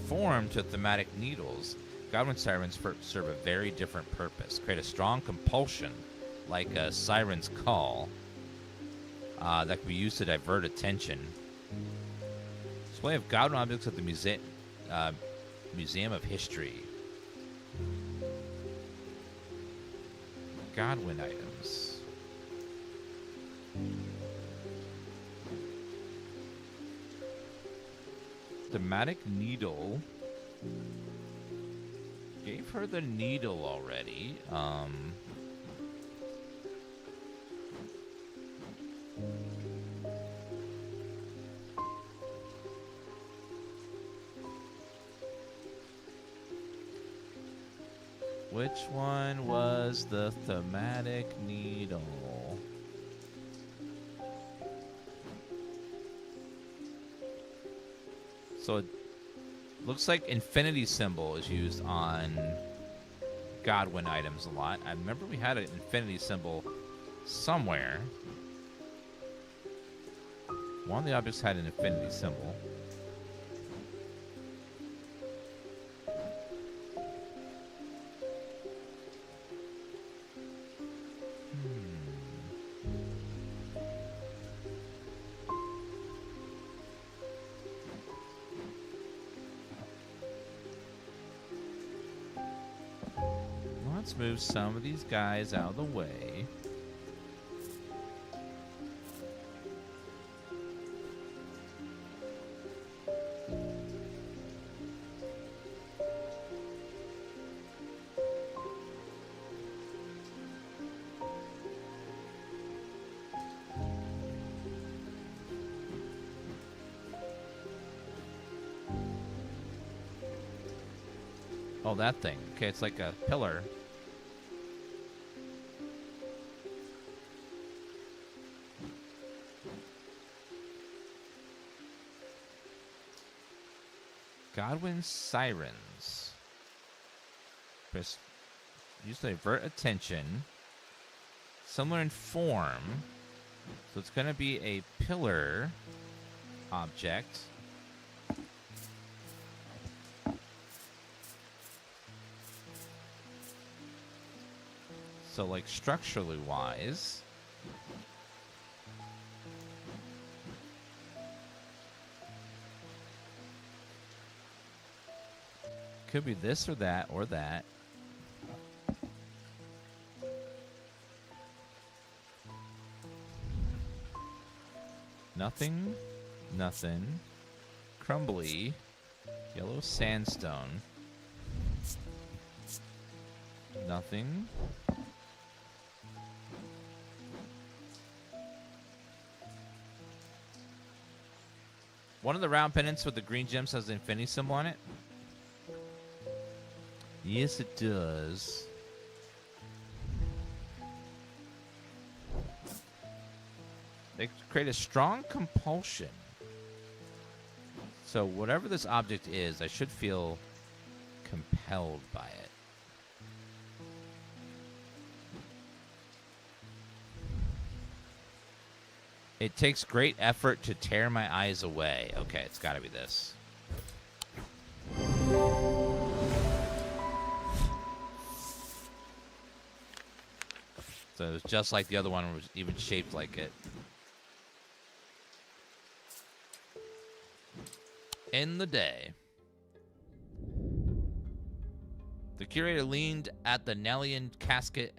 form to thematic needles, Godwin sirens serve a very different purpose. Create a strong compulsion, like a siren's call, that can be used to divert attention. Display of Godwin objects at the Museum of History. Godwin items. Thematic needle. Gave her the needle already. Which one was the thematic needle? So it looks like infinity symbol is used on Godwin items a lot. I remember we had an infinity symbol somewhere. One of the objects had an infinity symbol. Let's move some of these guys out of the way. Oh, that thing. Okay, it's like a pillar. Godwin's Sirens. Press. Use to divert attention. Similar in form. So it's going to be a pillar object. So, like, structurally wise. Could be this or that or that. Nothing. Nothing. Crumbly. Yellow sandstone. Nothing. One of the round pendants with the green gems has the infinity symbol on it. Yes, it does. They create a strong compulsion. So whatever this object is, I should feel compelled by it. It takes great effort to tear my eyes away. Okay, it's got to be this. So it's just like the other one, was even shaped like it. In the day. The curator leaned at the Nellian casket.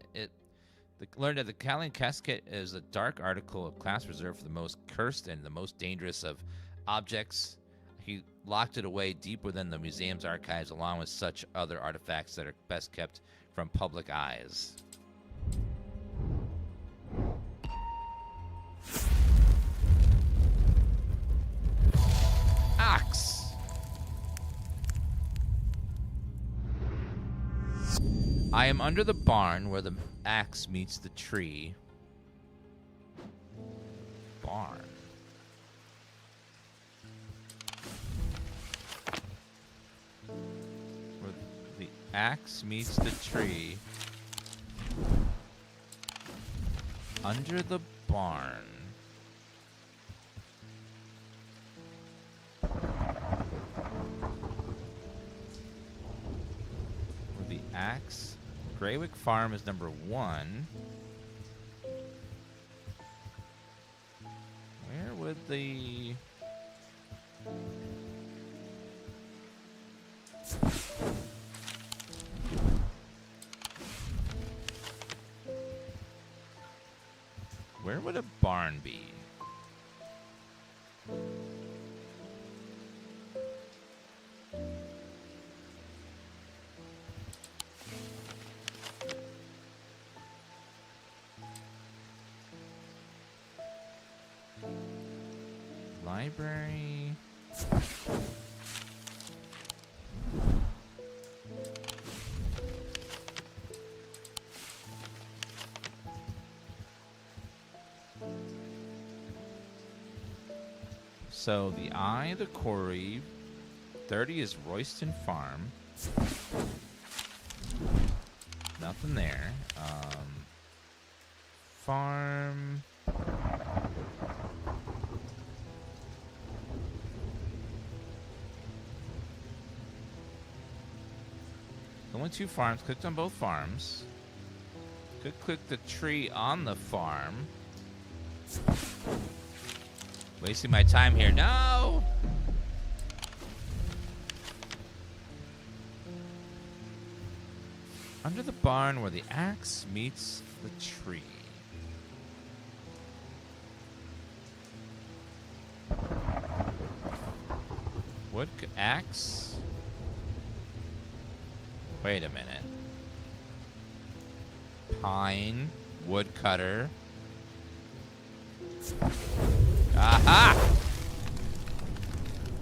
Learned that the Callian casket is a dark article of class reserved for the most cursed and the most dangerous of objects. He locked it away deep within the museum's archives, along with such other artifacts that are best kept from public eyes. Ox. I am under the barn where the axe meets the tree. Barn. Where the axe meets the tree. Under the barn. Where the axe... Greywick Farm is number 1. Where would the... Where would a barn be? Library. So the eye, the quarry, 30 is Royston Farm. Nothing there. Farm. Only 2 farms. Clicked on both farms. Could click the tree on the farm. Wasting my time here. No! Under the barn where the axe meets the tree. Wood axe? Wait a minute. Pine, woodcutter. Aha!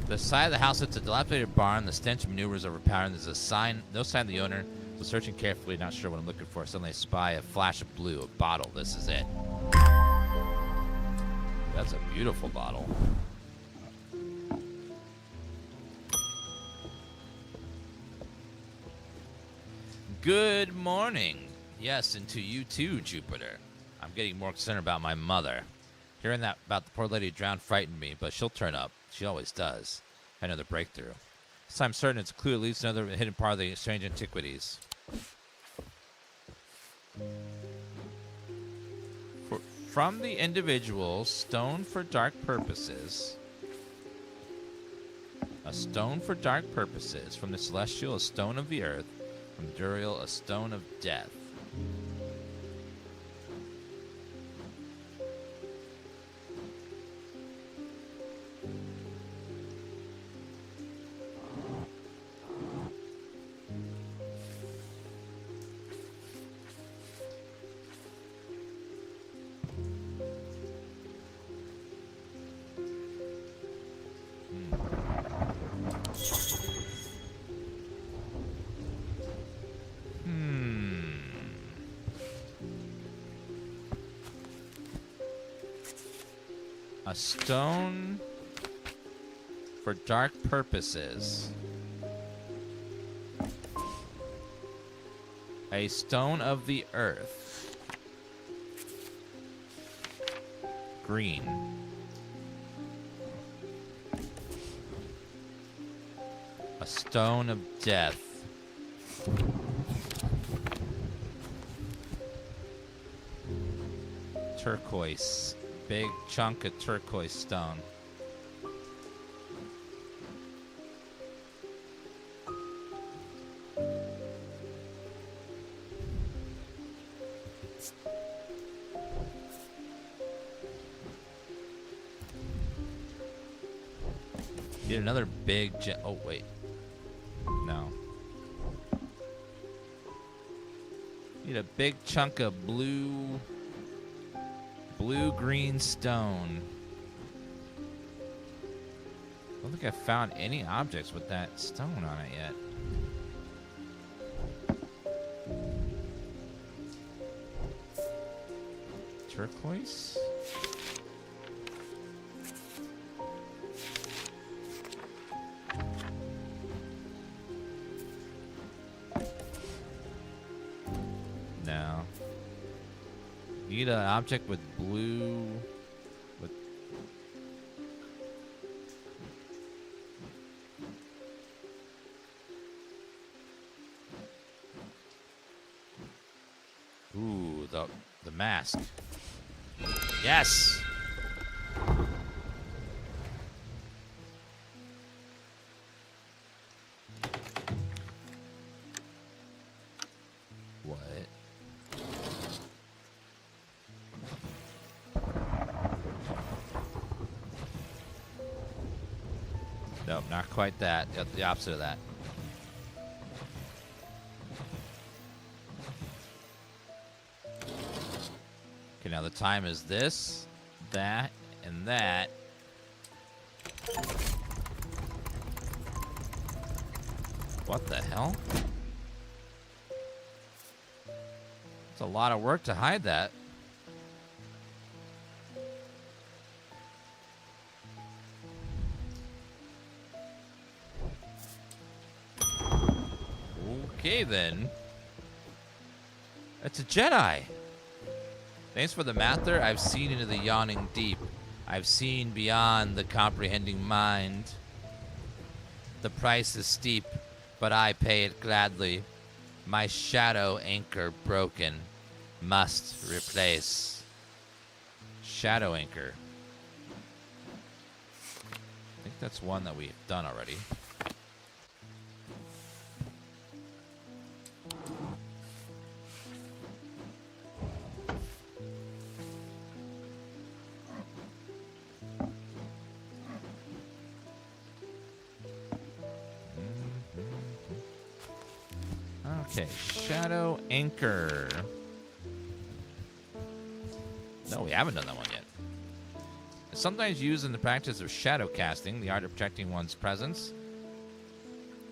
The side of the house sits a dilapidated barn. The stench maneuvers overpowering. There's a sign, no sign of the owner. Was searching carefully, not sure what I'm looking for. Suddenly I spy a flash of blue, a bottle. This is it. That's a beautiful bottle. Good morning. Yes, and to you too, Jupiter. I'm getting more concerned about my mother. Hearing that about the poor lady who drowned frightened me, but she'll turn up. She always does. Another breakthrough. This time I'm certain it's a clue, at least another hidden part of the strange antiquities. From the individual, stone for dark purposes. A stone for dark purposes. From the celestial, a stone of the earth. From Duriel, a stone of death. A stone for dark purposes. A stone of the earth. Green. A stone of death. Turquoise. Big chunk of turquoise stone. Get another big oh, wait. No. Need a big chunk of blue-green stone. I don't think I found any objects with that stone on it yet. Turquoise? No. Need an object with blue. With ooh, the mask. Yes. What? Nope, not quite that. The opposite of that. Okay, now the time is this, that, and that. What the hell? It's a lot of work to hide that. Okay, then. It's a Jedi. Thanks for the matter. I've seen into the yawning deep. I've seen beyond the comprehending mind. The price is steep, but I pay it gladly. My shadow anchor broken. Must replace. Shadow anchor. I think that's one that we've done already. Okay, shadow anchor. No, we haven't done that one yet. Sometimes used in the practice of shadow casting, the art of protecting one's presence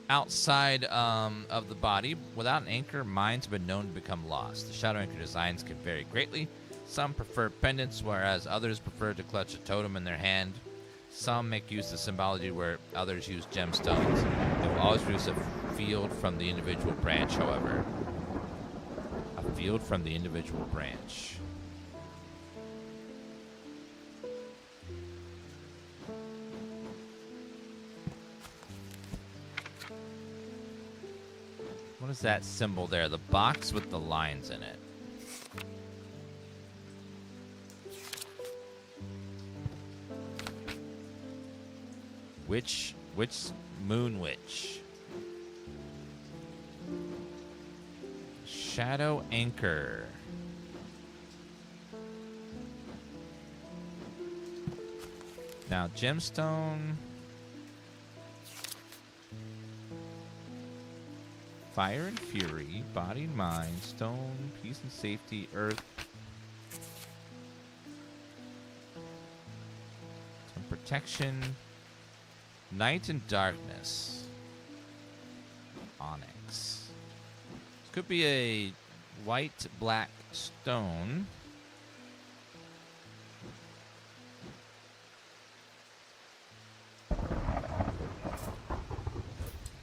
outside of the body. Without an anchor, minds have been known to become lost. The shadow anchor designs can vary greatly. Some prefer pendants, whereas others prefer to clutch a totem in their hand. Some make use of symbology where others use gemstones. They will always produce a field from the individual branch, however. A field from the individual branch. What is that symbol there? The box with the lines in it. Which moon witch? Shadow anchor. Now gemstone. Fire and fury, body and mind, stone, peace and safety, earth. Some protection. Night and darkness. Onyx. This could be a white, black stone.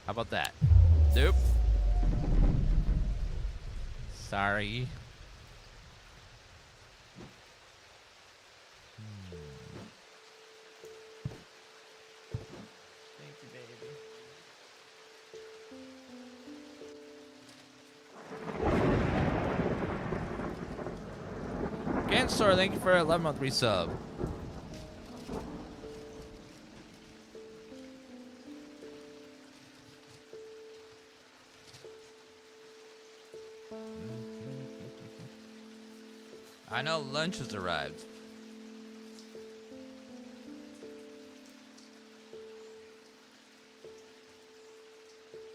How about that? Nope. Sorry. Thank you, baby. Gansor, thank you for 11-month resub. I know lunch has arrived.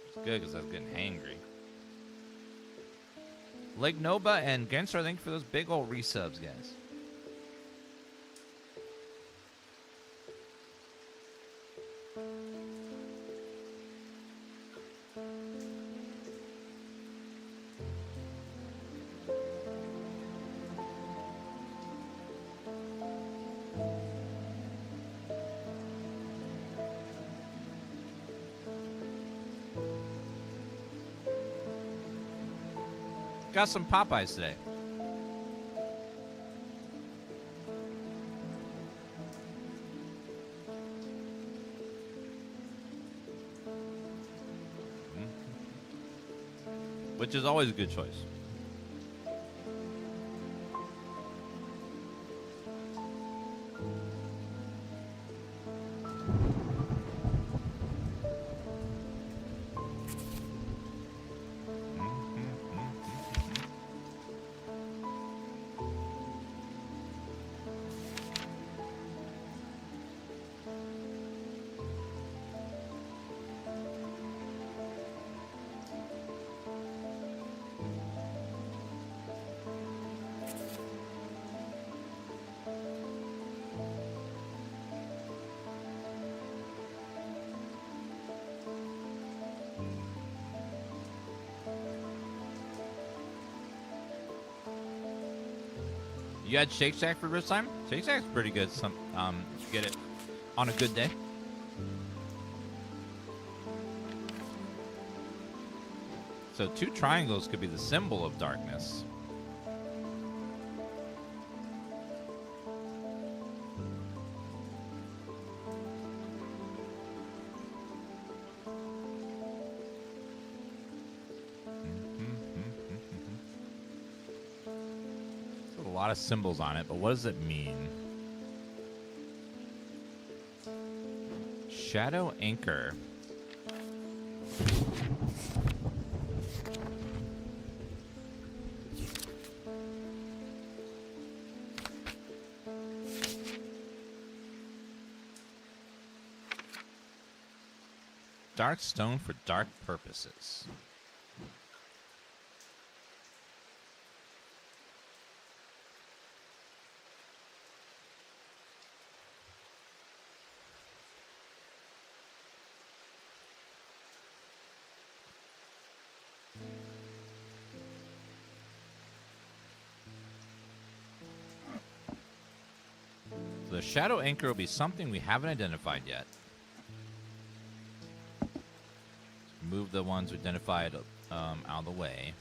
It's good because I was getting hangry. Lake Nova and Genstar, thank you for those big old resubs, guys. Got some Popeyes today. Which is always a good choice. You had Shake Shack for the first time? Shake Shack's pretty good. If you get it on a good day. So 2 triangles could be the symbol of darkness. A lot of symbols on it, but what does it mean? Shadow anchor. Dark stone for dark purposes. the shadow anchor will be something we haven't identified yet. Move the ones we identified out of the way.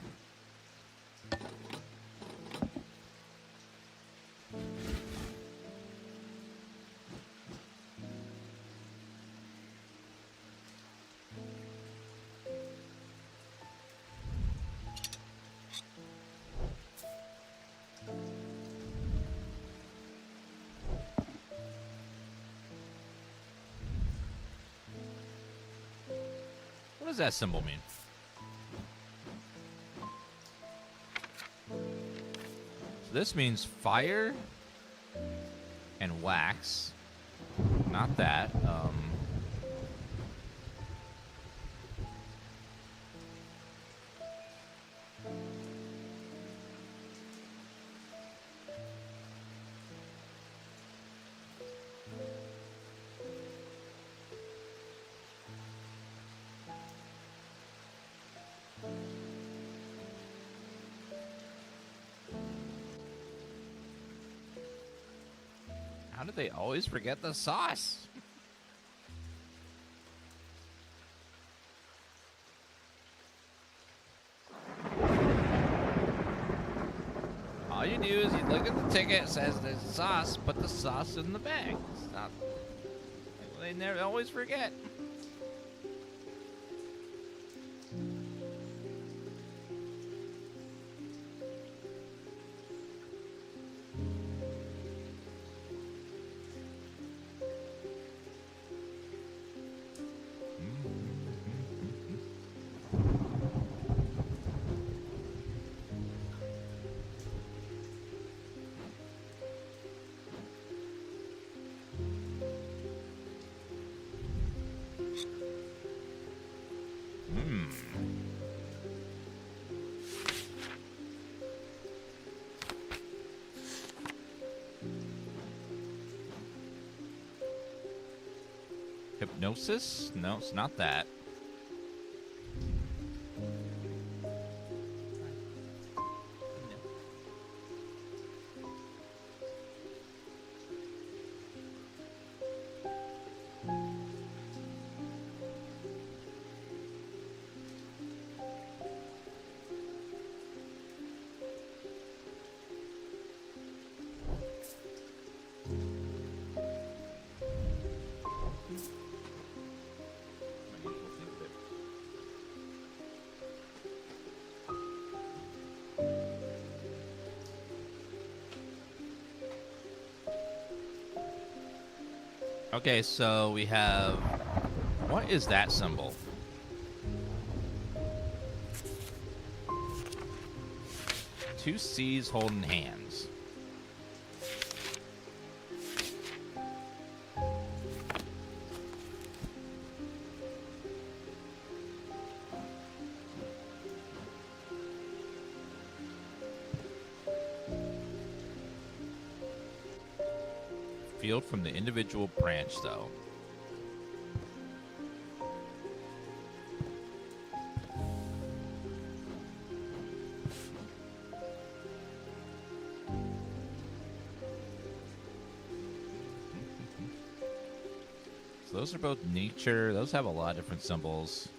What does that symbol mean? So this means fire and wax. Not that. How do they always forget the sauce? All you do is you look at the ticket, it says there's sauce, put the sauce in the bag. It's not, they never always forget. Hypnosis? No, it's not that. Okay, so we have... What is that symbol? Two C's holding hands. Field from the individual branch, though. So those are both nature. Those have a lot of different symbols.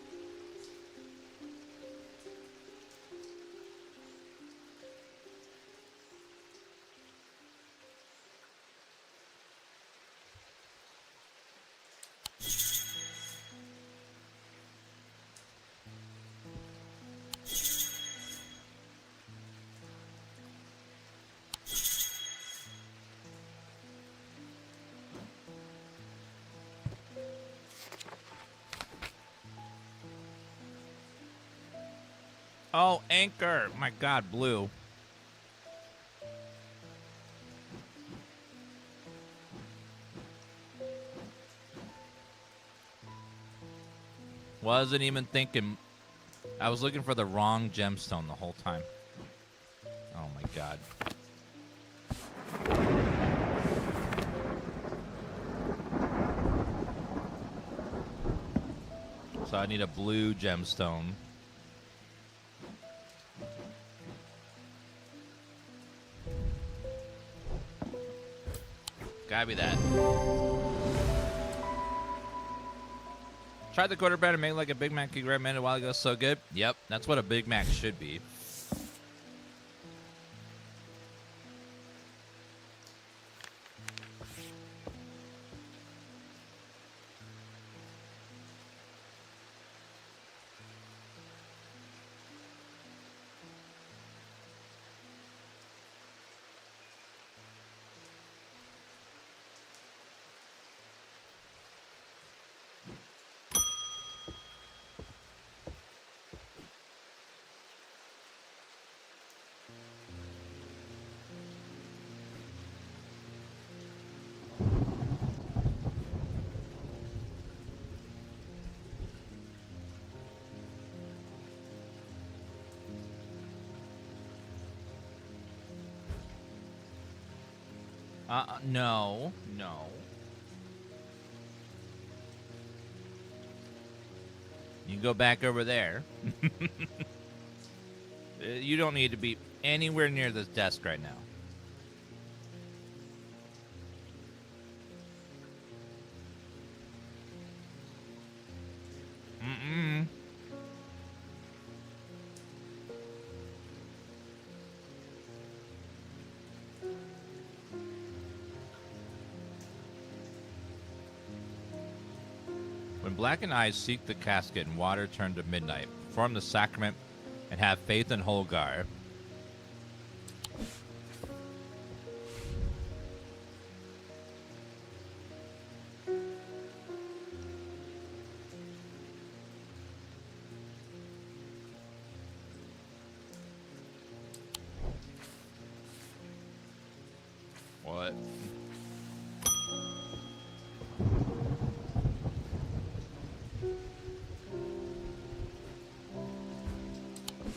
Oh, anchor. My God, blue. Wasn't even thinking. I was looking for the wrong gemstone the whole time. Oh, my God. So I need a blue gemstone. Gotta be that. Tried the quarter pounder made like a Big Mac you recommended a while ago. So good. Yep, that's what a Big Mac should be. No. You can go back over there. You don't need to be anywhere near this desk right now. Mm-mm. When blackened eyes seek the casket and water turn to midnight, perform the sacrament and have faith in Holgar. What?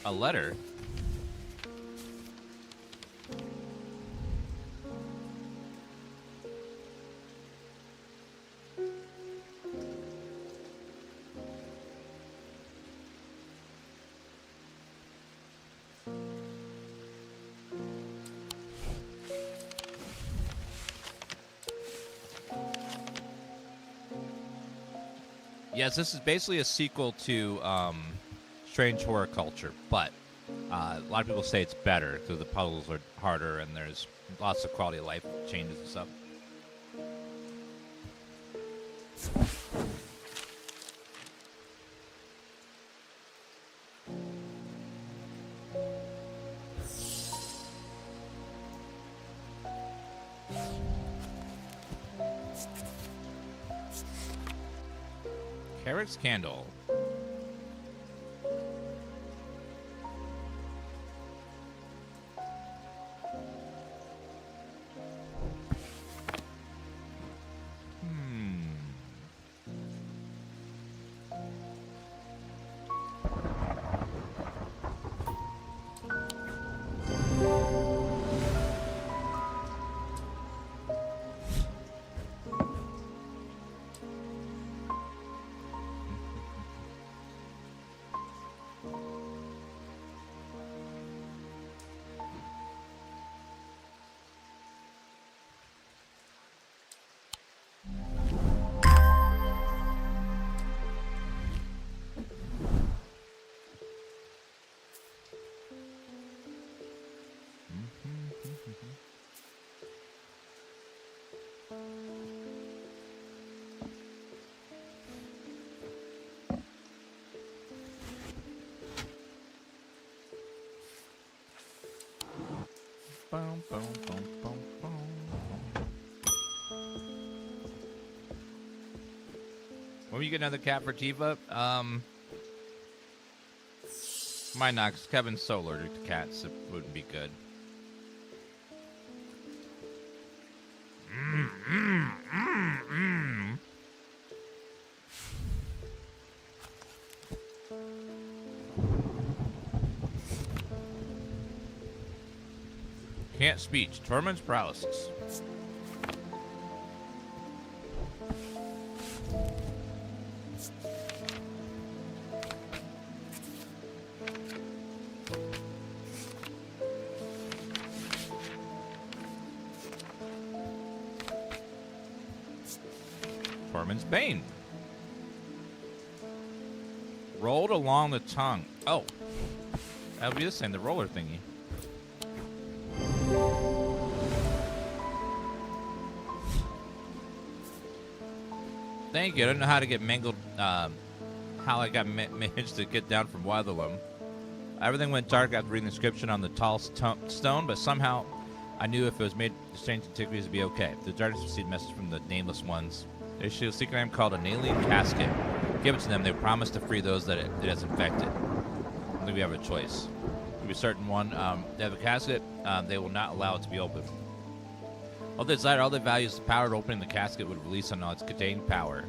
A letter? Yes, this is basically a sequel to Strange Horror Culture, but a lot of people say it's better because the puzzles are harder and there's lots of quality of life changes and stuff. Carrick's candle. Boom, boom, boom, boom, boom. When you get another cat for Tifa, might not, because Kevin's so allergic to cats, it wouldn't be good. Can't speech. Torment's paralysis. Foreman's Bane. Rolled along the tongue. Oh. That'll be the same, the roller thingy. Thank you. I don't know how to get mangled, how I got managed to get down from Weatherlam. Everything went dark after reading the inscription on the tall stone, but somehow I knew if it was made to strange antiquities, it'd be okay. The darkness received a message from the nameless ones. They issued a secret item called an alien casket. Give it to them. They promise to free those that it has infected. I think we have a choice. If we certain one, they have a casket, they will not allow it to be opened. All they desire, all they value is the power to opening the casket would release on all its contained power.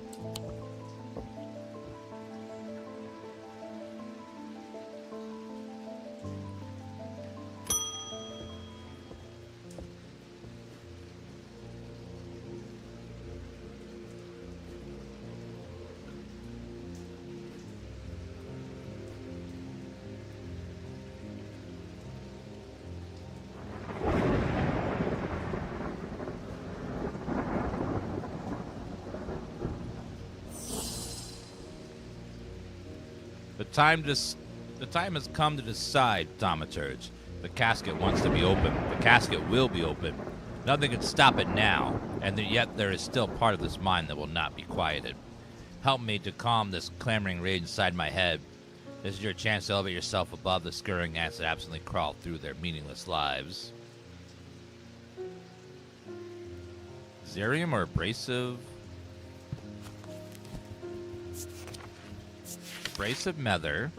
The time has come to decide, thaumaturge. The casket wants to be open. The casket will be open. Nothing can stop it now, and yet there is still part of this mind that will not be quieted. Help me to calm this clamoring rage inside my head. This is your chance to elevate yourself above the scurrying ants that absently crawl through their meaningless lives. Zerium or abrasive? Abrasive Nether.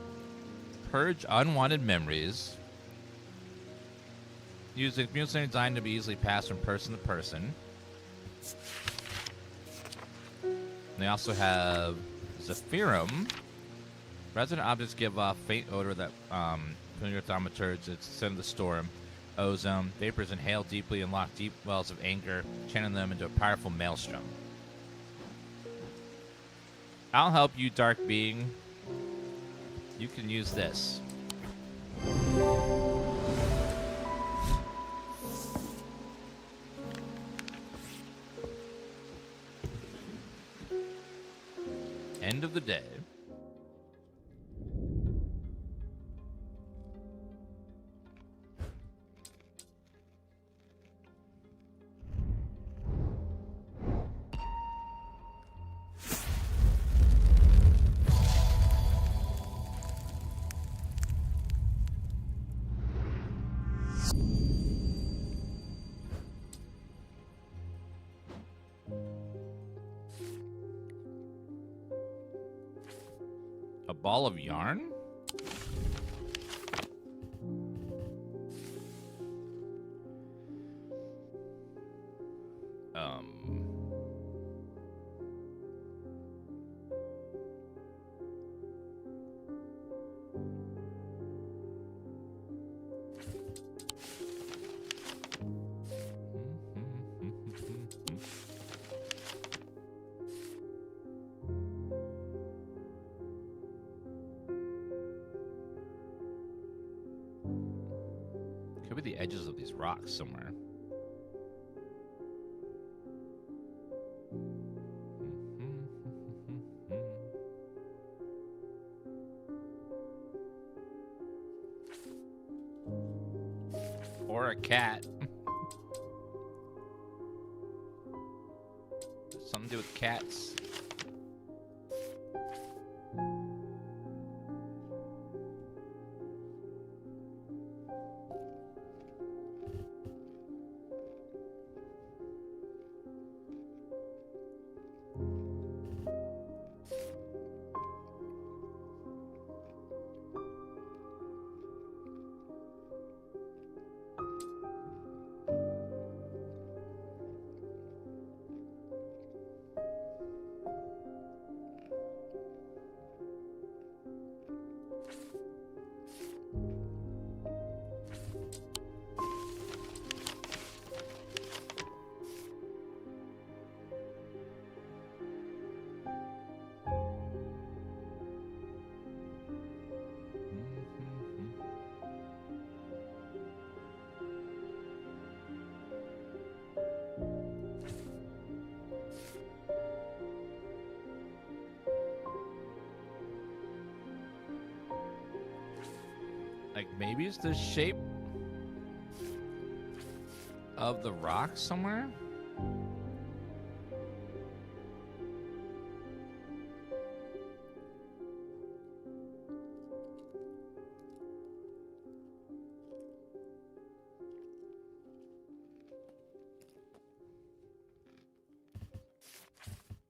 Purge unwanted memories. Use a communication designed to be easily passed from person to person. And they also have Zephyrum. Resident objects give off faint odor that familiar thaumaturge. It's the scent of the storm. Ozone. Vapors inhale deeply and lock deep wells of anger, channeling them into a powerful maelstrom. I'll help you, dark being. You can use this. End of the day. A ball of yarn? Could be the edges of these rocks somewhere. Or a cat. Something to do with cats. Maybe it's the shape of the rock somewhere?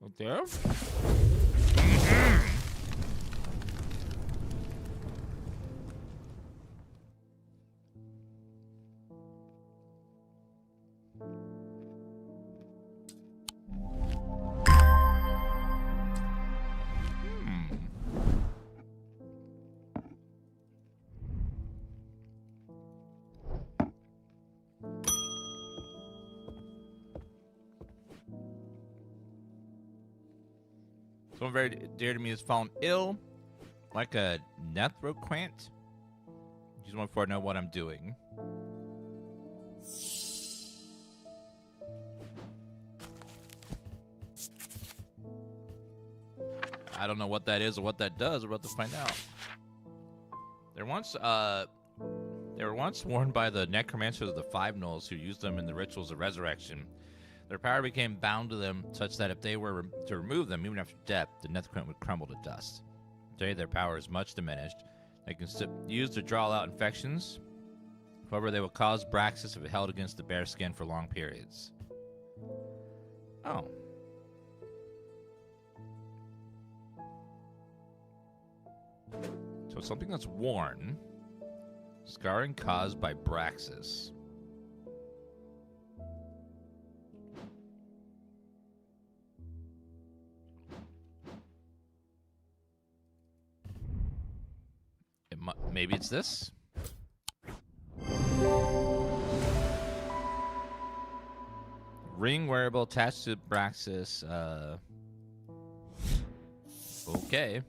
Up there? Someone very dear to me has fallen ill, like a quaint. Just want to know what I'm doing. I don't know what that is or what that does. We're about to find out. They were once worn by the necromancers of the Five Knolls who used them in the rituals of resurrection. Their power became bound to them, such that if they were to remove them, even after death, the Netherquint would crumble to dust. Today, their power is much diminished. They can use to draw out infections. However, they will cause Braxis if held against the bare skin for long periods. Oh. So it's something that's worn. Scarring caused by Braxis. Maybe it's this? Ring wearable attached to Braxis. Okay.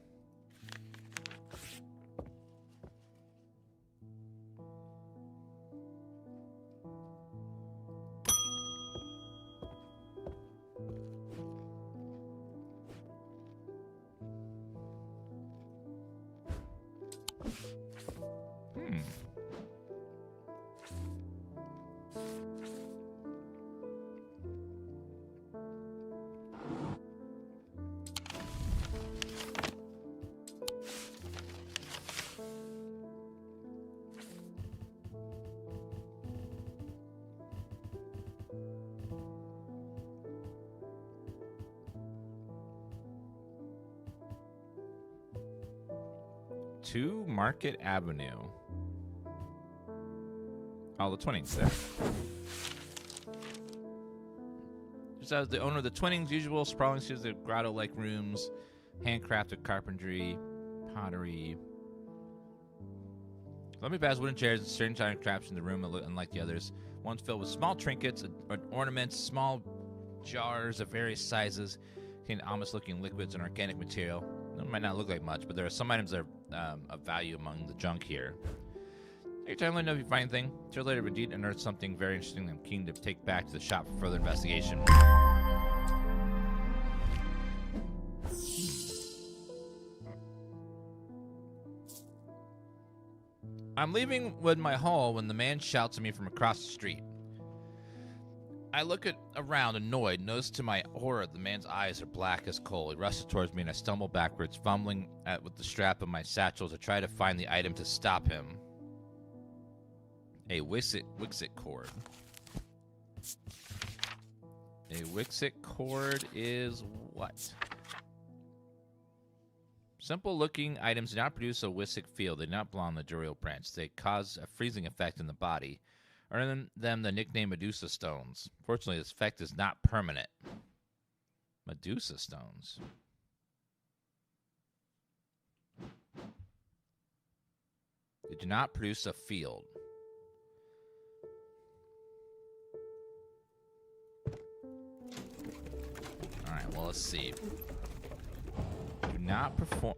To Market Avenue. Oh, the Twinnings there. Just as the owner of the Twinnings, usual sprawling series of grotto-like rooms, handcrafted carpentry, pottery. Let me pass wooden chairs and strange iron crafts in the room, unlike the others. One's filled with small trinkets, ornaments, small jars of various sizes, containing ominous-looking liquids and organic material. It might not look like much, but there are some items that are of value among the junk here. Take your time, let me know if you find anything. Sure later, if indeed unearth something very interesting, I'm keen to take back to the shop for further investigation. I'm leaving with my haul when the man shouts at me from across the street. I look around, annoyed. Notice to my horror, the man's eyes are black as coal. He rushes towards me, and I stumble backwards, fumbling with the strap of my satchel to try to find the item to stop him. A Wixit cord. A Wixit cord is what? Simple-looking items do not produce a Wixit field. They do not belong on the Duriel branch. They cause a freezing effect in the body. Earning them the nickname Medusa Stones. Fortunately, this effect is not permanent. Medusa Stones. They do not produce a field. Alright, well, let's see. Do not perform...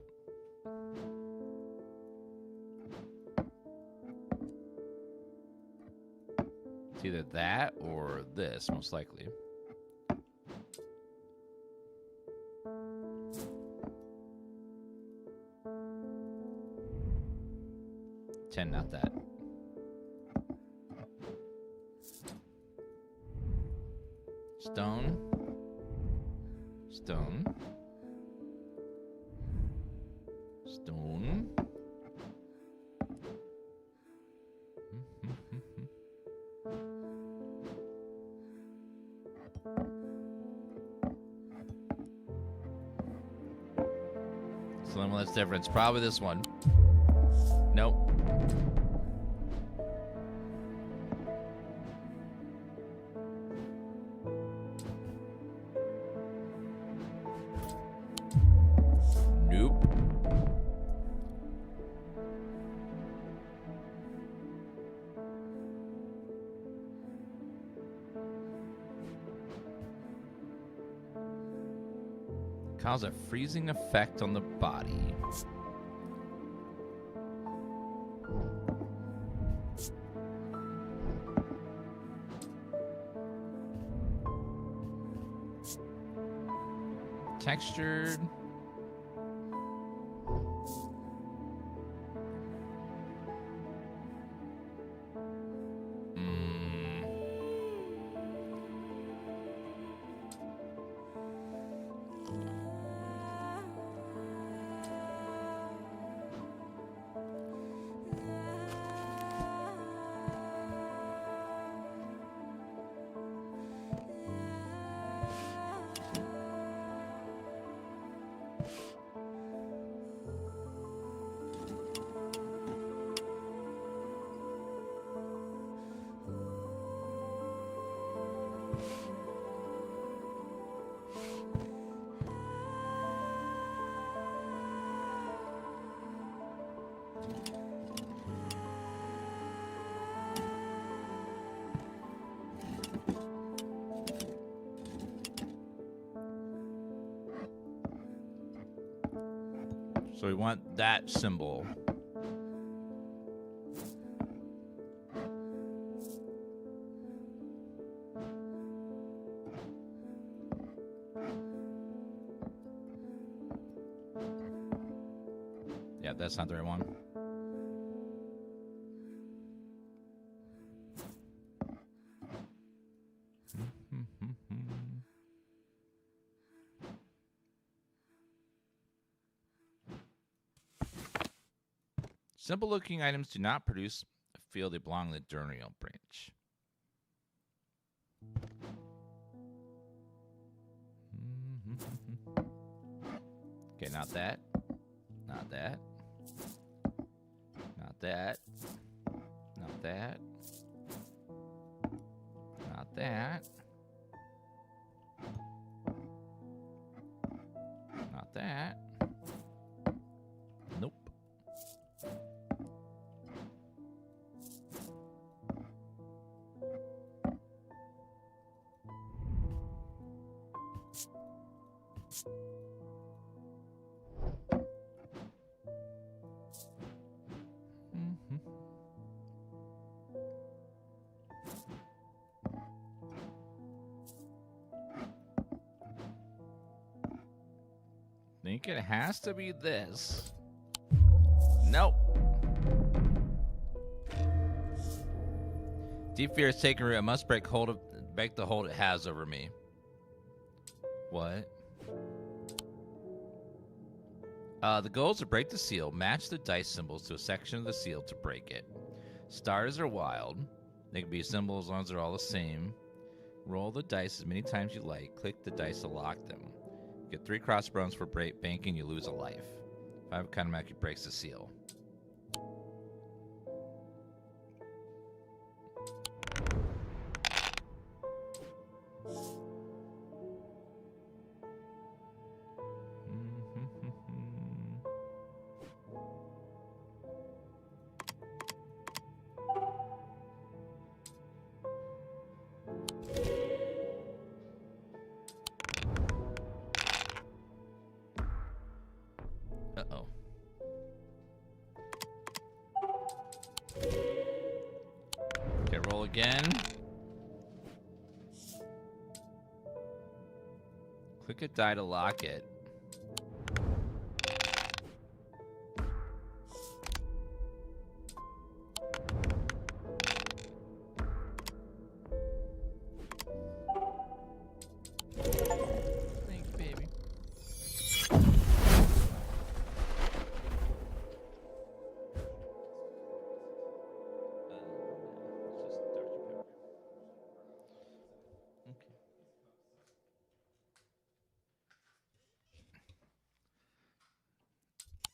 It's either that or this, most likely. 10, not that. Stone. Stone. Stone. So then what's the difference? Probably this one. Nope. Nope. Cause a freezing effect on the body. Textured. So we want that symbol. Yeah, that's not the right one. Simple-looking items do not produce a feel they belong in the diurnal branch. Okay, not that. Not that. Not that. Not that. Not that. Not that. Nope. Think it has to be this. Nope. Deep fear is taking root. I must break the hold it has over me. What? The goal is to break the seal. Match the dice symbols to a section of the seal to break it. Stars are wild. They can be symbols as long as they're all the same. Roll the dice as many times you like. Click the dice to lock them. Get 3 crossbones for banking, you lose a life. 5 automatically breaks the seal. Uh-oh. Okay, roll again. Click a die to lock it.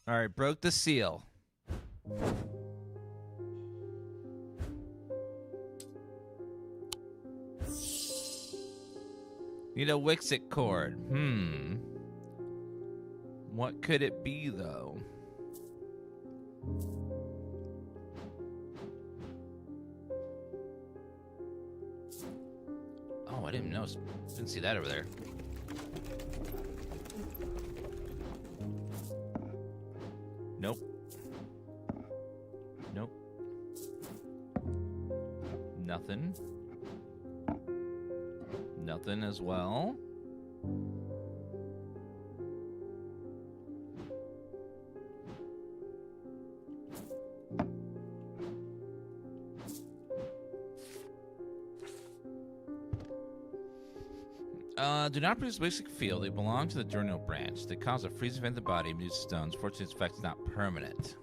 All right, broke the seal. Need a Wixit cord. What could it be, though? Oh, I didn't know. Didn't see that over there. Nope. Nope. Nothing. Nothing as well. Do not produce basic field. They belong to the diurnal branch. They cause a freeze event in the body and reduce stones. Fortunately, this effect is not permanent.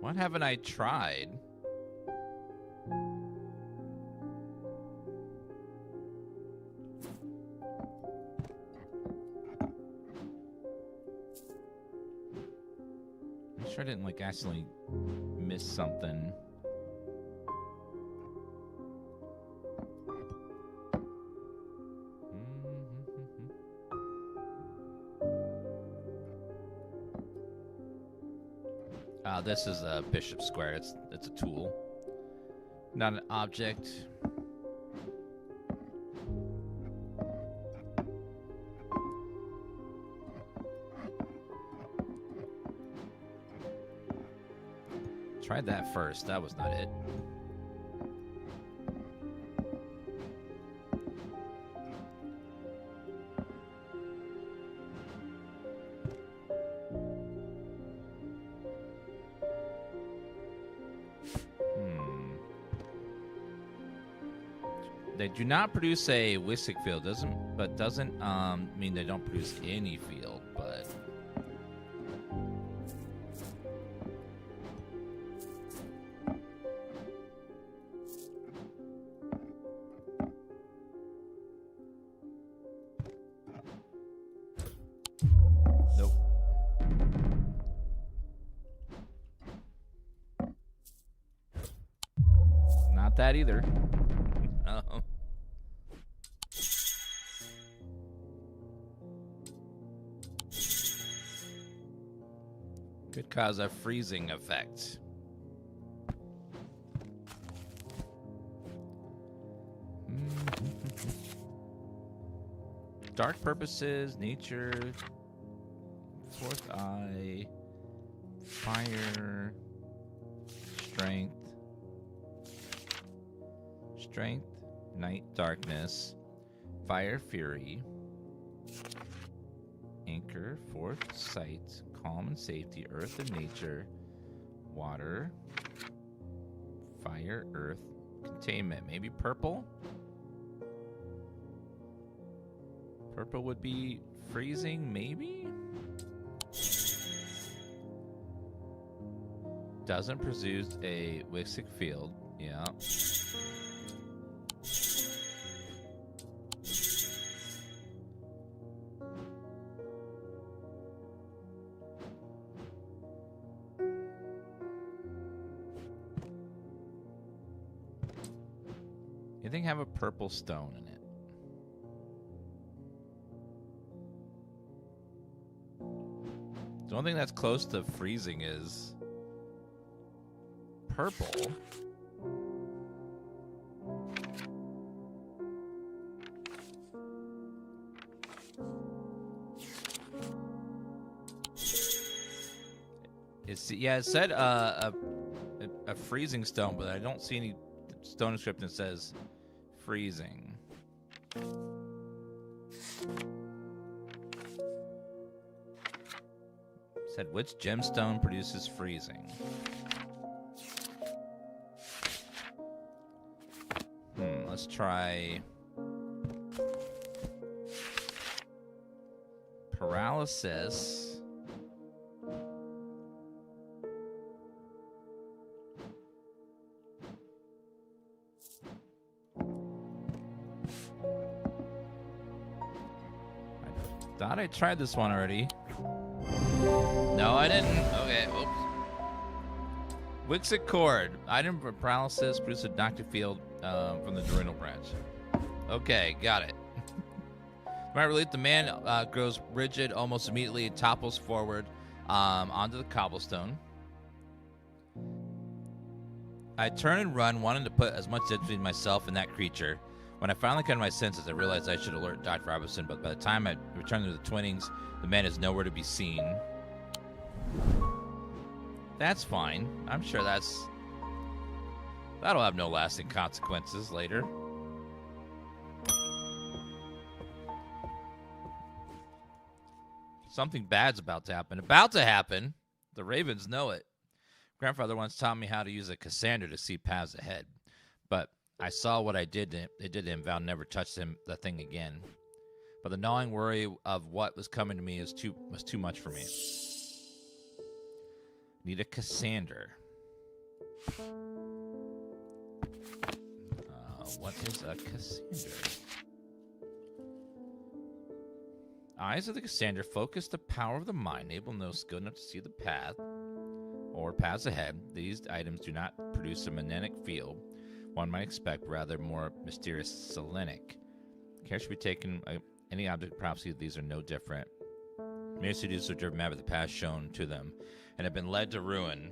What haven't I tried? I'm sure I didn't like accidentally miss something. This is a bishop square. It's a tool, not an object. Tried that first. That was not it. They do not produce a Wistic field, doesn't mean they don't produce any field, but nope. Not that either. Could cause a freezing effect. Dark purposes, nature, fourth eye, fire, strength, night, darkness, fire, fury, anchor, fourth sight, calm and safety, earth and nature, water, fire, earth, containment. Maybe purple? Purple would be freezing, maybe? Doesn't produce a Wistic field. Yeah. Anything have a purple stone in it? The only thing that's close to freezing is purple. It said a freezing stone, but I don't see any stone description that says freezing. Said which gemstone produces freezing? Let's try paralysis. I thought I tried this one already. No, I didn't. Okay, oops. Wixit Cord. Item for paralysis. Produce a doctor field from the Dorino branch. Okay, got it. Right relief, the man grows rigid almost immediately and topples forward onto the cobblestone. I turn and run, wanting to put as much distance between myself and that creature. When I finally come to my senses, I realized I should alert Dr. Robinson, but by the time I return to the Twinnings, the man is nowhere to be seen. That's fine. I'm sure that'll have no lasting consequences later. Something bad's about to happen. About to happen. The Ravens know it. Grandfather once taught me how to use a Cassander to see paths ahead, but I saw what it did to him. Vowed never touch the thing again. But the gnawing worry of what was coming to me was too much for me. Need a Cassander. What is a Cassander? Eyes of the Cassander focus the power of the mind, enabling those good enough to see the path or paths ahead. These items do not produce a magnetic field one might expect, rather more mysterious selenic. Care should be taken. Any object prophecy, these are no different. Mere seducers driven mad with the past shown to them and have been led to ruin.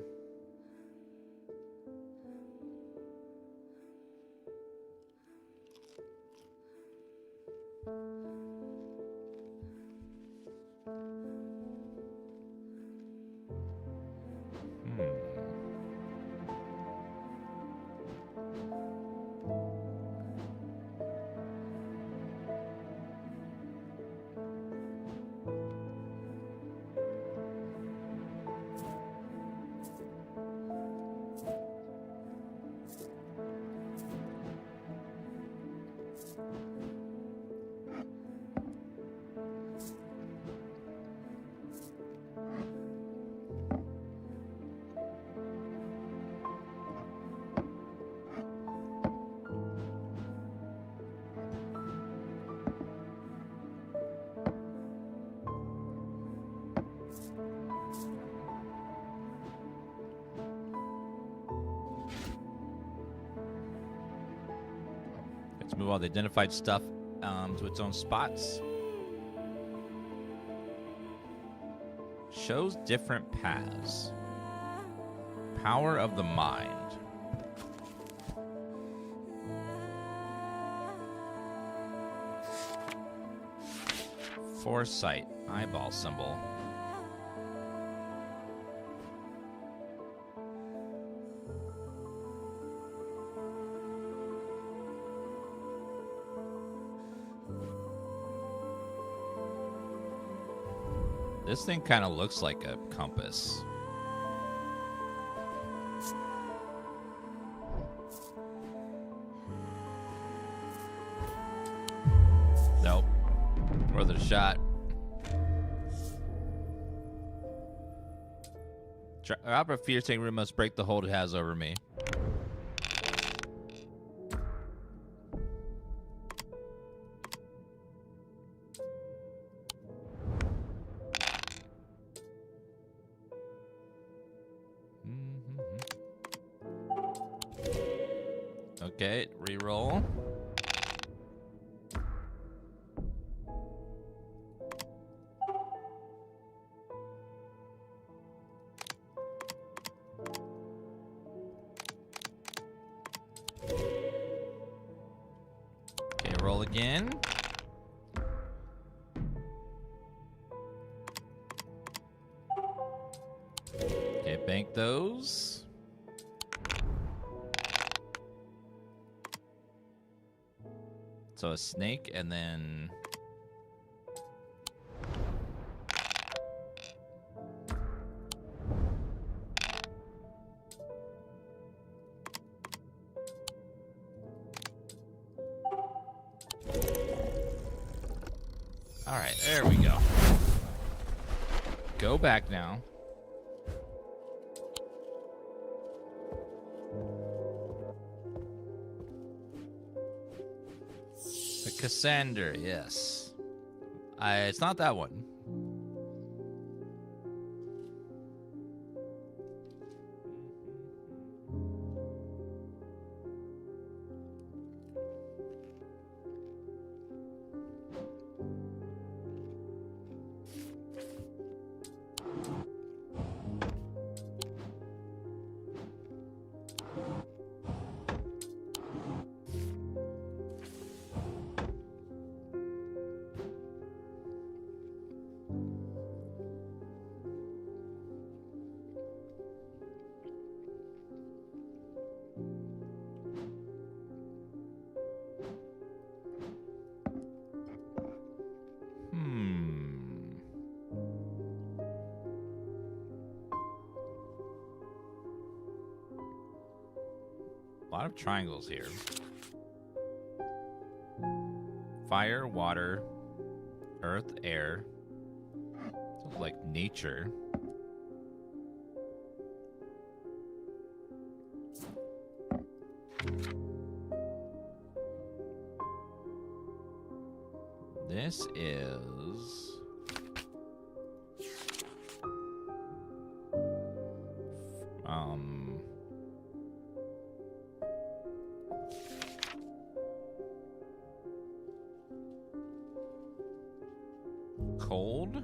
Let's move all the identified stuff to its own spots. Shows different paths. Power of the mind. Foresight. Eyeball symbol. This thing kind of looks like a compass. Nope. Worth a shot. Opera fear taking room must break the hold it has over me. Okay, reroll. Okay, roll again. Okay, bank those. So a snake and then... All right, there we go. Go back now. Cassander, yes. It's not that one. lot of triangles here. Fire, water, earth, air. Sounds like nature. This is... cold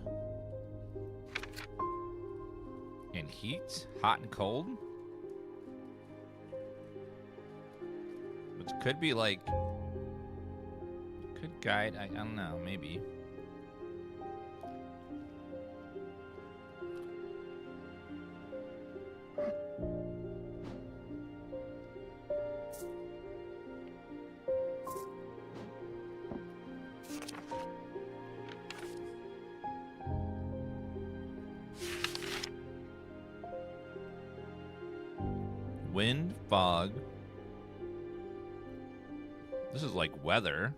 and heat, hot and cold, which could be like, could guide, I don't know, maybe. Wind, fog. This is like weather.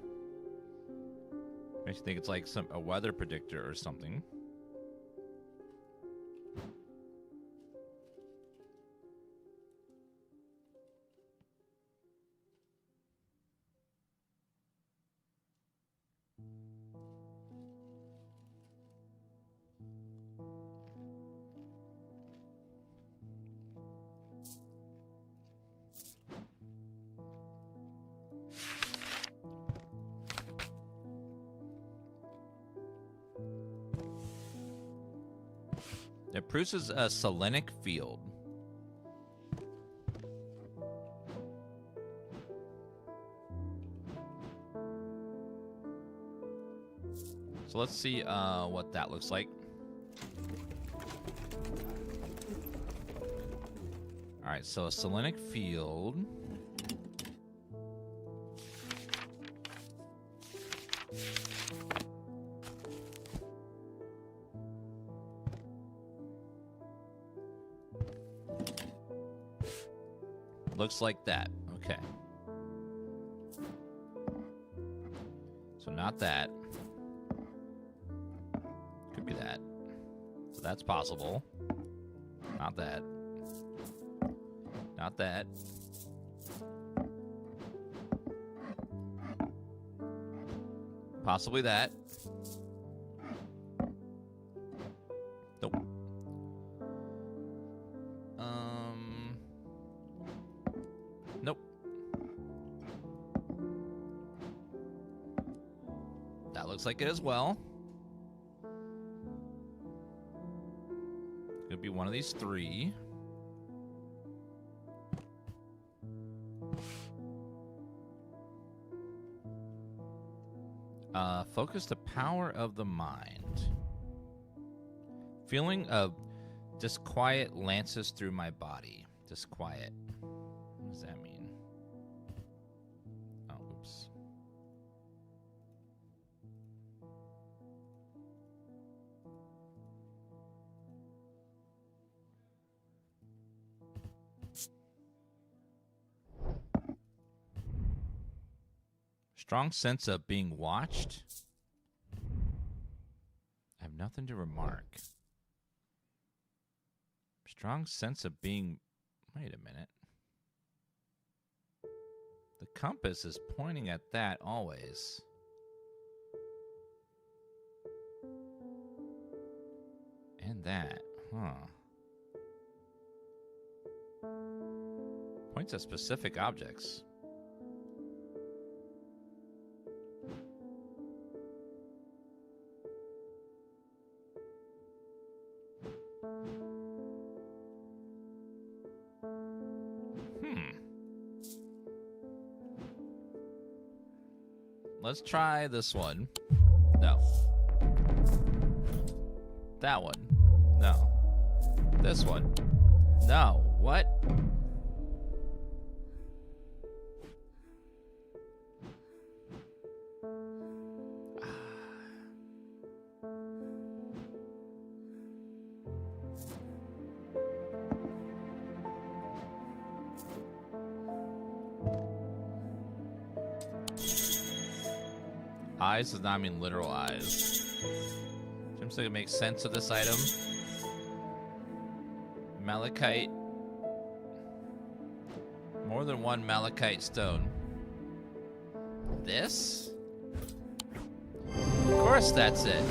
Makes you think it's like a weather predictor or something. It produces a selenic field. So let's see what that looks like. All right, so a selenic field. Looks like that. Okay. So not that. Could be that. So that's possible. Not that. Not that. Possibly that. Nope. Nope. That looks like it as well. Could be one of these three. Focus the power of the mind. Feeling of disquiet lances through my body. Disquiet. What does that mean? Oh, oops. Strong sense of being watched. I have nothing to remark. Strong sense of being... Wait a minute. The compass is pointing at that always. And that. Huh. Points at specific objects. Let's try this one. No. That one. No. This one. No. What? Eyes does not mean literal eyes. Seems like it makes sense of this item. Malachite. More than one malachite stone. This? Of course that's it.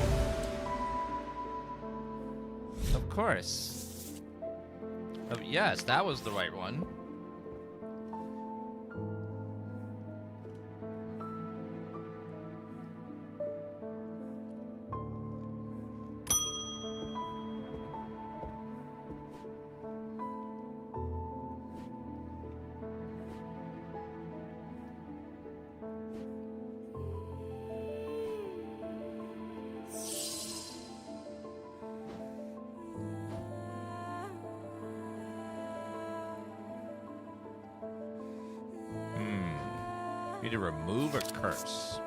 Of course. Yes, that was the right one. Need to remove a curse.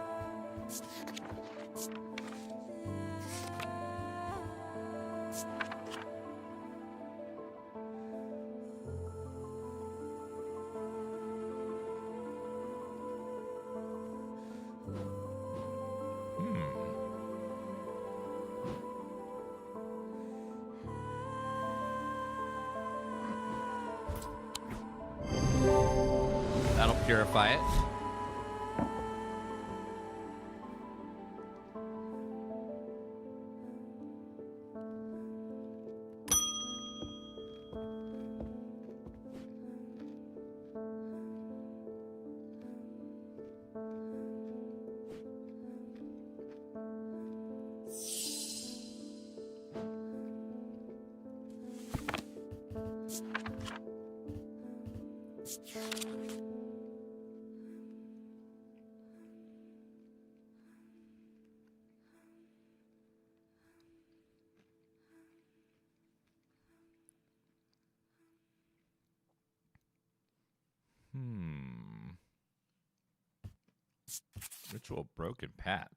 That'll purify it. Ritual broken path.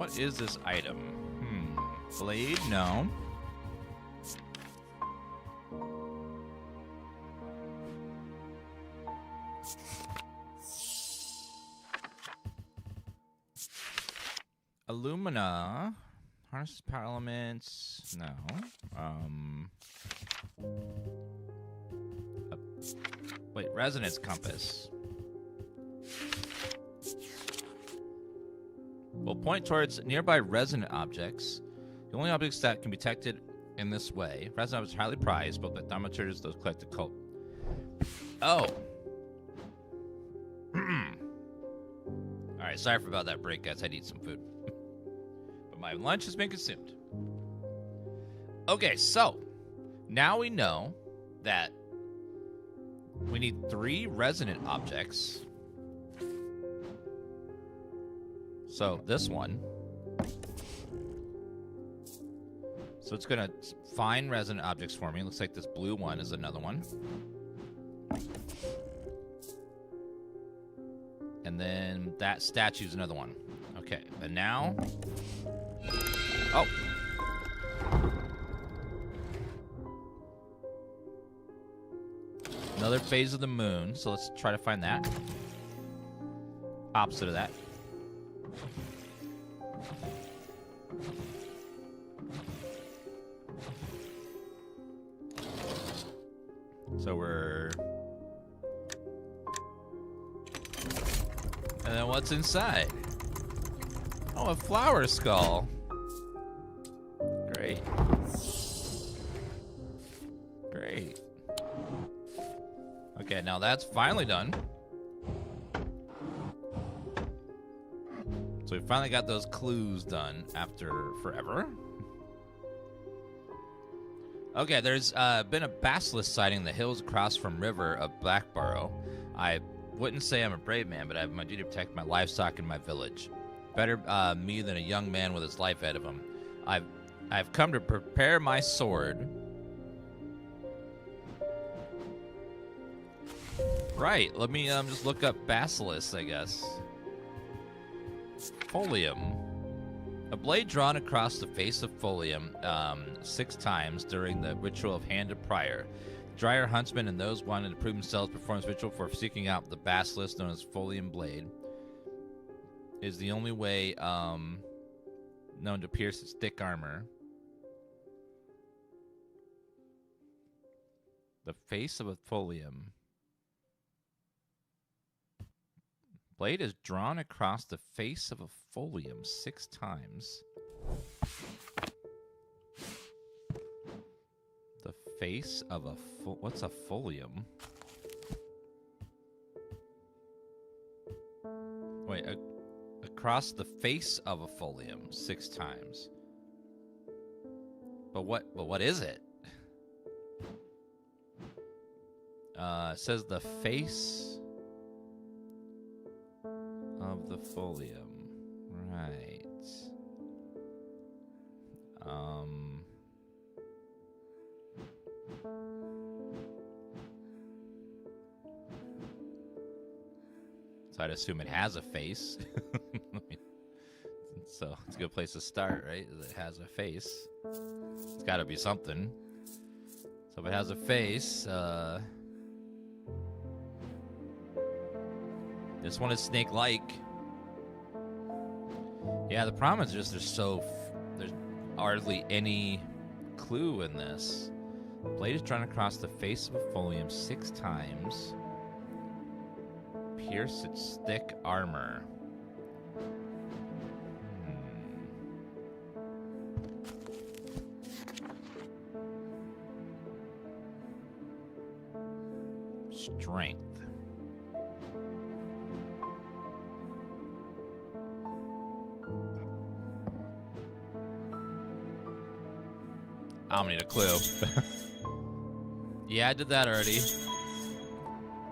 What is this item? Blade? No. Alumina. Harness power elements. No. Wait, resonance compass. Will point towards nearby resonant objects. The only objects that can be detected in this way. Resonant objects are highly prized, but the thaumaturges, those collect occult. Oh. Alright, sorry about that break, guys. I need some food. But my lunch has been consumed. Okay, so now we know that we need 3 resonant objects. So this one. So it's going to find resonant objects for me. Looks like this blue one is another one. And then that statue's another one. Okay, and now... Oh! Another phase of the moon, so let's try to find that. Opposite of that. So we're... And then what's inside? Oh, a flower skull. Great. Great. Okay, now that's finally done. So we finally got those clues done after forever. Okay, there's been a basilisk sighting in the hills across from river of Blackborough. I wouldn't say I'm a brave man, but I have my duty to protect my livestock and my village. Better me than a young man with his life ahead of him. I've come to prepare my sword. Right, let me just look up basilisk, I guess. Folium. A blade drawn across the face of Folium 6 times during the ritual of Hand of Prior. Dryer huntsmen and those wanting to prove themselves perform this ritual for seeking out the basilisk known as Folium Blade. Is the only way known to pierce its thick armor. The face of a Folium. Blade is drawn across the face of a Folium 6 times. The face of a what's a Folium? Wait, across the face of a Folium 6 times. But what is it? It says the face of the Folium. Right. So I'd assume it has a face. So it's a good place to start, right? It has a face. It's got to be something. So if it has a face, this one is snake-like. Yeah, the problem is just there's hardly any clue in this. The blade is drawn across the face of a Folium 6 times. Pierce its thick armor. Strength. I don't need a clue. Yeah, I did that already.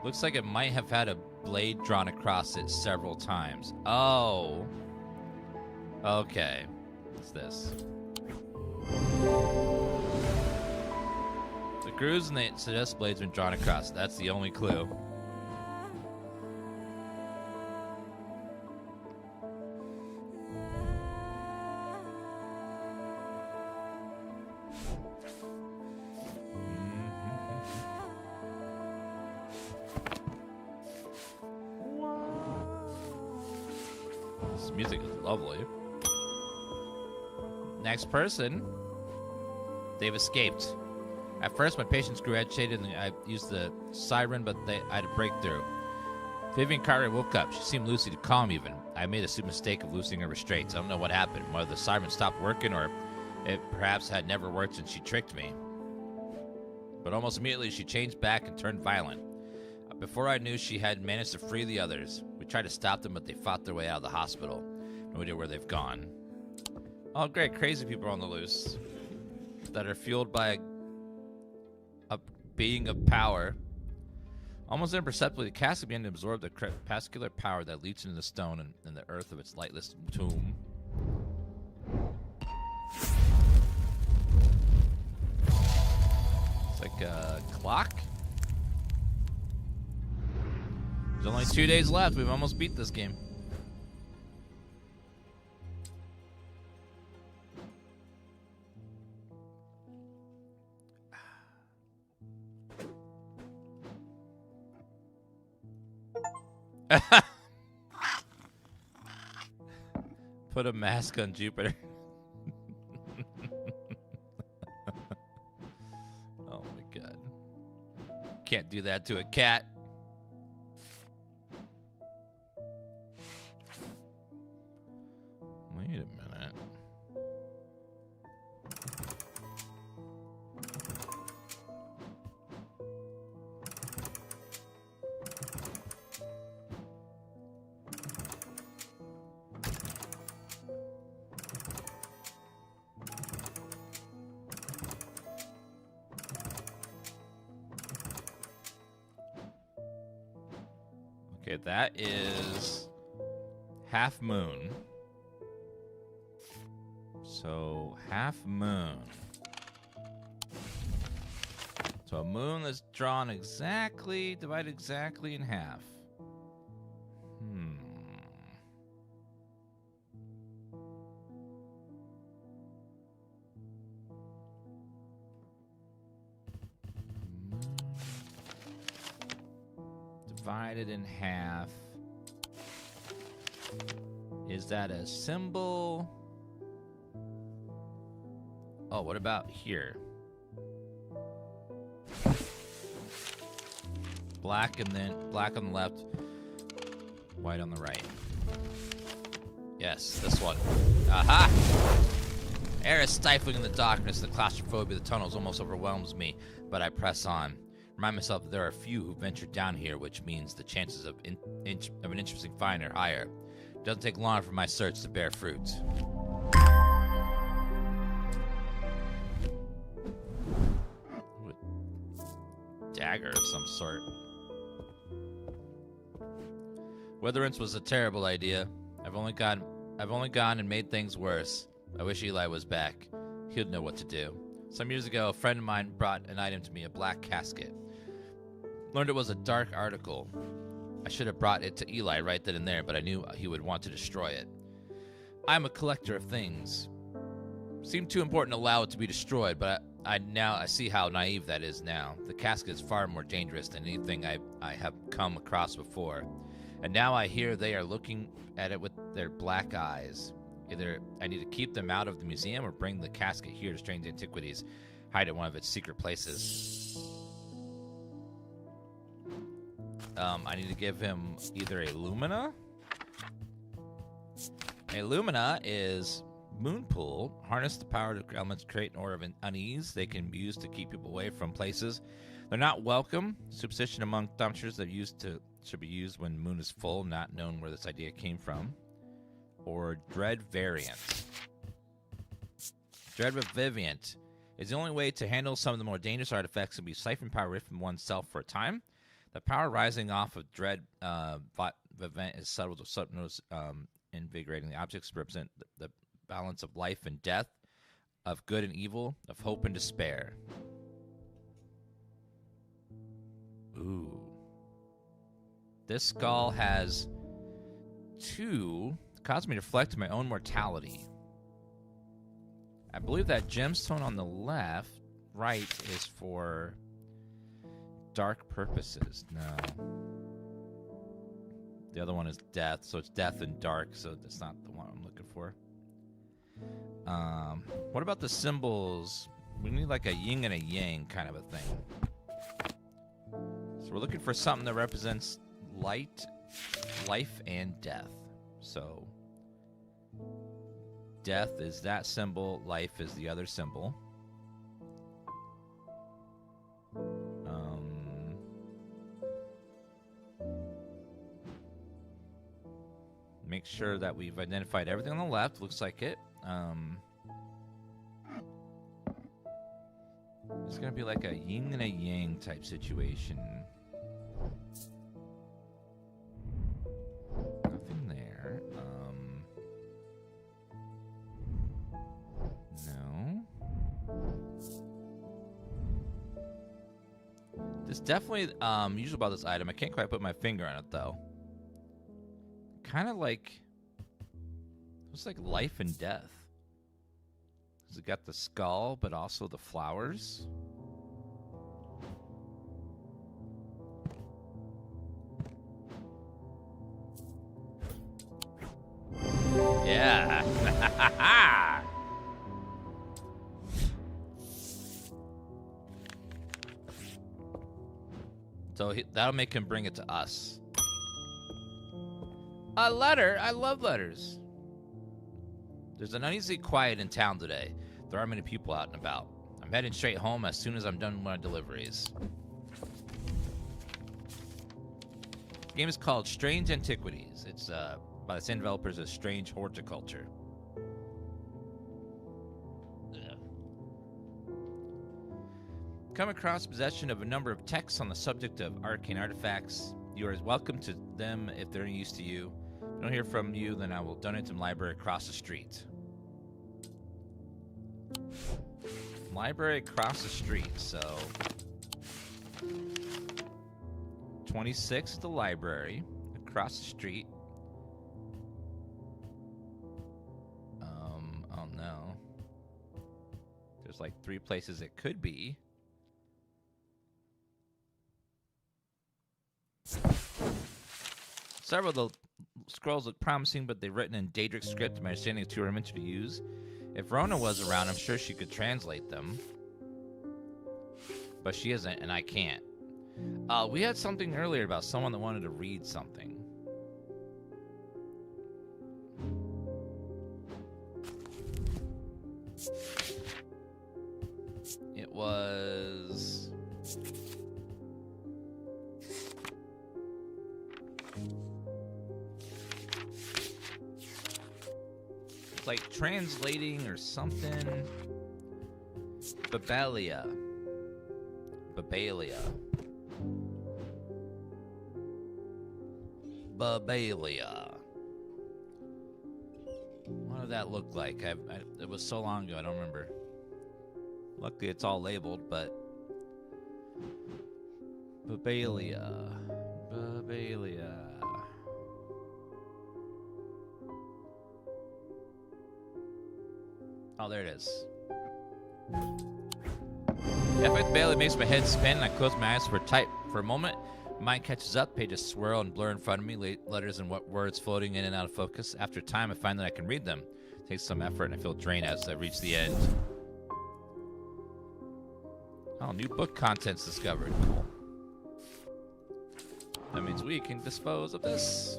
Looks like it might have had a blade drawn across it several times. Oh. Okay. What's this? The grooves and they suggest blades been drawn across. That's the only clue. This music is lovely. Next person. They've escaped. At first, my patience grew agitated, and I used the siren, but I had a breakthrough. Vivian Cartwright woke up. She seemed lucid to calm even. I made a stupid mistake of loosening her restraints. I don't know what happened. Whether the siren stopped working or it perhaps had never worked and she tricked me. But almost immediately, she changed back and turned violent. Before I knew, she had managed to free the others. We tried to stop them, but they fought their way out of the hospital. No idea where they've gone. Oh, great. Crazy people are on the loose that are fueled by a being of power. Almost imperceptibly, the cask began to absorb the crepuscular power that leached into the stone and the earth of its lightless tomb. It's like a clock. There's only 2 days left. We've almost beat this game. Put a mask on Jupiter. Oh my god. Can't do that to a cat. Wait a minute. Okay, that is half moon. So, half moon. So, a moon that's drawn exactly, divided exactly in half. Divided in half. Is that a symbol? Oh, what about here? Black and then black on the left, white on the right. Yes, this one. Aha! Air is stifling in the darkness. The claustrophobia of the tunnels almost overwhelms me, but I press on. Remind myself that there are few who venture down here, which means the chances of an interesting find are higher. It doesn't take long for my search to bear fruit. Dagger of some sort. Witherance was a terrible idea. I've only gone and made things worse. I wish Eli was back. He'd know what to do. Some years ago, a friend of mine brought an item to me, a black casket. Learned it was a dark article. I should have brought it to Eli right then and there, but I knew he would want to destroy it. I'm a collector of things. Seemed too important to allow it to be destroyed, but I see how naive that is now. The casket is far more dangerous than anything I have come across before. And now I hear they are looking at it with their black eyes. Either I need to keep them out of the museum or bring the casket here to Strange Antiquities, hide it in one of its secret places. I need to give him either a Lumina. A Lumina is Moon Pool. Harness the power of elements to create an aura of unease. They can be used to keep people away from places they're not welcome. Superstition among thumpsters that should be used when the moon is full, not known where this idea came from. Or Dread Variant. Dread Variant is the only way to handle some of the more dangerous artifacts and be siphon power away from oneself for a time. The power rising off of Dread Variant is subtle to subtleness, invigorating. The objects represent the balance of life and death, of good and evil, of hope and despair. Ooh. This skull has 2... caused me to reflect my own mortality. I believe that gemstone on the right is for dark purposes. No. The other one is death, so it's death and dark, so that's not the one I'm looking for. What about the symbols? We need like a yin and a yang kind of a thing. So we're looking for something that represents light, life, and death. So death is that symbol, life is the other symbol. Make sure that we've identified everything on the left. Looks like it. It's going to be like a yin and a yang type situation. Nothing there. No. There's definitely usually about this item. I can't quite put my finger on it though. Kind of like, it's like life and death. Because it got the skull, but also the flowers. Yeah. So that'll make him bring it to us. A letter? I love letters. There's an uneasy quiet in town today. There aren't many people out and about. I'm heading straight home as soon as I'm done with my deliveries. The game is called Strange Antiquities. It's by the same developers as Strange Horticulture. Ugh. Come across possession of a number of texts on the subject of arcane artifacts. You are welcome to them if they're any use to you. If I don't hear from you, then I will donate to the library across the street. Library across the street, so 26 is the library across the street. Oh no. There's like 3 places it could be. Several of the scrolls look promising, but they're written in Daedric script. My understanding is too rudimentary to use. If Rona was around, I'm sure she could translate them. But she isn't, and I can't. We had something earlier about someone that wanted to read something. It was... like translating or something. Babelia. Babelia. Babelia. What did that look like? It was so long ago, I don't remember. Luckily, it's all labeled, but... Babelia. Babelia. Oh, there it is. Epic Bailey makes my head spin, and I close my eyes for a moment. Mind catches up, pages swirl and blur in front of me, letters and words floating in and out of focus. After time, I find that I can read them. It takes some effort, and I feel drained as I reach the end. Oh, new book contents discovered. Cool. That means we can dispose of this.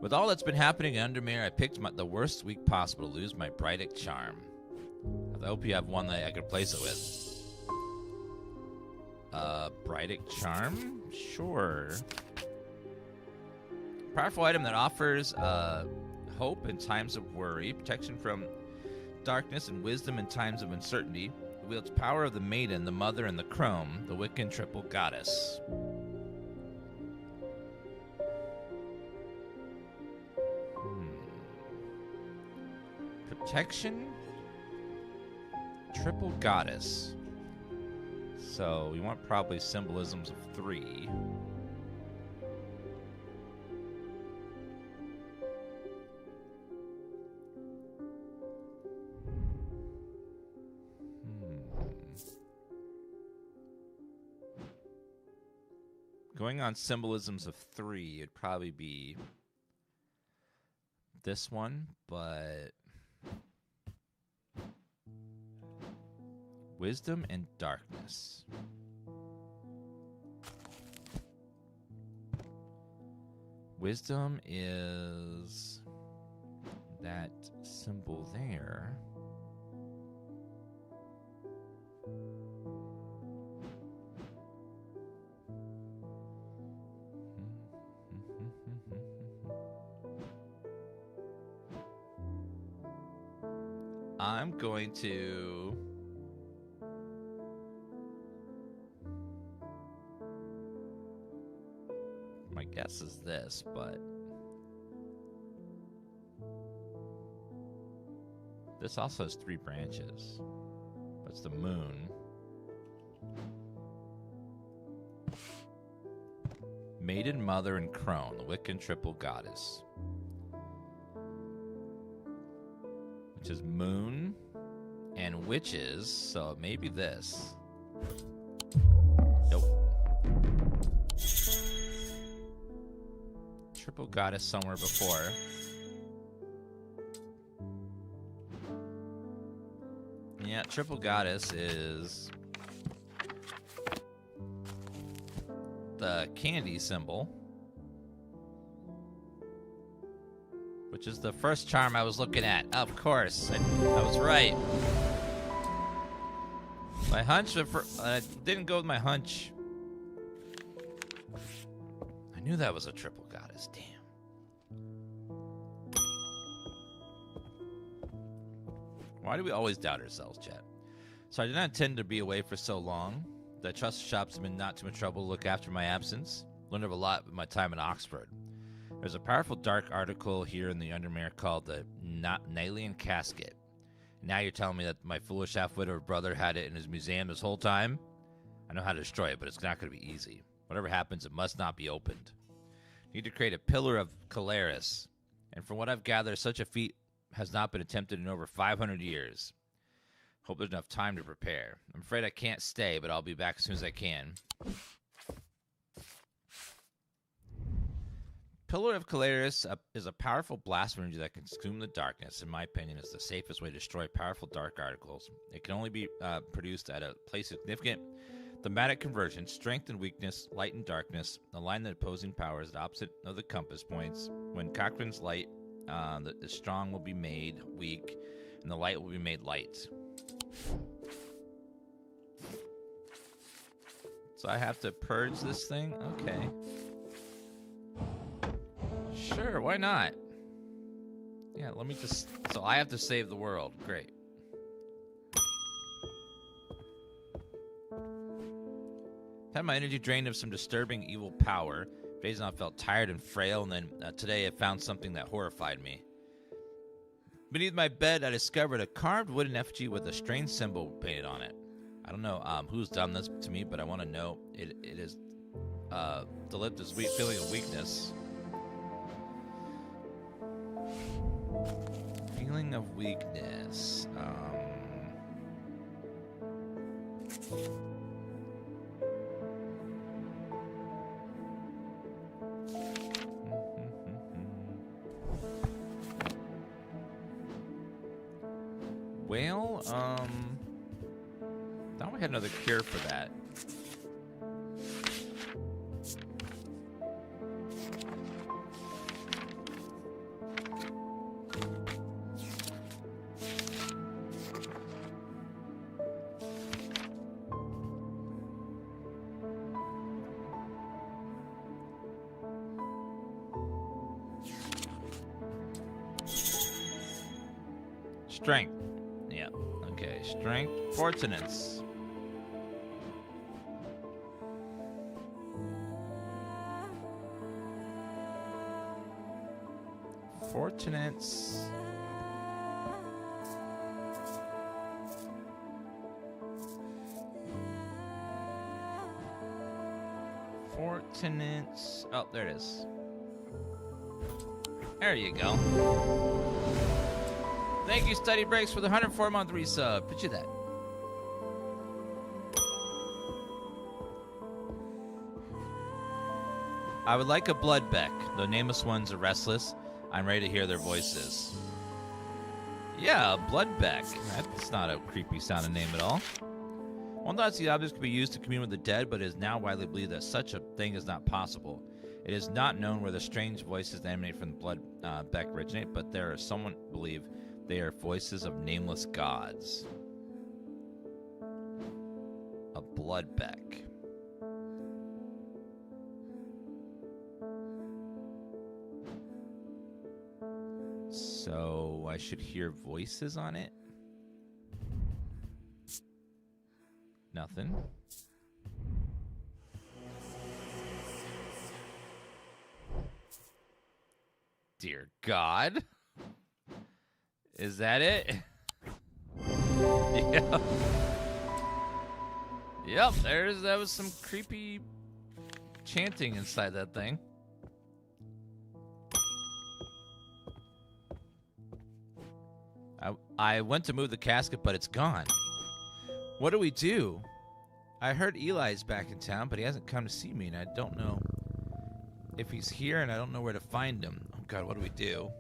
With all that's been happening in Undermere, I picked the worst week possible to lose my Brightic charm. I hope you have one that I can replace it with. Brightic charm? Sure. Powerful item that offers hope in times of worry, protection from darkness, and wisdom in times of uncertainty. It wields power of the maiden, the mother, and the crone, the Wiccan triple goddess. Protection, triple goddess. So we want probably symbolisms of 3. Going on symbolisms of 3, it'd probably be this one, but wisdom and darkness. Wisdom is that symbol there. I'm going to my guess is this, but this also has 3 branches. But it's the moon. Maiden, Mother, and Crone, the Wiccan triple goddess. Which is moon and witches, so maybe this. Nope. Triple goddess somewhere before. Yeah, triple goddess is the candy symbol, which is the first charm I was looking at. Of course, I was right. My hunch, I didn't go with my hunch. I knew that was a triple goddess. Damn. Why do we always doubt ourselves, chat? So I did not intend to be away for so long. The trust shops have been not too much trouble to look after my absence. Learned of a lot with my time in Oxford. There's a powerful dark article here in the Undermere called the Nalian Casket. Now you're telling me that my foolish half-witted brother had it in his museum this whole time? I know how to destroy it, but it's not going to be easy. Whatever happens, it must not be opened. Need to create a pillar of Calaris. And from what I've gathered, such a feat has not been attempted in over 500 years. Hope there's enough time to prepare. I'm afraid I can't stay, but I'll be back as soon as I can. Pillar of Calaris is a powerful blast energy that can consume the darkness. In my opinion, it's the safest way to destroy powerful dark articles. It can only be produced at a place of significant thematic conversion, strength and weakness, light and darkness, align the opposing powers at opposite of the compass points. When Cochrane's light, the strong will be made weak, and the light will be made light. So I have to purge this thing? Okay. Sure, why not? Yeah, let me just... So I have to save the world. Great. Had my energy drained of some disturbing evil power. Days I felt tired and frail, and then today I found something that horrified me. Beneath my bed, I discovered a carved wooden effigy with a strange symbol painted on it. I don't know who's done this to me, but I want to know. It is delivered this feeling of weakness. Feeling of weakness. Well, thought we had another cure for that. Strength. Yeah. Okay. Strength. Fortunance. Fortunance. Fortunance. Oh, there it is. There you go. Thank you, Study Breaks, for the 104-month resub. Picture that. I would like a bloodbeck. The nameless ones are restless. I'm ready to hear their voices. Yeah, a bloodbeck. That's not a creepy sounding name at all. One thought these objects could be used to commune with the dead, but it is now widely believed that such a thing is not possible. It is not known where the strange voices that emanate from the bloodbeck originate, but there are someone believe they are voices of nameless gods. A bloodbeck. So I should hear voices on it? Nothing. Dear God. Is that it? Yeah. Yep, that was some creepy chanting inside that thing. I went to move the casket, but it's gone. What do we do? I heard Eli's back in town, but he hasn't come to see me, and I don't know if he's here, and I don't know where to find him. Oh, God, what do we do?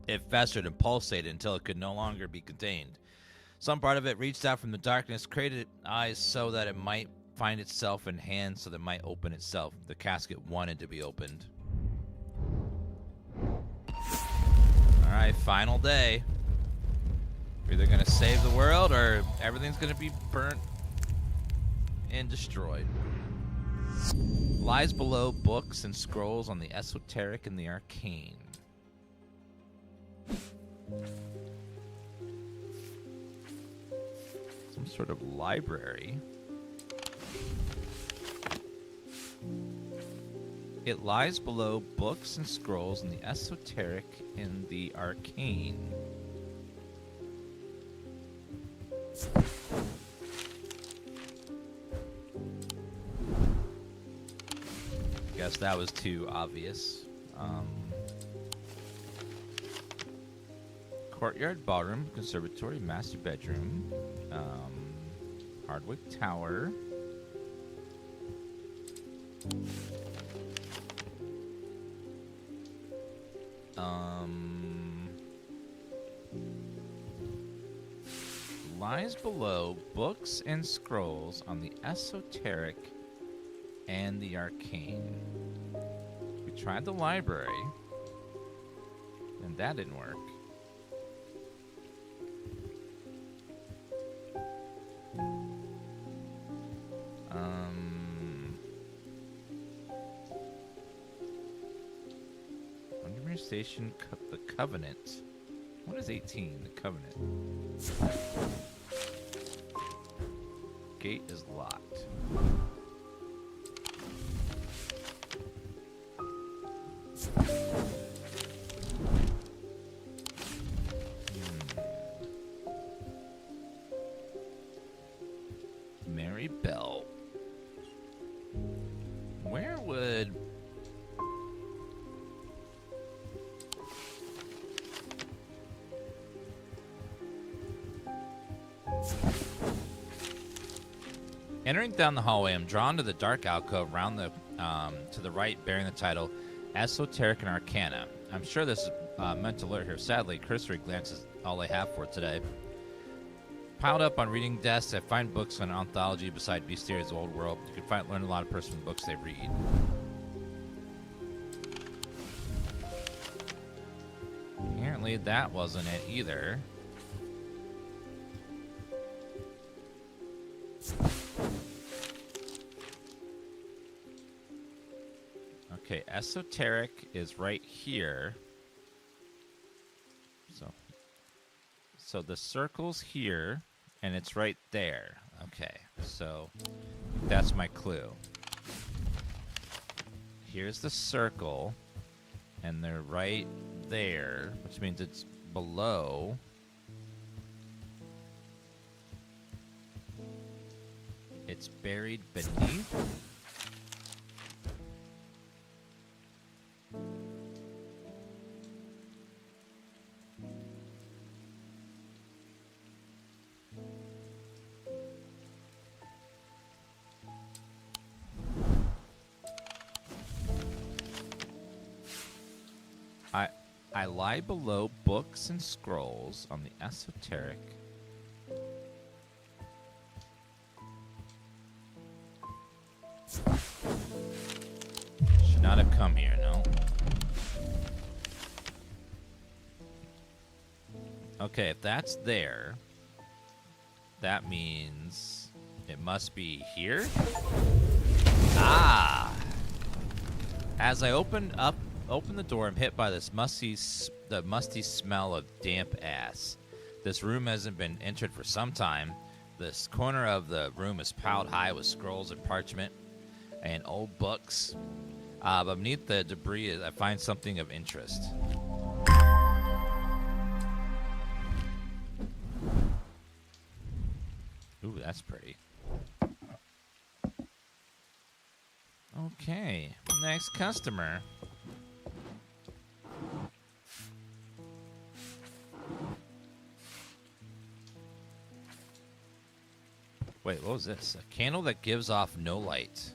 It festered and pulsated until it could no longer be contained. Some part of it reached out from the darkness, created eyes so that it might find itself, and hands so that it might open itself. The casket wanted to be opened. Alright, final day. We're either going to save the world or everything's going to be burnt and destroyed. Lies below books and scrolls on the esoteric and the arcane. Some sort of library. It lies below books and scrolls in the esoteric and the arcane. Guess that was too obvious. Courtyard, ballroom, conservatory, master bedroom, Hardwick Tower. Lies below books and scrolls on the esoteric and the arcane. We tried the library, and that didn't work. Undermere Station, the Covenant. What is 18? The Covenant. Gate is locked. Mary Bell. Where would... Entering down the hallway, I'm drawn to the dark alcove round the to the right, bearing the title Esoteric and Arcana. I'm sure this is meant to alert here. Sadly, cursory glances all I have for today. Piled up on reading desks, I find books on anthology beside Bestiary's Old World. You can learn a lot of person from the books they read. Apparently, that wasn't it either. Okay, esoteric is right here. So the circle's here, and it's right there. Okay, so that's my clue. Here's the circle, and they're right there, which means it's below. It's buried beneath. I lie below books and scrolls on the esoteric. Should not have come here, no. Okay, if that's there, that means it must be here. Ah! As I open the door, I'm hit by this musty smell of damp ass. This room hasn't been entered for some time. This corner of the room is piled high with scrolls and parchment and old books. But beneath the debris, I find something of interest. Ooh, that's pretty. Okay, next customer. Wait, what was this? A candle that gives off no light.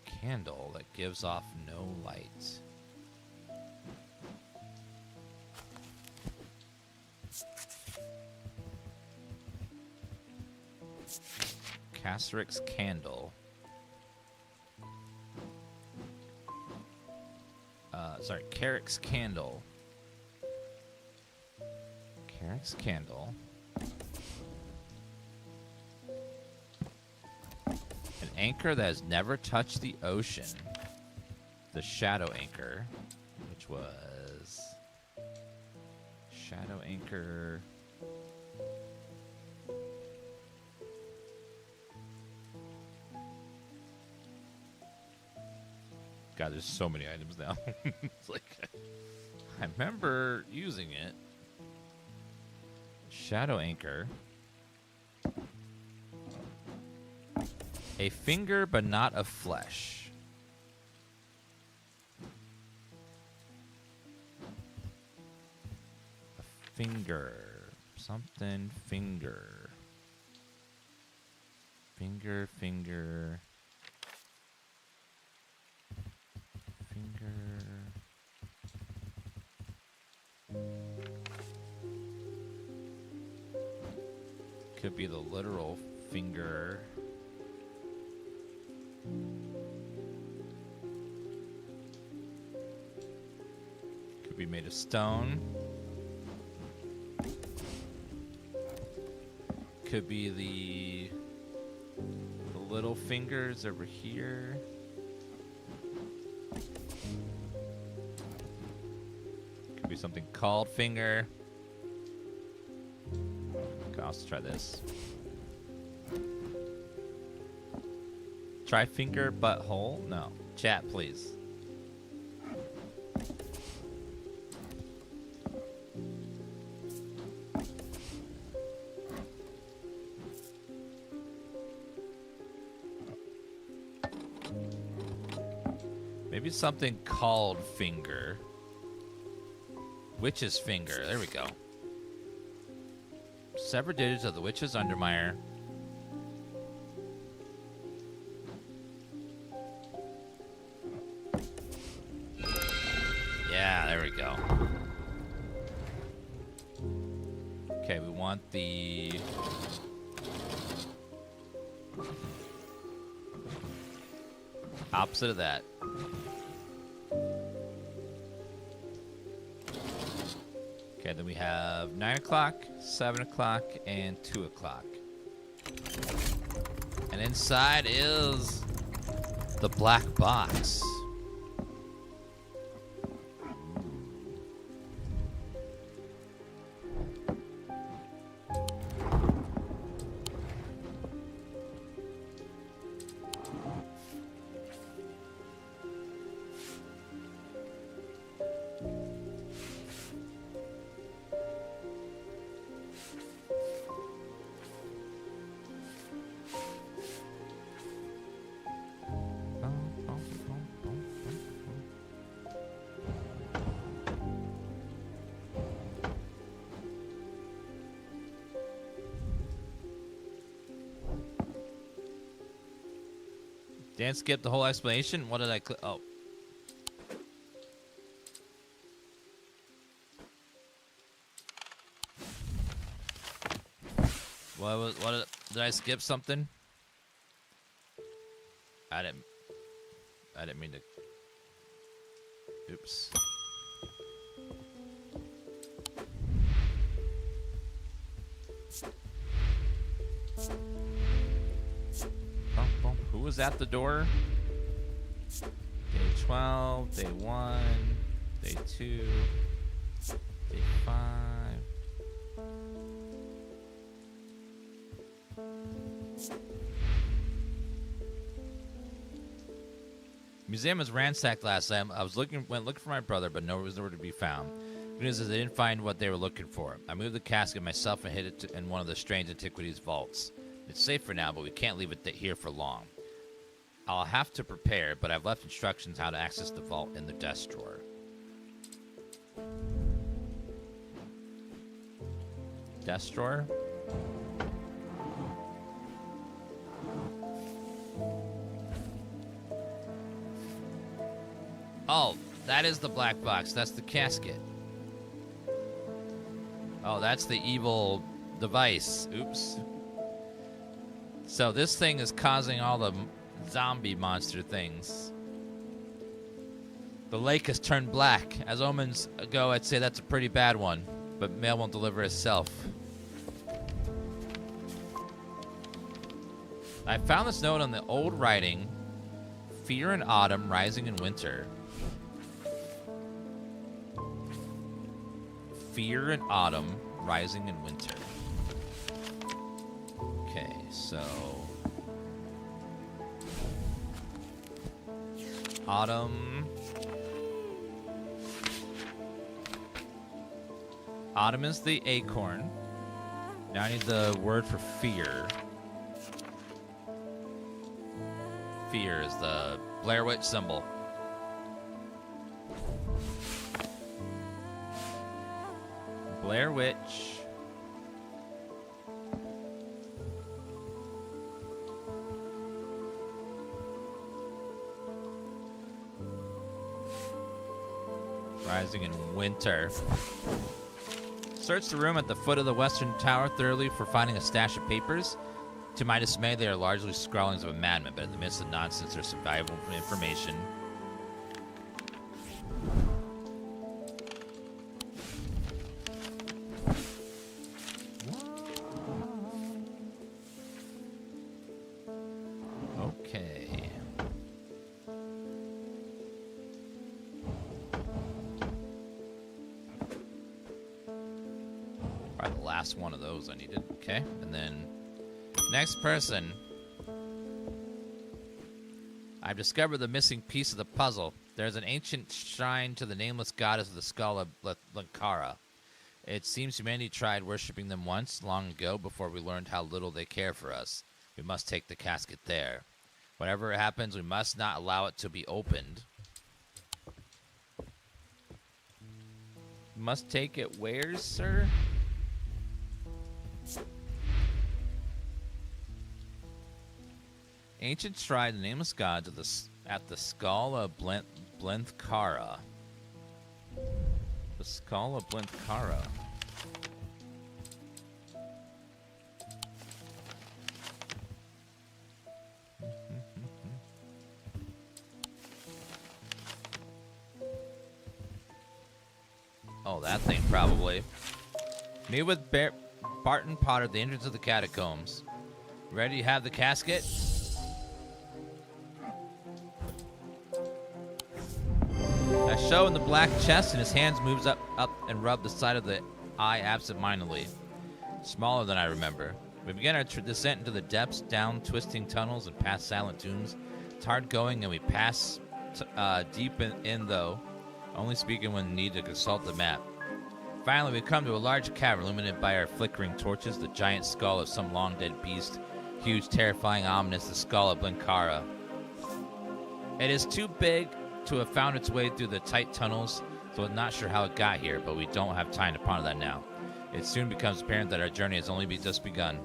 Candle that gives off no light. Castric's candle. Carrick's candle. Carrick's candle. An anchor that has never touched the ocean. The shadow anchor, which was shadow anchor. God, there's so many items now. It's like, I remember using it. Shadow anchor. A finger, but not of flesh. A finger. Something finger. Finger. Finger. Could be the literal finger. Could be made of stone. Could be the little fingers over here. Could be something called finger. Okay, I'll also try this. Try finger butthole? No. Chat, please. Maybe something called finger. Witch's finger. There we go. Severed digits of the witch's Undermere. Yeah, there we go. Okay, we want the... opposite of that. Okay, then we have 9 o'clock, 7 o'clock, and 2 o'clock. And inside is the black box. Dan skipped the whole explanation. What did I click? Oh. Did I skip something? I didn't mean to. Oops. Who was at the door? Day 12, day 1, day 2, day 5. Museum was ransacked last time. I went looking for my brother, but no was nowhere to be found. Good news is they didn't find what they were looking for. I moved the casket myself and hid it in one of the strange Antiquities vaults. It's safe for now, but we can't leave it here for long. I'll have to prepare, but I've left instructions how to access the vault in the desk drawer. Desk drawer? Oh, that is the black box. That's the casket. Oh, that's the evil device. Oops. So this thing is causing all the zombie monster things. The lake has turned black. As omens go, I'd say that's a pretty bad one. But mail won't deliver itself. I found this note on the old writing. Fear in autumn, rising in winter. Fear in autumn, rising in winter. Okay, so... Autumn. Autumn is the acorn. Now I need the word for fear. Fear is the Blair Witch symbol. Blair Witch. Rising in winter. Search the room at the foot of the western tower thoroughly for finding a stash of papers. To my dismay, they are largely scrawlings of a madman, but in the midst of nonsense, there's some valuable information. Okay. Probably the last one of those I needed. Okay, and then next person. I've discovered the missing piece of the puzzle. There's an ancient shrine to the nameless goddess of the skull of Lankara. It seems humanity tried worshipping them once, long ago, before we learned how little they care for us. We must take the casket there. Whatever happens, we must not allow it to be opened. Must take it where, sir? Ancient shrine, the nameless god at the skull of Blenthkara. The skull of Blenthkara. Oh, that thing probably. Meet with Barton Potter at the entrance of the catacombs. Ready to have the casket? I show in the black chest, and his hands moves up and rub the side of the eye absent-mindedly. Smaller than I remember. We begin our descent into the depths, down twisting tunnels and past silent tombs. It's hard going, and we pass deep in, though, only speaking when needed to consult the map. Finally, we come to a large cavern illuminated by our flickering torches, the giant skull of some long-dead beast. Huge, terrifying, ominous, the skull of Blinkara. It is too big to have found its way through the tight tunnels, so I'm not sure how it got here, but we don't have time to ponder that now. It soon becomes apparent that our journey has only just begun.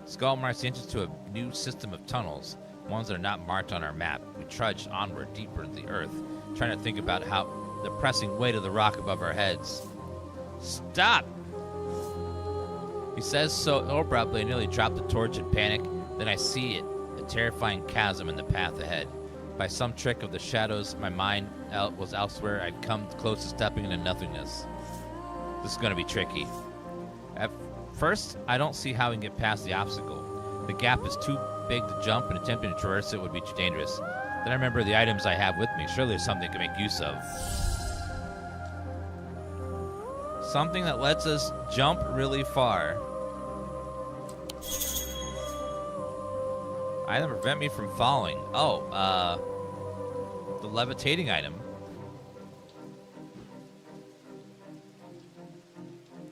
Skull marks the entrance to a new system of tunnels, ones that are not marked on our map. We trudge onward deeper into the earth, trying to think about how the pressing weight of the rock above our heads. Stop! He says so abruptly, I nearly drop the torch in panic. Then I see it, a terrifying chasm in the path ahead. By some trick of the shadows, my mind was elsewhere. I'd come close to stepping into nothingness. This is going to be tricky. At first, I don't see how we can get past the obstacle. The gap is too big to jump, and attempting to traverse it would be too dangerous. Then I remember the items I have with me. Surely there's something I can make use of. Something that lets us jump really far. Item prevent me from falling. Oh, the levitating item.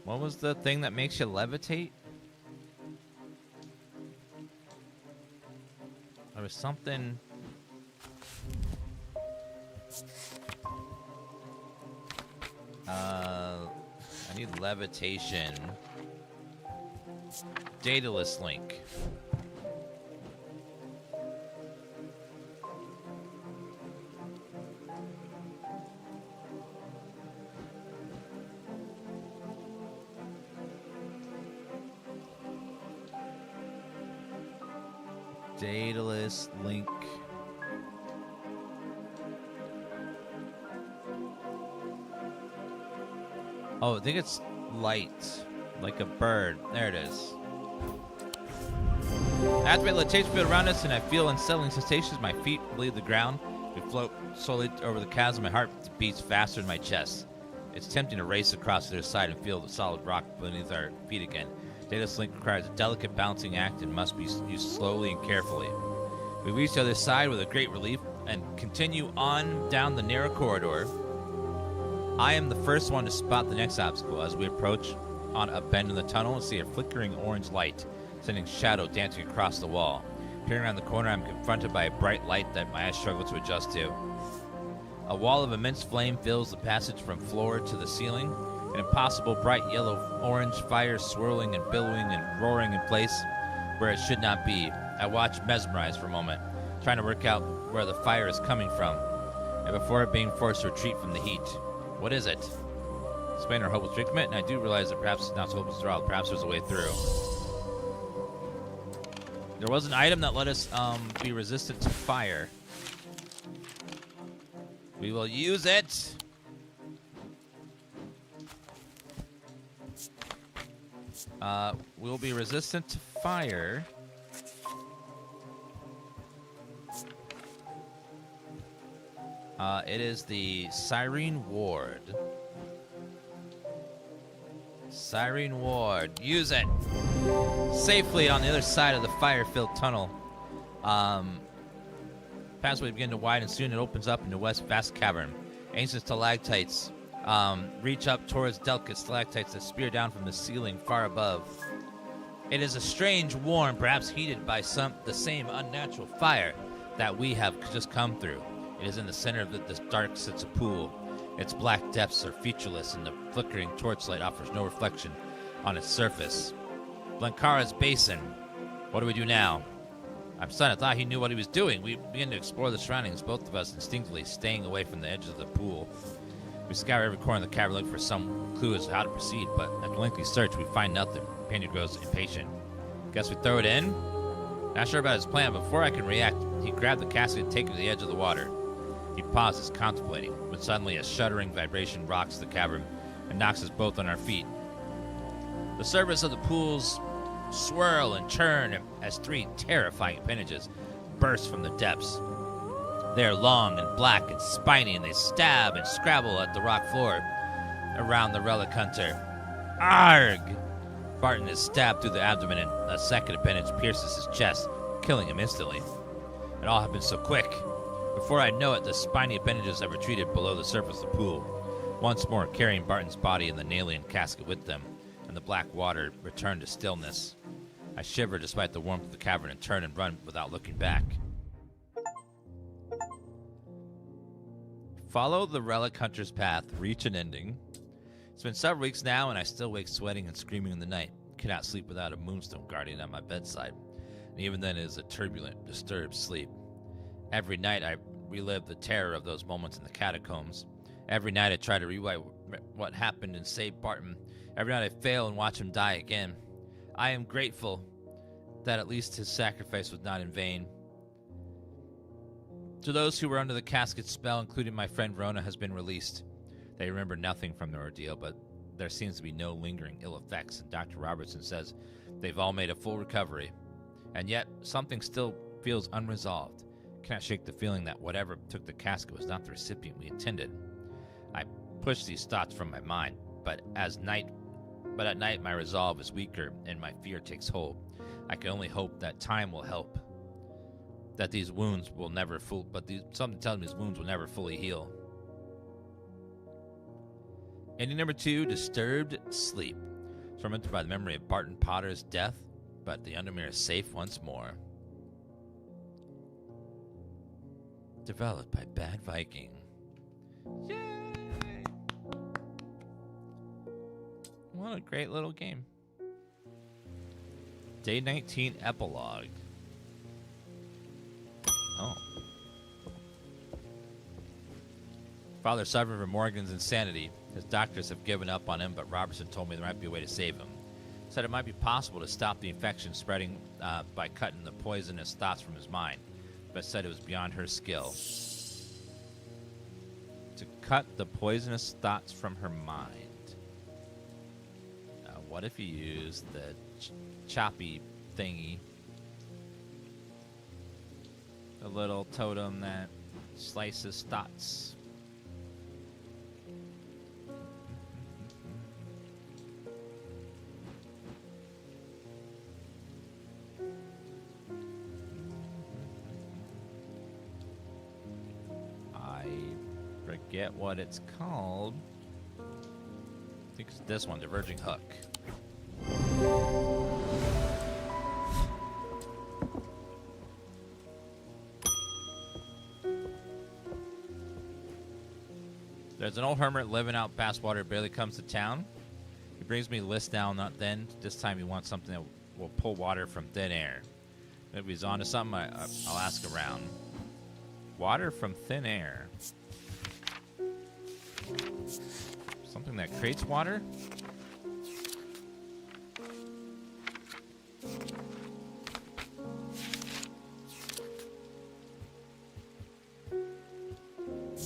What was the thing that makes you levitate? There was something. I need levitation. Daedalus link. Daedalus link. Oh, I think it's light, like a bird. There it is. I activate the levitation field around us, and I feel unsettling sensations. My feet leave the ground. We float slowly over the chasm. My heart beats faster in my chest. It's tempting to race across the other side and feel the solid rock beneath our feet again. Daedalus link requires a delicate balancing act and must be used slowly and carefully. We reach the other side with a great relief and continue on down the narrow corridor. I am the first one to spot the next obstacle. As we approach on a bend in the tunnel and see a flickering orange light, sending shadow dancing across the wall. Peering around the corner, I'm confronted by a bright light that my eyes struggle to adjust to. A wall of immense flame fills the passage from floor to the ceiling. An impossible bright yellow-orange fire swirling and billowing and roaring in place where it should not be. I watch mesmerized for a moment, trying to work out where the fire is coming from, and before being forced to retreat from the heat. What is it? Explain our hopeless predicament, and I do realize that perhaps it's not so hopeless at all. Perhaps there's a way through. There was an item that let us be resistant to fire. We will use it. We'll be resistant to fire. It is the Siren Ward. Siren Ward. Use it. Safely on the other side of the fire-filled tunnel. Pathway begin to widen, and soon it opens up into a vast cavern. Ancient stalactites reach up towards delicate stalactites that spear down from the ceiling far above. It is a strange, warm, perhaps heated by the same unnatural fire that we have just come through. It is in the center of this dark sits a pool. Its black depths are featureless, and the flickering torchlight offers no reflection on its surface. Blankara's basin. What do we do now? I'm stunned. I thought he knew what he was doing. We begin to explore the surroundings, both of us instinctively staying away from the edges of the pool. We scour every corner of the cavern looking for some clue as to how to proceed, but after a lengthy search, we find nothing. Panic grows impatient. Guess we throw it in? Not sure about his plan, but before I can react, he grabbed the casket and takes it to the edge of the water. He pauses, contemplating, when suddenly a shuddering vibration rocks the cavern and knocks us both on our feet. The surface of the pools swirl and churn as three terrifying appendages burst from the depths. They are long and black and spiny, and they stab and scrabble at the rock floor around the relic hunter. Arg! Barton is stabbed through the abdomen, and a second appendage pierces his chest, killing him instantly. It all happened so quick. Before I know it, the spiny appendages have retreated below the surface of the pool, once more carrying Barton's body and the Nalian casket with them, and the black water returned to stillness. I shiver despite the warmth of the cavern and turn and run without looking back. Follow the relic hunter's path, reach an ending. It's been several weeks now, and I still wake sweating and screaming in the night. Cannot sleep without a moonstone guardian at my bedside, and even then it is a turbulent, disturbed sleep. Every night I relive the terror of those moments in the catacombs. Every night I try to rewrite what happened and save Barton. Every night I fail and watch him die again. I am grateful that at least his sacrifice was not in vain. To those who were under the casket's spell, including my friend Rona, has been released. They remember nothing from the ordeal, but there seems to be no lingering ill effects, and Dr. Robertson says they've all made a full recovery. And yet, something still feels unresolved. Cannot shake the feeling that whatever took the casket was not the recipient we intended. I push these thoughts from my mind, but at night my resolve is weaker and my fear takes hold. I can only hope that time will help. That these wounds will never something tells me these wounds will never fully heal. Ending number 2, Disturbed Sleep. Tormented by the memory of Barton Potter's death, but the Undermere is safe once more. Developed by Bad Viking. Yay! What a great little game. Day 19 Epilogue. Oh. Father suffered from Morgan's insanity. His doctors have given up on him, but Robertson told me there might be a way to save him. Said it might be possible to stop the infection spreading by cutting the poisonous thoughts from his mind, but said it was beyond her skill. To cut the poisonous thoughts from her mind. What if you use the choppy thingy? The little totem that slices thoughts. I forget what it's called. I think it's this one, Diverging Hook. There's an old hermit living out past water, barely comes to town. He brings me lists now, not then. This time he wants something that will pull water from thin air. If he's on to something, I'll ask around. Water from thin air. Something that creates water?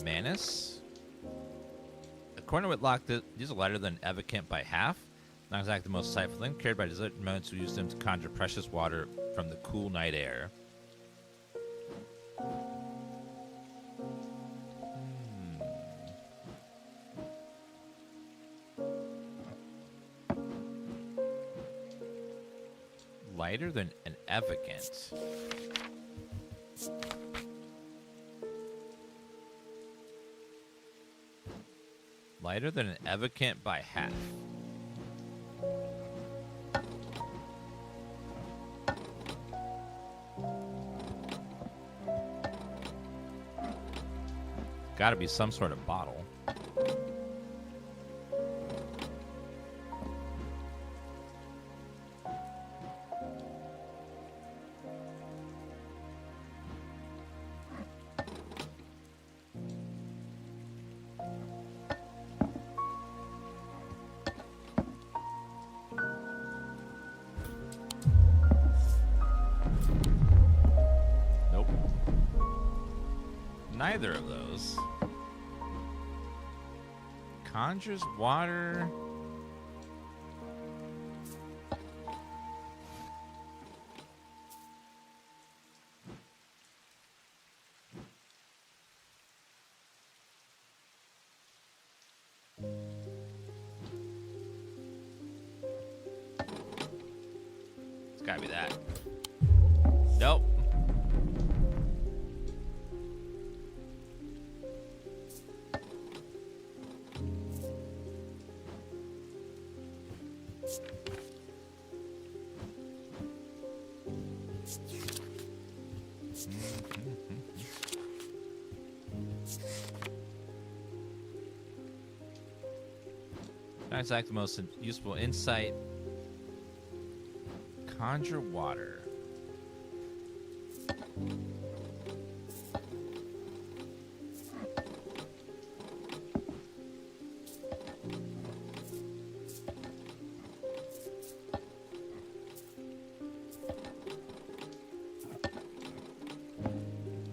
Manus? According to Whitlock, these are lighter than Evocant by half. Not exactly the most insightful thing, carried by desert mountains who use them to conjure precious water from the cool night air. Lighter than an Evocant. Lighter than an Evocant by half. Gotta be some sort of bottle. Neither of those. Conjures water. It's gotta be that. Nope. That's like the most useful insight. Conjure water.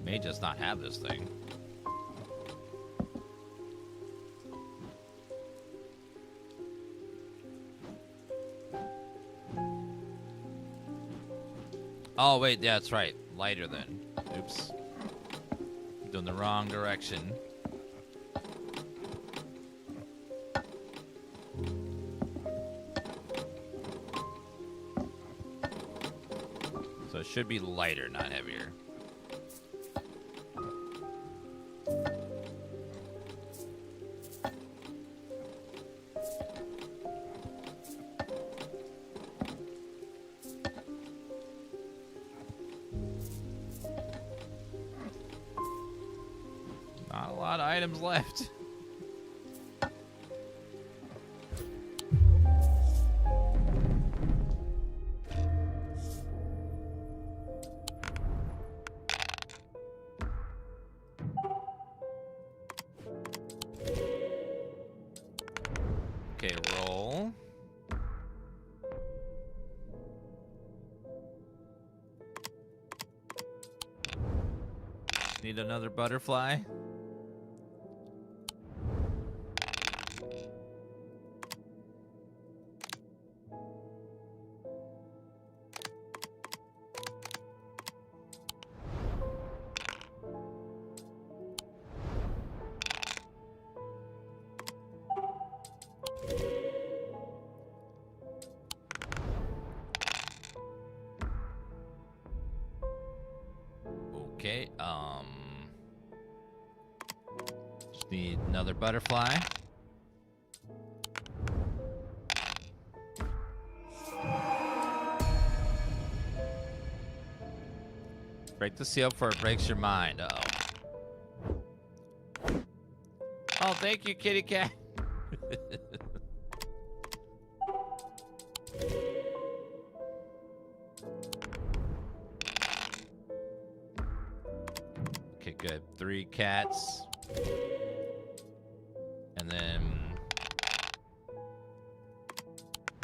may just not have this thing. Oh, wait, yeah, that's right. Lighter then. Oops. Doing the wrong direction. So it should be lighter, not heavier. Not a lot of items left. Okay, roll. Need another butterfly. Okay, just need another butterfly. Break the seal before it breaks your mind. Uh-oh. Oh, thank you, kitty cat. Okay, good. 3 cats. And then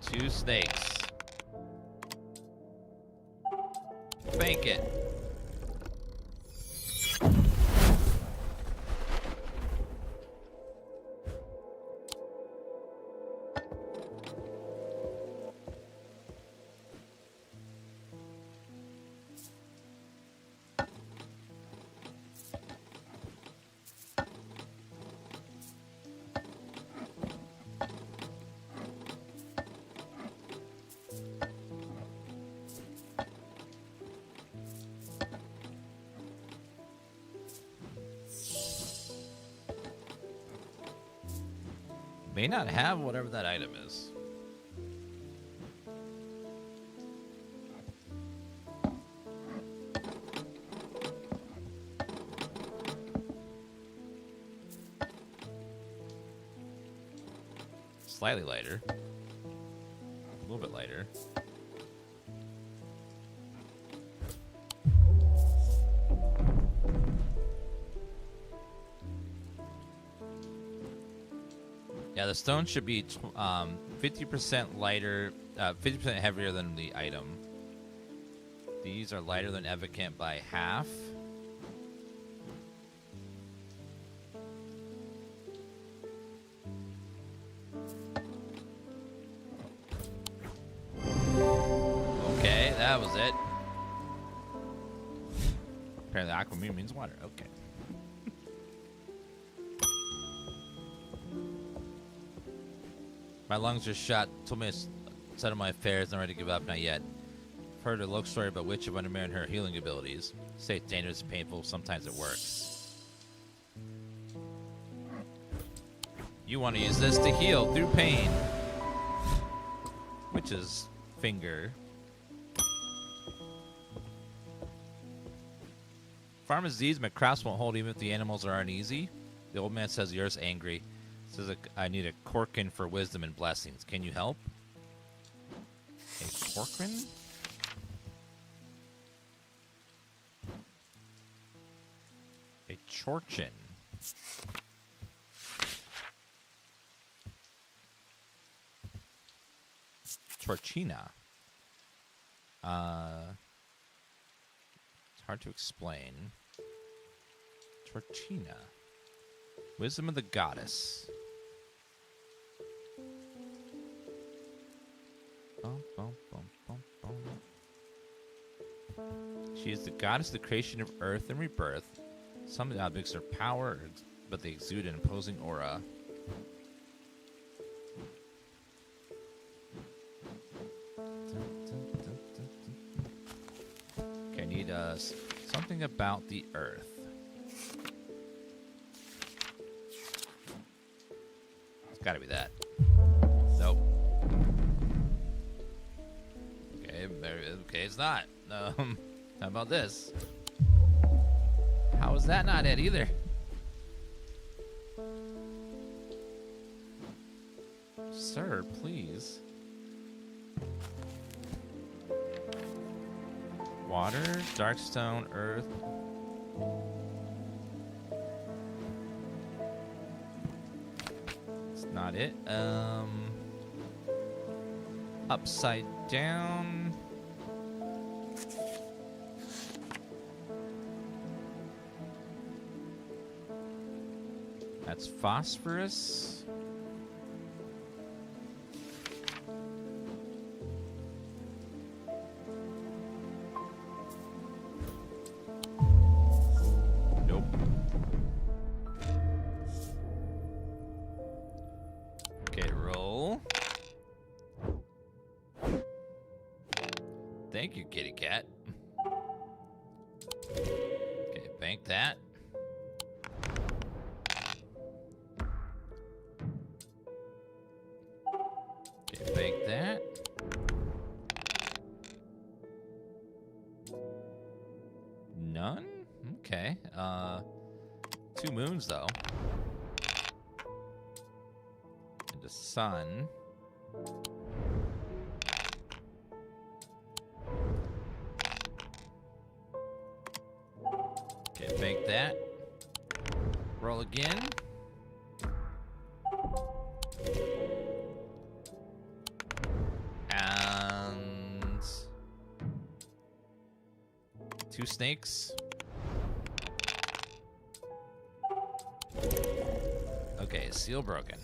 2 snakes. Bank it. May not have whatever that item is. Slightly lighter. A little bit lighter. Yeah, the stone should be 50% lighter, 50% heavier than the item. These are lighter than Evocant by half. Okay, that was it. Apparently aquamarine means water. Okay. My lungs are shot. Told me to settle my affairs. Not ready to give up. Not yet. I've heard a local story about Witch of Undermere and her healing abilities. Say it's dangerous, painful. Sometimes it works. You want to use this to heal through pain. Witch's finger. Farmer's deeds, my crafts won't hold even if the animals are uneasy. The old man says yours angry. Says I need a corkin for wisdom and blessings. Can you help? A corkin? A chorchin. Chorchina. It's hard to explain. Torchina. Wisdom of the Goddess. Bum, bum, bum, bum, bum. She is the goddess of the creation of earth and rebirth. Some of the objects are power, but they exude an imposing aura. Okay, I need something about the earth. It's gotta be that. Nope. Okay, it's not. How about this? How is that not it either? Sir, please. Water, darkstone, earth. It's not it. Upside down. That's phosphorus. Nope. Okay, roll. Thank you, kitty cat. Okay, bank that. Bake that. None? Okay. 2 moons, though. And a sun. Okay, bake that. Roll again. And 2 snakes. Okay, seal broken.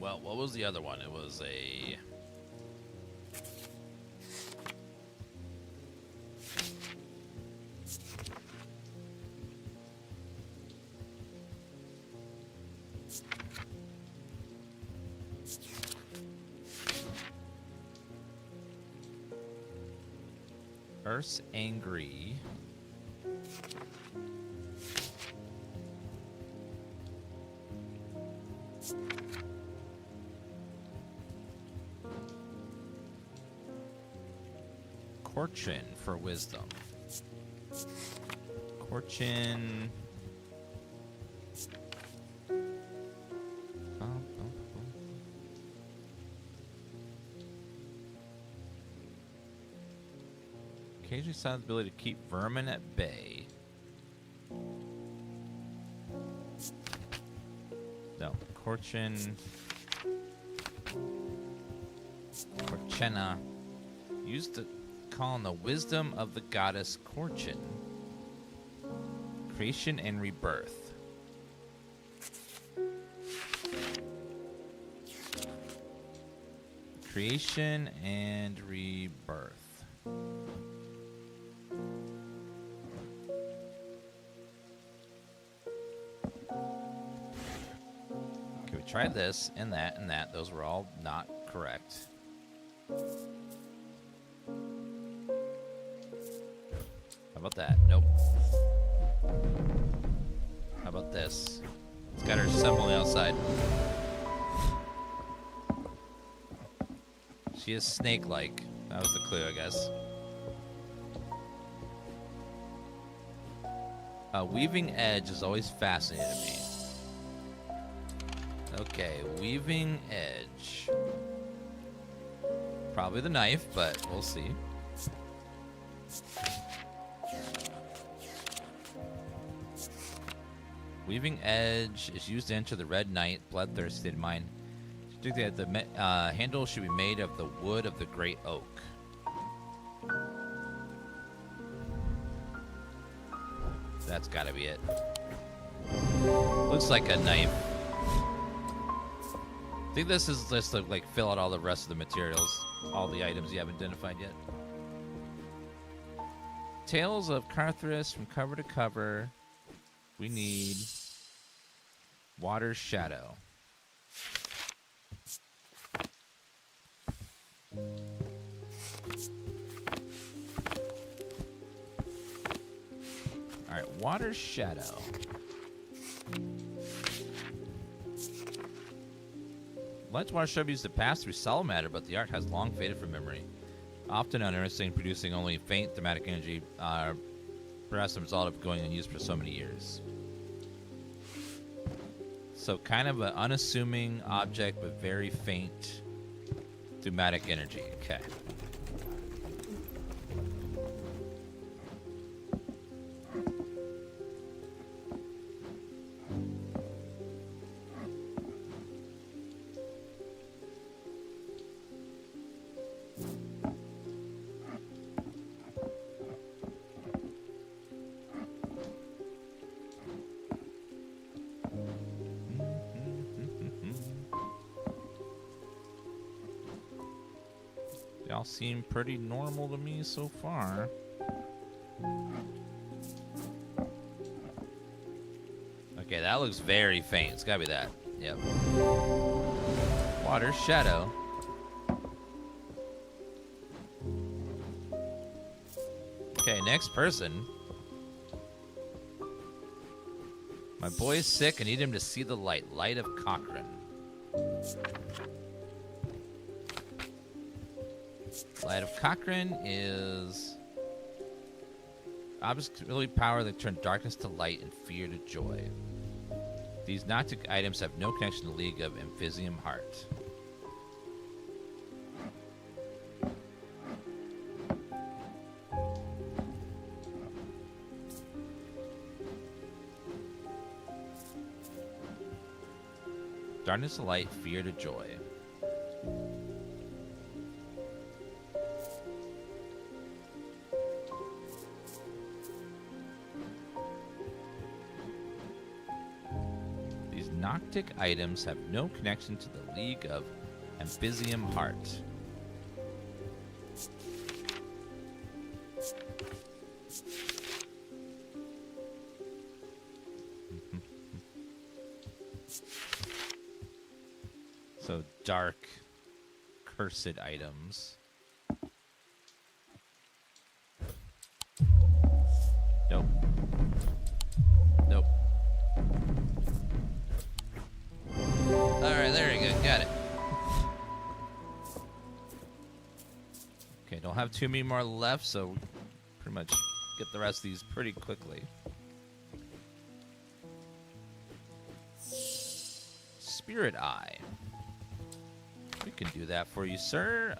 Well, what was the other one? It was a... Earth's angry. Fortune for wisdom. Fortune. Occasionally silent ability to keep vermin at bay. No, Corchin. Corchena. Used to call on the wisdom of the goddess Corchin. Creation and rebirth. Creation and rebirth. Okay, we tried this and that and that. Those were all not correct. How about that? Nope. How about this? It's got her symbol on the outside. She is snake-like. That was the clue, I guess. Weaving edge is always fascinated me. Okay, weaving edge. Probably the knife, but we'll see. Weaving edge is used to enter the Red Knight, bloodthirsty mine. The handle should be made of the wood of the great oak. That's gotta be it. Looks like a knife. I think this is just to like fill out all the rest of the materials, all the items you haven't identified yet. Tales of Carthus from cover to cover. We need Water's Shadow. All right, Water's Shadow. Water Shadow used to pass through solid matter, but the art has long faded from memory. Often uninteresting, producing only faint thematic energy, perhaps the result of going unused for so many years. So kind of an unassuming object with very faint thematic energy. Okay. They all seem pretty normal to me so far. Okay, that looks very faint. It's gotta be that. Yep. Water Shadow. Okay, next person. My boy's sick. I need him to see the light. Light of Cochrane. Light of Cochrane is objects with really power that turn darkness to light and fear to joy. These Noctic items have no connection to the League of Amphisium Heart. Darkness to light, fear to joy. These Noctic items have no connection to the League of Amphisium Heart. So dark, cursed items. Nope. Nope. Alright, there you go. Got it. Okay, don't have too many more left, so pretty much get the rest of these pretty quickly. Spirit Eye. We can do that for you, sir.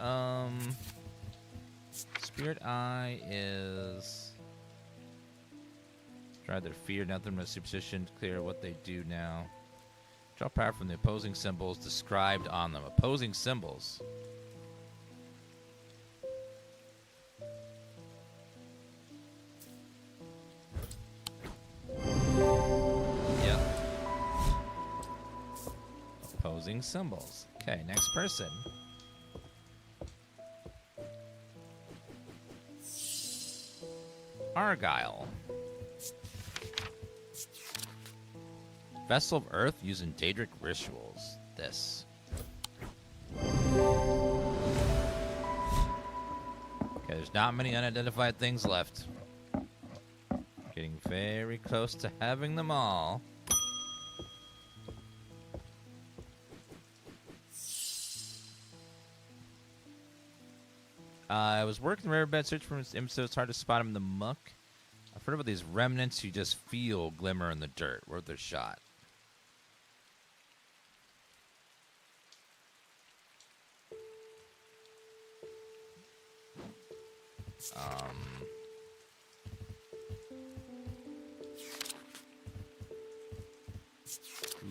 Spirit Eye is drive their fear, nothing but superstition, clear what they do now. Draw power from the opposing symbols described on them. Opposing symbols. Yep. Opposing symbols. Okay, next person. Argyle. Vessel of Earth using Daedric rituals. This. Okay, there's not many unidentified things left. Getting very close to having them all. I was working the riverbed, searching for his images. It's hard to spot him in the muck. A I've heard about these remnants you just feel glimmer in the dirt, worth their shot.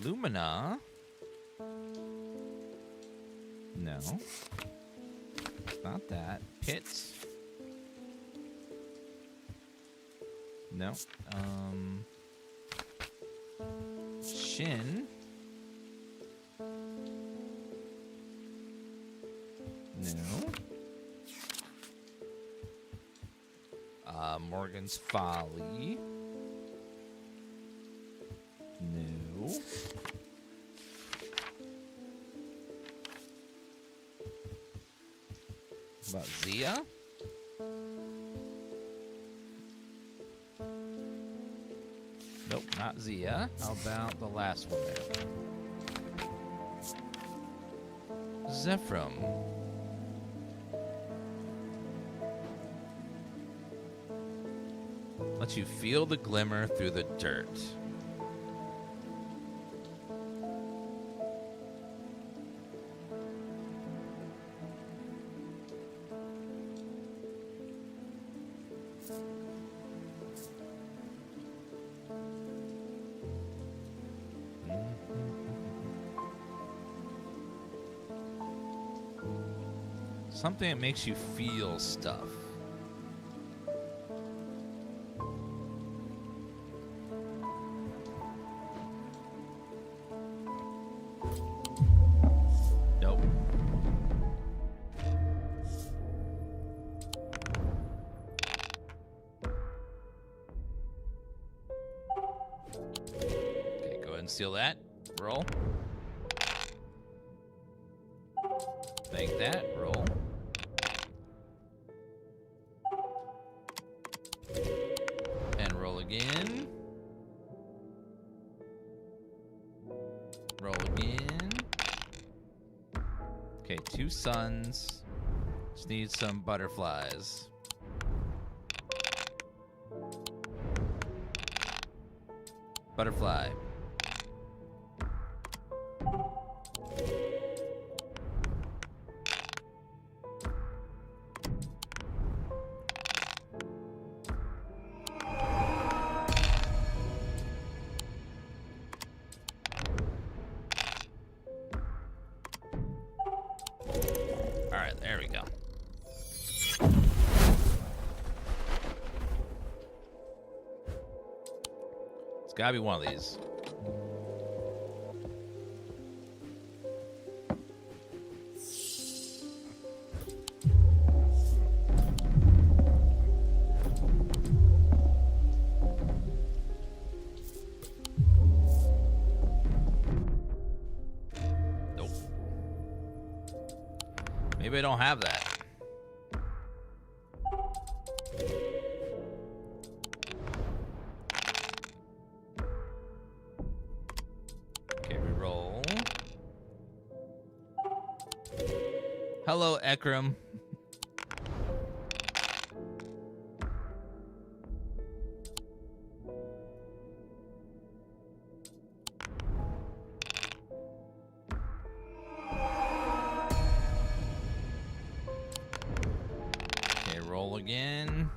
Lumina? No. Not that. Pits? No. Shin? No. Morgan's Folly? No. About Zia? Nope, not Zia. How about the last one there? Zephram. Let you feel the glimmer through the dirt. Something that makes you feel stuff. Nope. Okay, go ahead and seal that. Roll. Bank that. Roll. And roll again. Roll again. Okay, 2 suns. Just need some butterflies. Butterfly. Alright, there we go. It's gotta be one of these. Nope. Maybe I don't have that. Okay, reroll. Hello, Ekram. Okay, roll again.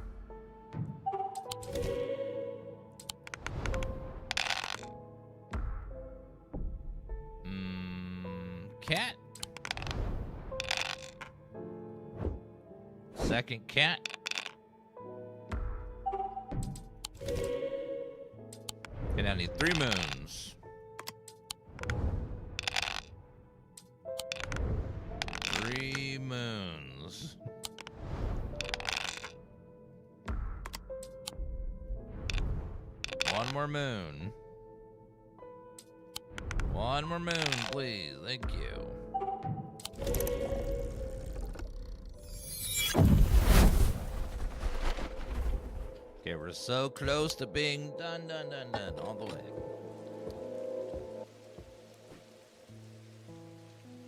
Cat. Second cat. And I need 3 moons. 3 moons. One more moon. One more moon, please. Thank you. Okay, we're so close to being done all the way.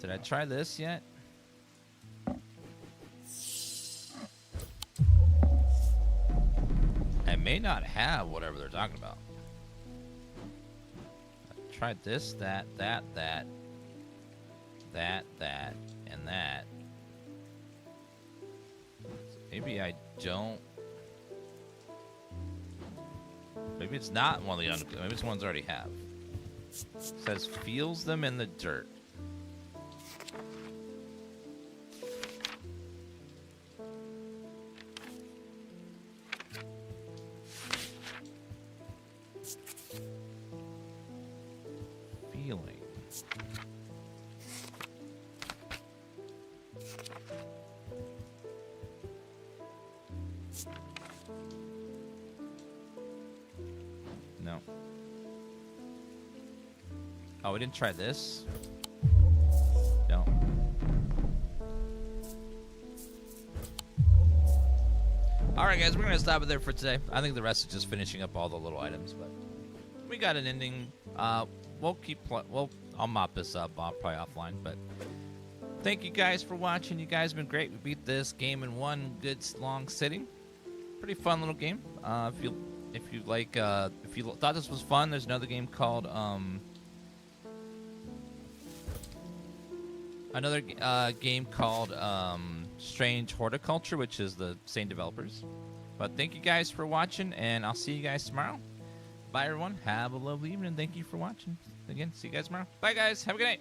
Did I try this yet? I may not have whatever they're talking about. I tried this, that, and that. Maybe I don't. Maybe it's not one of the maybe it's ones I already have. It says feels them in the dirt. Feeling. No. Oh, we didn't try this? No. Alright, guys, we're going to stop it there for today. I think the rest is just finishing up all the little items, but we got an ending. We'll keep I'll mop this up. I'll probably offline, but thank you guys for watching. You guys have been great. We beat this game in one good long sitting. Pretty fun little game. If you thought this was fun, there's another game called Strange Horticulture, which is the same developers. But thank you guys for watching, and I'll see you guys tomorrow. Bye, everyone. Have a lovely evening. Thank you for watching. Again, see you guys tomorrow. Bye, guys. Have a good night.